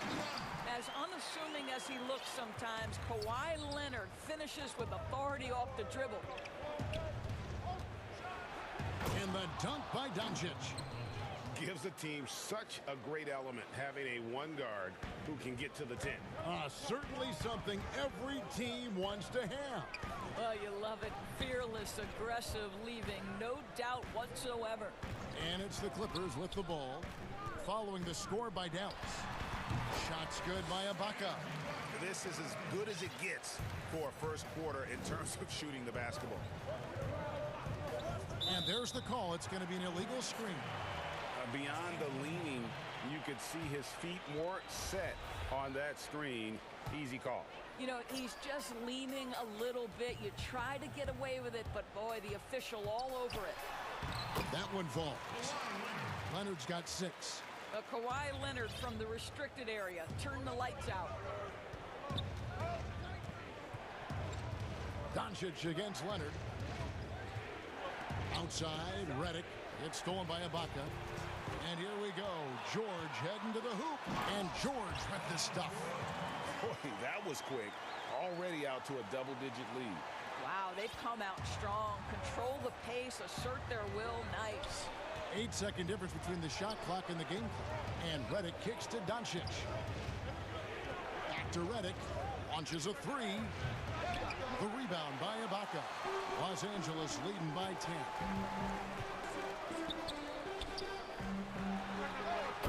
As unassuming as he looks sometimes, Kawhi Leonard finishes with authority off the dribble. And the dunk by Doncic. Gives the team such a great element having a one guard who can get to the 10. Certainly something every team wants to have. Well, you love it. Fearless, aggressive, leaving no doubt whatsoever. And it's the Clippers with the ball, following the score by Dallas. Shots good by Ibaka. This is as good as it gets for a first quarter in terms of shooting the basketball. And there's the call. It's going to be an illegal screen. Beyond the leaning, you could see his feet more set on that screen. Easy call. You know, he's just leaning a little bit. You try to get away with it, but boy, the official all over it. That one falls. Leonard's got 6. Kawhi Leonard from the restricted area. Turn the lights out. Doncic against Leonard. Outside, Redick. It's stolen by Ibaka. And here we go. George heading to the hoop. And George with the stuff. Boy, that was quick. Already out to a double-digit lead. Wow, they've come out strong. Control the pace, assert their will. Nice. 8-second difference between the shot clock and the game clock. And Redick kicks to Doncic. Back to Redick. Launches a three. The rebound by Ibaka. Los Angeles leading by 10.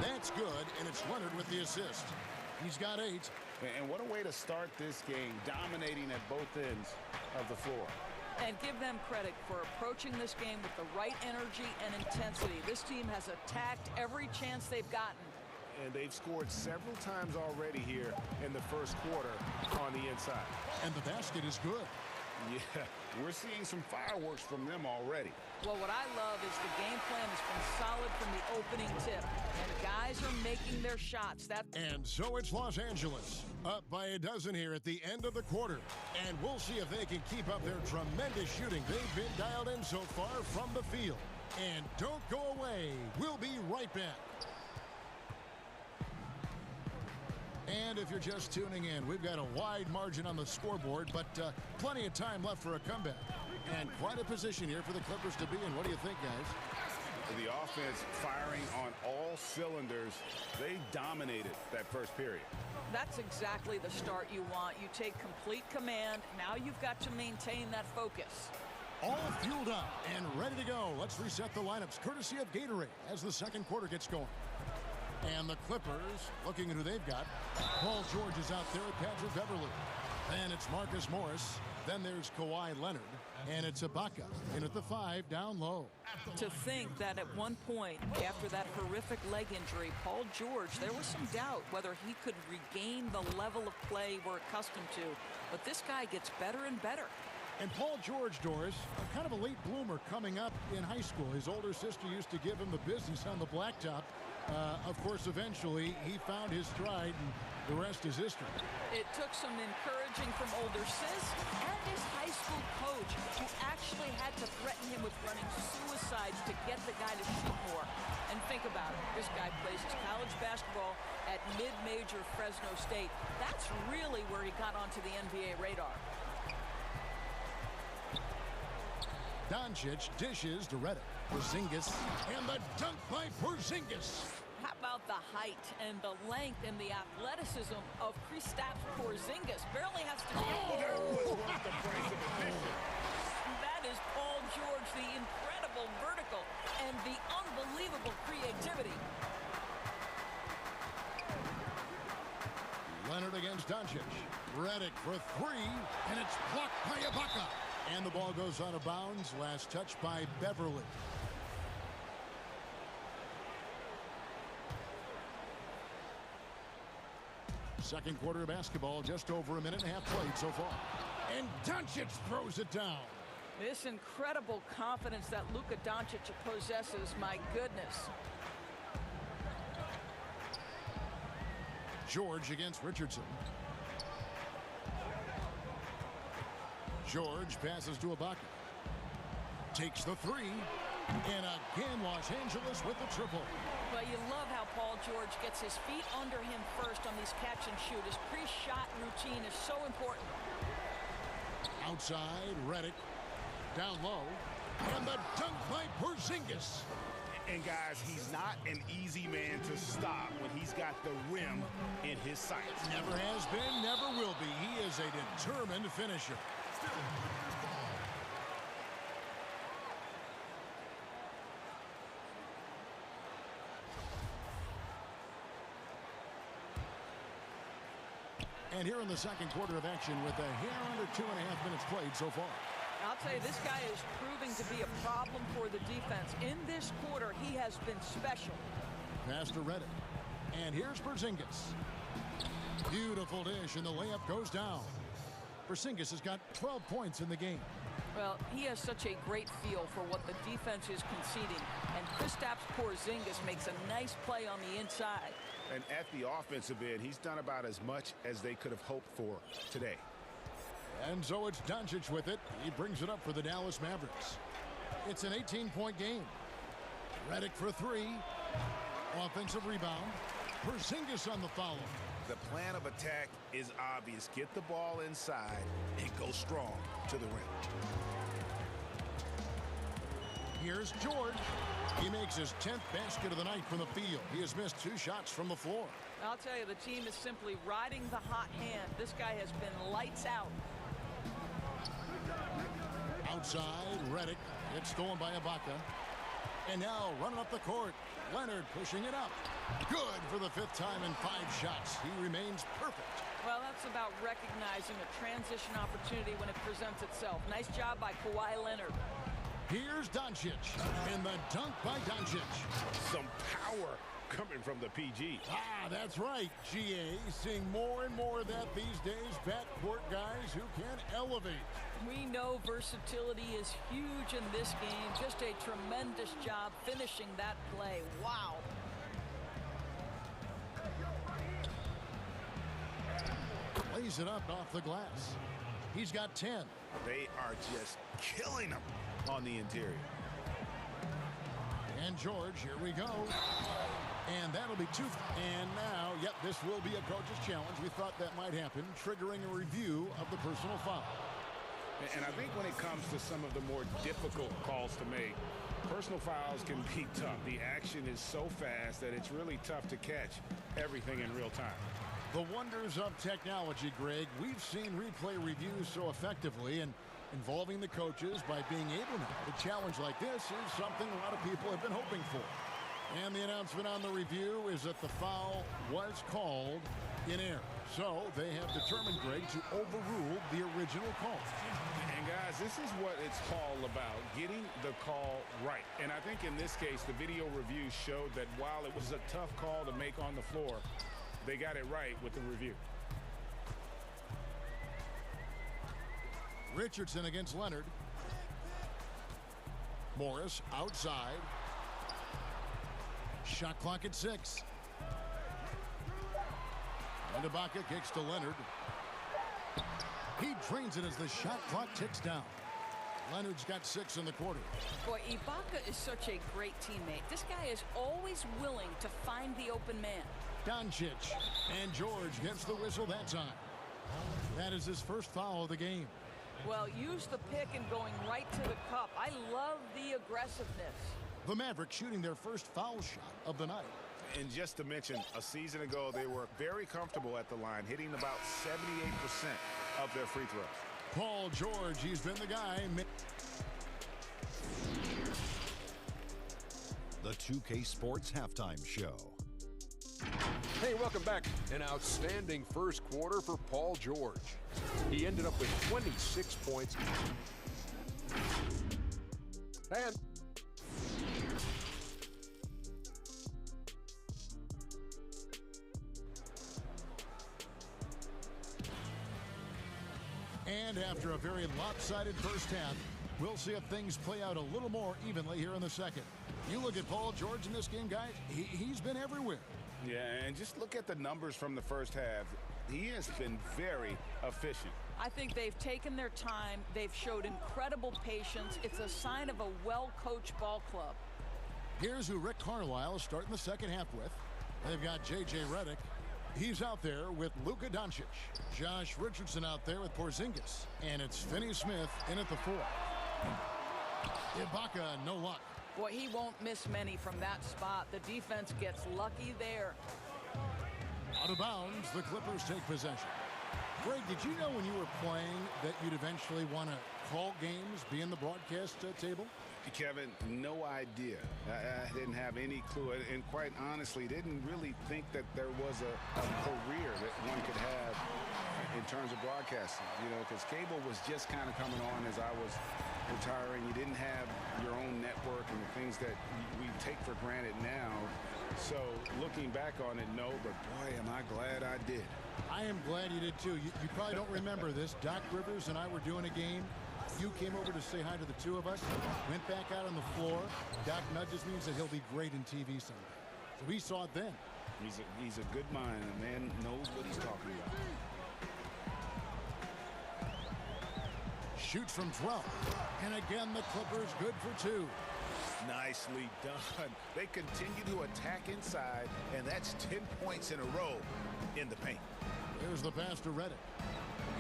That's good, and it's Leonard with the assist. He's got 8. And what a way to start this game, dominating at both ends of the floor. And give them credit for approaching this game with the right energy and intensity. This team has attacked every chance they've gotten. And they've scored several times already here in the first quarter on the inside. And the basket is good. Yeah, we're seeing some fireworks from them already. Well, what I love is the game plan has been solid from the opening tip. And guys are making their shots. And so it's Los Angeles, up by a dozen here at the end of the quarter. And we'll see if they can keep up their tremendous shooting they've been dialed in so far from the field. And don't go away. We'll be right back. And if you're just tuning in, we've got a wide margin on the scoreboard, but plenty of time left for a comeback. And quite a position here for the Clippers to be in. What do you think, guys? The offense firing on all cylinders. They dominated that first period. That's exactly the start you want. You take complete command. Now you've got to maintain that focus. All fueled up and ready to go. Let's reset the lineups, courtesy of Gatorade, as the second quarter gets going. And the Clippers, looking at who they've got. Paul George is out there at Patrick Beverly. Then it's Marcus Morris. Then there's Kawhi Leonard. And it's Ibaka in at the 5 down low. To think that at one point, after that horrific leg injury, Paul George, there was some doubt whether he could regain the level of play we're accustomed to. But this guy gets better and better. And Paul George, Doris, kind of a late bloomer coming up in high school. His older sister used to give him the business on the blacktop. Of course, eventually, he found his stride, and the rest is history. It took some encouraging from older sis and his high school coach, who actually had to threaten him with running suicides to get the guy to shoot more. And think about it. This guy plays his college basketball at mid-major Fresno State. That's really where he got onto the NBA radar. Doncic dishes to Redick. Porzingis, and the dunk by Porzingis. How about the height and the length and the athleticism of Kristaps Porzingis? Barely has to get there. That was worth the price of admission. That is Paul George, the incredible vertical and the unbelievable creativity. Leonard against Doncic. Redick for 3, and it's blocked by Ibaka. And the ball goes out of bounds. Last touch by Beverly. Second quarter of basketball, just over a minute and a half played so far. And Doncic throws it down. This incredible confidence that Luka Doncic possesses, my goodness. George against Richardson. George passes to Ibaka. Takes the 3. And again, Los Angeles with the triple. Well, you love how Paul George gets his feet under him first on these catch and shoot. His pre-shot routine is so important. Outside, Redick. Down low. And the dunk by Porzingis. And guys, he's not an easy man to stop when he's got the rim in his sights. Never has been, never will be. He is a determined finisher. And here in the second quarter of action with a hair under 2.5 minutes played so far. I'll tell you, this guy is proving to be a problem for the defense. In this quarter, he has been special. Pass to Redick. And here's Porzingis. Beautiful dish, and the layup goes down. Porzingis has got 12 points in the game. Well, he has such a great feel for what the defense is conceding. And Kristaps Porzingis makes a nice play on the inside. And at the offensive end, he's done about as much as they could have hoped for today. And so it's Doncic with it. He brings it up for the Dallas Mavericks. It's an 18-point game. Redick for three. Offensive rebound. Porzingis on the follow. The plan of attack is obvious. Get the ball inside and go strong to the rim. Here's George. He makes his 10th basket of the night from the field. He has missed 2 shots from the floor. I'll tell you, the team is simply riding the hot hand. This guy has been lights out. Outside, Redick. It's stolen by Ibaka. And now running up the court. Leonard pushing it up. Good for the 5th time in 5 shots. He remains perfect. Well, that's about recognizing a transition opportunity when it presents itself. Nice job by Kawhi Leonard. Here's Doncic. And the dunk by Doncic. Some power coming from the PG. Ah, that's right, GA. Seeing more and more of that these days. Backcourt guys who can elevate. We know versatility is huge in this game. Just a tremendous job finishing that play. Wow. Lays it up off the glass. He's got 10. They are just killing him on the interior. And George, here we go. And that'll be 2. And now, yep, this will be a coach's challenge. We thought that might happen, triggering a review of the personal foul. And I think when it comes to some of the more difficult calls to make, personal fouls can be tough. The action is so fast that it's really tough to catch everything in real time. The wonders of technology, Greg. We've seen replay reviews so effectively, and involving the coaches by being able now to challenge like this is something a lot of people have been hoping for. And the announcement on the review is that the foul was called in error. So they have determined, Greg, to overrule the original call. And guys, this is what it's all about, getting the call right. And I think in this case, the video review showed that while it was a tough call to make on the floor, they got it right with the review. Richardson against Leonard. Morris outside. Shot clock at 6. And Ibaka kicks to Leonard. He drains it as the shot clock ticks down. Leonard's got 6 in the quarter. Boy, Ibaka is such a great teammate. This guy is always willing to find the open man. Doncic. And George gets the whistle that time. That is his first foul of the game. Well, use the pick and going right to the cup. I love the aggressiveness. The Mavericks shooting their first foul shot of the night. And just to mention, a season ago, they were very comfortable at the line, hitting about 78% of their free throws. Paul George, he's been the guy. The 2K Sports Halftime Show. Hey, welcome back. An outstanding first quarter for Paul George. He ended up with 26 points. And after a very lopsided first half, we'll see if things play out a little more evenly here in the second. You look at Paul George in this game, guys, he's been everywhere. Yeah, and just look at the numbers from the first half. He has been very efficient. I think they've taken their time. They've showed incredible patience. It's a sign of a well-coached ball club. Here's who Rick Carlisle is starting the second half with. They've got J.J. Redick. He's out there with Luka Doncic. Josh Richardson out there with Porzingis. And it's Finney-Smith in at the 4. Ibaka, no luck. Boy, he won't miss many from that spot. The defense gets lucky there. Out of bounds, the Clippers take possession. Greg, did you know when you were playing that you'd eventually want to call games, be in the broadcast table? Kevin, no idea. I didn't have any clue, and quite honestly, didn't really think that there was a career that one could have in terms of broadcasting, you know, because cable was just kind of coming on as I was retiring. You didn't have your own network and the things that we take for granted now. So looking back on it, no, but boy, am I glad I did. I am glad you did too. You probably don't remember this. Doc Rivers and I were doing a game. You came over to say hi to the two of us, went back out on the floor. Doc nudges me and said he'll be great in TV someday. So we saw it then. He's a good mind. A man knows what he's talking about. shoots from 12. And again, the Clippers good for 2. Nicely done. They continue to attack inside, and that's 10 points in a row in the paint. Here's the pass to Redick.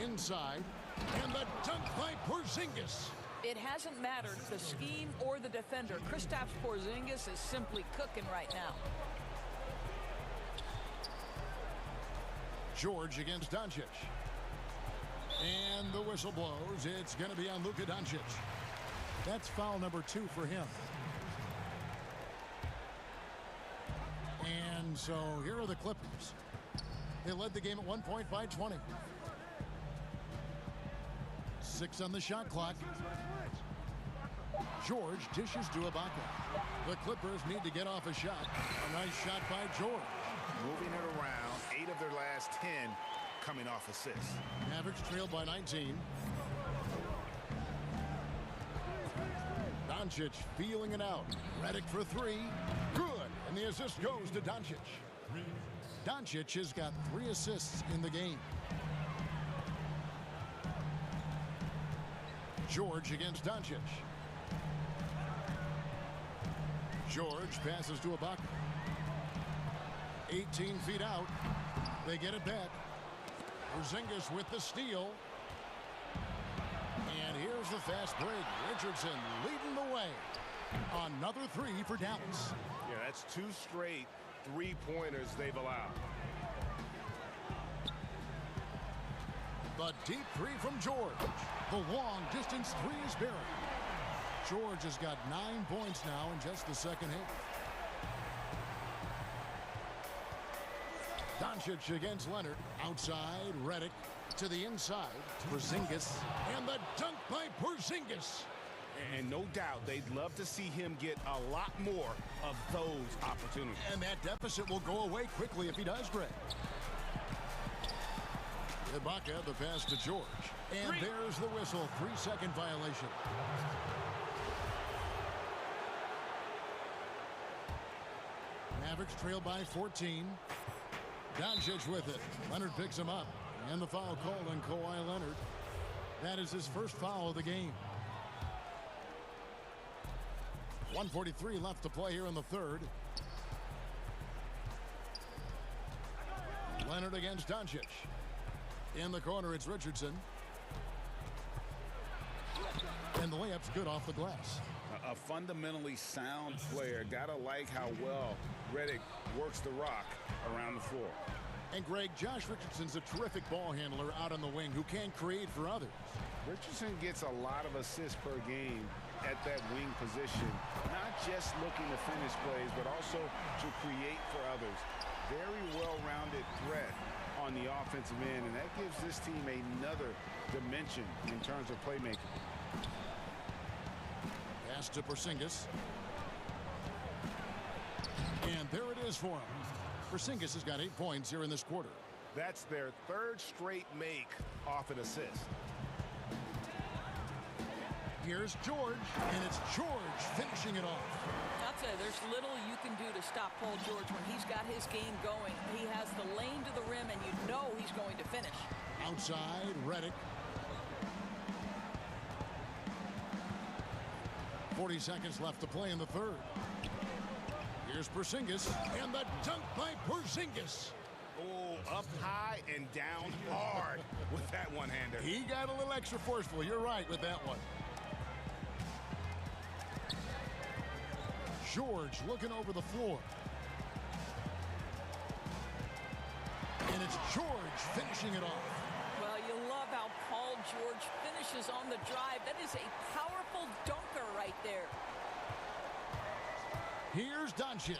Inside, and the dunk by Porzingis. It hasn't mattered the scheme or the defender. Kristaps Porzingis is simply cooking right now. George against Doncic. And the whistle blows. It's going to be on Luka Doncic. That's foul number 2 for him. And so here are the Clippers. They led the game at one point by 20. 6 on the shot clock. George dishes to Ibaka. The Clippers need to get off a shot. A nice shot by George. Moving it around. 8 of their last 10 coming off assists. Mavericks trailed by 19. Doncic feeling it out. Redick for 3. Good. And the assist goes to Doncic. Doncic has got 3 assists in the game. George against Doncic. George passes to Ibaka. 18 feet out. They get it back. Porzingis with the steal. And here's the fast break. Richardson leading the way. Another 3 for Dallas. Yeah, that's 2 straight 3-pointers they've allowed. The deep 3 from George. The long distance 3 is buried. George has got 9 points now in just the second half. Doncic against Leonard. Outside, Redick to the inside. Porzingis. And the dunk by Porzingis. And no doubt they'd love to see him get a lot more of those opportunities. And that deficit will go away quickly if he does, Greg. Ibaka, the pass to George. And there's the whistle. 3-second violation. Mavericks trail by 14. Doncic with it. Leonard picks him up. And the foul called on Kawhi Leonard. That is his first foul of the game. 1:43 left to play here in the third. Leonard against Doncic. In the corner, it's Richardson. And the layup's good off the glass. A fundamentally sound player. Gotta like how well Redick works the rock around the floor. And Greg, Josh Richardson's a terrific ball handler out on the wing who can create for others. Richardson gets a lot of assists per game at that wing position. Not just looking to finish plays, but also to create for others. Very well-rounded threat on the offensive end, and that gives this team another dimension in terms of playmaking. Pass to Porzingis. And there it is for him. Porzingis has got 8 points here in this quarter. That's their 3rd straight make off an assist. Here's George, and it's George finishing it off. I'll tell you, there's little you can do to stop Paul George when he's got his game going. He has the lane to the rim, and you know he's going to finish. Outside, Redick. 40 seconds left to play in the third. Here's Porzingis, and the dunk by Porzingis. Oh, up high and down hard with that one-hander. He got a little extra forceful. You're right with that one. George looking over the floor. And it's George finishing it off. Well, you love how Paul George finishes on the drive. That is a powerful dunker right there. Here's Doncic.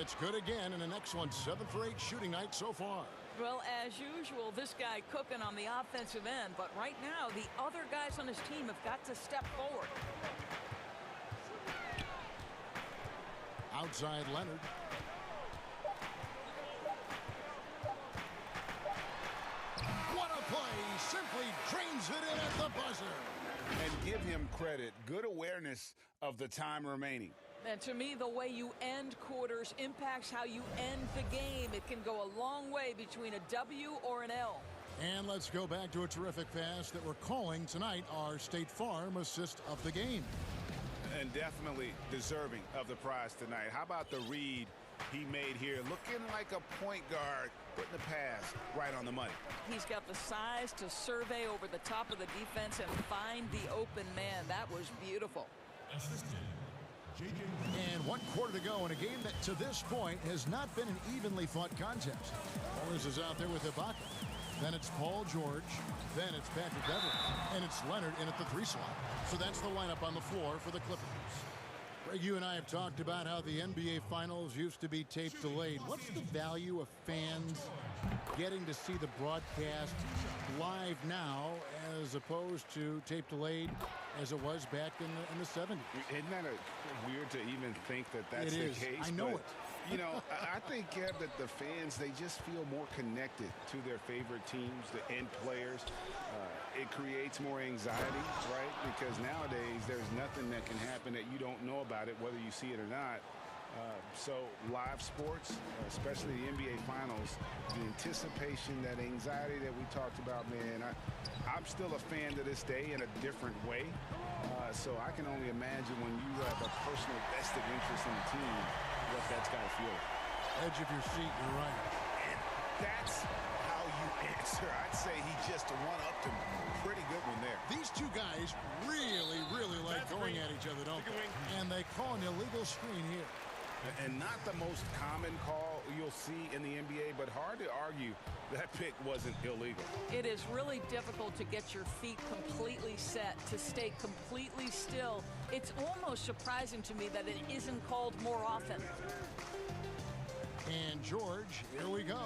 It's good again, and an excellent 7 for 8 shooting night so far. Well, as usual, this guy cooking on the offensive end. But right now, the other guys on his team have got to step forward. Outside Leonard. What a play! Simply drains it in at the buzzer. And give him credit. Good awareness of the time remaining. And to me, the way you end quarters impacts how you end the game. It can go a long way between a W or an L. And let's go back to a terrific pass that we're calling tonight our State Farm assist of the game. And definitely deserving of the prize tonight. How about the read he made here? Looking like a point guard, putting the pass right on the money. He's got the size to survey over the top of the defense and find the open man. That was beautiful. And 1 quarter to go in a game that to this point has not been an evenly fought contest. Wallace is out there with Ibaka. Then it's Paul George. Then it's Patrick Beverly. And it's Leonard in at the 3 slot. So that's the lineup on the floor for the Clippers. Greg, you and I have talked about how the NBA Finals used to be tape delayed. What's the value of fans getting to see the broadcast live now as opposed to tape delayed as it was back in the 70s? Isn't that weird to even think that that's the case? I know it. You know, I think, Kev, that the fans, they just feel more connected to their favorite teams and players. It creates more anxiety, right? Because nowadays there's nothing that can happen that you don't know about it, whether you see it or not. So live sports, especially the NBA Finals, the anticipation, that anxiety that we talked about, man, I'm still a fan to this day in a different way. So I can only imagine when you have a personal vested interest in the team, what that's got to feel like. Edge of your seat, you're right. And that's how you answer. I'd say he just one-upped him. Pretty good one there. These two guys really, really like going at each other, don't they? And they call an illegal screen here. And not the most common call you'll see in the NBA, but hard to argue that pick wasn't illegal. It is really difficult to get your feet completely set, to stay completely still. It's almost surprising to me that it isn't called more often. And George, here we go.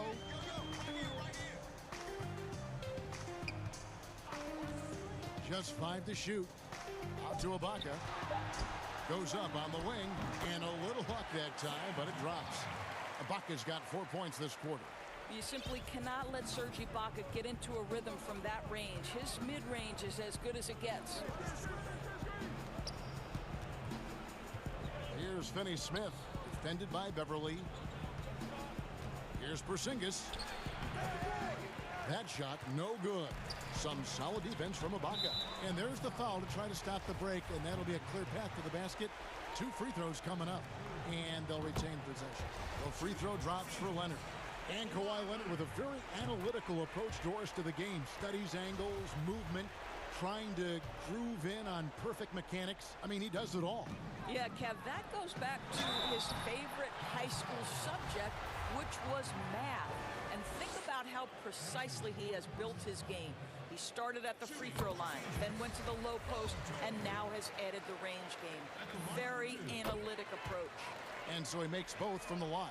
Just 5 to shoot. Out to Ibaka. Goes up on the wing, and a little luck that time, but it drops. Ibaka's got 4 points this quarter. You simply cannot let Serge Ibaka get into a rhythm from that range. His mid-range is as good as it gets. Here's Finney-Smith, defended by Beverly. Here's Porzingis. That shot, no good. Some solid defense from Ibaka. And there's the foul to try to stop the break, and that'll be a clear path to the basket. 2 free throws coming up, and they'll retain possession. The free throw drops for Leonard. And Kawhi Leonard with a very analytical approach, Doris, to the game. Studies angles, movement, trying to groove in on perfect mechanics. I mean, he does it all. Yeah, Kev, that goes back to his favorite high school subject, which was math. And think about how precisely he has built his game. He started at the free throw line, then went to the low post, and now has added the range game. Very analytic approach. And so he makes both from the line.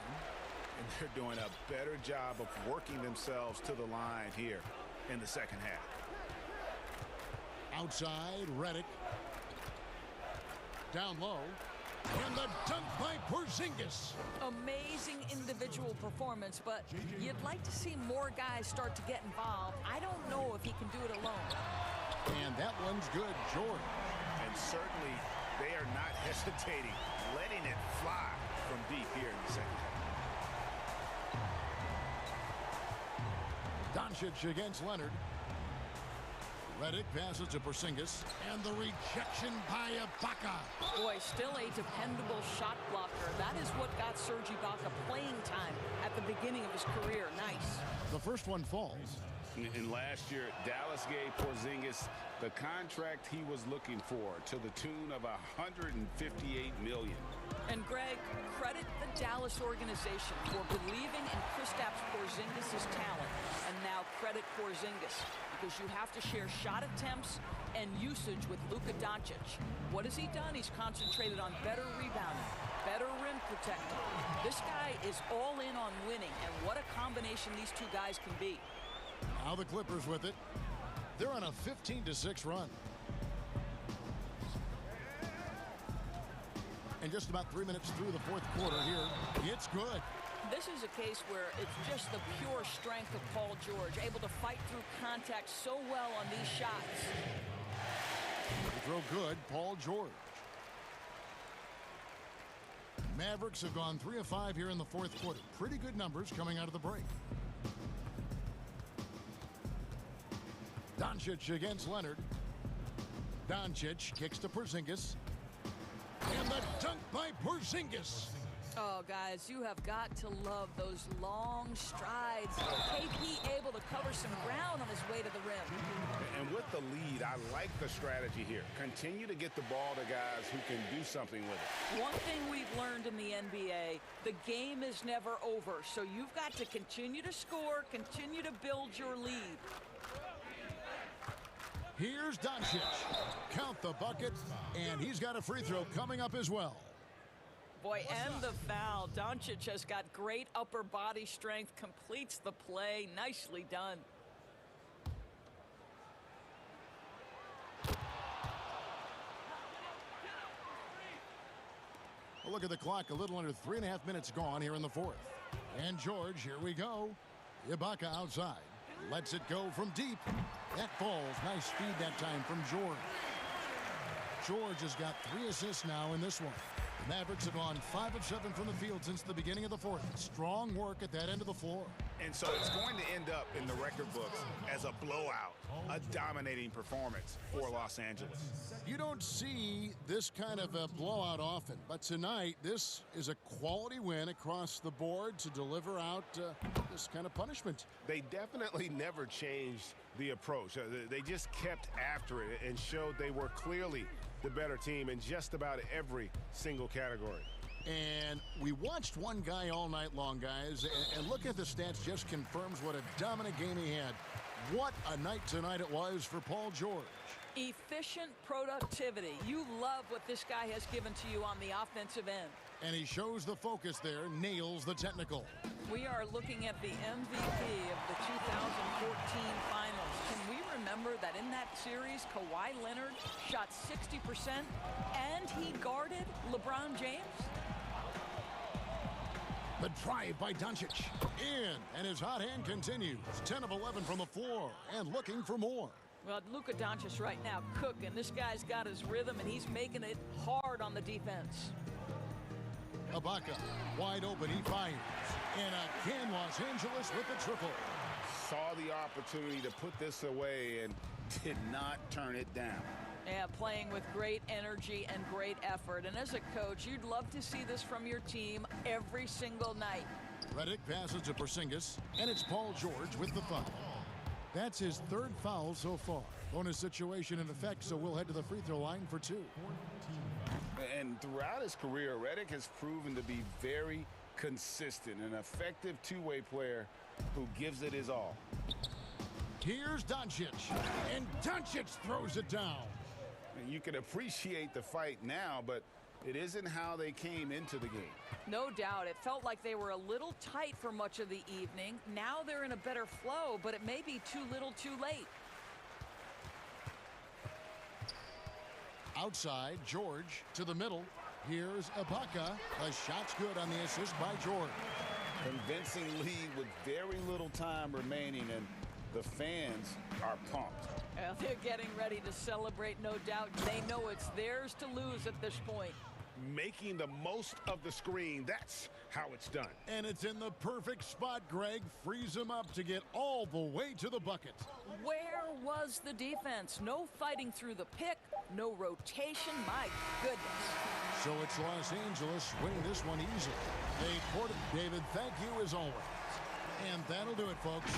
And they're doing a better job of working themselves to the line here in the second half. Outside, Redick. Down low. And the dunk by Porzingis. Amazing individual performance, but you'd like to see more guys start to get involved. I don't know if he can do it alone. And that one's good, George. And certainly they are not hesitating, letting it fly from deep here in the second half. Doncic against Leonard. Redick passes to Porzingis, and the rejection by Ibaka. Boy, still a dependable shot blocker. That is what got Serge Ibaka playing time at the beginning of his career. Nice. The first one falls. And last year, Dallas gave Porzingis the contract he was looking for to the tune of $158 million. And Greg, credit the Dallas organization for believing in Kristaps Porzingis' talent. And now credit Porzingis, because you have to share shot attempts and usage with Luka Doncic. What has he done? He's concentrated on better rebounding, better rim protecting. This guy is all in on winning, and what a combination these two guys can be. Now the Clippers with it. They're on a 15-6 run. And just about 3 minutes through the fourth quarter here, it's good. This is a case where it's just the pure strength of Paul George, able to fight through contact so well on these shots. They throw good, Paul George. Mavericks have gone 3 of 5 here in the fourth quarter. Pretty good numbers coming out of the break. Doncic against Leonard. Doncic kicks to Porzingis. And the dunk by Porzingis. Oh, guys, you have got to love those long strides. KP able to cover some ground on his way to the rim. And with the lead, I like the strategy here. Continue to get the ball to guys who can do something with it. One thing we've learned in the NBA, the game is never over. So you've got to continue to score, continue to build your lead. Here's Doncic. Count the bucket, and he's got a free throw coming up as well. Boy, and the foul. Doncic has got great upper body strength, completes the play. Nicely done. Well, look at the clock. A little under 3.5 minutes gone here in the fourth. And George, here we go. Ibaka outside. Lets it go from deep. That falls. Nice speed that time from George. George has got 3 assists now in this one. The Mavericks have gone 5 of 7 from the field since the beginning of the fourth. Strong work at that end of the floor. And so it's going to end up in the record books as a blowout, a dominating performance for Los Angeles. You don't see this kind of a blowout often, but tonight this is a quality win across the board to deliver out this kind of punishment. They definitely never changed the approach. They just kept after it and showed they were clearly the better team in just about every single category. And we watched one guy all night long, guys, and look at the stats just confirms what a dominant game he had. What a night tonight it was for Paul George. Efficient productivity. You love what this guy has given to you on the offensive end. And he shows the focus there, nails the technical. We are looking at the MVP of the 2014 finals. Can we remember that in that series, Kawhi Leonard shot 60% and he guarded LeBron James? The drive by Doncic. In, and his hot hand continues. 10 of 11 from the floor, and looking for more. Well, Luka Doncic right now cooking. This guy's got his rhythm, and he's making it hard on the defense. Ibaka, wide open, he fires. And again, Los Angeles with the triple. Saw the opportunity to put this away and did not turn it down. Yeah, playing with great energy and great effort. And as a coach, you'd love to see this from your team every single night. Redick passes to Porzingis, and it's Paul George with the foul. That's his 3rd foul so far. Bonus situation in effect, so we'll head to the free throw line for 2. And throughout his career, Redick has proven to be very consistent, an effective two-way player who gives it his all. Here's Doncic, and Doncic throws it down. And you can appreciate the fight now, but it isn't how they came into the game. No doubt. It felt like they were a little tight for much of the evening. Now they're in a better flow, but it may be too little too late. Outside, George to the middle. Here's Ibaka. The shot's good on the assist by George. Convincing lead with very little time remaining, and the fans are pumped. Well, they're getting ready to celebrate, no doubt. They know it's theirs to lose at this point. Making the most of the screen, that's how it's done. And it's in the perfect spot, Greg. Frees him up to get all the way to the bucket. Where was the defense? No fighting through the pick, no rotation. My goodness. So it's Los Angeles winning this one easily. Dave Porter, David, thank you as always. And that'll do it, folks.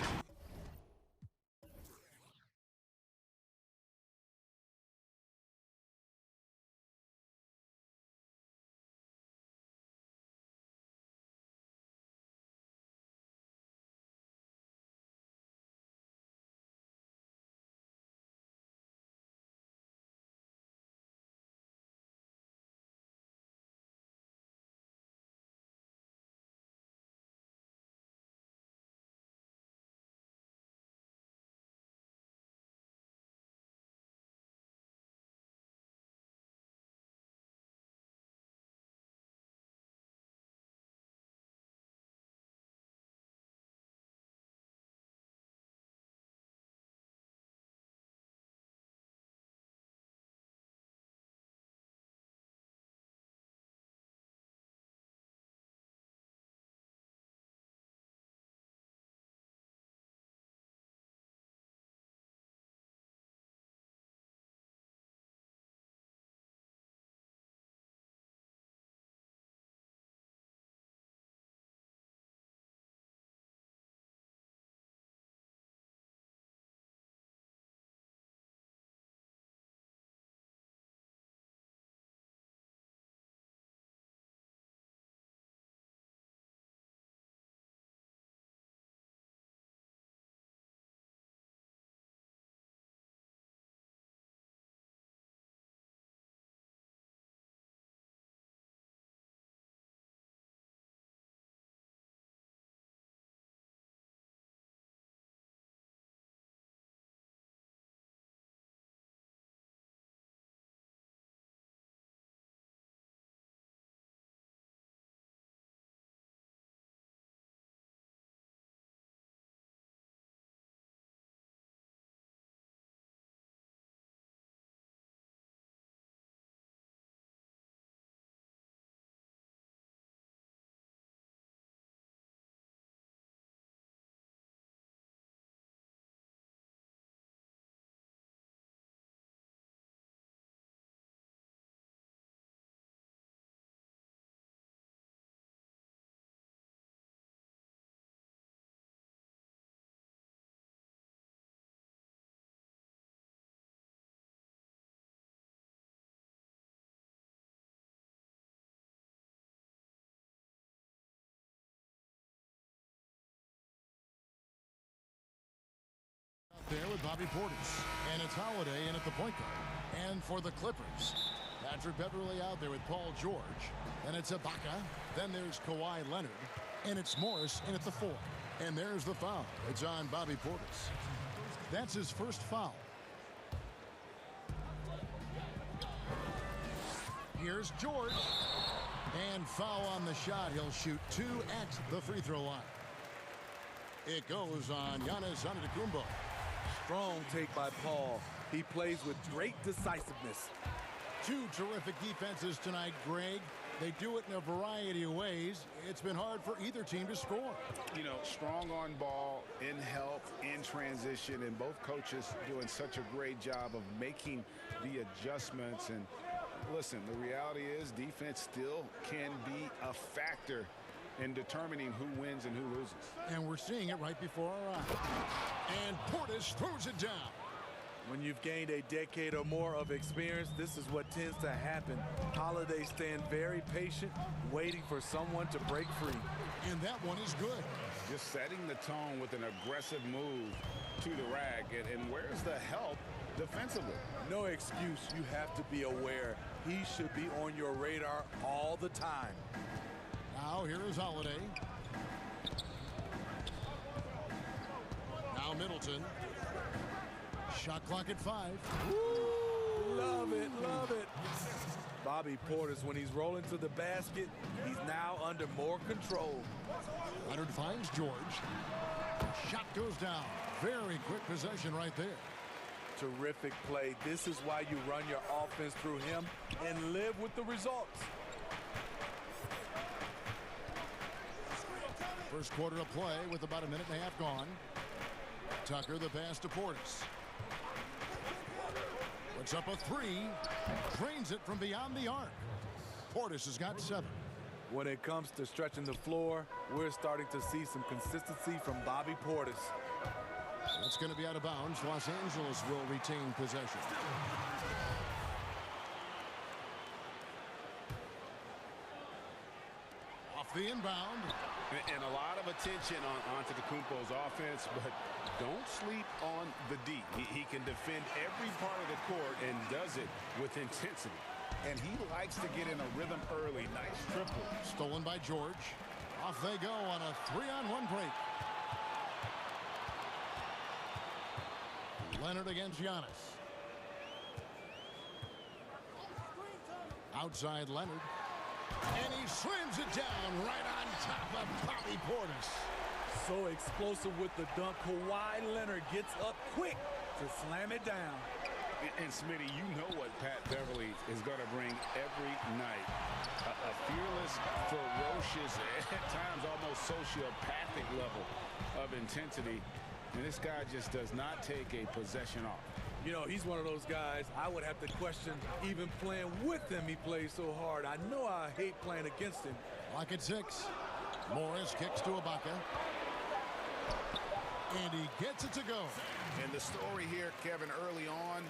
there with Bobby Portis. And it's Holiday in at the point guard. And for the Clippers, Patrick Beverly out there with Paul George. Then it's Ibaka. Then there's Kawhi Leonard. And it's Morris in at the 4. And there's the foul. It's on Bobby Portis. That's his first foul. Here's George. And foul on the shot. He'll shoot 2 at the free throw line. It goes on Giannis Antetokounmpo. Strong take by Paul. He plays with great decisiveness. 2 terrific defenses tonight, Greg. They do it in a variety of ways. It's been hard for either team to score. You know, strong on ball, in help, in transition, and both coaches doing such a great job of making the adjustments. And listen, the reality is defense still can be a factor in determining who wins and who loses. And we're seeing it right before our eyes. And Portis throws it down. When you've gained a decade or more of experience, this is what tends to happen. Holiday staying very patient, waiting for someone to break free. And that one is good. Just setting the tone with an aggressive move to the rack. And where's the help defensively? No excuse. You have to be aware. He should be on your radar all the time. Now here is Holiday. Now Middleton. Shot clock at 5. Ooh, love it, love it. Bobby Portis, when he's rolling to the basket, he's now under more control. Leonard finds George. Shot goes down. Very quick possession right there. Terrific play. This is why you run your offense through him and live with the results. First quarter of play with about a minute and a half gone. Tucker the pass to Portis. Puts up a 3. Drains it from beyond the arc. Portis has got 7. When it comes to stretching the floor, we're starting to see some consistency from Bobby Portis. That's going to be out of bounds. Los Angeles will retain possession. Off the inbound. And a lot of attention on Antetokounmpo's offense, but don't sleep on the D. He can defend every part of the court and does it with intensity. And he likes to get in a rhythm early. Nice triple. Stolen by George. Off they go on a 3-on-1 break. Leonard against Giannis. Outside Leonard. And he slams it down right on top of Bobby Portis. So explosive with the dunk. Kawhi Leonard gets up quick to slam it down. And Smitty, you know what Pat Beverly is going to bring every night. A fearless, ferocious, at times almost sociopathic level of intensity. And this guy just does not take a possession off. You know, he's one of those guys I would have to question even playing with him. He plays so hard. I know I hate playing against him. Lock at 6. Morris kicks to Ibaka. And he gets it to go. And the story here, Kevin, early on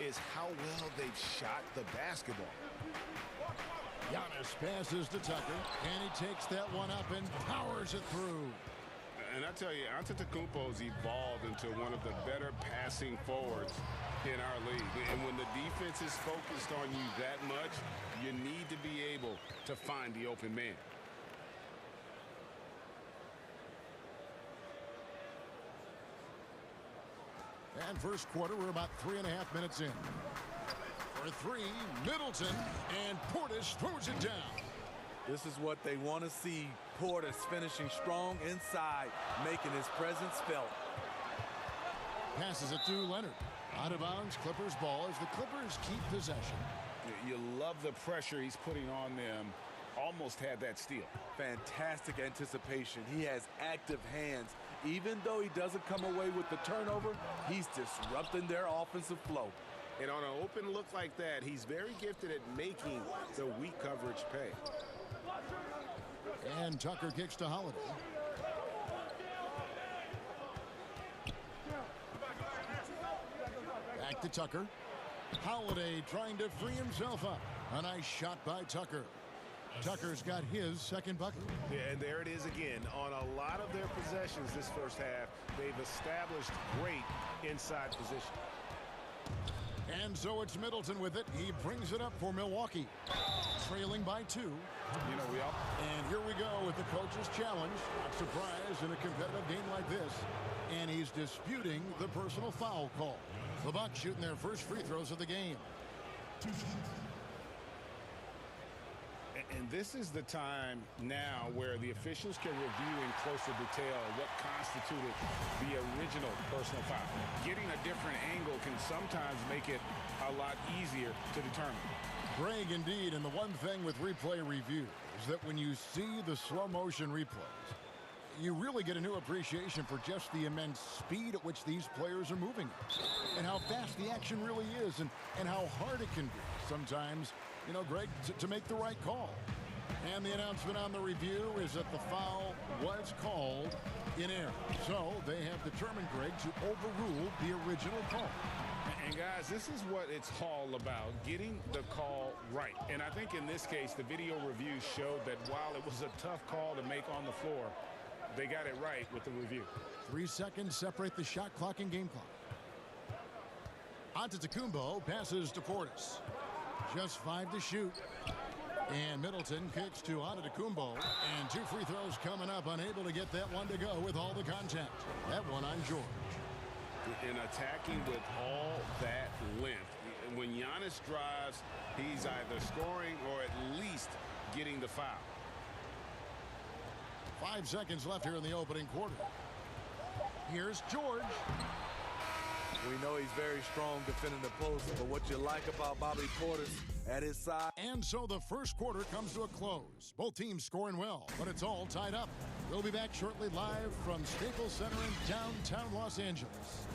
is how well they've shot the basketball. Giannis passes to Tucker. And he takes that one up and powers it through. And I tell you, Antetokounmpo's evolved into one of the better passing forwards in our league. And when the defense is focused on you that much, you need to be able to find the open man. And first quarter, we're about 3.5 minutes in. For 3, Middleton, and Portis throws it down. This is what they want to see. Portis finishing strong inside, making his presence felt. Passes it to Leonard. Out of bounds, Clippers ball as the Clippers keep possession. You love the pressure he's putting on them. Almost had that steal. Fantastic anticipation. He has active hands. Even though he doesn't come away with the turnover, he's disrupting their offensive flow. And on an open look like that, he's very gifted at making the weak coverage pay. And Tucker kicks to Holiday. Back to Tucker. Holiday trying to free himself up. A nice shot by Tucker. Tucker's got his second bucket. Yeah, and there it is again. On a lot of their possessions this first half, they've established great inside position. And so it's Middleton with it. He brings it up for Milwaukee. Trailing by 2. You know, and here we go with the coach's challenge. Not surprised in a competitive game like this. And he's disputing the personal foul call. The Bucks shooting their first free throws of the game. And this is the time now where the officials can review in closer detail what constituted the original personal foul. Getting a different angle can sometimes make it a lot easier to determine. Greg, indeed, and the one thing with replay review is that when you see the slow motion replays, you really get a new appreciation for just the immense speed at which these players are moving and how fast the action really is and how hard it can be sometimes, you know, Greg, to make the right call. And the announcement on the review is that the foul was called in error. So they have determined, Greg, to overrule the original call. And guys, this is what it's all about, getting the call right. And I think in this case, the video review showed that while it was a tough call to make on the floor, they got it right with the review. 3 seconds separate the shot clock and game clock. Antetokounmpo passes to Portis. Just 5 to shoot. And Middleton kicks to Antetokounmpo. And 2 free throws coming up. Unable to get that one to go with all the contact. That one on George. And attacking with all that length. When Giannis drives, he's either scoring or at least getting the foul. 5 seconds left here in the opening quarter. Here's George. We know he's very strong defending the post, but what you like about Bobby Portis at his side. And so the first quarter comes to a close. Both teams scoring well, but it's all tied up. We'll be back shortly live from Staples Center in downtown Los Angeles.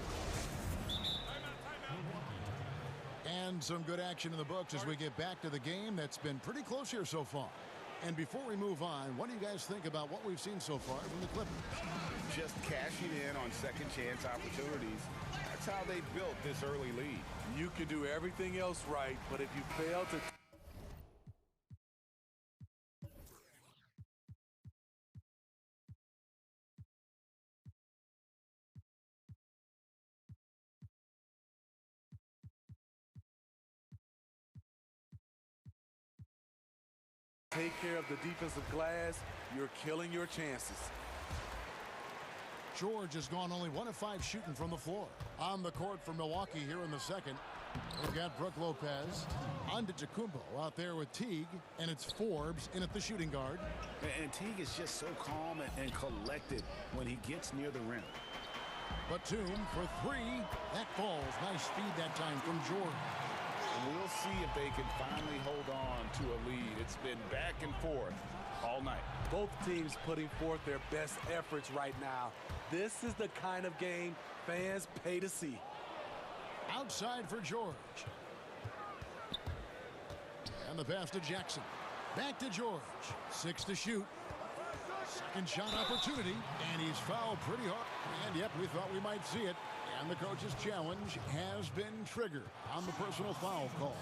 And some good action in the books as we get back to the game that's been pretty close here so far. And before we move on, what do you guys think about what we've seen so far from the Clippers? Just cashing in on second chance opportunities. That's how they built this early lead. You can do everything else right, but if you fail to take care of the defensive glass, you're killing your chances. George has gone only 1 of 5 shooting from the floor. On the court for Milwaukee here in the second. We've got Brook Lopez, Antetokounmpo out there with Teague, and it's Forbes in at the shooting guard. And Teague is just so calm and collected when he gets near the rim. Batum for 3. That falls. Nice feed that time from George. And we'll see if they can finally hold on to a lead. It's been back and forth all night. Both teams putting forth their best efforts right now. This is the kind of game fans pay to see. Outside for George. And the pass to Jackson. Back to George. 6 to shoot. Second shot opportunity. And he's fouled pretty hard. And yep, we thought we might see it. And the coach's challenge has been triggered on the personal foul call.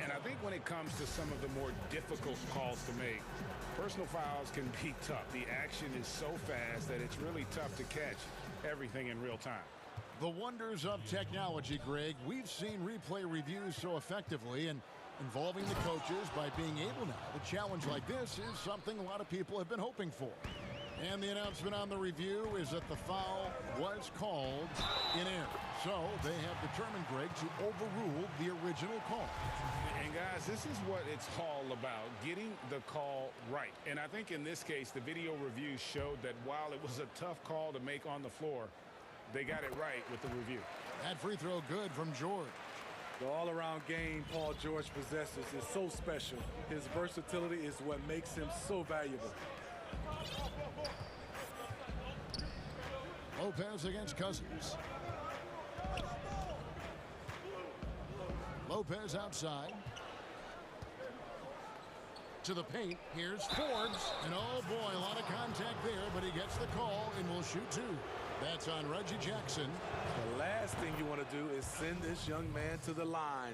And I think when it comes to some of the more difficult calls to make, personal fouls can be tough. The action is so fast that it's really tough to catch everything in real time. The wonders of technology, Greg. We've seen replay reviews so effectively, and involving the coaches by being able now to challenge like this is something a lot of people have been hoping for. And the announcement on the review is that the foul was called in error. So they have determined, Greg, to overrule the original call. And guys, this is what it's all about, getting the call right. And I think in this case, the video review showed that while it was a tough call to make on the floor, they got it right with the review. That free throw good from George. The all-around game Paul George possesses is so special. His versatility is what makes him so valuable. Lopez against Cousins. Lopez outside. To the paint. Here's Forbes. And oh boy, a lot of contact there, but he gets the call and will shoot 2. That's on Reggie Jackson. The last thing you want to do is send this young man to the line.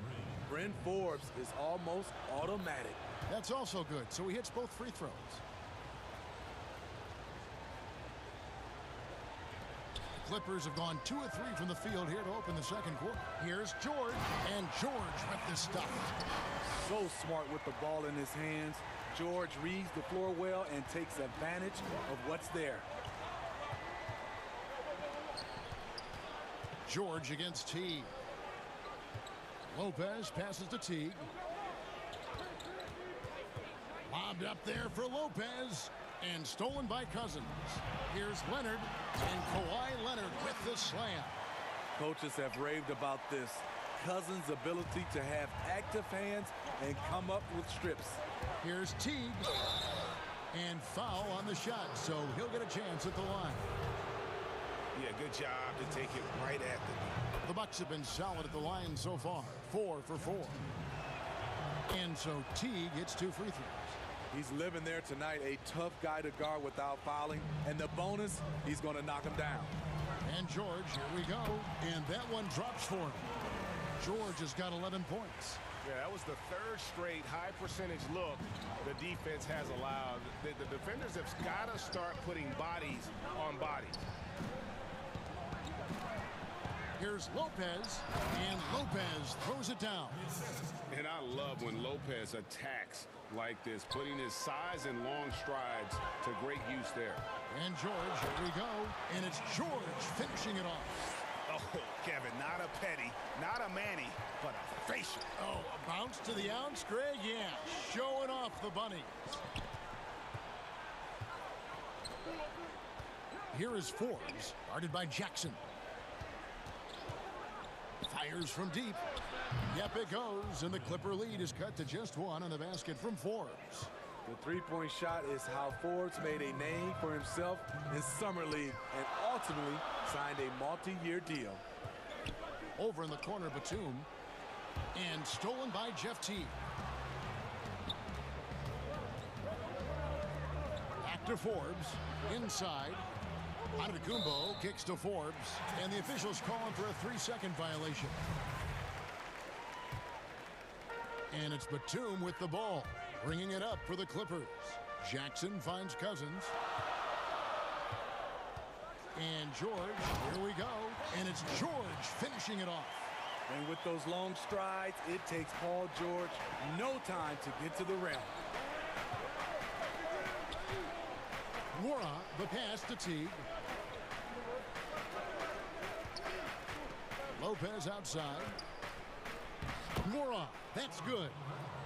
Bryn Forbes is almost automatic. That's also good, so he hits both free throws. The Clippers have gone 2 of 3 from the field here to open the second quarter. Here's George, and George with the stuff. So smart with the ball in his hands. George reads the floor well and takes advantage of what's there. George against Teague. Lopez passes to Teague. Lobbed up there for Lopez and stolen by Cousins. Here's Leonard, and Kawhi Leonard with the slam. Coaches have raved about this. Cousins' ability to have active hands and come up with strips. Here's Teague, and foul on the shot, so he'll get a chance at the line. Yeah, good job to take it right at the knee. The Bucks have been solid at the line so far, 4 for 4. And so Teague gets 2 free throws. He's living there tonight, a tough guy to guard without fouling, and the bonus, he's going to knock him down. And George, here we go, and that one drops for him. George has got 11 points. Yeah, that was the 3rd straight high percentage look the defense has allowed. The defenders have got to start putting bodies on bodies. Here's Lopez, and Lopez throws it down. And I love when Lopez attacks like this, putting his size and long strides to great use there. And George, here we go, and it's George finishing it off. Oh, Kevin, not a petty, not a Manny, but a facial. Oh, a bounce to the ounce, Greg? Yeah, showing off the bunny. Here is Forbes, guarded by Jackson. Fires from deep. Yep, it goes, and the Clipper lead is cut to just 1 on the basket from Forbes. The three-point shot is how Forbes made a name for himself in Summer League and ultimately signed a multi-year deal. Over in the corner, Batum, and stolen by Jeff Teague. Back to Forbes, inside. Antetokounmpo kicks to Forbes, and the officials calling for a 3-second violation. And it's Batum with the ball, bringing it up for the Clippers. Jackson finds Cousins. And George, here we go, and it's George finishing it off. And with those long strides, it takes Paul George no time to get to the rim. Mora, the pass to Teague. Lopez outside. Mora, that's good.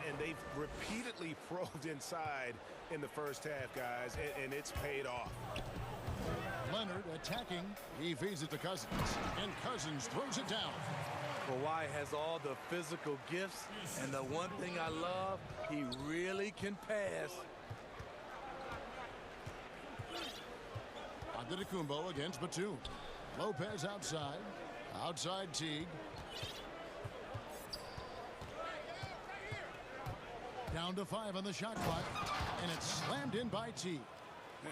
And they've repeatedly probed inside in the first half, guys, and it's paid off. Leonard attacking. He feeds it to Cousins, and Cousins throws it down. Kawhi has all the physical gifts, and the one thing I love, he really can pass. Antetokounmpo against Batum. Lopez outside. Outside Teague. Down to 5 on the shot clock, and it's slammed in by Teague.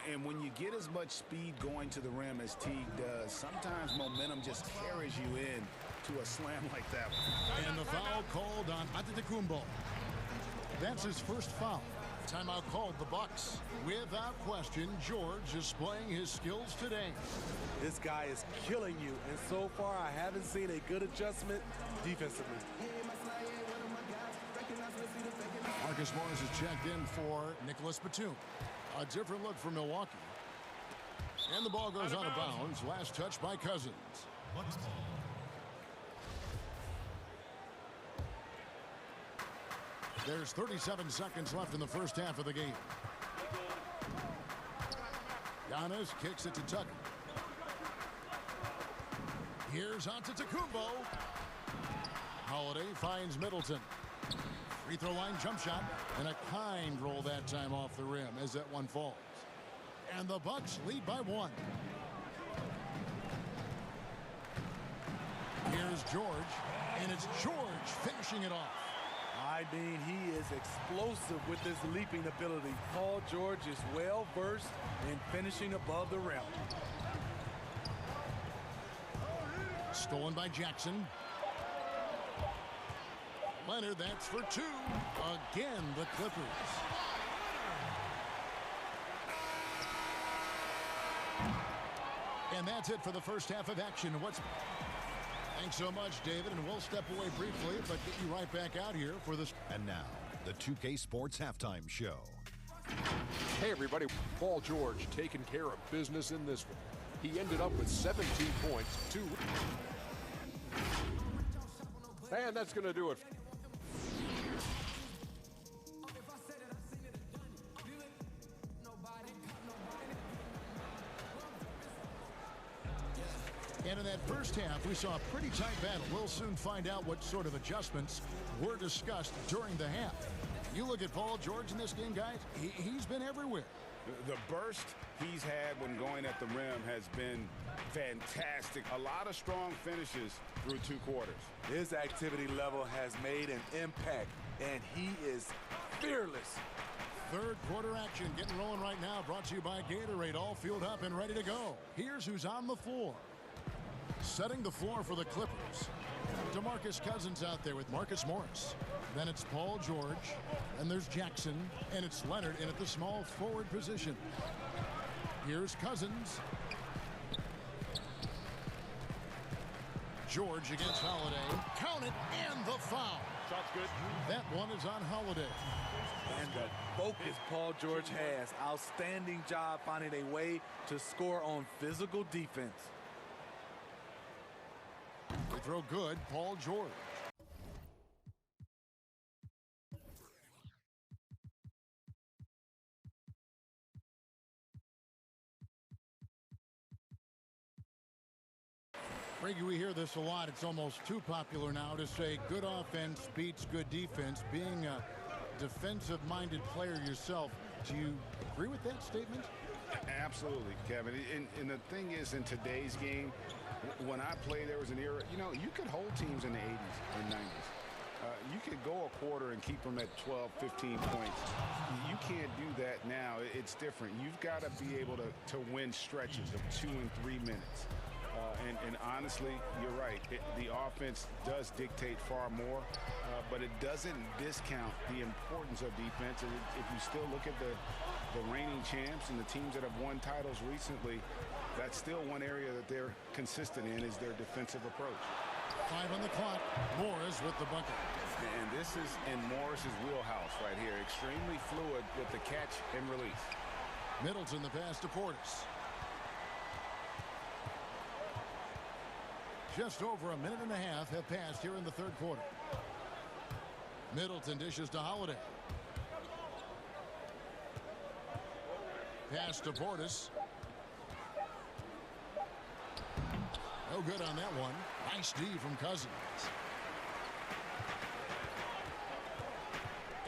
And when you get as much speed going to the rim as Teague does, sometimes momentum just carries you in to a slam like that one. And the foul called on Antetokounmpo. That's his first foul. Timeout called the Bucks. Without question, George is displaying his skills today. This guy is killing you, and so far I haven't seen a good adjustment defensively. Marcus Morris is checked in for Nicholas Batum. A different look for Milwaukee. And the ball goes out of bounds. Last touch by Cousins. There's 37 seconds left in the first half of the game. Giannis kicks it to Tucker. Here's Antetokounmpo. Holiday finds Middleton. Free throw line jump shot, and a kind roll that time off the rim as that one falls. And the Bucks lead by 1. Here's George, and it's George finishing it off. I mean, he is explosive with his leaping ability. Paul George is well versed in finishing above the rim. Stolen by Jackson. Leonard, that's for two. Again, the Clippers. And that's it for the first half of action. Thanks so much, David, and we'll step away briefly, but get you right back out here for this. And now, the 2K Sports Halftime Show. Hey, everybody. Paul George taking care of business in this one. He ended up with 17 points, 2. And that's going to do it. And in that first half, we saw a pretty tight battle. We'll soon find out what sort of adjustments were discussed during the half. You look at Paul George in this game, guys, he's been everywhere. The burst he's had when going at the rim has been fantastic. A lot of strong finishes through 2 quarters. His activity level has made an impact, and he is fearless. Third quarter action getting rolling right now. Brought to you by Gatorade. All fueled up and ready to go. Here's who's on the floor. Setting the floor for the Clippers. DeMarcus Cousins out there with Marcus Morris. Then it's Paul George. Then there's Jackson. And it's Leonard in at the small forward position. Here's Cousins. George against Holiday. Count it, and the foul. Shot's good. That one is on Holiday. And the focus Paul George has. Outstanding job finding a way to score on physical defense. They throw good, Paul George. Frankie, we hear this a lot. It's almost too popular now to say good offense beats good defense. Being a defensive-minded player yourself, do you agree with that statement? Absolutely, Kevin. And the thing is, in today's game, when I played, there was an era, you could hold teams in the 80s and 90s. You could go a quarter and keep them at 12, 15 points. You can't do that now. It's different. You've got to be able to win stretches of 2 and 3 minutes. And honestly, you're right. The offense does dictate far more, but it doesn't discount the importance of defense. And if you still look at the reigning champs and the teams that have won titles recently, that's still one area that they're consistent in, is their defensive approach. 5 on the clock. Morris with the bucket. And this is in Morris's wheelhouse right here. Extremely fluid with the catch and release. Middleton the pass to Portis. Just over a minute and a half have passed here in the third quarter. Middleton dishes to Holiday. Pass to Portis. No good on that one. Nice D from Cousins.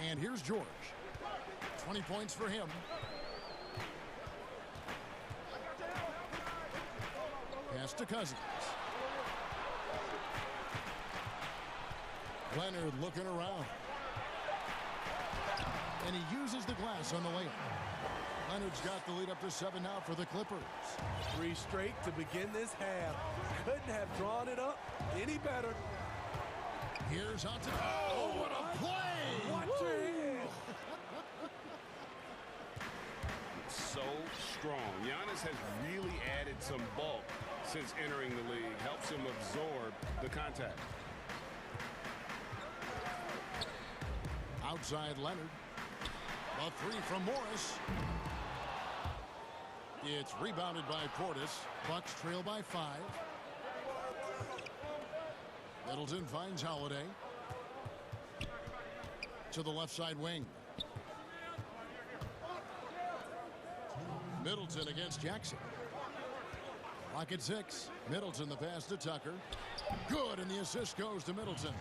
And here's George. 20 points for him. Pass to Cousins. Leonard looking around. And he uses the glass on the layup. Leonard's got the lead up to 7 now for the Clippers. 3 straight to begin this half. Couldn't have drawn it up any better. Here's out to... Oh, what a play! Watch it! So strong. Giannis has really added some bulk since entering the league. Helps him absorb the contact. Outside Leonard. A 3 from Morris. It's rebounded by Portis. Bucks trail by 5. Middleton finds Holiday. To the left side wing. Middleton against Jackson. Lock at 6. Middleton the pass to Tucker. Good, and the assist goes to Middleton.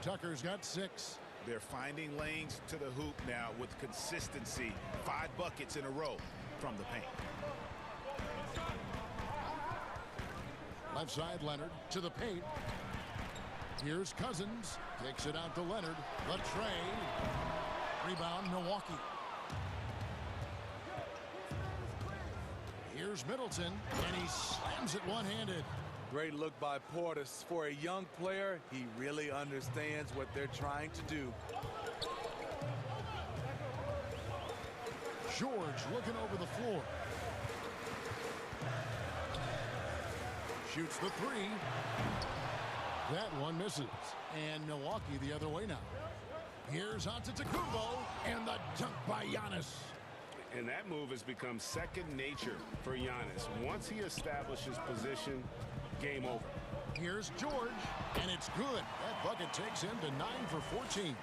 Tucker's got 6. They're finding lanes to the hoop now with consistency. 5 buckets in a row from the paint. Left side Leonard to the paint. Here's Cousins. Takes it out to Leonard. The tray. Rebound Milwaukee. Here's Middleton. And he slams it one-handed. Great look by Portis. For a young player, he really understands what they're trying to do. George looking over the floor. Shoots the three. That one misses. And Milwaukee the other way now. Here's Antetokounmpo, and the dunk by Giannis. And that move has become second nature for Giannis. Once he establishes position, game over. Here's George, and it's good. That bucket takes him to 9 for 14.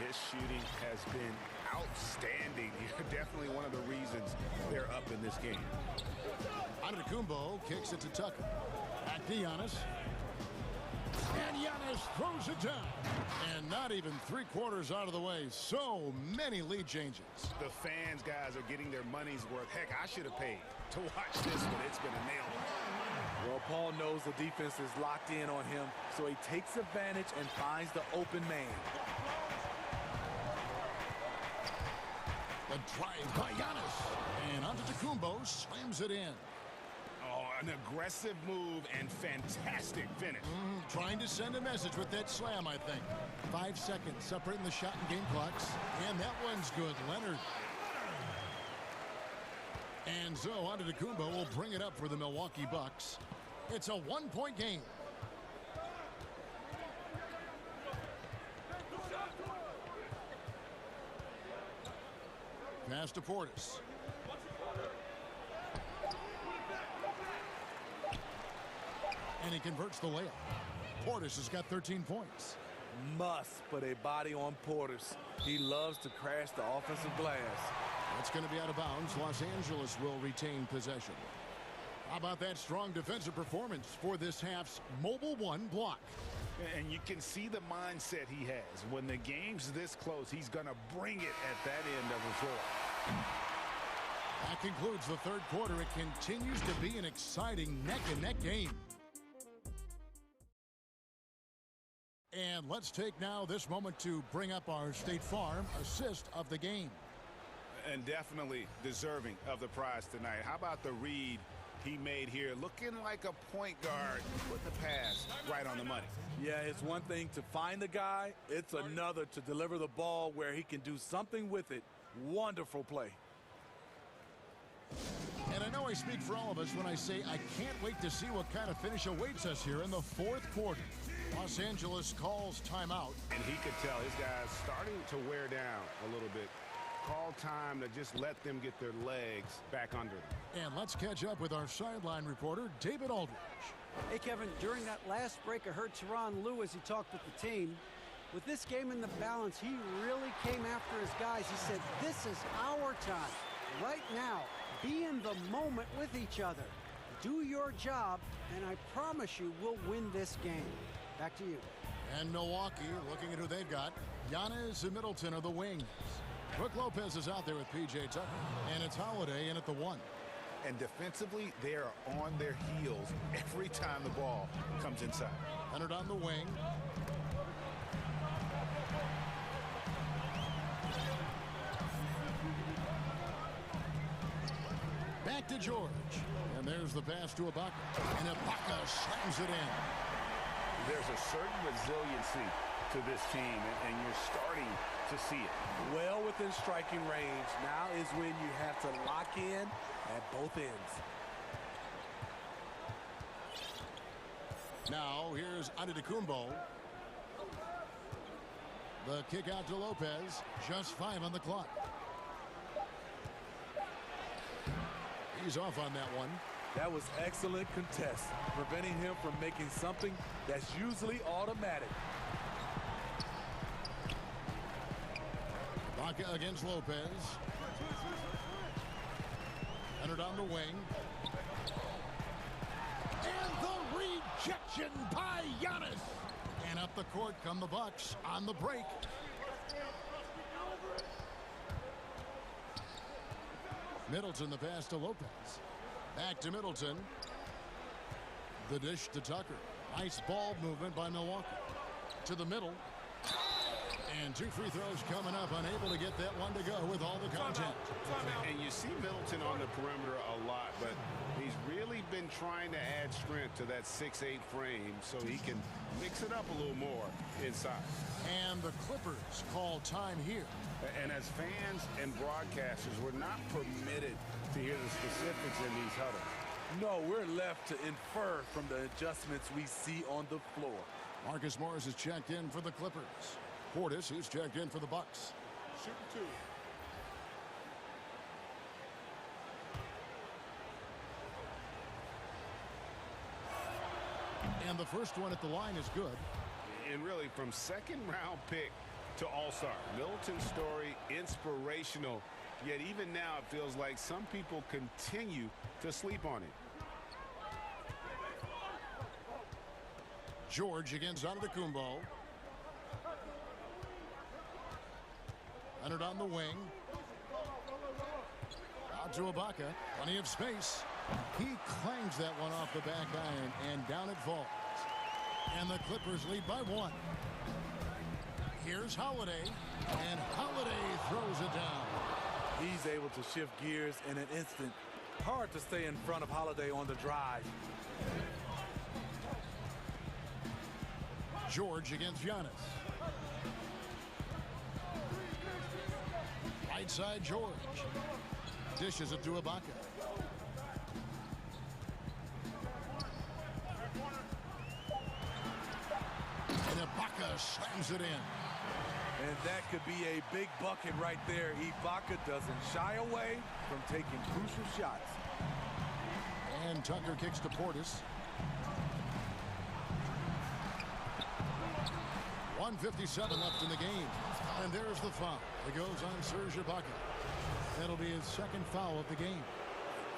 His shooting has been outstanding. Definitely one of the reasons they're up in this game. Antetokounmpo kicks it to Tucker. Back to Giannis. And Giannis throws it down. And not even 3/4 out of the way. So many lead changes. The fans, guys, are getting their money's worth. Heck, I should have paid to watch this one. It's been a nail. Well, Paul knows the defense is locked in on him, so he takes advantage and finds the open man. The drive by Giannis. And Antetokounmpo slams it in. Oh, an aggressive move and fantastic finish. Trying to send a message with that slam, I think. 5 seconds separating the shot and game clocks. And that one's good. Leonard. And so Antetokounmpo will bring it up for the Milwaukee Bucks. It's a 1-point game. Pass to Portis. And he converts the layup. Portis has got 13 points. Must put a body on Portis. He loves to crash the offensive glass. That's going to be out of bounds. Los Angeles will retain possession. How about that strong defensive performance for this half's Mobile One block? And you can see the mindset he has. When the game's this close, he's going to bring it at that end of the floor. That concludes the third quarter. It continues to be an exciting neck-and-neck game. And let's take now this moment to bring up our State Farm assist of the game. And definitely deserving of the prize tonight. How about the read he made here? Looking like a point guard. Put the pass right on the money. Yeah, it's one thing to find the guy. It's another to deliver the ball where he can do something with it. Wonderful play. And I know I speak for all of us when I say I can't wait to see what kind of finish awaits us here in the fourth quarter. Los Angeles calls timeout. And he could tell his guys starting to wear down a little bit. Call time to just let them get their legs back under them. And let's catch up with our sideline reporter, David Aldridge. Hey, Kevin, during that last break, I heard Tyronn Lue as he talked with the team. With this game in the balance, he really came after his guys. He said, this is our time. Right now, be in the moment with each other. Do your job, and I promise you we'll win this game. Back to you. And Milwaukee, looking at who they've got, Giannis and Middleton are the wings. Brook Lopez is out there with P.J. Tucker, and it's Holiday in at the 1. And defensively, they are on their heels every time the ball comes inside. Leonard on the wing. Back to George. And there's the pass to Ibaka. And Ibaka slams it in. There's a certain resiliency to this team, and you're starting to see it. Well within striking range. Now is when you have to lock in at both ends. Now here's Antetokounmpo. The kick out to Lopez. Just 5 on the clock. He's off on that one. That was excellent contest, preventing him from making something that's usually automatic. Ibaka against Lopez. Leonard on the wing. And the rejection by Giannis. And up the court come the Bucks on the break. Middleton the pass to Lopez. Back to Middleton. The dish to Tucker. Nice ball movement by Milwaukee. To the middle. And 2 free throws coming up. Unable to get that one to go with all the contact. And you You see Middleton on the perimeter a lot, but he's really been trying to add strength to that 6'8" frame so he can mix it up a little more inside. And the Clippers call time here. And as fans and broadcasters, we're not permitted to hear the specifics in these huddles. No, we're left to infer from the adjustments we see on the floor. Marcus Morris is checked in for the Clippers. Portis, who's checked in for the Bucks. Shooting 2. And the first one at the line is good. And really, from second-round pick to all-star, Middleton's story inspirational. Yet even now, it feels like some people continue to sleep on it. George against Antetokounmpo. Leonard on the wing. Out to Ibaka. Plenty of space. He clangs that one off the back iron, and down it falls. And the Clippers lead by 1. Here's Holiday, and Holiday throws it down. He's able to shift gears in an instant. Hard to stay in front of Holiday on the drive. George against Giannis. Right side George. Dishes it to Ibaka. And Ibaka slams it in. And that could be a big bucket right there. Ibaka doesn't shy away from taking crucial shots. And Tucker kicks to Portis. 1:57 left in the game. And there's the foul. It goes on Serge Ibaka. That'll be his second foul of the game.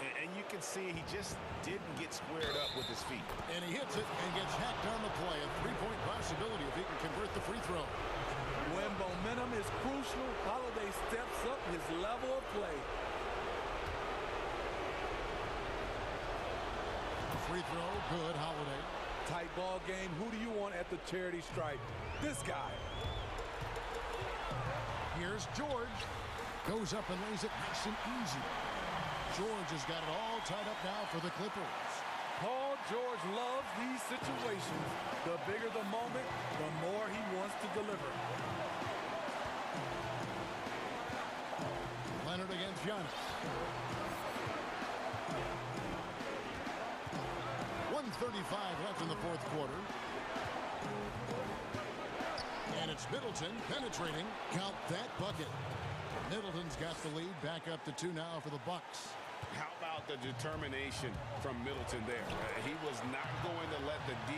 And you can see he just didn't get squared up with his feet. And he hits it and gets hacked on the play. A three-point possibility if he can convert the free throw. When momentum is crucial, Holiday steps up his level of play. Free throw, good, Holiday. Tight ball game. Who do you want at the charity stripe? This guy. Here's George. Goes up and lays it nice and easy. George has got it all tied up now for the Clippers. Paul George loves these situations. The bigger the moment, the more he wants to deliver. Leonard against Giannis. 1:35 left in the fourth quarter. And it's Middleton penetrating. Count that bucket. Middleton's got the lead. Back up to 2 now for the Bucks. How about the determination from Middleton there? He was not going to let the D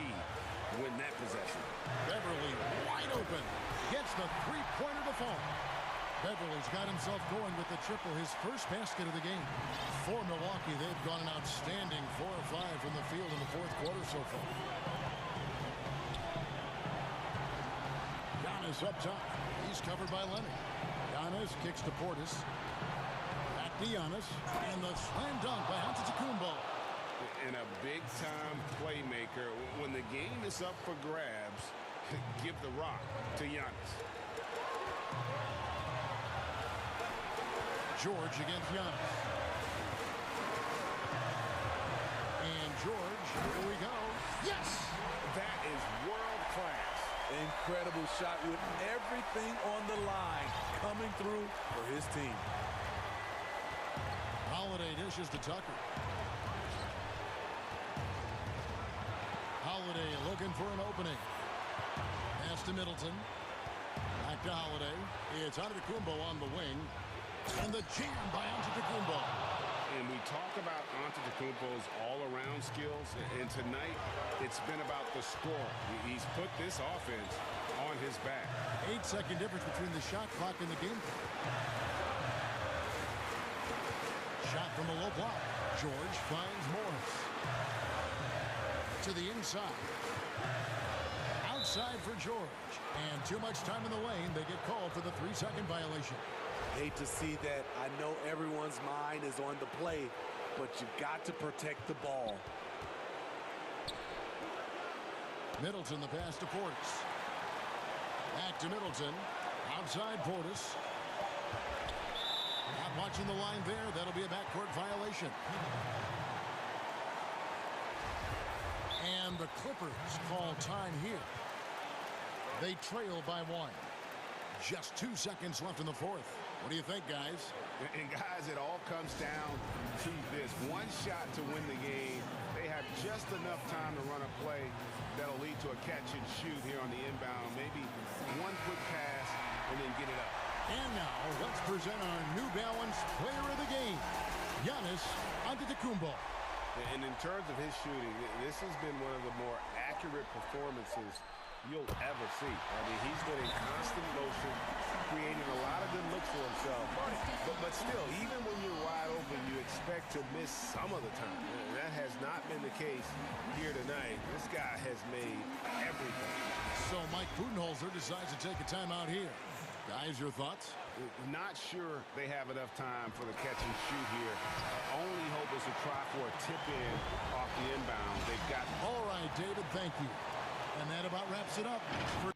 win that possession. Beverly wide open. Gets the three-pointer to fall. Beverly's got himself going with the triple, his first basket of the game. For Milwaukee, they've gone an outstanding 4 or 5 from the field in the fourth quarter so far. Giannis up top. He's covered by Leonard. Giannis kicks to Portis. Back to Giannis. And the slam dunk by Antetokounmpo. And a big-time playmaker. When the game is up for grabs, give the rock to Giannis. George against Giannis. And George, here we go. Yes! That is world-class. Incredible shot with everything on the line coming through for his team. Holiday dishes to Tucker. Holiday looking for an opening. Pass to Middleton. Back to Holiday. It's Antetokounmpo on the wing. And the jam by Antetokounmpo. And we talk about Antetokounmpo's all-around skills, and tonight it's been about the score. He's put this offense on his back. 8-second difference between the shot clock and the game clock. Shot from the low block. George finds Morris. To the inside. Outside for George. And too much time in the lane. They get called for the 3-second violation. Hate to see that. I know everyone's mind is on the play, but you've got to protect the ball. Middleton, the pass to Portis. Back to Middleton. Outside Portis. Not watching the line there. That'll be a backcourt violation. And the Clippers call time here. They trail by 1. Just 2 seconds left in the fourth. What do you think, guys? And guys, it all comes down to this. One shot to win the game. They have just enough time to run a play that'll lead to a catch and shoot here on the inbound. Maybe one quick pass and then get it up. And now let's present our New Balance player of the game, Giannis Antetokounmpo. And in terms of his shooting, this has been one of the more accurate performances you'll ever see. I mean, he's been in constant motion, creating a lot of good looks for himself. But still, even when you're wide open, you expect to miss some of the time. And that has not been the case here tonight. This guy has made everything. So Mike Budenholzer decides to take a timeout here. Guys, your thoughts? Not sure they have enough time for the catch and shoot here. Only hope is to try for a tip in off the inbound. They've got... All right, David, thank you. And that about wraps it up for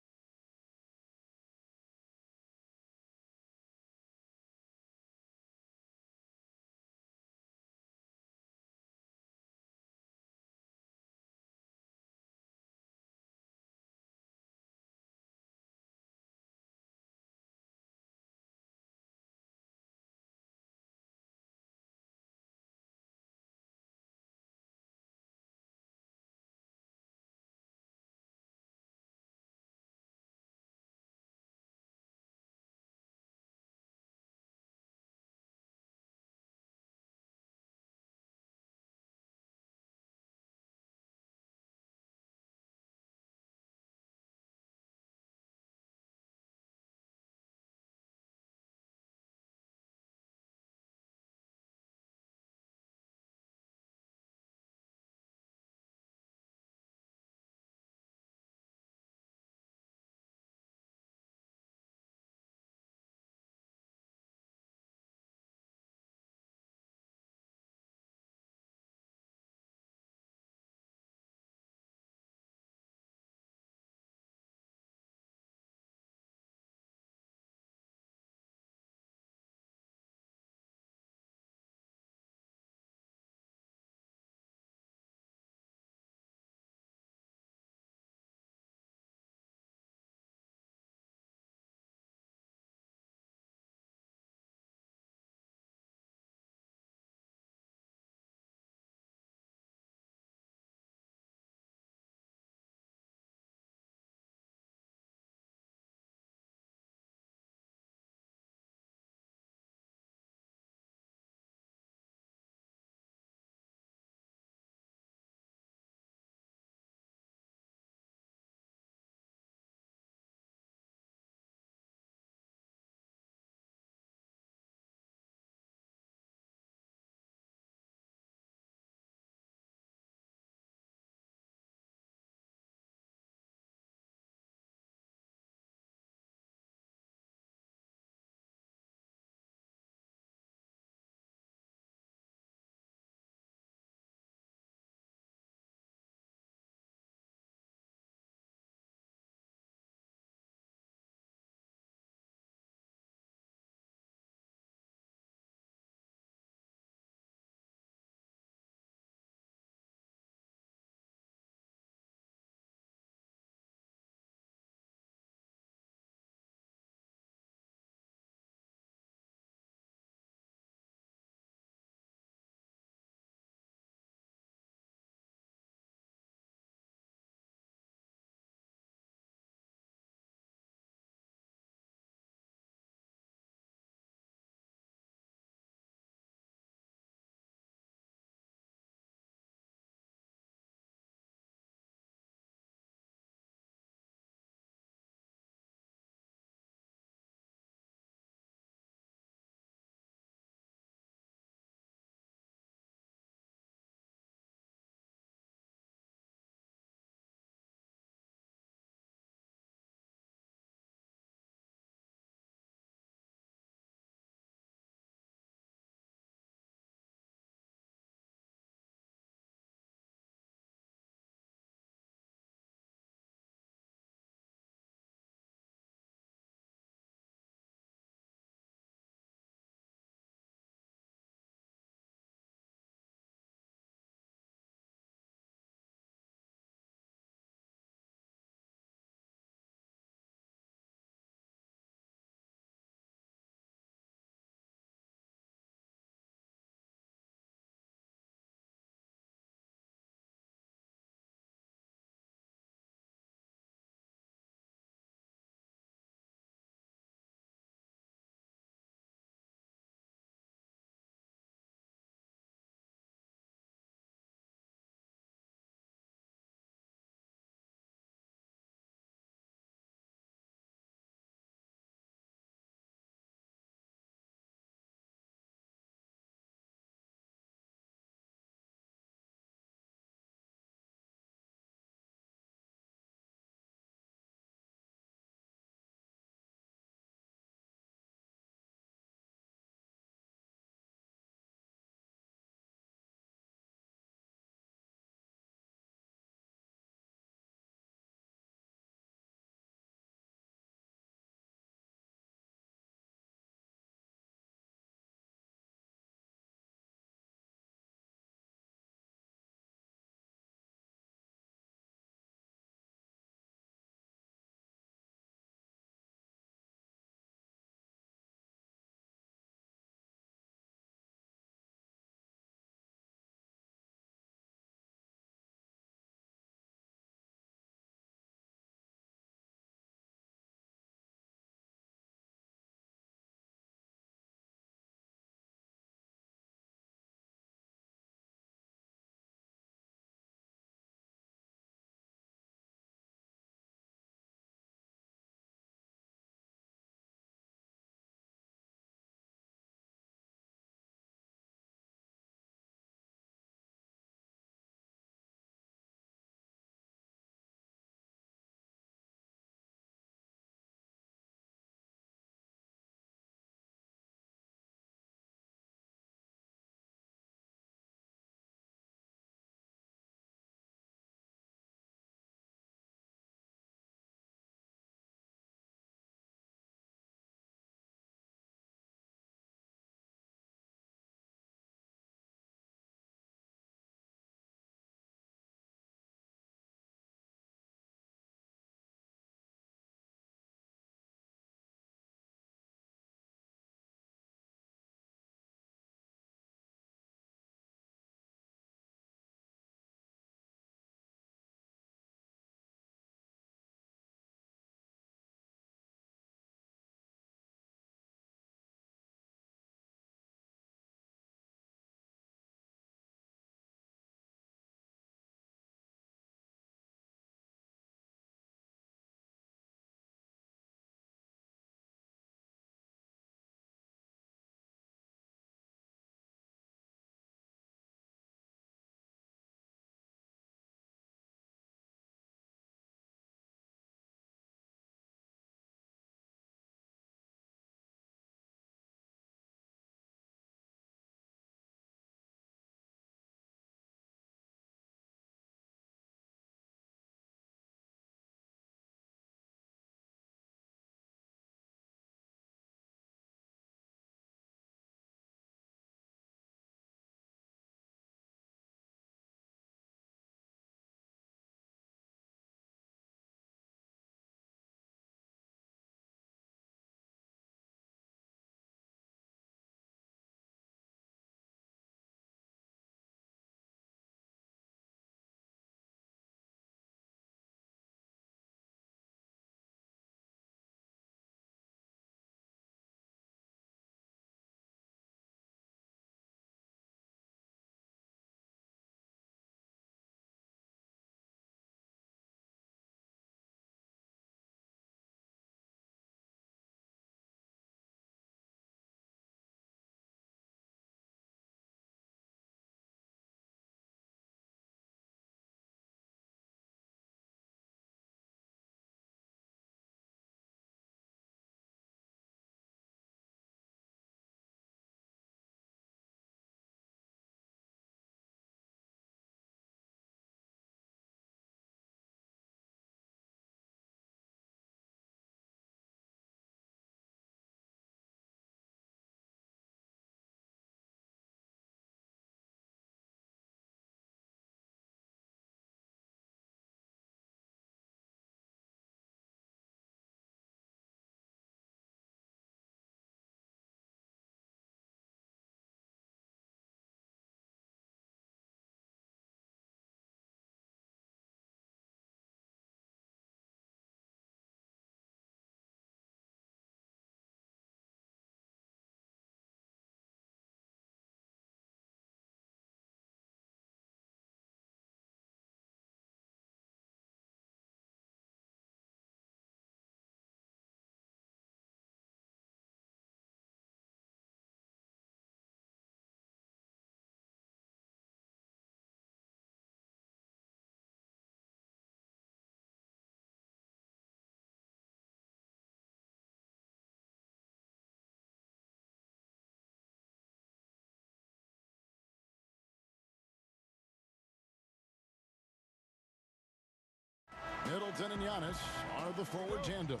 Middleton and Giannis are the forward tandem.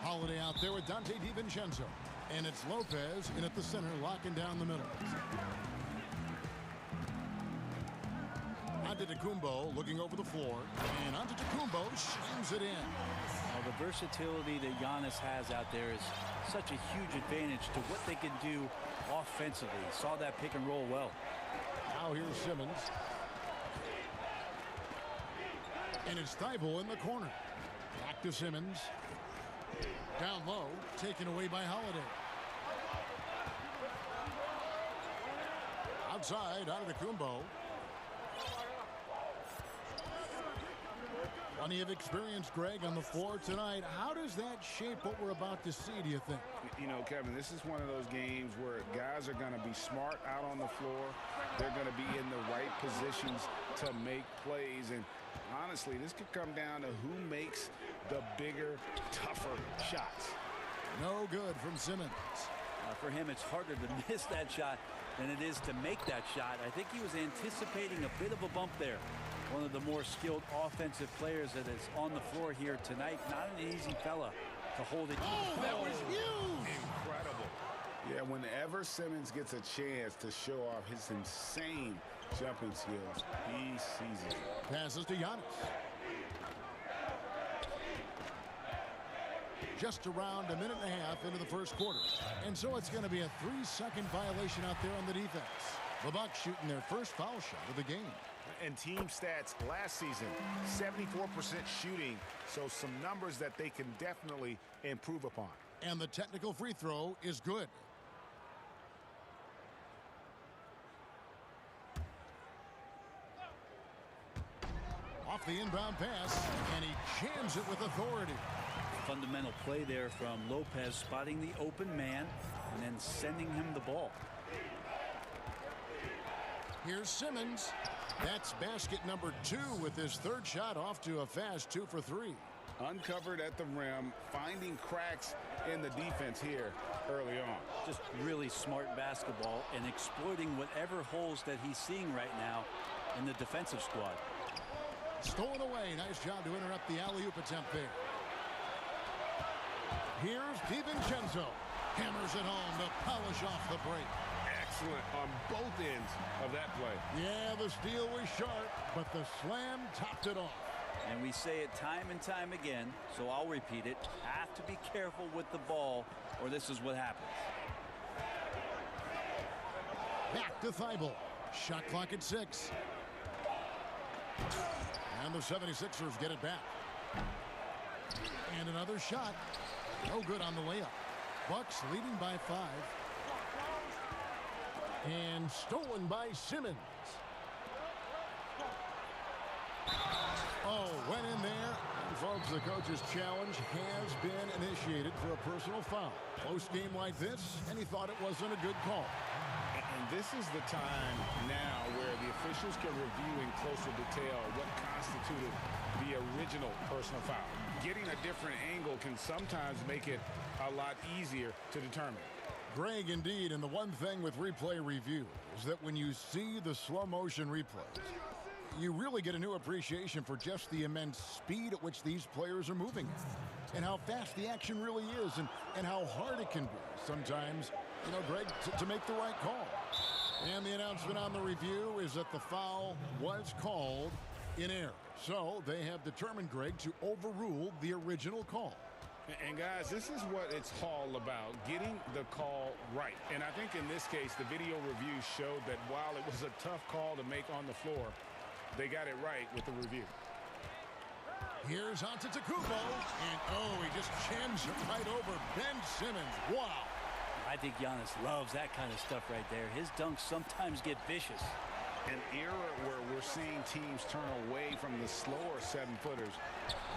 Holiday out there with Dante DiVincenzo. And it's Lopez in at the center, locking down the middle. Antetokounmpo looking over the floor. And Antetokounmpo slams it in. Well, the versatility that Giannis has out there is such a huge advantage to what they can do offensively. Saw that pick and roll well. Now here's Simmons. And it's Thibault in the corner. Back to Simmons. Down low, taken away by Holiday. Outside, Antetokounmpo. Plenty of experience, Greg, on the floor tonight. How does that shape what we're about to see, do you think? You know, Kevin, this is one of those games where guys are going to be smart out on the floor. They're going to be in the right positions to make plays. And honestly, this could come down to who makes the bigger, tougher shots. No good from Simmons. For him, it's harder to miss that shot than it is to make that shot. I think he was anticipating a bit of a bump there. One of the more skilled offensive players that is on the floor here tonight. Not an easy fella to hold it. Oh, that was huge! Incredible. Yeah, whenever Simmons gets a chance to show off his insane jumping skills, he sees it. Passes to Giannis. Just around a minute and a half into the first quarter. And so it's going to be a 3-second violation out there on the defense. The Bucks shooting their first foul shot of the game. And team stats last season, 74% shooting, so some numbers that they can definitely improve upon. And the technical free throw is good. Off the inbound pass, and he jams it with authority. Fundamental play there from Lopez, spotting the open man and then sending him the ball. Here's Simmons. That's basket number 2 with his third shot off to a fast 2 for 3. Uncovered at the rim, finding cracks in the defense here early on. Just really smart basketball and exploiting whatever holes that he's seeing right now in the defensive squad. Stolen away. Nice job to interrupt the alley-oop attempt there. Here's DiVincenzo. Hammers it home to polish off the break. Excellent on both ends of that play. Yeah, the steal was sharp, but the slam topped it off. And we say it time and time again, so I'll repeat it. Have to be careful with the ball, or this is what happens. Back to Thibault. Shot clock at 6. And the 76ers get it back. And another shot. No good on the layup. Bucks leading by 5. And stolen by Simmons. Oh, went in there. And folks, the coach's challenge has been initiated for a personal foul. Close game like this, and he thought it wasn't a good call. And this is the time now where the officials can review in closer detail what constituted the original personal foul. Getting a different angle can sometimes make it a lot easier to determine. Greg, indeed, and the one thing with replay review is that when you see the slow motion replays, you really get a new appreciation for just the immense speed at which these players are moving and how fast the action really is and how hard it can be sometimes, you know, Greg, to make the right call. And the announcement on the review is that the foul was called in error. So they have determined, Greg, to overrule the original call. And guys, this is what it's all about, getting the call right. And I think in this case, the video review showed that while it was a tough call to make on the floor, they got it right with the review. Here's Antetokounmpo, and oh, he just jams it right over Ben Simmons. Wow. I think Giannis loves that kind of stuff right there. His dunks sometimes get vicious. An era where we're seeing teams turn away from the slower 7-footers.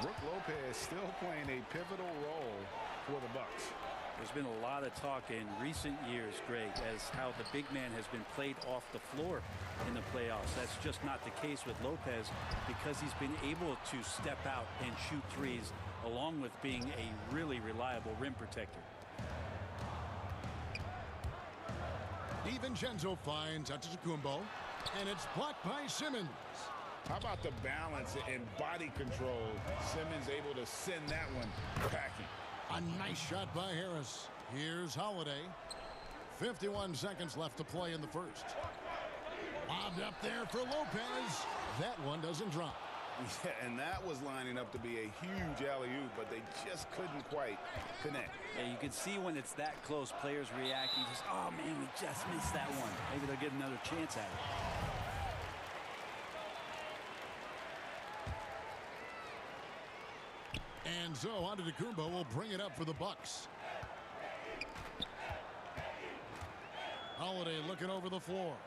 Brook Lopez still playing a pivotal role for the Bucks. There's been a lot of talk in recent years, Greg, as how the big man has been played off the floor in the playoffs. That's just not the case with Lopez because he's been able to step out and shoot threes along with being a really reliable rim protector. DiVincenzo finds Antetokounmpo, and it's blocked by Simmons. How about the balance and body control? Simmons able to send that one packing. A nice shot by Harris. Here's Holiday. 51 seconds left to play in the first. Lobbed up there for Lopez. That one doesn't drop. Yeah, and that was lining up to be a huge alley-oop, but they just couldn't quite connect. Yeah, you can see when it's that close, players reacting. Just, oh, man, we just missed that one. Maybe they'll get another chance at it. And so Antetokounmpo will bring it up for the Bucks. Holiday looking over the floor.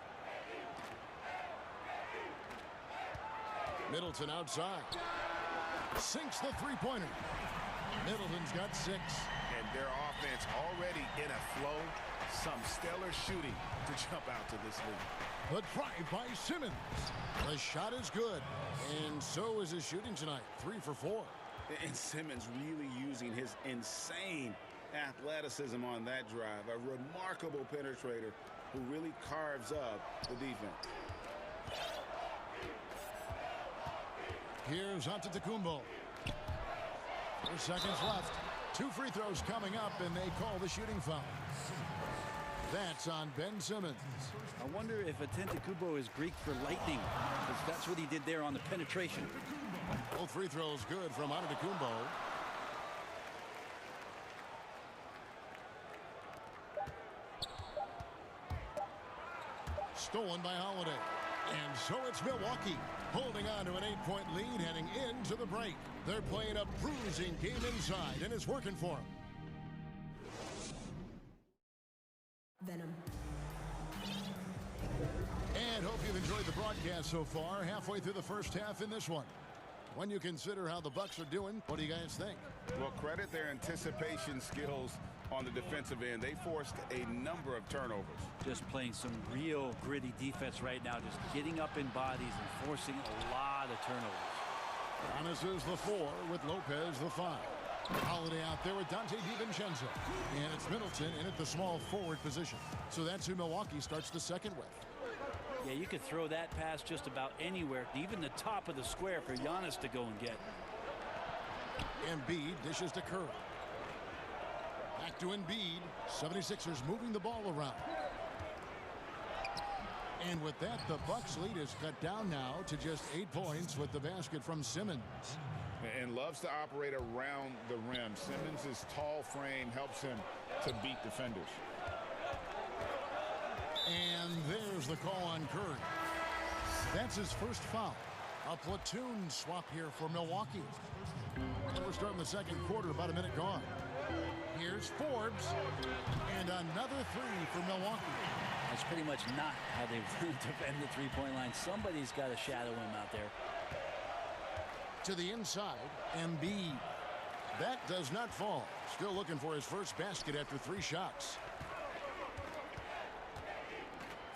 Middleton outside. Sinks the three-pointer. Middleton's got 6. And their offense already in a flow. Some stellar shooting to jump out to this lead. The drive by Simmons. The shot is good. And so is his shooting tonight. 3 for 4. And Simmons really using his insane athleticism on that drive. A remarkable penetrator who really carves up the defense. Here's Antetokounmpo. 4 seconds left. 2 free throws coming up, and they call the shooting foul. That's on Ben Simmons. I wonder if Antetokounmpo is Greek for lightning, because that's what he did there on the penetration. Both free throws good from Antetokounmpo. Stolen by Holiday. And so it's Milwaukee holding on to an 8-point lead heading into the break. They're playing a bruising game inside, and it's working for them. Venom. And hope you've enjoyed the broadcast so far. Halfway through the first half in this one. When you consider how the Bucks are doing, what do you guys think? Well, credit their anticipation skills on the defensive end. They forced a number of turnovers. Just playing some real gritty defense right now, just getting up in bodies and forcing a lot of turnovers. Giannis is the 4 with Lopez the 5. Holiday out there with Dante DiVincenzo. And it's Middleton in at the small forward position. So that's who Milwaukee starts the second with. Yeah, you could throw that pass just about anywhere, even the top of the square for Giannis to go and get. Embiid dishes to Curry. Back to Embiid. 76ers moving the ball around. And with that, the Bucks lead is cut down now to just 8 points with the basket from Simmons. And loves to operate around the rim. Simmons' tall frame helps him to beat defenders. And there's the call on Curry. That's his first foul. A platoon swap here for Milwaukee. And we're starting the second quarter, about a minute gone. Here's Forbes. And another 3 for Milwaukee. That's pretty much not how they defend the three-point line. Somebody's got to shadow him out there. To the inside, Embiid. That does not fall. Still looking for his first basket after 3 shots.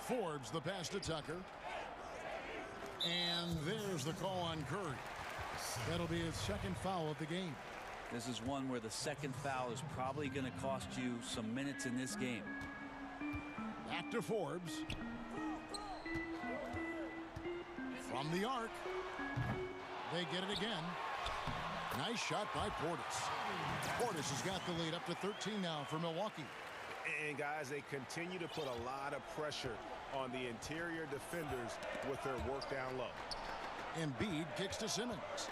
Forbes the pass to Tucker. And there's the call on Curry. That'll be his second foul of the game. This is one where the second foul is probably going to cost you some minutes in this game. Back to Forbes. From the arc. They get it again. Nice shot by Portis. Portis has got the lead up to 13 now for Milwaukee. And guys, they continue to put a lot of pressure on the interior defenders with their work down low. Embiid kicks to Simmons.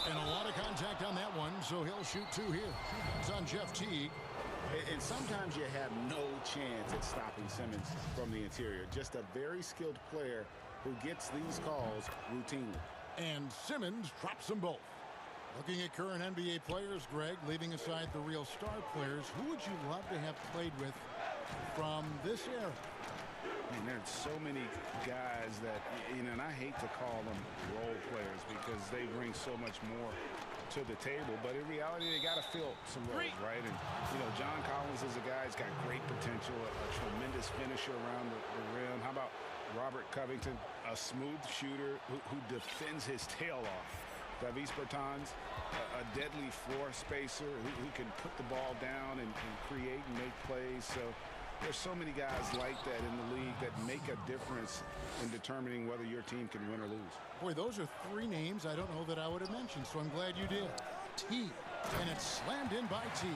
And a lot of contact on that one, so he'll shoot 2 here. It's on Jeff Teague. And sometimes you have no chance at stopping Simmons from the interior. Just a very skilled player who gets these calls routinely. And Simmons drops them both. Looking at current NBA players, Greg, leaving aside the real star players, who would you love to have played with from this era? And there's so many guys that, you know, and I hate to call them role players because they bring so much more to the table. But in reality, they got to fill some roles, right? And, you know, John Collins is a guy who's got great potential, a tremendous finisher around the rim. How about Robert Covington, a smooth shooter who defends his tail off? Davis Bertans, a deadly floor spacer who can put the ball down and create and make plays. So There's so many guys like that in the league that make a difference in determining whether your team can win or lose. Boy, those are three names I don't know that I would have mentioned, so I'm glad you did. Teague, and it's slammed in by Teague.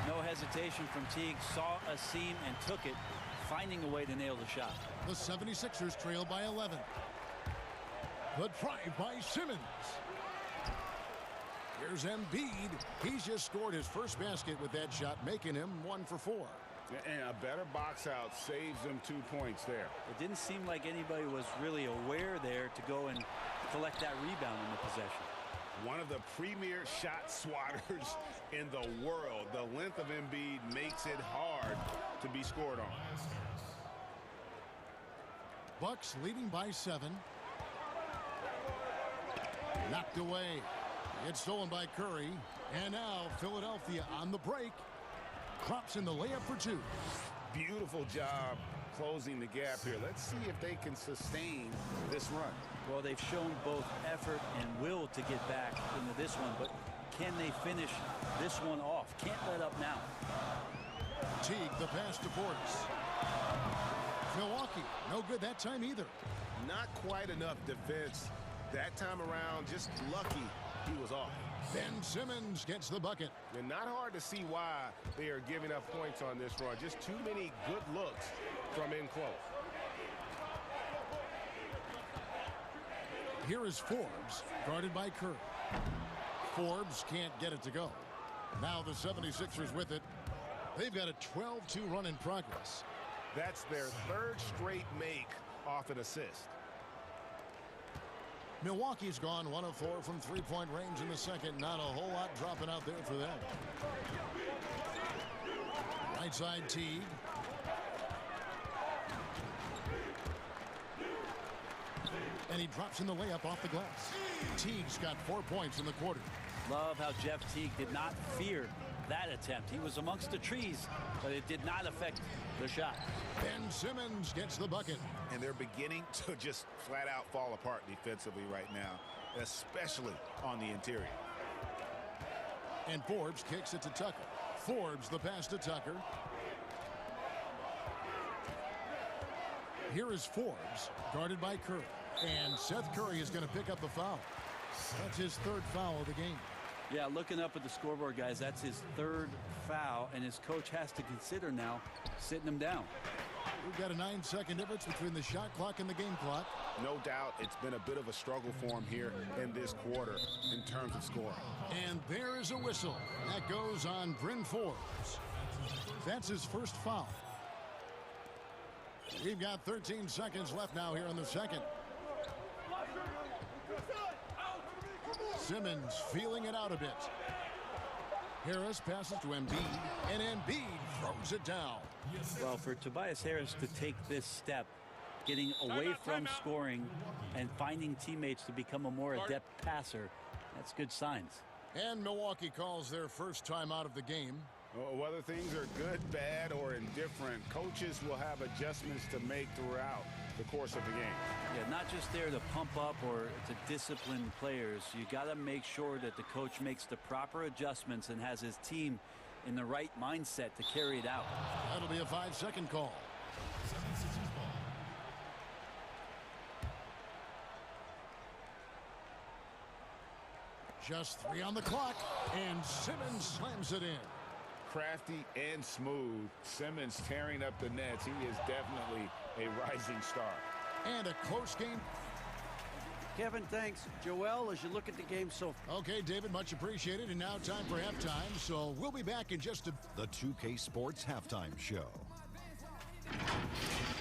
No hesitation from Teague. Saw a seam and took it, finding a way to nail the shot. The 76ers trail by 11. The drive by Simmons. Here's Embiid. He's just scored his first basket with that shot, making him 1 for 4. And a better box out saves them 2 points there. It didn't seem like anybody was really aware there to go and collect that rebound in the possession. One of the premier shot swatters in the world. The length of Embiid makes it hard to be scored on. Bucks leading by 7. Knocked away. It's stolen by Curry. And now Philadelphia on the break. Drops in the layup for 2. Beautiful job closing the gap here. Let's see if they can sustain this run. Well, they've shown both effort and will to get back into this one, but can they finish this one off? Can't let up now. Teague, the pass to Portis. Milwaukee, no good that time either. Not quite enough defense that time around. Just lucky he was off. Ben Simmons gets the bucket. And not hard to see why they are giving up points on this run. Just too many good looks from in close. Here is Forbes, guarded by Curry. Forbes can't get it to go. Now the 76ers with it. They've got a 12-2 run in progress. That's their 3rd straight make off an assist. Milwaukee's gone 1 of 4 from three-point range in the second. Not a whole lot dropping out there for them. Right side Teague. And he drops in the layup off the glass. Teague's got 4 points in the quarter. Love how Jeff Teague did not fear that attempt. He was amongst the trees, but it did not affect the shot. Ben Simmons gets the bucket. And they're beginning to just flat out fall apart defensively right now, especially on the interior. And Forbes kicks it to Tucker. Forbes the pass to Tucker. Here is Forbes, guarded by Curry. And Seth Curry is going to pick up the foul. That's his 3rd foul of the game. Yeah, looking up at the scoreboard, guys, that's his 3rd foul, and his coach has to consider now sitting him down. We've got a 9-second difference between the shot clock and the game clock. No doubt it's been a bit of a struggle for him here in this quarter in terms of scoring. And there is a whistle. That goes on Bryn Forbes. That's his 1st foul. We've got 13 seconds left now here in the second. Simmons feeling it out a bit. Harris passes to Embiid, and Embiid throws it down. Well, for Tobias Harris to take this step, getting away from scoring and finding teammates to become a more adept passer, that's good signs. And Milwaukee calls their first time out of the game. Whether things are good, bad, or indifferent, coaches will have adjustments to make throughout the course of the game. Yeah, not just there to pump up or to discipline players. You got to make sure that the coach makes the proper adjustments and has his team in the right mindset to carry it out. That'll be a 5-second call. Just 3 on the clock, and Simmons slams it in. Crafty and smooth. Simmons tearing up the nets. He is definitely a rising star. And a close game. Kevin, thanks. Joel, as you look at the game so far. Okay, David, much appreciated. And now time for halftime. So we'll be back in just a... The 2K Sports Halftime Show.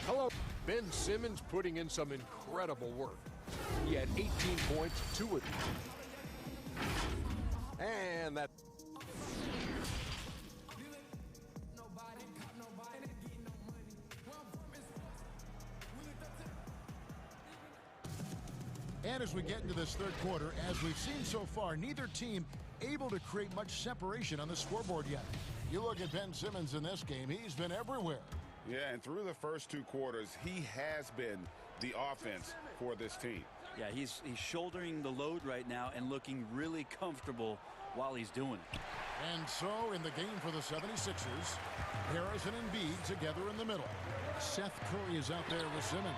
Hello. Ben Simmons putting in some incredible work. He had 18 points, 2 of them. And that... And as we get into this 3rd quarter, as we've seen so far, neither team able to create much separation on the scoreboard yet. You look at Ben Simmons in this game, he's been everywhere. Yeah, and through the first 2 quarters, he has been the offense for this team. Yeah, he's shouldering the load right now and looking really comfortable while he's doing it. And so in the game for the 76ers, Harris and Embiid together in the middle. Seth Curry is out there with Simmons.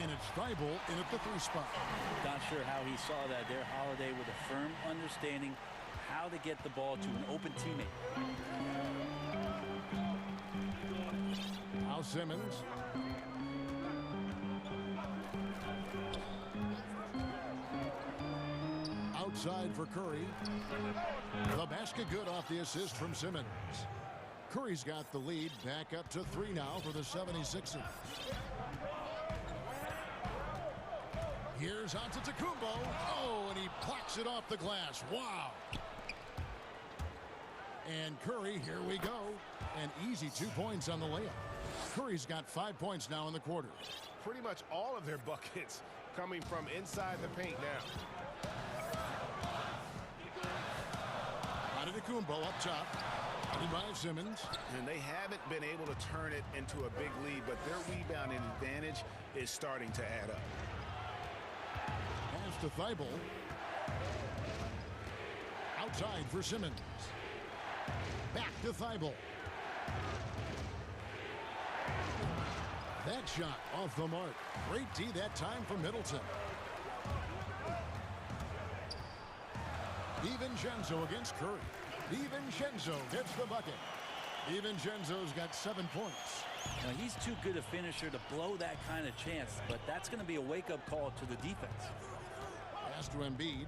And it's Thibault in at the 3 spot. Not sure how he saw that there. Holiday with a firm understanding how to get the ball to an open teammate. Now Simmons. Outside for Curry. The basket good off the assist from Simmons. Curry's got the lead back up to 3 now for the 76ers. Here's Antetokounmpo. Oh, and he blocks it off the glass. Wow. And Curry, here we go. An easy 2 points on the layup. Curry's got 5 points now in the quarter. Pretty much all of their buckets coming from inside the paint now. Antetokounmpo up top. By Simmons. And they haven't been able to turn it into a big lead, but their rebounding advantage is starting to add up. Pass to Thibault. Outside for Simmons. Back to Thibault. That shot off the mark. Great D that time from Middleton. DiVincenzo against Curry. DiVincenzo gets the bucket. DiVincenzo's got 7 points. Now, he's too good a finisher to blow that kind of chance, but that's going to be a wake-up call to the defense. Pass to Embiid.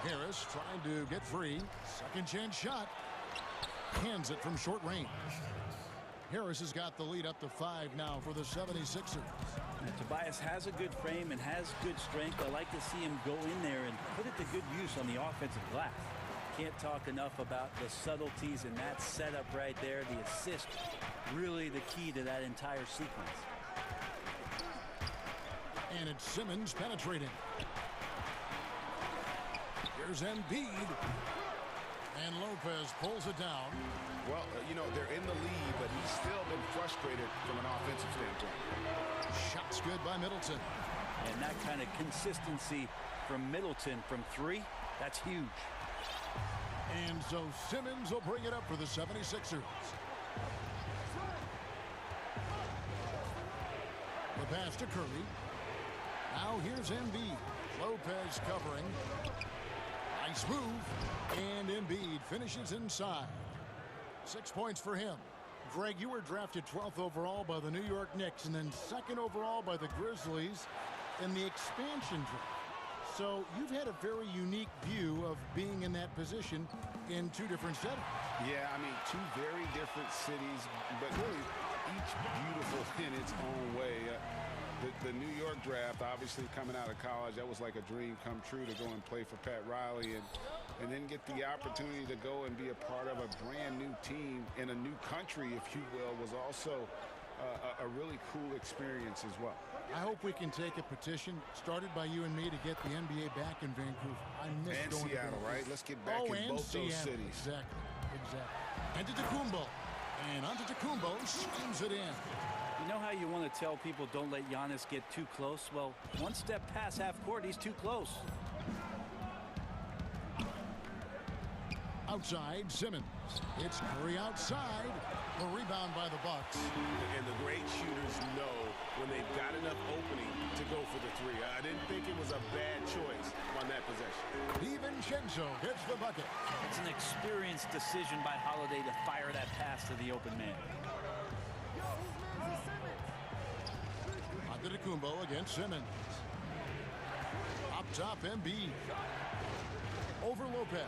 Harris trying to get free. Second chance shot. Hands it from short range. Harris has got the lead up to 5 now for the 76ers. Tobias has a good frame and has good strength. I like to see him go in there and put it to good use on the offensive glass. Can't talk enough about the subtleties in that setup right there. The assist, really the key to that entire sequence. And it's Simmons penetrating. Here's Embiid. And Lopez pulls it down. Well, you know, they're in the lead, but he's still been frustrated from an offensive standpoint. Shots good by Middleton. And that kind of consistency from Middleton from 3, that's huge. And so Simmons will bring it up for the 76ers. The pass to Curry. Now here's Embiid. Lopez covering. Nice move. And Embiid finishes inside. 6 points for him. Greg, you were drafted 12th overall by the New York Knicks and then 2nd overall by the Grizzlies in the expansion draft. So you've had a very unique view of being in that position in 2 different settings. Yeah, I mean, 2 very different cities, but really each beautiful in its own way. The New York draft, obviously coming out of college, that was like a dream come true to go and play for Pat Riley and then get the opportunity to go and be a part of a brand new team in a new country, if you will, was also a really cool experience as well. I hope we can take a petition started by you and me to get the NBA back in Vancouver. I miss and going Seattle, to right? Let's get back in both those cities. Exactly. Antetokounmpo. And Antetokounmpo slams it in. You know how you want to tell people don't let Giannis get too close? Well, 1 step past half court, he's too close. Outside, Simmons. It's Curry outside. The rebound by the Bucks. And the great shooters know when they've got enough opening to go for the 3. I didn't think it was a bad choice on that possession. DiVincenzo gets the bucket. It's an experienced decision by Holiday to fire that pass to the open man. Antetokounmpo against Simmons. Up top, Embiid. Over Lopez.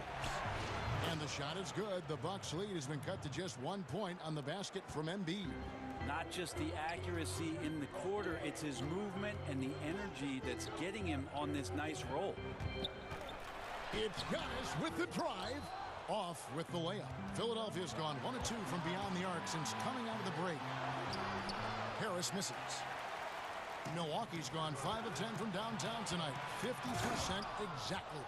And the shot is good. The Bucks lead has been cut to just 1 point on the basket from Embiid. Not just the accuracy in the quarter, it's his movement and the energy that's getting him on this nice roll. It's Giannis with the drive. Off with the layup. Philadelphia's gone 1 of 2 from beyond the arc since coming out of the break. Harris misses. Milwaukee's gone 5 of 10 from downtown tonight. 50% exactly.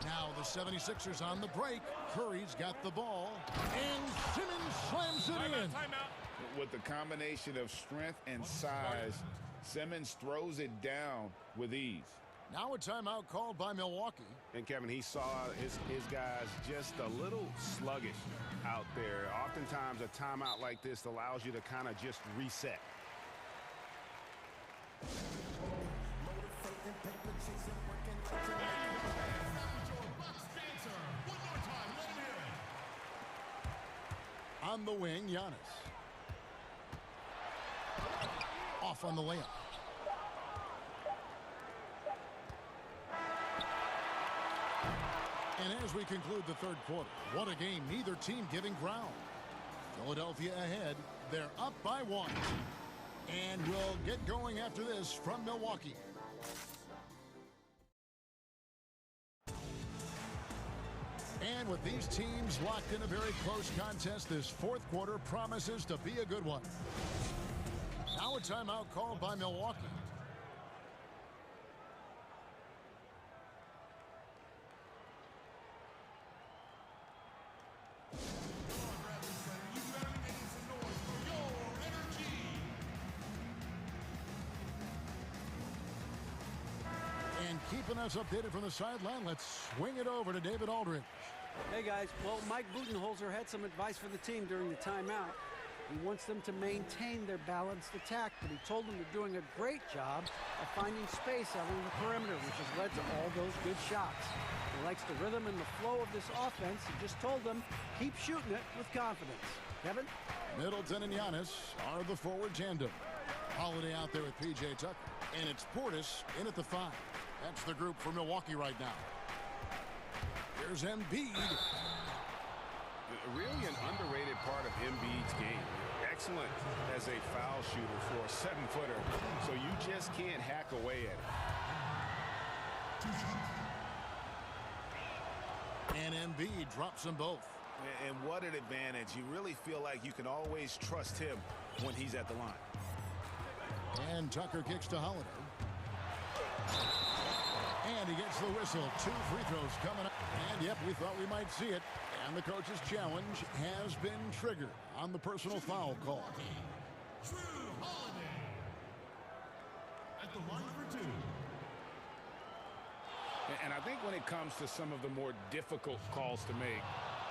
Now the 76ers on the break. Curry's got the ball. And Simmons slams it in. With the combination of strength and size, Simmons throws it down with ease. Now a timeout called by Milwaukee. And Kevin, he saw his guys just a little sluggish out there. Oftentimes a timeout like this allows you to kind of just reset. On the wing, Giannis. Off on the layup. And as we conclude the third quarter, what a game, neither team giving ground. Philadelphia ahead, they're up by 1. And we'll get going after this from Milwaukee. And with these teams locked in a very close contest, this fourth quarter promises to be a good one. Now a timeout called by Milwaukee. And keeping us updated from the sideline, let's swing it over to David Aldridge. Hey guys, well, Mike Budenholzer had some advice for the team during the timeout. He wants them to maintain their balanced attack, but he told them they're doing a great job of finding space out on the perimeter, which has led to all those good shots. He likes the rhythm and the flow of this offense. He just told them, keep shooting it with confidence. Kevin? Middleton and Giannis are the forward tandem. Holiday out there with P.J. Tucker, and it's Portis in at the 5. That's the group for Milwaukee right now. Here's Embiid. Really an underrated part of Embiid's game. Excellent as a foul shooter for a 7-footer, so you just can't hack away at it. And Embiid drops them both. And what an advantage. You really feel like you can always trust him when he's at the line. And Tucker kicks to Holiday. And he gets the whistle. 2 free throws coming up. And, yep, we thought we might see it. And the coach's challenge has been triggered on the personal foul call. Drew Holiday at the line for 2. And I think when it comes to some of the more difficult calls to make,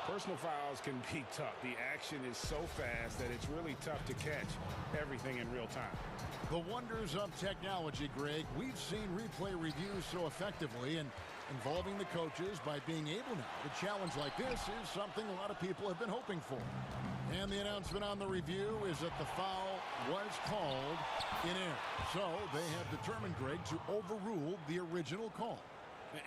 personal fouls can be tough. The action is so fast that it's really tough to catch everything in real time. The wonders of technology, Greg. We've seen replay reviews so effectively, and involving the coaches by being able now to challenge like this is something a lot of people have been hoping for. And the announcement on the review is that the foul was called in error. So they have determined, Greg, to overrule the original call.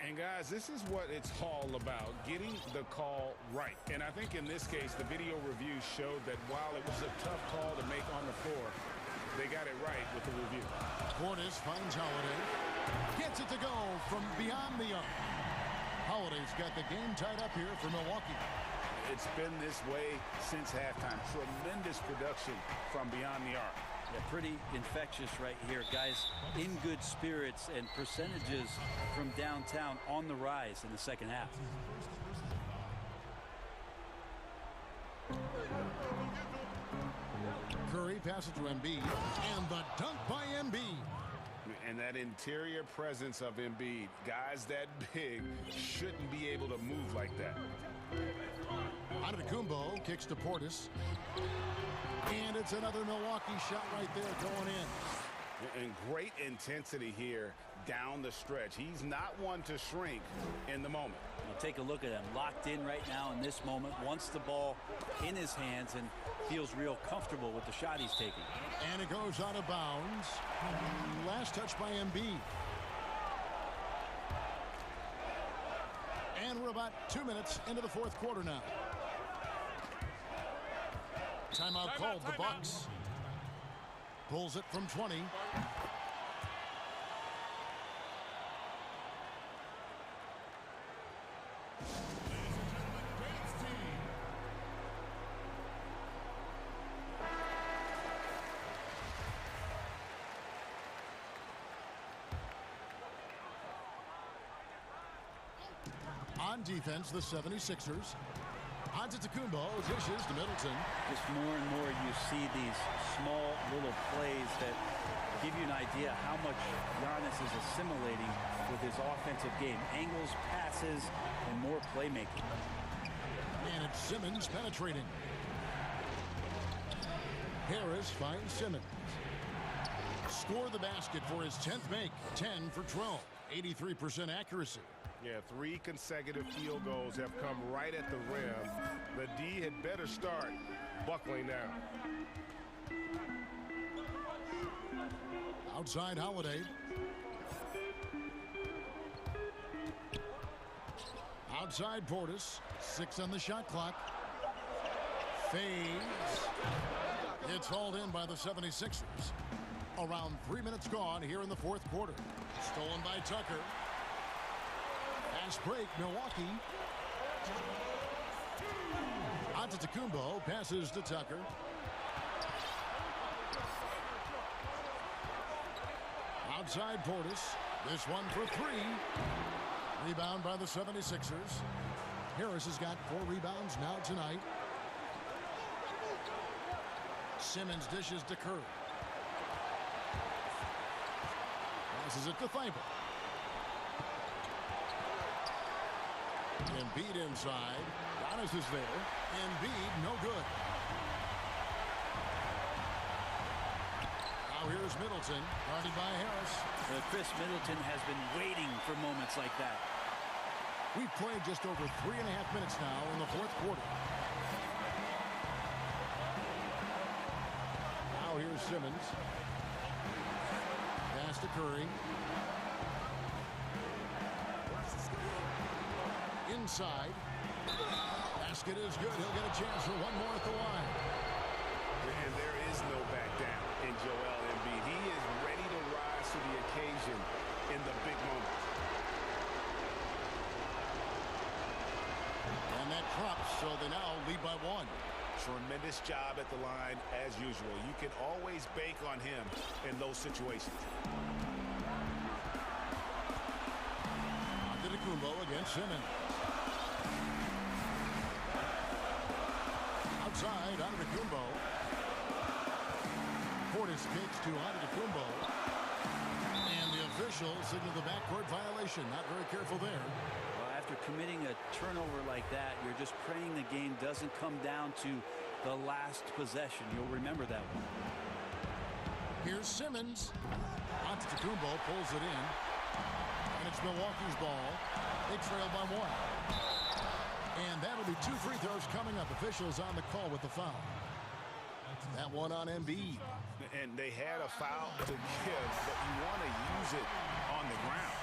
And guys, this is what it's all about, getting the call right. And I think in this case, the video review showed that while it was a tough call to make on the floor, they got it right with the review. Portis finds Holiday. Gets it to go from beyond the arc. Holiday's got the game tied up here for Milwaukee. It's been this way since halftime. Tremendous production from beyond the arc. Yeah, pretty infectious right here. Guys in good spirits and percentages from downtown on the rise in the second half. Curry passes to Embiid, and the dunk by Embiid. And that interior presence of Embiid, guys that big shouldn't be able to move like that. Antetokounmpo kicks to Portis. And it's another Milwaukee shot right there going in. And great intensity here down the stretch. He's not one to shrink in the moment. Now take a look at him, locked in right now in this moment, wants the ball in his hands and feels real comfortable with the shot he's taking. And it goes out of bounds. Last touch by Embiid. And we're about 2 minutes into the fourth quarter now. Timeout called. The Bucks pulls it from 20. On defense, the 76ers. Antetokounmpo dishes to Middleton. Just more and more you see these small little plays that To give you an idea how much Giannis is assimilating with his offensive game. Angles, passes, and more playmaking. And it's Simmons penetrating. Harris finds Simmons. Score the basket for his 10th make. 10 for 12. 83% accuracy. Yeah, 3 consecutive field goals have come right at the rim. The D had better start buckling down. Outside Holiday. Outside Portis. 6 on the shot clock. Fades. It's hauled in by the 76ers. Around 3 minutes gone here in the fourth quarter. Stolen by Tucker. Fast break, Milwaukee. Antetokounmpo passes to Tucker. Outside Portis. This one for 3. Rebound by the 76ers. Harris has got 4 rebounds now tonight. Simmons dishes to Curry. Passes it to Thybulle. Embiid inside. Giannis is there. Embiid, no good. Now here's Middleton, guarded by Harris. Chris Middleton has been waiting for moments like that. We've played just over 3.5 minutes now in the fourth quarter. Now here's Simmons. Pass to Curry. Inside. Basket is good. He'll get a chance for one more at the line. And there is no back down in Joel Embiid. He is ready to rise to the occasion in the big moments. And that drops, so they now lead by 1. Tremendous job at the line as usual. You can always bank on him in those situations. Antetokounmpo against Simmons. Outside, Antetokounmpo. Portis kicks to Antetokounmpo. And the official signaled the backcourt violation. Not very careful there. After committing a turnover like that, you're just praying the game doesn't come down to the last possession. You'll remember that one. Here's Simmons. Antetokounmpo pulls it in. And it's Milwaukee's ball. They trail by 1. And that'll be 2 free throws coming up. Officials on the call with the foul. That one on Embiid. And they had a foul to give, but you want to use it on the ground.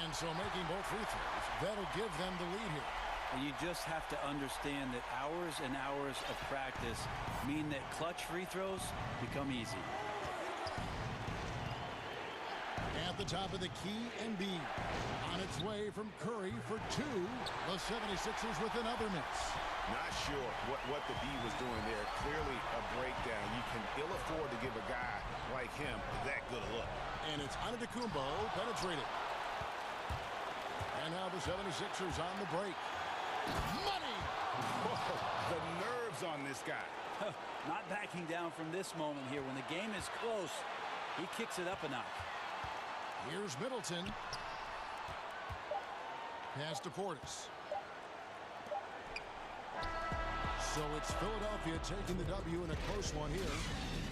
And so making both free throws, that'll give them the lead here. And you just have to understand that hours and hours of practice mean that clutch free throws become easy. At the top of the key, Embiid. On its way from Curry for 2. The 76ers with another miss. Not sure what the D was doing there. Clearly a breakdown. You can ill afford to give a guy like him that good a look. And it's Antetokounmpo penetrated. And now the 76ers on the break. Money! Whoa, the nerves on this guy. Not backing down from this moment here. When the game is close, he kicks it up a notch. Here's Middleton. Pass to Portis. So it's Philadelphia taking the W in a close one here.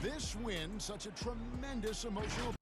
This win, such a tremendous emotional